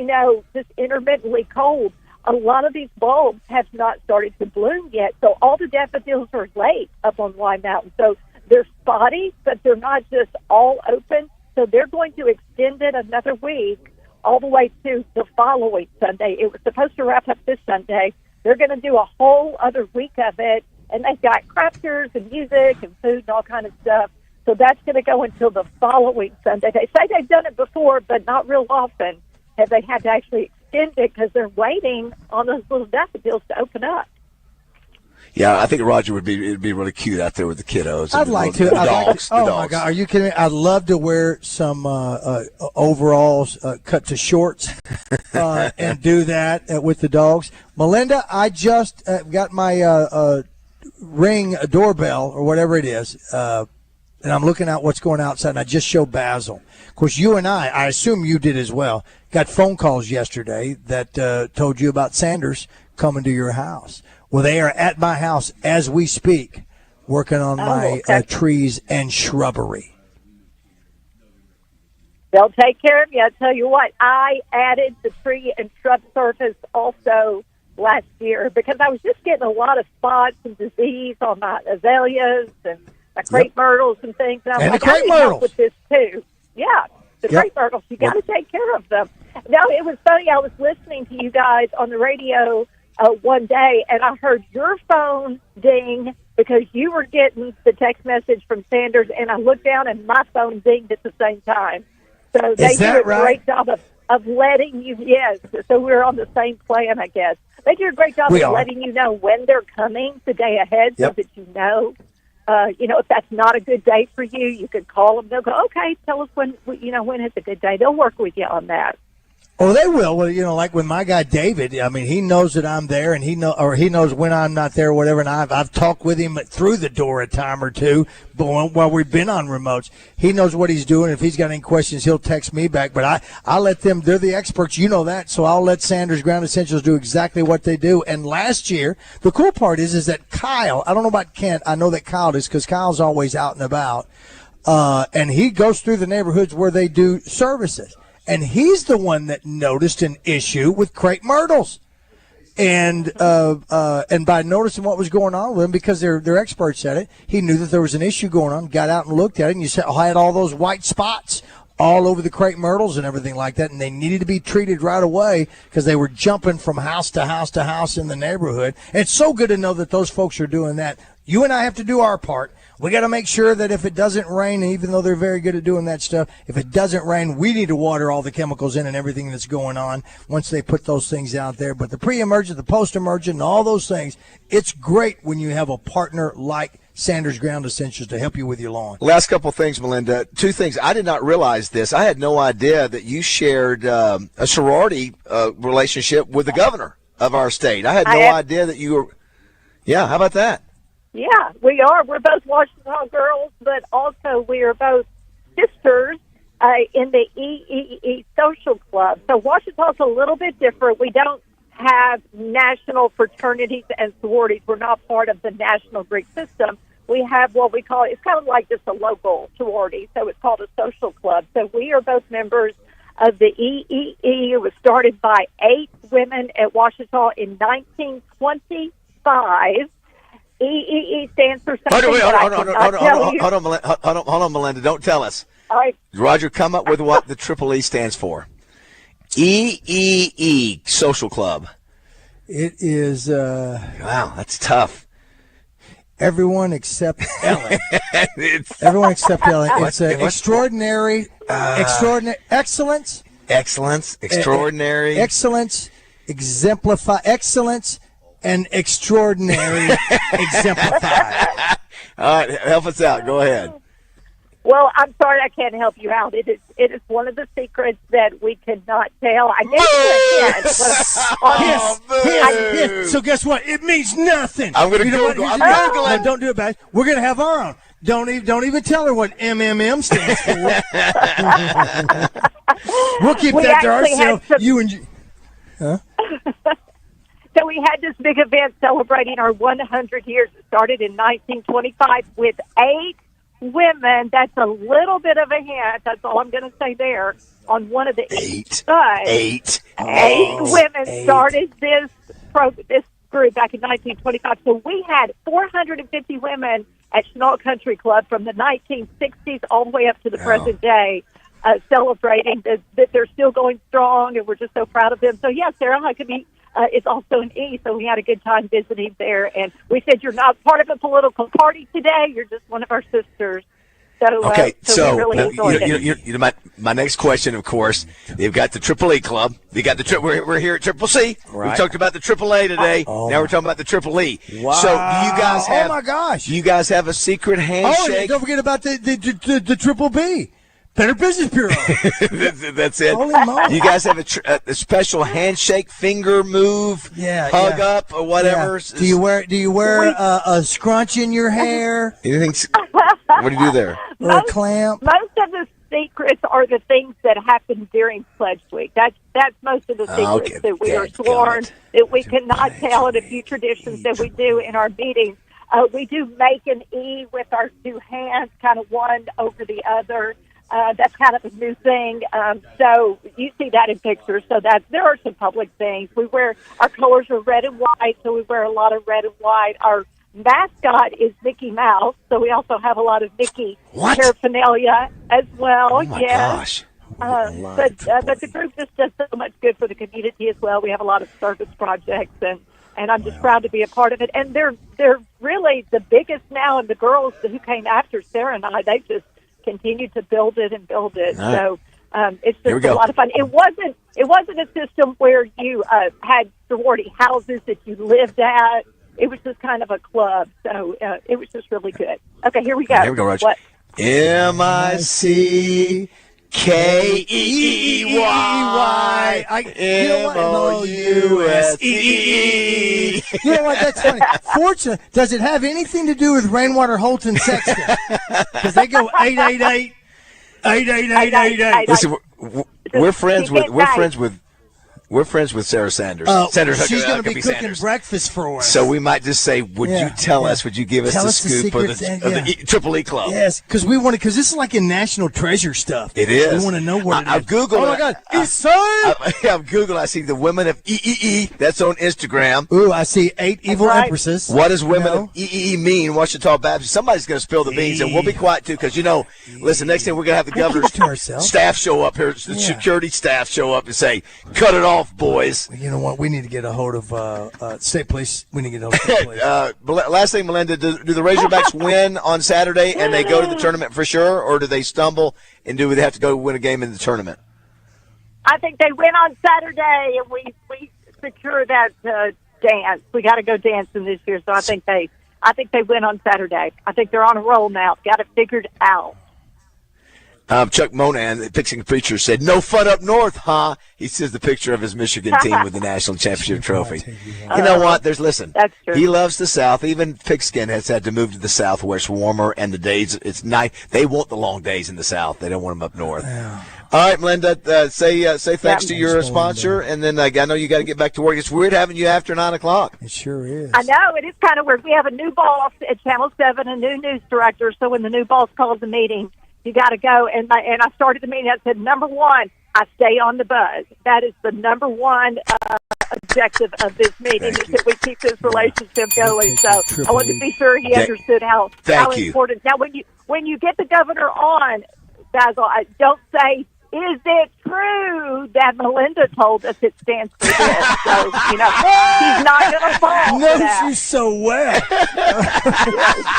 just intermittently cold, a lot of these bulbs have not started to bloom yet, so all the daffodils are late up on Y Mountain. So they're spotty, but they're not just all open, so they're going to extend it another week all the way to the following Sunday. It was supposed to wrap up this Sunday. They're going to do a whole other week of it, and they've got crafters and music and food and all kind of stuff. So that's going to go until the following Sunday. They say they've done it before, but not real often have they had to actually extend it because they're waiting on those little daffodils to open up. Yeah, I think Roger it'd be really cute out there with the kiddos. I'd like to. The dogs. Oh, my God. Are you kidding me? I'd love to wear some overalls cut to shorts and do that with the dogs. Melinda, I just got my Ring doorbell or whatever it is, and I'm looking out what's going outside, and I just showed BAZZEL. Of course, you and I assume you did as well, got phone calls yesterday that told you about Sanders coming to your house. Well, they are at my house as we speak, working on my trees and shrubbery. They'll take care of you. I tell you what, I added the tree and shrub surface also last year because I was just getting a lot of spots and disease on my azaleas and my crepe myrtles and things. And I'm like, I need help with this too. Yeah, the crepe myrtles, you got to take care of them. No, it was funny. I was listening to you guys on the radio one day, and I heard your phone ding because you were getting the text message from Sanders, and I looked down and my phone dinged at the same time. So they do a great job of letting you, so we're on the same plan, I guess. They do a great job of letting you know when they're coming the day ahead so that you know. If that's not a good day for you, you could call them. They'll go, okay, tell us when is a good day. They'll work with you on that. Oh, they will. Well, like with my guy David, I mean, he knows that I'm there, and he knows when I'm not there, or whatever. And I've talked with him through the door a time or two, but while we've been on remotes, he knows what he's doing. If he's got any questions, he'll text me back. But I let them. They're the experts, you know that. So I'll let Sanders Ground Essentials do exactly what they do. And last year, the cool part is that Kyle. I don't know about Kent. I know that Kyle is because Kyle's always out and about, and he goes through the neighborhoods where they do services. And he's the one that noticed an issue with crepe myrtles. And by noticing what was going on with them, because they're experts at it, he knew that there was an issue going on, got out and looked at it, and you said, I had all those white spots all over the crepe myrtles and everything like that, and they needed to be treated right away because they were jumping from house to house to house in the neighborhood. And it's so good to know that those folks are doing that. You and I have to do our part. We got to make sure that if it doesn't rain, even though they're very good at doing that stuff, if it doesn't rain, we need to water all the chemicals in and everything that's going on once they put those things out there. But the pre-emergent, the post-emergent, and all those things, it's great when you have a partner like Sanders Ground Essentials to help you with your lawn. Last couple things, Melinda. Two things. I did not realize this. I had no idea that you shared a sorority relationship with the governor of our state. I had no idea that you were. Yeah, how about that? Yeah, we are. We're both Washita girls, but also we are both sisters in the EEE Social Club. So Washita's a little bit different. We don't have national fraternities and sororities. We're not part of the national Greek system. We have what we call, it's kind of like just a local sorority, so it's called a social club. So we are both members of the EEE. It was started by 8 women at Washita in 1925. EEE stands for something. Hold on, Melinda. Don't tell us. All right. Roger, come up with what the Triple E stands for. EEE Social Club. It is. Wow, that's tough. Everyone except Ellen. Everyone except Ellen. It's extraordinary, extraordinary excellence. Excellence, extraordinary. Excellence, exemplify excellence. And extraordinary exemplified. All right, help us out. Go ahead. Well, I'm sorry I can't help you out. It is one of the secrets that we cannot tell. I guess yes. So guess what? It means nothing. I'm going to Google. I'm Googling. No, don't do it, bad. We're going to have our own. Don't even tell her what MMM stands for. We'll keep that to ourselves. You and you. Huh? So we had this big event celebrating our 100 years. It started in 1925 with 8 women. That's a little bit of a hint. That's all I'm going to say there on one of the 8. But 8 women started this group back in 1925. So we had 450 women at Chenault Country Club from the 1960s all the way up to the present day. Celebrating that they're still going strong, and we're just so proud of them. So, yeah, Sarah Huckabee is also an E, so we had a good time visiting there. And we said, you're not part of a political party today. You're just one of our sisters. So, okay, so we really enjoyed it. My next question, of course, you've got the Triple E Club. You got the we're here at Triple C. Right. We talked about the Triple A today. Now we're talking about the Triple E. Wow. So do you guys have? Oh my gosh! You guys have a secret handshake? Oh, don't forget about the Triple B. Better Business Bureau. That's it. Holy moly. You guys have a special handshake, finger move, hug up, or whatever. Yeah. Do you wear a scrunch in your hair? Anything? What do you do there? Or a clamp? Most of the secrets are the things that happen during Pledge Week. That's most of the secrets that we are sworn that we cannot tell, and a few traditions that we do in our meetings. We do make an E with our two hands, kind of one over the other. That's kind of a new thing. So you see that in pictures. So that there are some public things. We wear, our colors are red and white, so we wear a lot of red and white. Our mascot is Mickey Mouse, so we also have a lot of Mickey paraphernalia as well. Oh my gosh. But the group just does so much good for the community as well. We have a lot of service projects, and I'm just proud to be a part of it. And they're really the biggest now, and the girls who came after Sarah and I, they just continued to build it and build it. Right. So it's just a lot of fun. It wasn't a system where you had sorority houses that you lived at. It was just kind of a club, so it was just really good. Okay, here we go. Here we go, Roger. What? MICKEEY MOUSE. You know what? That's funny. Fortunately, does it have anything to do with Rainwater Holt and Sexton? Because they go 888 888. Listen, we're friends with Sarah Sanders. She's going to be cooking Sanders. breakfast for us. So we might just say, would you tell us? Would you give us the scoop of the Triple E Club? Yes, because we want to. Because this is like in National Treasure stuff. It is. We want to know what it is. I've Googled. Oh my God! It's so. I've Googled. I see the Women of EEE. That's on Instagram. Ooh, I see 8 evil empresses. What does Women of EEE mean? Wichita Baptist. Somebody's going to spill the beans, and we'll be quiet too, because listen. Next thing we're going to have the governor's staff show up here. The security staff show up and say, "Cut it off, boys." You know what? We need to get a hold of state police. We need to get a hold of state police. Last thing, Melinda, do the Razorbacks win on Saturday and they go to the tournament for sure, or do they stumble and do they have to go win a game in the tournament? I think they win on Saturday, and we secure that dance. We got to go dancing this year, so I think they win on Saturday. I think they're on a roll now. Got it figured out. Chuck Monan, the Pixing Preacher, said, "No fun up north, huh?" He says the picture of his Michigan team with the national championship trophy. You know what? Listen, that's true. He loves the South. Even Pigskin has had to move to the South where it's warmer and the days, it's nice. They want the long days in the South. They don't want them up north. Yeah. All right, Melinda, say thanks to your sponsor, and then I know you got to get back to work. It's weird having you after 9 o'clock. It sure is. I know. It is kind of weird. We have a new boss at Channel 7, a new news director, so when the new boss calls the meeting, you got to go. And I started the meeting. I said, number one, I stay on the buzz. That is the number one objective of this meeting, is that we keep this relationship going. So I wanted to be sure he understood how important. Now, when you get the governor on, Basil, don't say, "Is it true that Melinda told us it stands for this?" So, he's not going to fall. Knows you so well.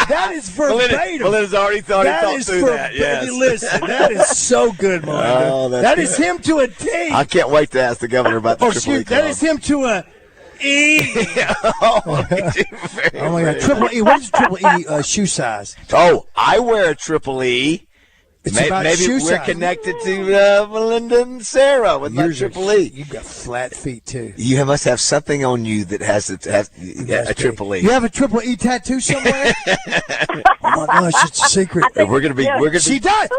That is verbatim. Melinda's already thought through that. Yes. Listen, that is so good, Melinda. Oh, that is him to a T. I can't wait to ask the governor about the Triple E Club. That is him to a E. Oh my God, Triple E. What is Triple E shoe size? Oh, I wear a Triple E. Maybe we're size. Connected to Melinda and Sarah with my Triple E. You've got flat feet, too. You must have something on you that has a Triple E. You have a Triple E tattoo somewhere? Oh, my gosh, it's a secret. She does.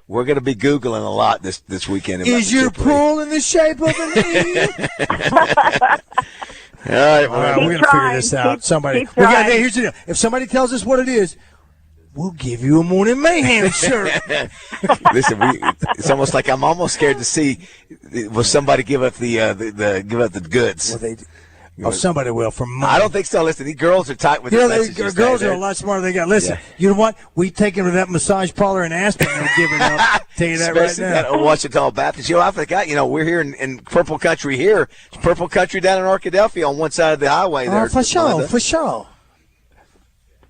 We're going to be Googling a lot this weekend. Is your pool in the shape of an E? All right, we're going to figure this out. Here's the deal. If somebody tells us what it is, we'll give you a Morning Mayhem shirt. Listen, it's almost like I'm almost scared to see. Will somebody give up the goods? Well, somebody will. For money. I don't think so. Listen, these girls are tight with their messages. Girls are a lot smarter than they got. Listen, you know what? We take them to that massage parlor in Aspen and give it up. Tell you that especially right now. That Wichita Baptist. I forgot. We're here in Purple Country here. It's Purple Country down in Arkadelphia on one side of the highway there. For sure.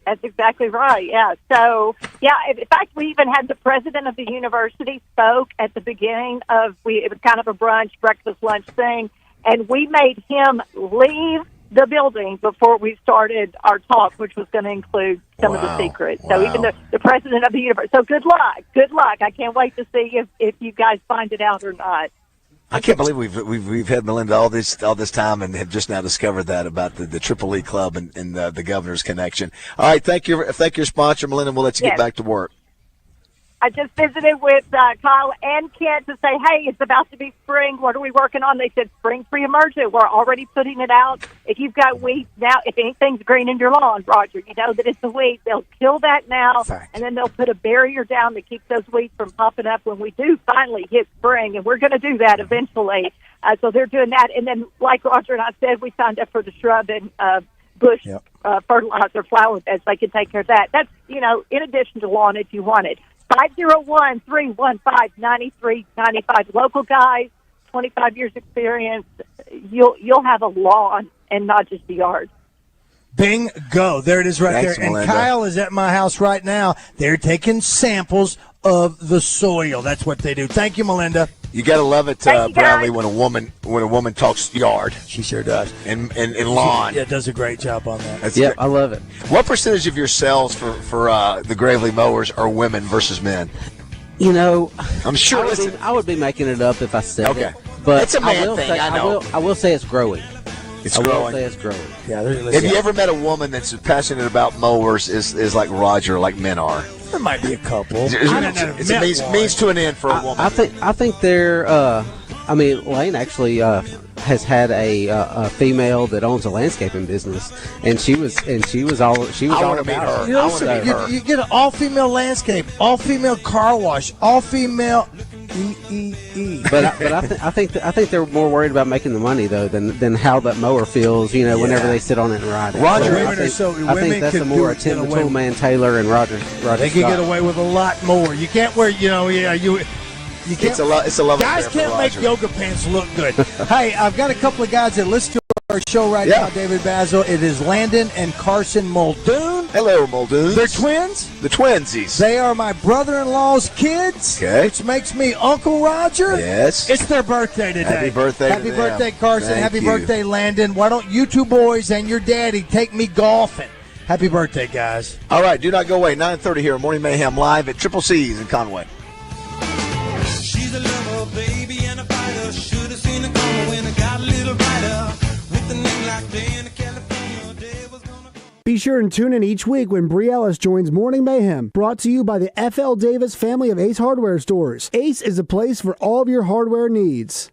That's exactly right. Yeah. So, in fact, we even had the president of the university spoke at the beginning it was kind of a brunch, breakfast, lunch thing, and we made him leave the building before we started our talk, which was going to include some of the secrets. So even the president of the university. So good luck. Good luck. I can't wait to see if you guys find it out or not. I can't believe we've had Melinda all this time and have just now discovered that about the Triple E Club and the governor's connection. All right, thank your sponsor, Melinda. We'll let you get back to work. I just visited with Kyle and Kent to say, hey, it's about to be spring. What are we working on? They said spring pre-emergent. We're already putting it out. If you've got weeds now, if anything's green in your lawn, Roger, you know that it's a weed. They'll kill that now, and then they'll put a barrier down to keep those weeds from popping up when we do finally hit spring, and we're going to do that eventually. So they're doing that. And then, like Roger and I said, we signed up for the shrub and bush fertilizer flower beds. They can take care of that. That's, in addition to lawn if you want it. 501-315-9395. Local guys, 25 years experience. You'll have a lawn and not just a yard. Bingo. There it is right Thanks, there. And Melinda. Kyle is at my house right now. They're taking samples of the soil. That's what they do. Thank you, Melinda. You gotta love it, Bradley, when a woman talks yard. She sure does. And lawn. She does a great job on that. That's I love it. What percentage of your sales for the Gravely mowers are women versus men? I'm sure. I would be making it up if I said it. But But it's a man thing. I know. I will say it's growing. It's I growing. will say it's growing. Yeah. Have you ever met a woman that's passionate about mowers? Is like Roger, like men are? There might be a couple. It's a means to an end for a woman. I think they're. Lane actually has had a female that owns a landscaping business, and she was all I about want to meet her. it. I want to meet her. You get an all-female landscape, all-female car wash, all-female But I think they're more worried about making the money though than how that mower feels. Whenever they sit on it and ride it. Roger, I think that's a more Tim the Toolman Taylor and Roger. They can get away with a lot more. You can't wear, you can't. It's a love Guys affair can't for make Roger. yoga pants look good. Hey, I've got a couple of guys that listen to our show right now, David Bazzel. It is Landon and Carson Muldoon. Hello, Muldoons. They're twins. The twinsies. They are my brother-in-law's kids. Okay. Which makes me Uncle Roger. Yes. It's their birthday today. Happy birthday to Happy them. birthday, Carson. Thank Happy you. birthday, Landon. Why don't you two boys and your daddy take me golfing? Happy birthday, guys. All right, do not go away. 9:30 here, Morning Mayhem live at Triple C's in Conway. She's a lover, baby, and a fighter. Should have seen it coming when it got a little brighter. With a name like Dan, California, day was gonna come. Be sure and tune in each week when Bree Ellis joins Morning Mayhem, brought to you by the F.L. Davis family of Ace Hardware stores. Ace is a place for all of your hardware needs.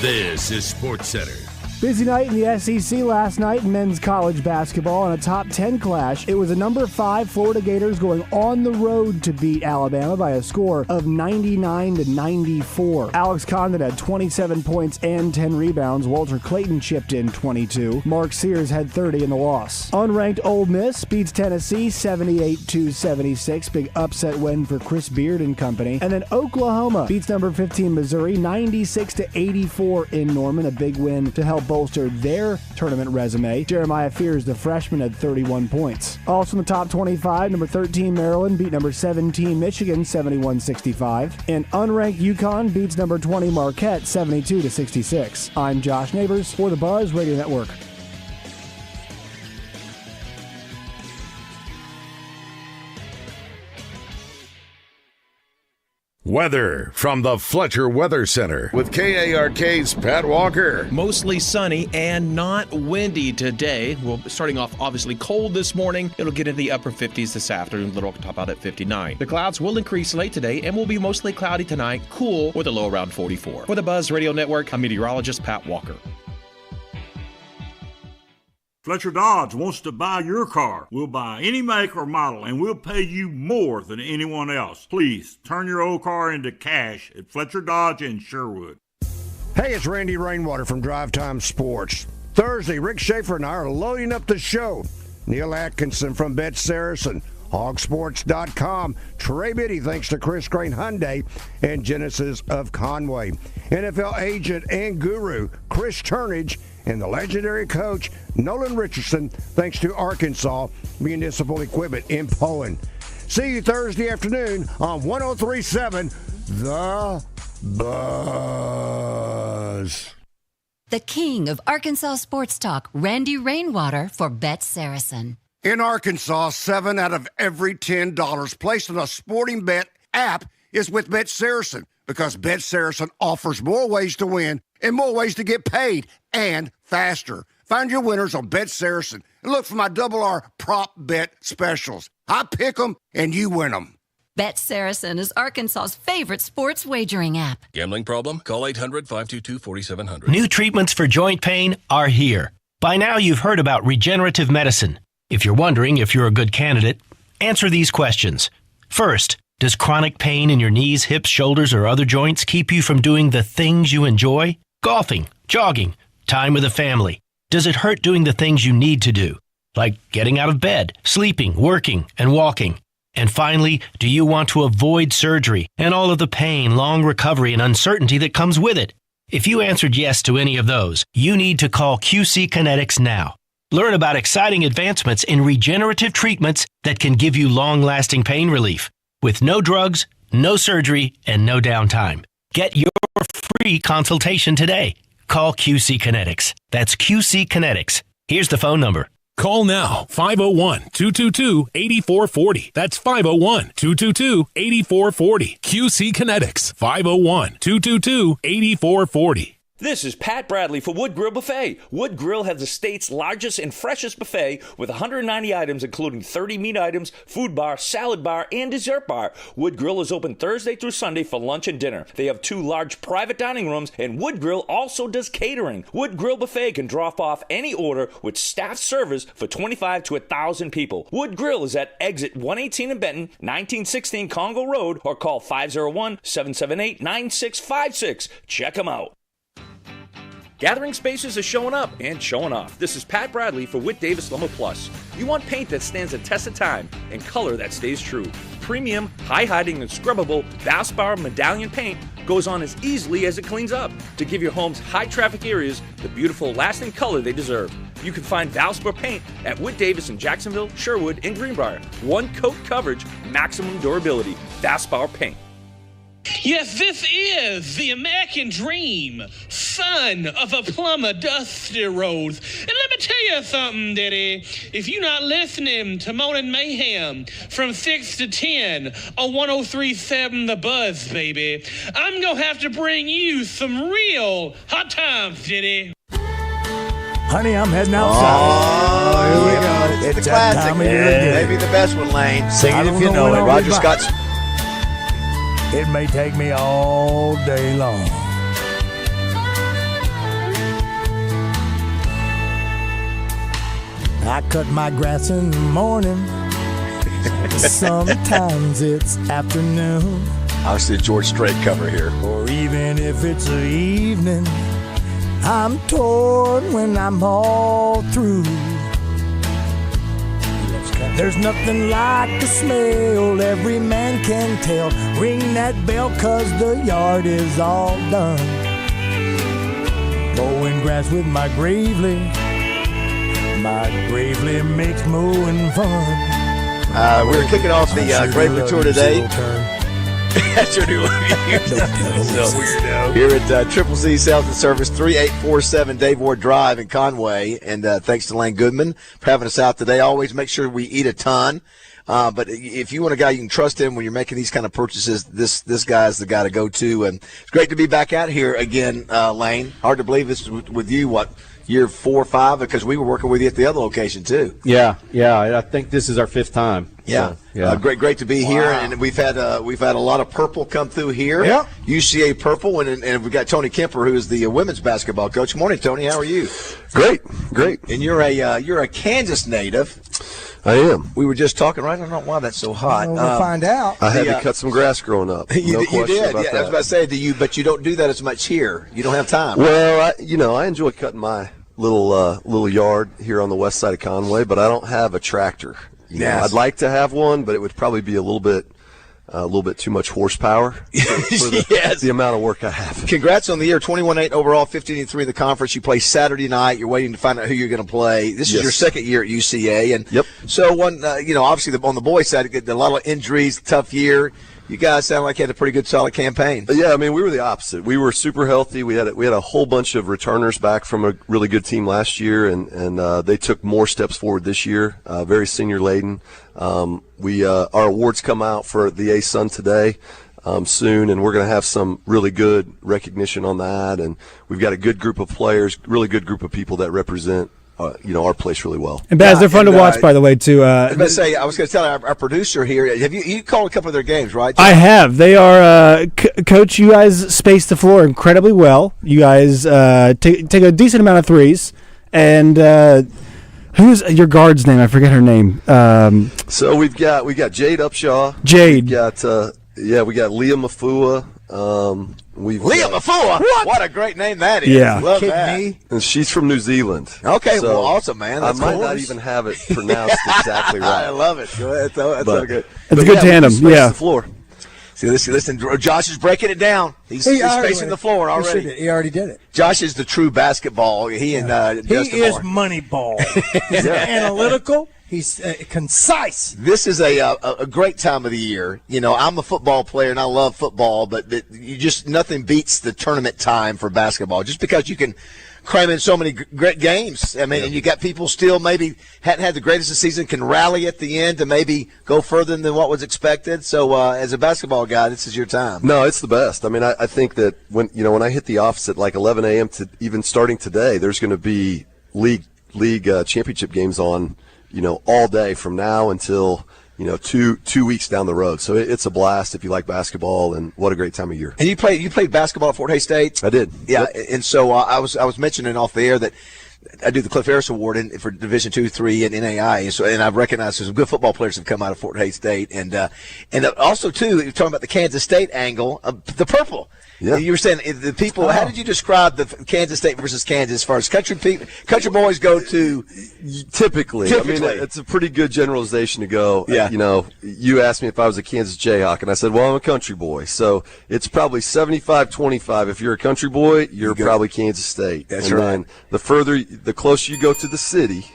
This is Sports Center. Busy night in the SEC last night in men's college basketball in a top 10 clash. It was the number 5 Florida Gators going on the road to beat Alabama by a score of 99-94. Alex Condon had 27 points and 10 rebounds. Walter Clayton chipped in 22. Mark Sears had 30 in the loss. Unranked Ole Miss beats Tennessee 78-76. Big upset win for Chris Beard and company. And then Oklahoma beats number 15 Missouri 96-84 in Norman. A big win to help bolster their tournament resume. Jeremiah Fears, the freshman, had 31 points. Also in the top 25, number 13 Maryland beat number 17 Michigan 71-65. And unranked UConn beats number 20 Marquette 72-66. I'm Josh Neighbors for the Buzz Radio Network. Weather from the Fletcher Weather Center with KARK's Pat Walker. Mostly sunny and not windy today. Well, starting off obviously cold this morning. It'll get into the upper 50s this afternoon. Little top out at 59. The clouds will increase late today and will be mostly cloudy tonight. Cool with a low around 44. For the Buzz Radio Network, I'm meteorologist Pat Walker. Fletcher Dodge wants to buy your car. We'll buy any make or model, and we'll pay you more than anyone else. Please turn your old car into cash at Fletcher Dodge in Sherwood. Hey, it's Randy Rainwater from Drive Time Sports. Thursday, Rick Schaefer and I are loading up the show. Neil Atkinson from Bet Saracen, Hogsports.com, Trey Biddy thanks to Chris Crane Hyundai and Genesis of Conway. NFL agent and guru Chris Turnage and the legendary coach Nolan Richardson thanks to Arkansas Municipal Equipment in Poland. See you Thursday afternoon on 103.7 The Buzz. The king of Arkansas sports talk, Randy Rainwater for Bet Saracen. In Arkansas, 7 out of every $10 placed on a sporting bet app is with Bet Saracen because Bet Saracen offers more ways to win and more ways to get paid and faster. Find your winners on Bet Saracen and look for my Double R prop bet specials. I pick them and you win them. Bet Saracen is Arkansas's favorite sports wagering app. Gambling problem? Call 800-522-4700. New treatments for joint pain are here. By now you've heard about regenerative medicine. If you're wondering if you're a good candidate, answer these questions. First, does chronic pain in your knees, hips, shoulders, or other joints keep you from doing the things you enjoy? Golfing, jogging, time with the family. Does it hurt doing the things you need to do, like getting out of bed, sleeping, working, and walking? And finally, do you want to avoid surgery and all of the pain, long recovery, and uncertainty that comes with it? If you answered yes to any of those, you need to call QC Kinetics now. Learn about exciting advancements in regenerative treatments that can give you long-lasting pain relief with no drugs, no surgery, and no downtime. Get your free consultation today. Call QC Kinetics. That's QC Kinetics. Here's the phone number. Call now, 501-222-8440. That's 501-222-8440. QC Kinetics, 501-222-8440. This is Pat Bradley for Wood Grill Buffet. Wood Grill has the state's largest and freshest buffet with 190 items, including 30 meat items, food bar, salad bar, and dessert bar. Wood Grill is open Thursday through Sunday for lunch and dinner. They have 2 large private dining rooms, and Wood Grill also does catering. Wood Grill Buffet can drop off any order with staff service for 25 to 1,000 people. Wood Grill is at exit 118 in Benton, 1916 Congo Road, or call 501-778-9656. Check them out. Gathering Spaces is showing up and showing off. This is Pat Bradley for Whit Davis Lumber Plus. You want paint that stands the test of time and color that stays true. Premium, high-hiding, and scrubbable Valspar Medallion paint goes on as easily as it cleans up to give your home's high-traffic areas the beautiful, lasting color they deserve. You can find Valspar paint at Whit Davis in Jacksonville, Sherwood, and Greenbrier. One coat coverage, maximum durability. Valspar paint. Yes, this is the American dream, son of a plumber, Dusty Rhodes. And let me tell you something, Diddy. If you're not listening to Morning Mayhem from 6 to 10 on 103.7 The Buzz, baby, I'm going to have to bring you some real hot times, Diddy. Honey, I'm heading outside. Oh, here we go. It's a classic. Maybe the best one, Lane. Sing it if you know it. Roger Scott's. It may take me all day long. I cut my grass in the morning. Sometimes it's afternoon. Obviously, a George Strait cover here. Or even if it's the evening, I'm torn when I'm all through. There's nothing like the smell, every man can tell. Ring that bell, 'cause the yard is all done. Mowing grass with my Gravely makes mowing fun. We're kicking off the Gravely Tour today. That's your new weirdo. Here at Triple C Sales and Service, 3847 Dave Ward Drive in Conway. And thanks to Lane Goodman for having us out today. Always make sure we eat a ton. But if you want a guy you can trust in when you're making these kind of purchases, this guy's the guy to go to. And it's great to be back out here again, Lane. Hard to believe this with you, year 4 or 5, because we were working with you at the other location too. Yeah. I think this is our 5th time. Yeah, so, great to be here, and we've had a lot of purple come through here. Yeah, UCA purple, and we've got Tony Kemper, who is the women's basketball coach. Good morning, Tony. How are you? Great. And you're a Kansas native. I am. We were just talking, right? I don't know why that's so hot. Well, we'll find out. I had to cut some grass growing up. You question did. About that. I was about to say, but you don't do that as much here. You don't have time. Well, I enjoy cutting my little yard here on the west side of Conway, but I don't have a tractor. Yes. I'd like to have one, but it would probably be a little bit too much horsepower for the amount of work I have. Congrats on the year, 21-8 overall, 15-3 in the conference. You play Saturday night. You're waiting to find out who you're going to play. This is your second year at UCA, and so obviously on the boys' side, a lot of injuries, tough year. You guys sound like you had a pretty good, solid campaign. Yeah, I mean, we were the opposite. We were super healthy. We had a whole bunch of returners back from a really good team last year, and they took more steps forward this year. Very senior laden. Our awards come out for the A-Sun today soon, and we're going to have some really good recognition on that. And we've got a good group of players, really good group of people that represent our place really well. And Baz, they're fun to watch, by the way, too. I was going to tell our producer here. Have you called a couple of their games, right? I have. They are Coach. You guys space the floor incredibly well. You guys take a decent amount of threes, and who's your guard's name? I forget her name. So we got Jade Upshaw. Jade. We got we got Leah Mafua. Leah Mafua. What a great name that is. Yeah. Love that. And she's from New Zealand. Okay, So well, awesome, man. That's I might cool. not even have it pronounced exactly right. I love it. That's so good. It's a good tandem. Yeah. The floor. See, listen. Josh is breaking it down. He's spacing the floor already. He already did it. Josh is the true basketball. He and Justin He is Moore. Moneyball. He's analytical. He's concise. This is a great time of the year. You know, I'm a football player and I love football, but nothing beats the tournament time for basketball. Just because you can cram in so many great games. I mean, and you got people still maybe hadn't had the greatest of season, can rally at the end to maybe go further than what was expected. So, as a basketball guy, this is your time. No, it's the best. I mean, I think that when I hit the office at like 11 a.m. to even starting today, there's going to be league championship games on, all day from now until, 2 weeks down the road. So it's a blast if you like basketball, and what a great time of year. And you played basketball at Fort Hays State? I did. Yeah, Yep. and so I was mentioning off the air that I do the Cliff Harris Award for Division II, III, and NAI, and I've recognized some good football players have come out of Fort Hays State, and also too, you're talking about the Kansas State angle, the purple. Yeah. You were saying the people. How did you describe the Kansas State versus Kansas as far as country boys go to? Typically, I mean, it's a pretty good generalization to go. Yeah. You asked me if I was a Kansas Jayhawk, and I said, well, I'm a country boy. So it's probably 75-25. If you're a country boy, you're probably Kansas State. That's and right. Then the closer you go to the city,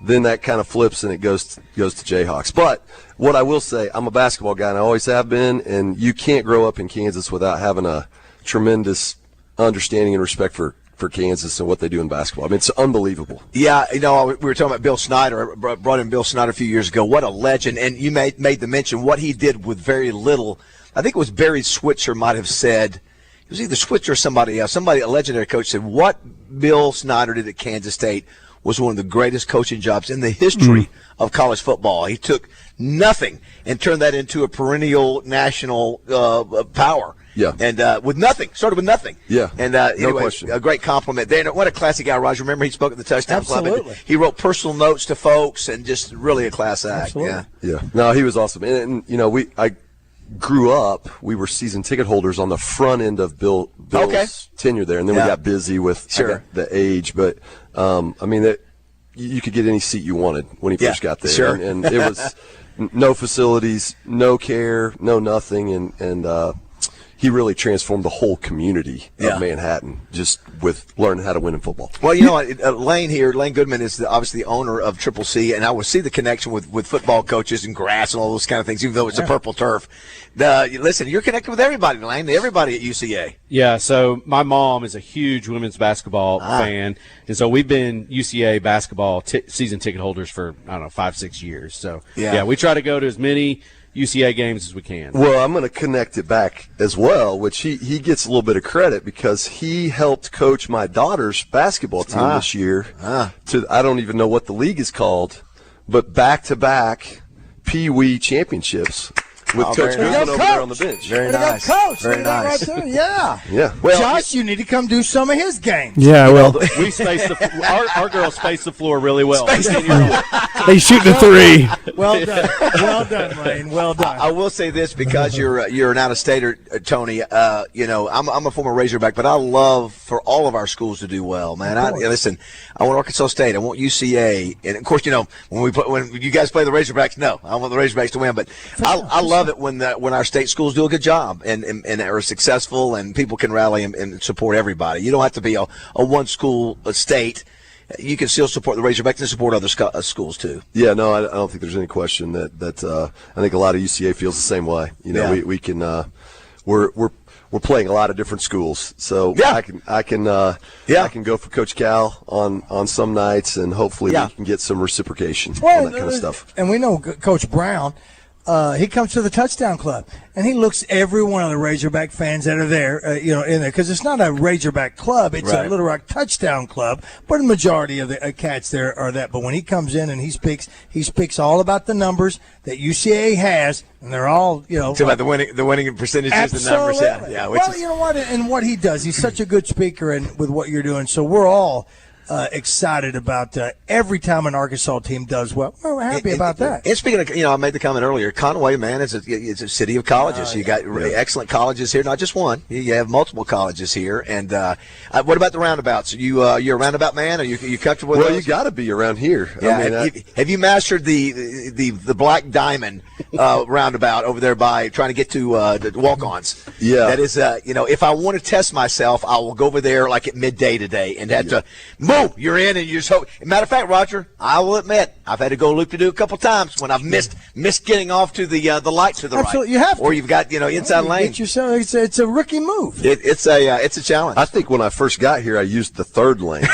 then that kind of flips and it goes to Jayhawks. But what I will say, I'm a basketball guy, and I always have been, and you can't grow up in Kansas without having a tremendous understanding and respect for Kansas and what they do in basketball. I mean, it's unbelievable. Yeah, we were talking about Bill Snyder. I brought in Bill Snyder a few years ago. What a legend. And you made the mention what he did with very little. I think it was Barry Switzer might have said, it was either Switzer or somebody else. A legendary coach said, what Bill Snyder did at Kansas State was one of the greatest coaching jobs in the history of college football. He took nothing and turned that into a perennial national power. Yeah. And started with nothing. Yeah. And no anyway, question. a great compliment there. And what a classic guy, Roger. Remember he spoke at the Touchdown Club. Absolutely. And he wrote personal notes to folks and just really a class act. Absolutely. Yeah. Yeah. No, he was awesome. And I grew up, we were season ticket holders on the front end of Bill's tenure there, and then we got busy with the age. But, I mean, you could get any seat you wanted when he first got there. Sure. And it was no facilities, no care, no nothing. And he really transformed the whole community of Manhattan just with learning how to win in football. Well, Lane Goodman is obviously the owner of Triple C, and I would see the connection with football coaches and grass and all those kind of things, even though it's a purple turf. Listen, you're connected with everybody, Lane, everybody at UCA. Yeah, so my mom is a huge women's basketball fan, and so we've been UCA basketball season ticket holders for, 5-6 years. So, we try to go to as many UCA games as we can. Well, I'm going to connect it back as well, which he gets a little bit of credit because he helped coach my daughter's basketball team this year to, I don't even know what the league is called, but back-to-back Pee-wee championships with Coach Goodman over there on the bench. Very nice. Coach. Very nice. Right there. Yeah. Yeah. Well, Josh, you need to come do some of his games. Yeah, well, We space our girls space the floor really well. they shoot the three. Well done, Lane. Well done. I will say this because you're an out-of-stater, Tony. I'm a former Razorback, but I love for all of our schools to do well, man. I want Arkansas State. I want UCA, and of course, when you guys play the Razorbacks, no, I want the Razorbacks to win. But I love it when our state schools do a good job and are successful, and people can rally and support everybody. You don't have to be a one-school state. You can still support the Razorbacks and support other schools too. Yeah, no, I don't think there's any question that I think a lot of UCA feels the same way. We can we're playing a lot of different schools, so I can go for Coach Cal on some nights, and hopefully we can get some reciprocation on that kind of stuff. And we know Coach Brown. he comes to the Touchdown Club, and he looks every one of the Razorback fans that are there, in there, because it's not a Razorback club, it's a Little Rock Touchdown Club, but the majority of the cats there are that. But when he comes in and he speaks all about the numbers that UCA has, and they're all, Talk about the winning percentages, absolutely. the numbers, yeah. Well, you know what, and what he does, he's such a good speaker, and with what you're doing, so we're all excited about every time an Arkansas team does well. We're happy about that. And speaking of, I made the comment earlier, Conway, man, is a city of colleges. You got really excellent colleges here, not just one. You have multiple colleges here. And what about the Roundabouts? You a Roundabout man? Are you comfortable with those? Well, you got to be around here. Yeah, I mean, have you mastered the Black Diamond roundabout over there by trying to get to the walk-ons? Yeah. That is, if I want to test myself, I will go over there like at midday today and have to move. You're in, and you just hope. Matter of fact, Roger, I will admit I've had to go loop-de-doo a couple times when I've missed getting off to the light to the Absolutely, right. you have to. Or you've got inside lane. Get yourself, it's a rookie move. It's a challenge. I think when I first got here, I used the third lane.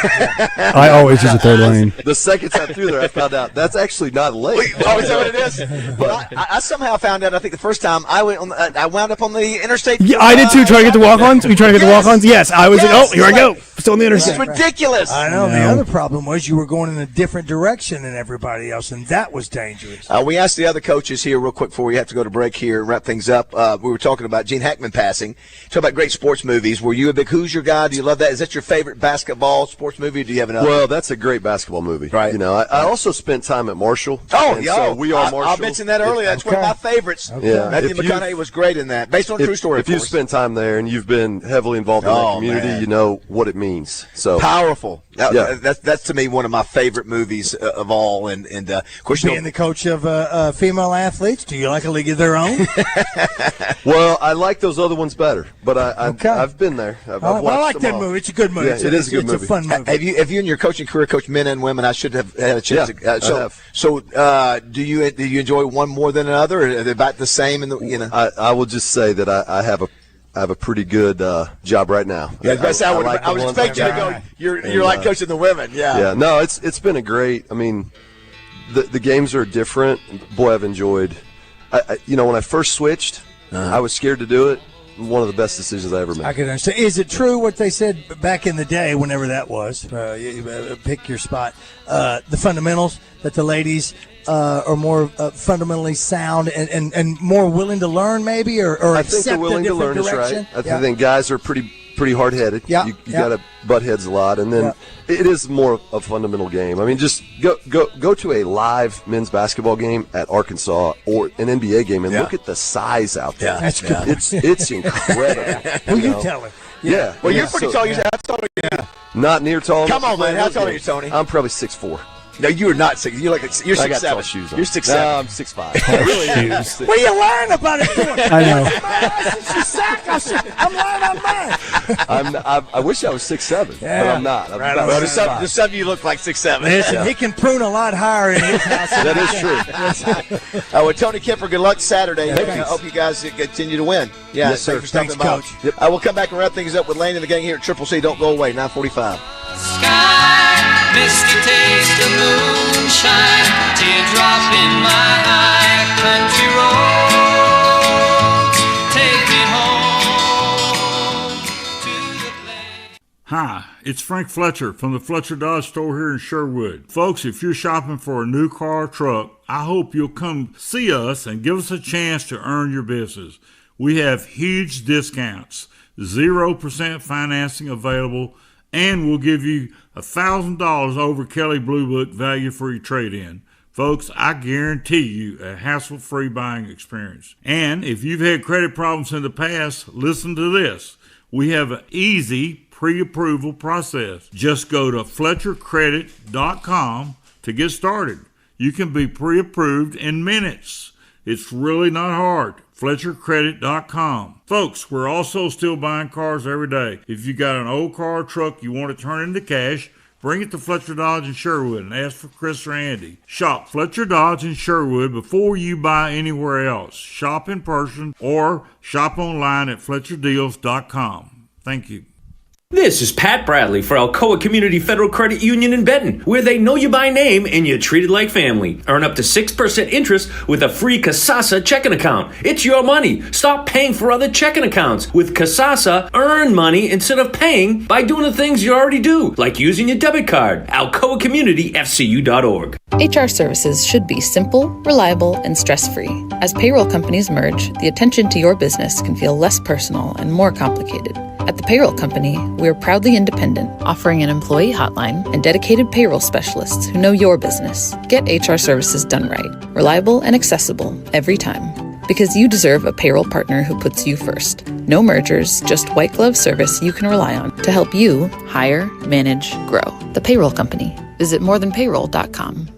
I always use the third lane. The second time through there, I found out that's actually not a lane. Oh, is that what it is? But I somehow found out. I think the first time I wound up on the interstate. Yeah, I did too. Trying to get the walk-ons. We trying to get the walk-ons. Yes, I was like, oh, here I go. Still on the interstate. It's ridiculous. I know. The other problem was you were going in a different direction than everybody else, and that was dangerous. We asked the other coaches here real quick before we have to go to break here and wrap things up. We were talking about Gene Hackman passing. Talking about great sports movies. Were you a big Hoosier guy? Do you love that? Is that your favorite basketball sports movie? Or do you have another? Well, that's a great basketball movie. Right. I also spent time at Marshall. Oh, and yeah. So we are Marshall. I mentioned that earlier. That's one of my favorites. Okay. Yeah. Matthew McConaughey was great in that. Based on a true story, If you've spent time there and you've been heavily involved in that community, man. you know what it means. So powerful. Yeah. That's to me one of my favorite movies of all. And of course, being the coach of female athletes, do you like a league of their own? Well, I like those other ones better, but I've been there. I've watched I like them that all. movie. It's a good movie. Yeah, it is a good movie. It's a fun movie. Have you in your coaching career coached men and women? I should have had a chance. Yeah, to, I have. So, do you enjoy one more than another? Or are they about the same? I will just say that I have a pretty good job right now. Yeah, I would expect you to go. You're like coaching the women. Yeah. Yeah. No, it's been a great. I mean, the games are different. Boy, I've enjoyed. When I first switched, I was scared to do it. One of the best decisions I ever made. I can understand. Is it true what they said back in the day, whenever that was? Pick your spot. The fundamentals that the ladies are more fundamentally sound and more willing to learn, maybe, or I accept think they're willing a to different learn direction. is right. I think guys are pretty hard-headed. Yeah, you got to butt heads a lot, and then it is more a fundamental game. I mean, just go to a live men's basketball game at Arkansas or an NBA game and look at the size out there. Yeah, that's good. It's incredible. Who you telling? Yeah. Well, you're pretty tall. How tall are you? Not near tall. Come on, man. How tall are you, Tony? I'm probably 6'4". No, you are not 6. You're 6'7". I got tall shoes on. You're 6'7". No, I'm 6'5". Really? Well, you lying about it. I know. I'm lying on mine. I wish I was 6'7", but I'm not. I'm Right about on. There's some you look like 6'7". Listen, he can prune a lot higher in his house. That is true. Well, Tony Kemper, good luck Saturday. I hope you guys continue to continue to win. Yeah, Yes, sir. Thanks, Coach. Yep. We'll come back and wrap things up with Lane and the gang here at Triple C. Don't go away, 9:45. Sky, misty taste of moonshine, teardrop in my eye, country roads, take me home to the place. Hi, it's Frank Fletcher from the Fletcher Dodge store here in Sherwood. Folks, if you're shopping for a new car or truck, I hope you'll come see us and give us a chance to earn your business. We have huge discounts, 0% financing available, and we'll give you $1,000 over Kelly Blue Book value for your trade-in. Folks, I guarantee you a hassle-free buying experience. And if you've had credit problems in the past, listen to this. We have an easy pre-approval process. Just go to FletcherCredit.com to get started. You can be pre-approved in minutes. It's really not hard. FletcherCredit.com. Folks, we're also still buying cars every day. If you got an old car or truck you want to turn into cash, bring it to Fletcher Dodge in Sherwood and ask for Chris or Andy. Shop Fletcher Dodge in Sherwood before you buy anywhere else. Shop in person or shop online at FletcherDeals.com. Thank you. This is Pat Bradley for Alcoa Community Federal Credit Union in Benton, where they know you by name and you're treated like family. Earn up to 6% interest with a free Kasasa checking account. It's your money. Stop paying for other checking accounts. With Kasasa, earn money instead of paying by doing the things you already do, like using your debit card. AlcoaCommunityFCU.org. HR services should be simple, reliable, and stress-free. As payroll companies merge, the attention to your business can feel less personal and more complicated. At the Payroll Company, we are proudly independent, offering an employee hotline and dedicated payroll specialists who know your business. Get HR services done right, reliable and accessible every time. Because you deserve a payroll partner who puts you first. No mergers, just white glove service you can rely on to help you hire, manage, grow. The Payroll Company. Visit morethanpayroll.com.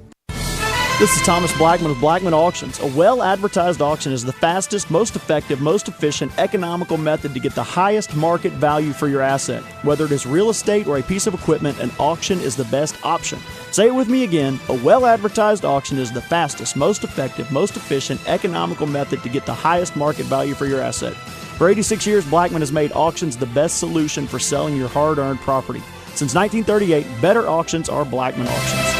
This is Thomas Blackman of Blackman Auctions. A well-advertised auction is the fastest, most effective, most efficient, economical method to get the highest market value for your asset. Whether it is real estate or a piece of equipment, an auction is the best option. Say it with me again. A well-advertised auction is the fastest, most effective, most efficient, economical method to get the highest market value for your asset. For 86 years, Blackman has made auctions the best solution for selling your hard-earned property. Since 1938, better auctions are Blackman Auctions.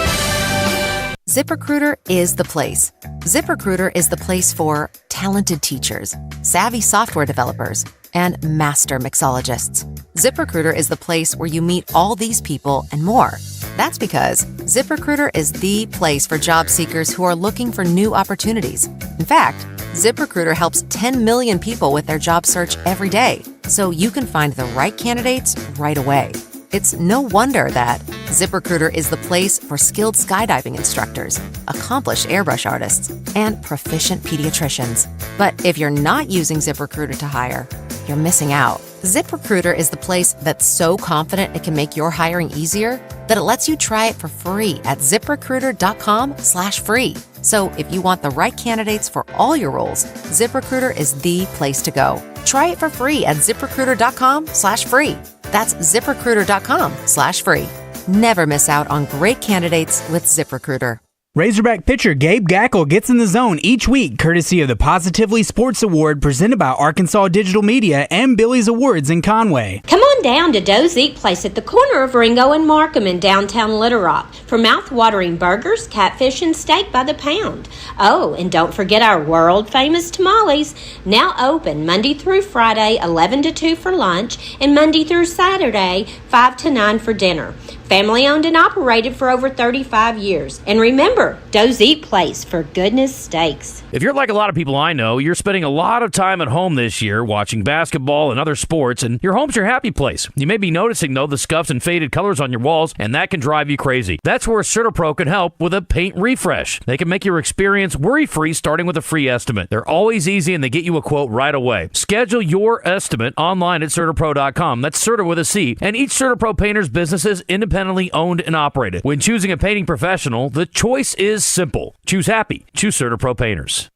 ZipRecruiter is the place. ZipRecruiter is the place for talented teachers, savvy software developers, and master mixologists. ZipRecruiter is the place where you meet all these people and more. That's because ZipRecruiter is the place for job seekers who are looking for new opportunities. In fact, ZipRecruiter helps 10 million people with their job search every day, so you can find the right candidates right away. It's no wonder that ZipRecruiter is the place for skilled skydiving instructors, accomplished airbrush artists, and proficient pediatricians. But if you're not using ZipRecruiter to hire, you're missing out. ZipRecruiter is the place that's so confident it can make your hiring easier that it lets you try it for free at ZipRecruiter.com/free. So if you want the right candidates for all your roles, ZipRecruiter is the place to go. Try it for free at ZipRecruiter.com/free. That's ZipRecruiter.com/free. Never miss out on great candidates with ZipRecruiter. Razorback pitcher Gabe Gackle gets in the zone each week courtesy of the Positively Sports Award presented by Arkansas Digital Media and Billy's Awards in Conway. Come on down to Doe's Eat Place at the corner of Ringo and Markham in downtown Little Rock for mouth-watering burgers, catfish, and steak by the pound. Oh, and don't forget our world-famous tamales, now open Monday through Friday, 11 to 2 for lunch, and Monday through Saturday, 5 to 9 for dinner. Family owned and operated for over 35 years. And remember, Doe's Eat Place, for goodness sakes. If you're like a lot of people I know, you're spending a lot of time at home this year watching basketball and other sports, and your home's your happy place. You may be noticing, though, the scuffs and faded colors on your walls, and that can drive you crazy. That's where CertaPro can help with a paint refresh. They can make your experience worry-free, starting with a free estimate. They're always easy, and they get you a quote right away. Schedule your estimate online at CertaPro.com. That's Certa with a C. And each CertaPro painter's business is independently owned and operated. When choosing a painting professional, the choice is simple. Choose happy. Choose CertaPro Painters.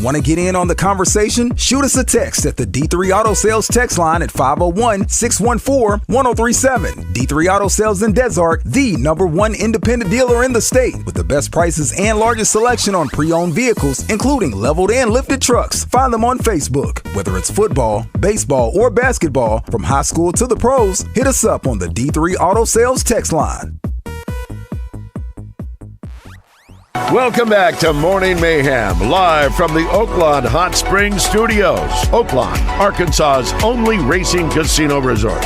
Want to get in on the conversation? Shoot us a text at the D3 Auto Sales text line at 501-614-1037. D3 Auto Sales in Desart, the #1 independent dealer in the state, with the best prices and largest selection on pre-owned vehicles, including leveled and lifted trucks. Find them on Facebook. Whether it's football, baseball, or basketball, from high school to the pros, hit us up on the D3 Auto Sales text line. Welcome back to Morning Mayhem, live from the Oaklawn Hot Springs Studios. Oaklawn, Arkansas's only racing casino resort.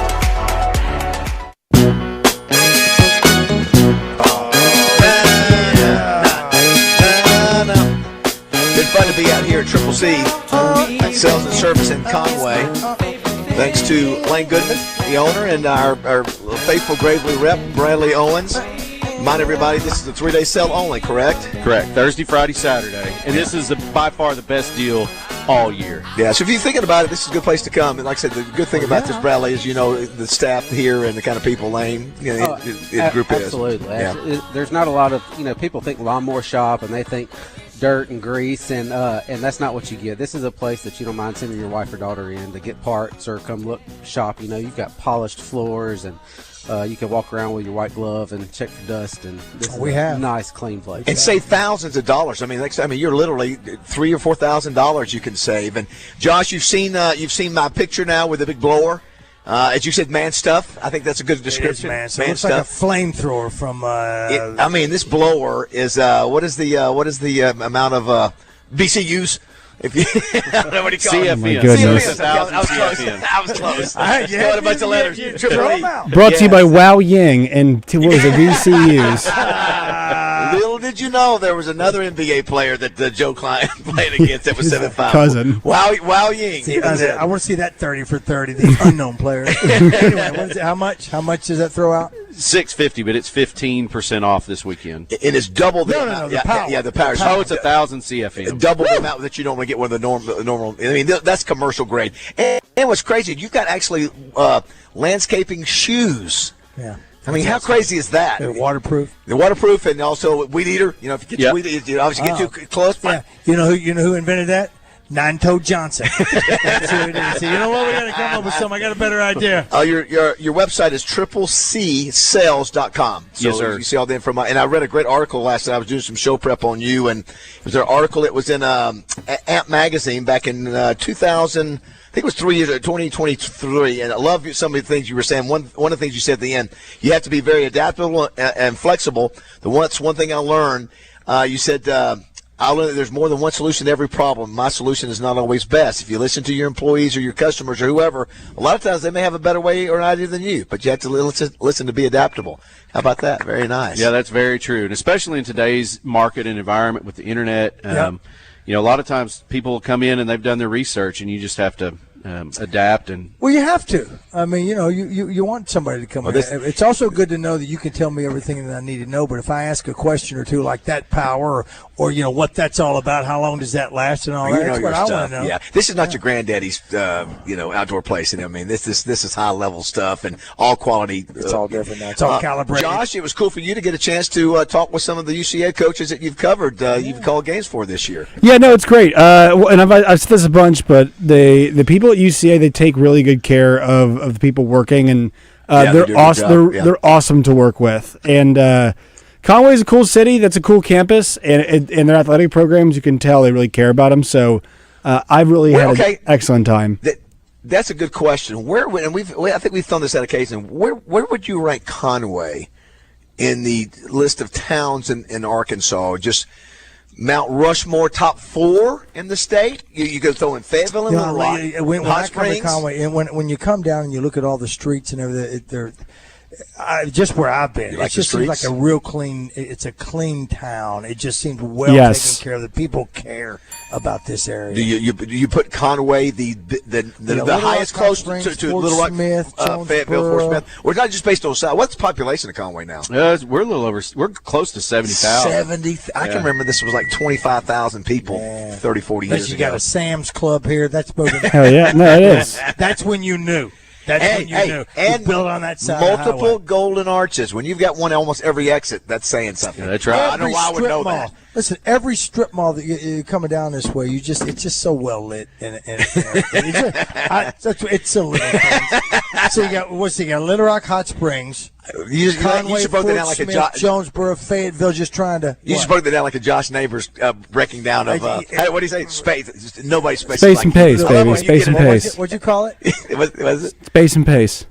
Good fun to be out here at Triple C Sales and Service in Conway. Thanks to Lane Goodman, the owner, and our faithful Gravely rep, Bradley Owens. Remind everybody, this is a 3-day sale only, correct? Correct. Thursday, Friday, Saturday. And this is by far the best deal all year. Yeah, so if you're thinking about it, this is a good place to come. And like I said, the good thing about this, Bradley, is the staff here and the kind of people Lane group is. Absolutely. Yeah. There's not a lot of, people think lawnmower shop and they think dirt and grease, and that's not what you get. This is a place that you don't mind sending your wife or daughter in to get parts or come look shop. You've got polished floors, and you can walk around with your white glove and check for dust, and this is a nice, clean place. And save thousands of dollars. I mean, you're literally $3,000 or $4,000 you can save. And Josh, you've seen my picture now with the big blower. As you said, man stuff. I think that's a good description. Man stuff. It looks like a flamethrower from. I mean, this blower is what is the amount of BCUs? If you, I don't know what you call it. CFN. I was close. I got a bunch of letters. Brought to you by Wow Ying and what was it, VCUs. Little did you know there was another NBA player that Joe Klein played against that was 7'5". Cousin. Wow Ying. See, I want to see that 30 for 30, the unknown player. Anyway, what is it, how much? How much does that throw out? $650, but it's 15% off this weekend. It is double the amount. No, the power. Yeah, the power. Oh, it's 1,000 CFM. Double the amount that you normally get with the normal. I mean, that's commercial grade. And what's crazy, you've got actually landscaping shoes. Yeah. I mean, how crazy is that? They're waterproof. They're waterproof, and also weed eater. You know, if you get your weed eater, you obviously get too close. Yeah. You know who invented that? Nine-Toed Johnson. That's who it is. So you know what? We got to come up with something. I got a better idea. Your website is CCCsales.com. So yes, sir. You see all the information. And I read a great article last night. I was doing some show prep on you, and it was an article. It was in AMP Magazine back in 2000. I think it was 3 years, 2023. And I love some of the things you were saying. One of the things you said at the end, you have to be very adaptable and flexible. One thing I learned, you said, I learned that there's more than one solution to every problem. My solution is not always best. If you listen to your employees or your customers or whoever, a lot of times they may have a better way or an idea than you, but you have to listen to be adaptable. How about that? Very nice. Yeah, that's very true, and especially in today's market and environment with the internet. You know, a lot of times people come in and they've done their research, and you just have to adapt. And well, you have to. I mean, you know, you want somebody to come in. It's also good to know that you can tell me everything that I need to know, but if I ask a question or two like that power or you know, what that's all about, how long does that last and all that, that's what I want to know. Yeah, this is not your granddaddy's, outdoor place. And I mean, this is high-level stuff and all quality. It's all different now. It's all calibrated. Josh, it was cool for you to get a chance to talk with some of the UCA coaches that you've covered, you've called games for this year. Yeah, no, it's great. And I've said this a bunch, but the people at UCA, they take really good care of the people working, and they're awesome. They're awesome to work with. And Conway's a cool city. That's a cool campus, and their athletic programs, you can tell they really care about them. So I've really had an excellent time. That's a good question. I think we've thrown this out occasion. Where would you rank Conway in the list of towns in Arkansas? Just Mount Rushmore, top 4 in the state. You go throw in Fayetteville and Little Rock, Hot Springs. Conway, and when you come down and you look at all the streets and everything, just where I've been, it just seems like a real clean. It's a clean town. It just seems well taken care of. The people care about this area. Do you put Conway the highest close to Little Rock, Smith, Fayetteville, Fort Smith? Or not just based on size. What's the population of Conway now? We're a little over. We're close to 70,000. 70. I can remember this was like 25,000 people 30, 40 years ago. You got a Sam's Club here. That's moving. Hell yeah, no, it is. That's when you knew. That's when you knew. And built on that side multiple golden arches. When you've got one at almost every exit, that's saying something. Yeah, that's right. I don't know why I would know that. Listen, every strip mall that you're coming down this way, it's just so well lit, and it's so little. So you got Little Rock, Hot Springs. You should broke that down like Smith, Jonesboro, Fayetteville, just trying to. You just broke that down like a Josh Neighbors breaking down of. What do you say? Space. Nobody's space. Space and pace, baby. Space and pace. What'd you call it? What is it? Space and pace.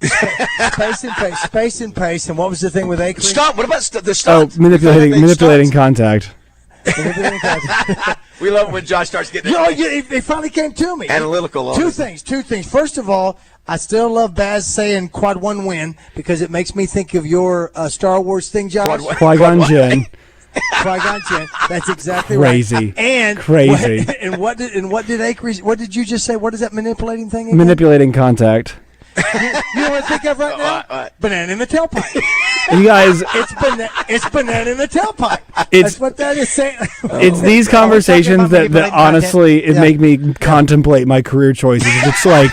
Space and pace. And what was the thing with acreage? Stop. What about the stunts? Oh, manipulating contact. We love it when Josh starts getting. They finally came to me. Analytical. Two things. First of all, I still love Baz saying quad 1 win because it makes me think of your Star Wars thing, Josh. Qui-Gon Jinn. Qui-Gon Jinn. That's exactly crazy. Right. And crazy. What did Acreage? What did you just say? What is that manipulating thing again? Manipulating contact. You know what I think of right now? Banana in the tailpipe. You guys, it's banana in the tailpipe. That's what that is saying. It's these conversations that honestly make me contemplate my career choices. It's like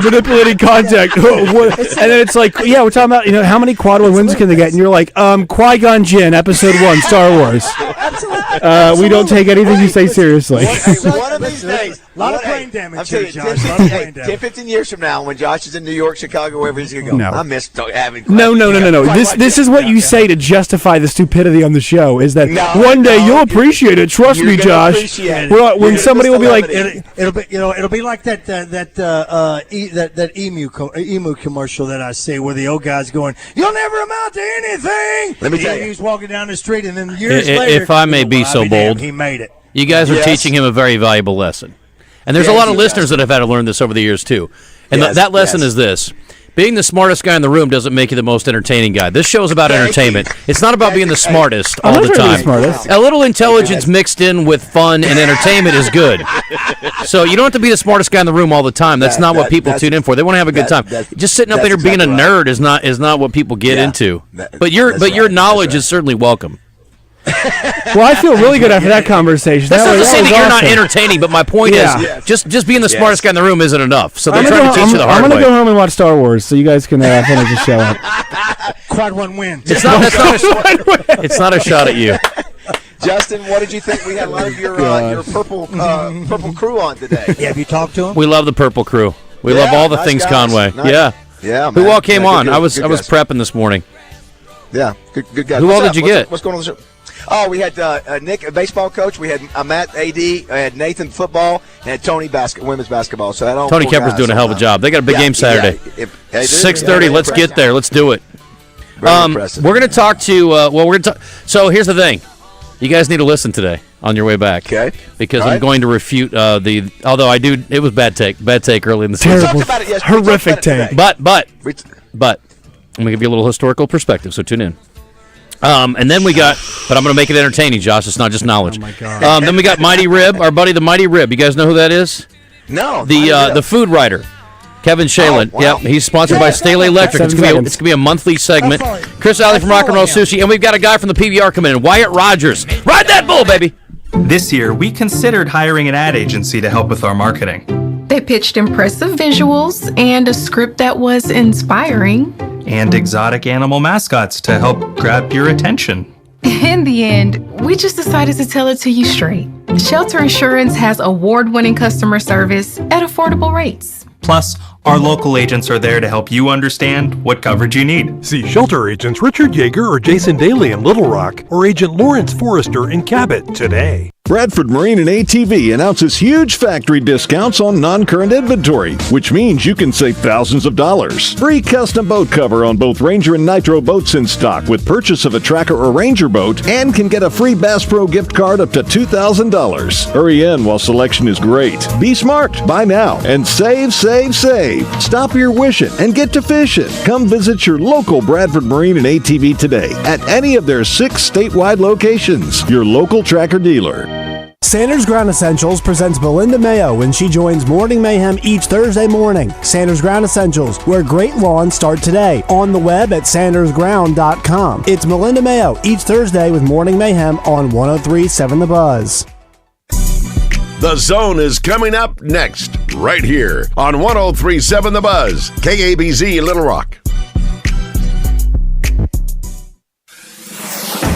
manipulating contact. And then it's like, we're talking about, how many quad 1 wins can they get? And you're like, Qui-Gon Jinn, Episode 1, Star Wars. Absolutely. We don't take anything you say seriously. One of these days, A lot of brain damage I'm telling here, you, Josh. A lot of brain damage. 10, 15 years from now, when Josh is in New York, Chicago, wherever he's going to go, No. I miss having No. This is what you say to justify the stupidity on the show. Is that one day you'll appreciate it? Trust me, Josh. When somebody will be like, it'll be like that emu commercial that I see where the old guy's going, "You'll never amount to anything." Let me tell you, he's walking down the street, and then years later, if I may be so bold, he made it. You guys are teaching him a very valuable lesson. And there's a lot of listeners that have had to learn this over the years, too. And that lesson is this. Being the smartest guy in the room doesn't make you the most entertaining guy. This show is about entertainment. It's not about being the smartest all the time. A little intelligence mixed in with fun and entertainment is good. So you don't have to be the smartest guy in the room all the time. That's not what people tune in for. They want to have a good time. Just sitting up there being a nerd is not what people get into. But your knowledge is certainly welcome. Well, I feel really good after that conversation. That's not to say that you're not entertaining, but my point is, just being the smartest guy in the room isn't enough. So they're trying to teach you the hard way. I'm going to go home and watch Star Wars, so you guys can finish the show up. Quad one win. It's not a shot at you. Justin, what did you think? We had a lot of your purple crew on today. Yeah, have you talked to him? We love the purple crew. We love all the things guys. Conway. Yeah, Who all came on? Good, I was guys. prepping this morning. Yeah, good guys. Who all did you get? What's going on with the show? Oh, we had Nick, a baseball coach. We had Matt, AD. I had Nathan, football, and had Tony, women's basketball. So that all Tony Kemper's doing a hell of a job. They got a big game Saturday. 6:30. Let's get there. Let's do it. We're going to talk to. So here's the thing. You guys need to listen today on your way back. Okay. Because I'm going to refute although I do. It was bad take early in the season. Terrible, horrific take. But I'm going to give you a little historical perspective. So tune in. And then we got, but I'm going to make it entertaining, Josh. It's not just knowledge. Oh, my God. Then we got Mighty Rib, our buddy, the Mighty Rib. You guys know who that is? No. The food writer, Kevin Shalen. Oh, wow. Yep, he's sponsored by Staley Electric. It's going to be a monthly segment. Chris Alley from Rock and Roll Sushi, and we've got a guy from the PBR coming in, Wyatt Rogers. Ride that bull, baby. This year, we considered hiring an ad agency to help with our marketing. They pitched impressive visuals and a script that was inspiring. And exotic animal mascots to help grab your attention. In the end, we just decided to tell it to you straight. Shelter Insurance has award-winning customer service at affordable rates. Plus, our local agents are there to help you understand what coverage you need. See shelter agents Richard Yeager or Jason Daly in Little Rock or Agent Lawrence Forrester in Cabot today. Bradford Marine and ATV announces huge factory discounts on non-current inventory, which means you can save thousands of dollars. Free custom boat cover on both Ranger and Nitro boats in stock with purchase of a Tracker or Ranger boat, and can get a free Bass Pro gift card up to $2,000. Hurry in while selection is great. Be smart, buy now, and save, save, save. Stop your wishing and get to fishing. Come visit your local Bradford Marine and ATV today at any of their 6 statewide locations. Your local Tracker dealer. Sanders Ground Essentials presents Melinda Mayo when she joins Morning Mayhem each Thursday morning. Sanders Ground Essentials, where great lawns start today. On the web at sandersground.com. It's Melinda Mayo each Thursday with Morning Mayhem on 103.7 The Buzz. The Zone is coming up next, right here on 103.7 The Buzz, KABZ Little Rock.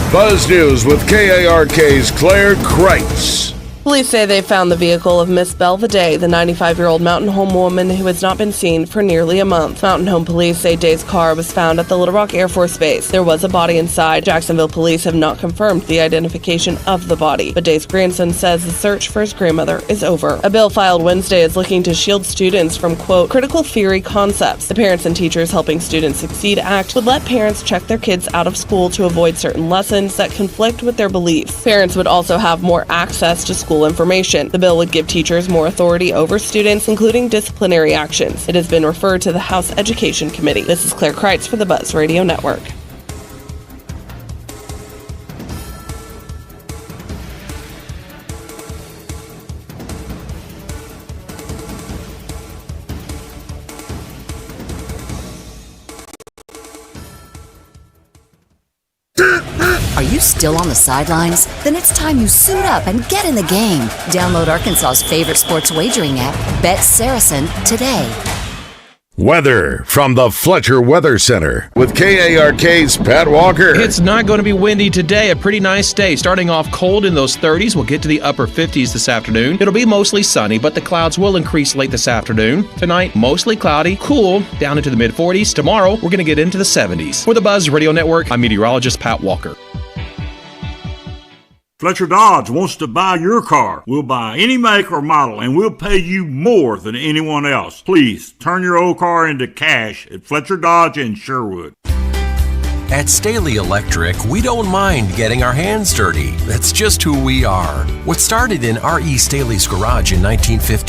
Buzz News with KARK's Claire Kreitz. Police say they found the vehicle of Miss Belvedere, the 95-year-old Mountain Home woman who has not been seen for nearly a month. Mountain Home police say Day's car was found at the Little Rock Air Force Base. There was a body inside. Jacksonville police have not confirmed the identification of the body, but Day's grandson says the search for his grandmother is over. A bill filed Wednesday is looking to shield students from, quote, critical theory concepts. The Parents and Teachers Helping Students Succeed Act would let parents check their kids out of school to avoid certain lessons that conflict with their beliefs. Parents would also have more access to school information. The bill would give teachers more authority over students, including disciplinary actions. It has been referred to the House Education Committee. This is Claire Kreitz for the Buzz Radio Network. Are you still on the sidelines? Then it's time you suit up and get in the game. Download Arkansas's favorite sports wagering app, Bet Saracen, today. Weather from the Fletcher Weather Center with KARK's Pat Walker. It's not going to be windy today. A pretty nice day. Starting off cold in those 30s. We'll get to the upper 50s this afternoon. It'll be mostly sunny, but the clouds will increase late this afternoon. Tonight, mostly cloudy, cool, down into the mid 40s. Tomorrow, we're going to get into the 70s. For the Buzz Radio Network, I'm meteorologist Pat Walker. Fletcher Dodge wants to buy your car. We'll buy any make or model, and we'll pay you more than anyone else. Please, turn your old car into cash at Fletcher Dodge in Sherwood. At Staley Electric, we don't mind getting our hands dirty. That's just who we are. What started in R.E. Staley's garage in 1951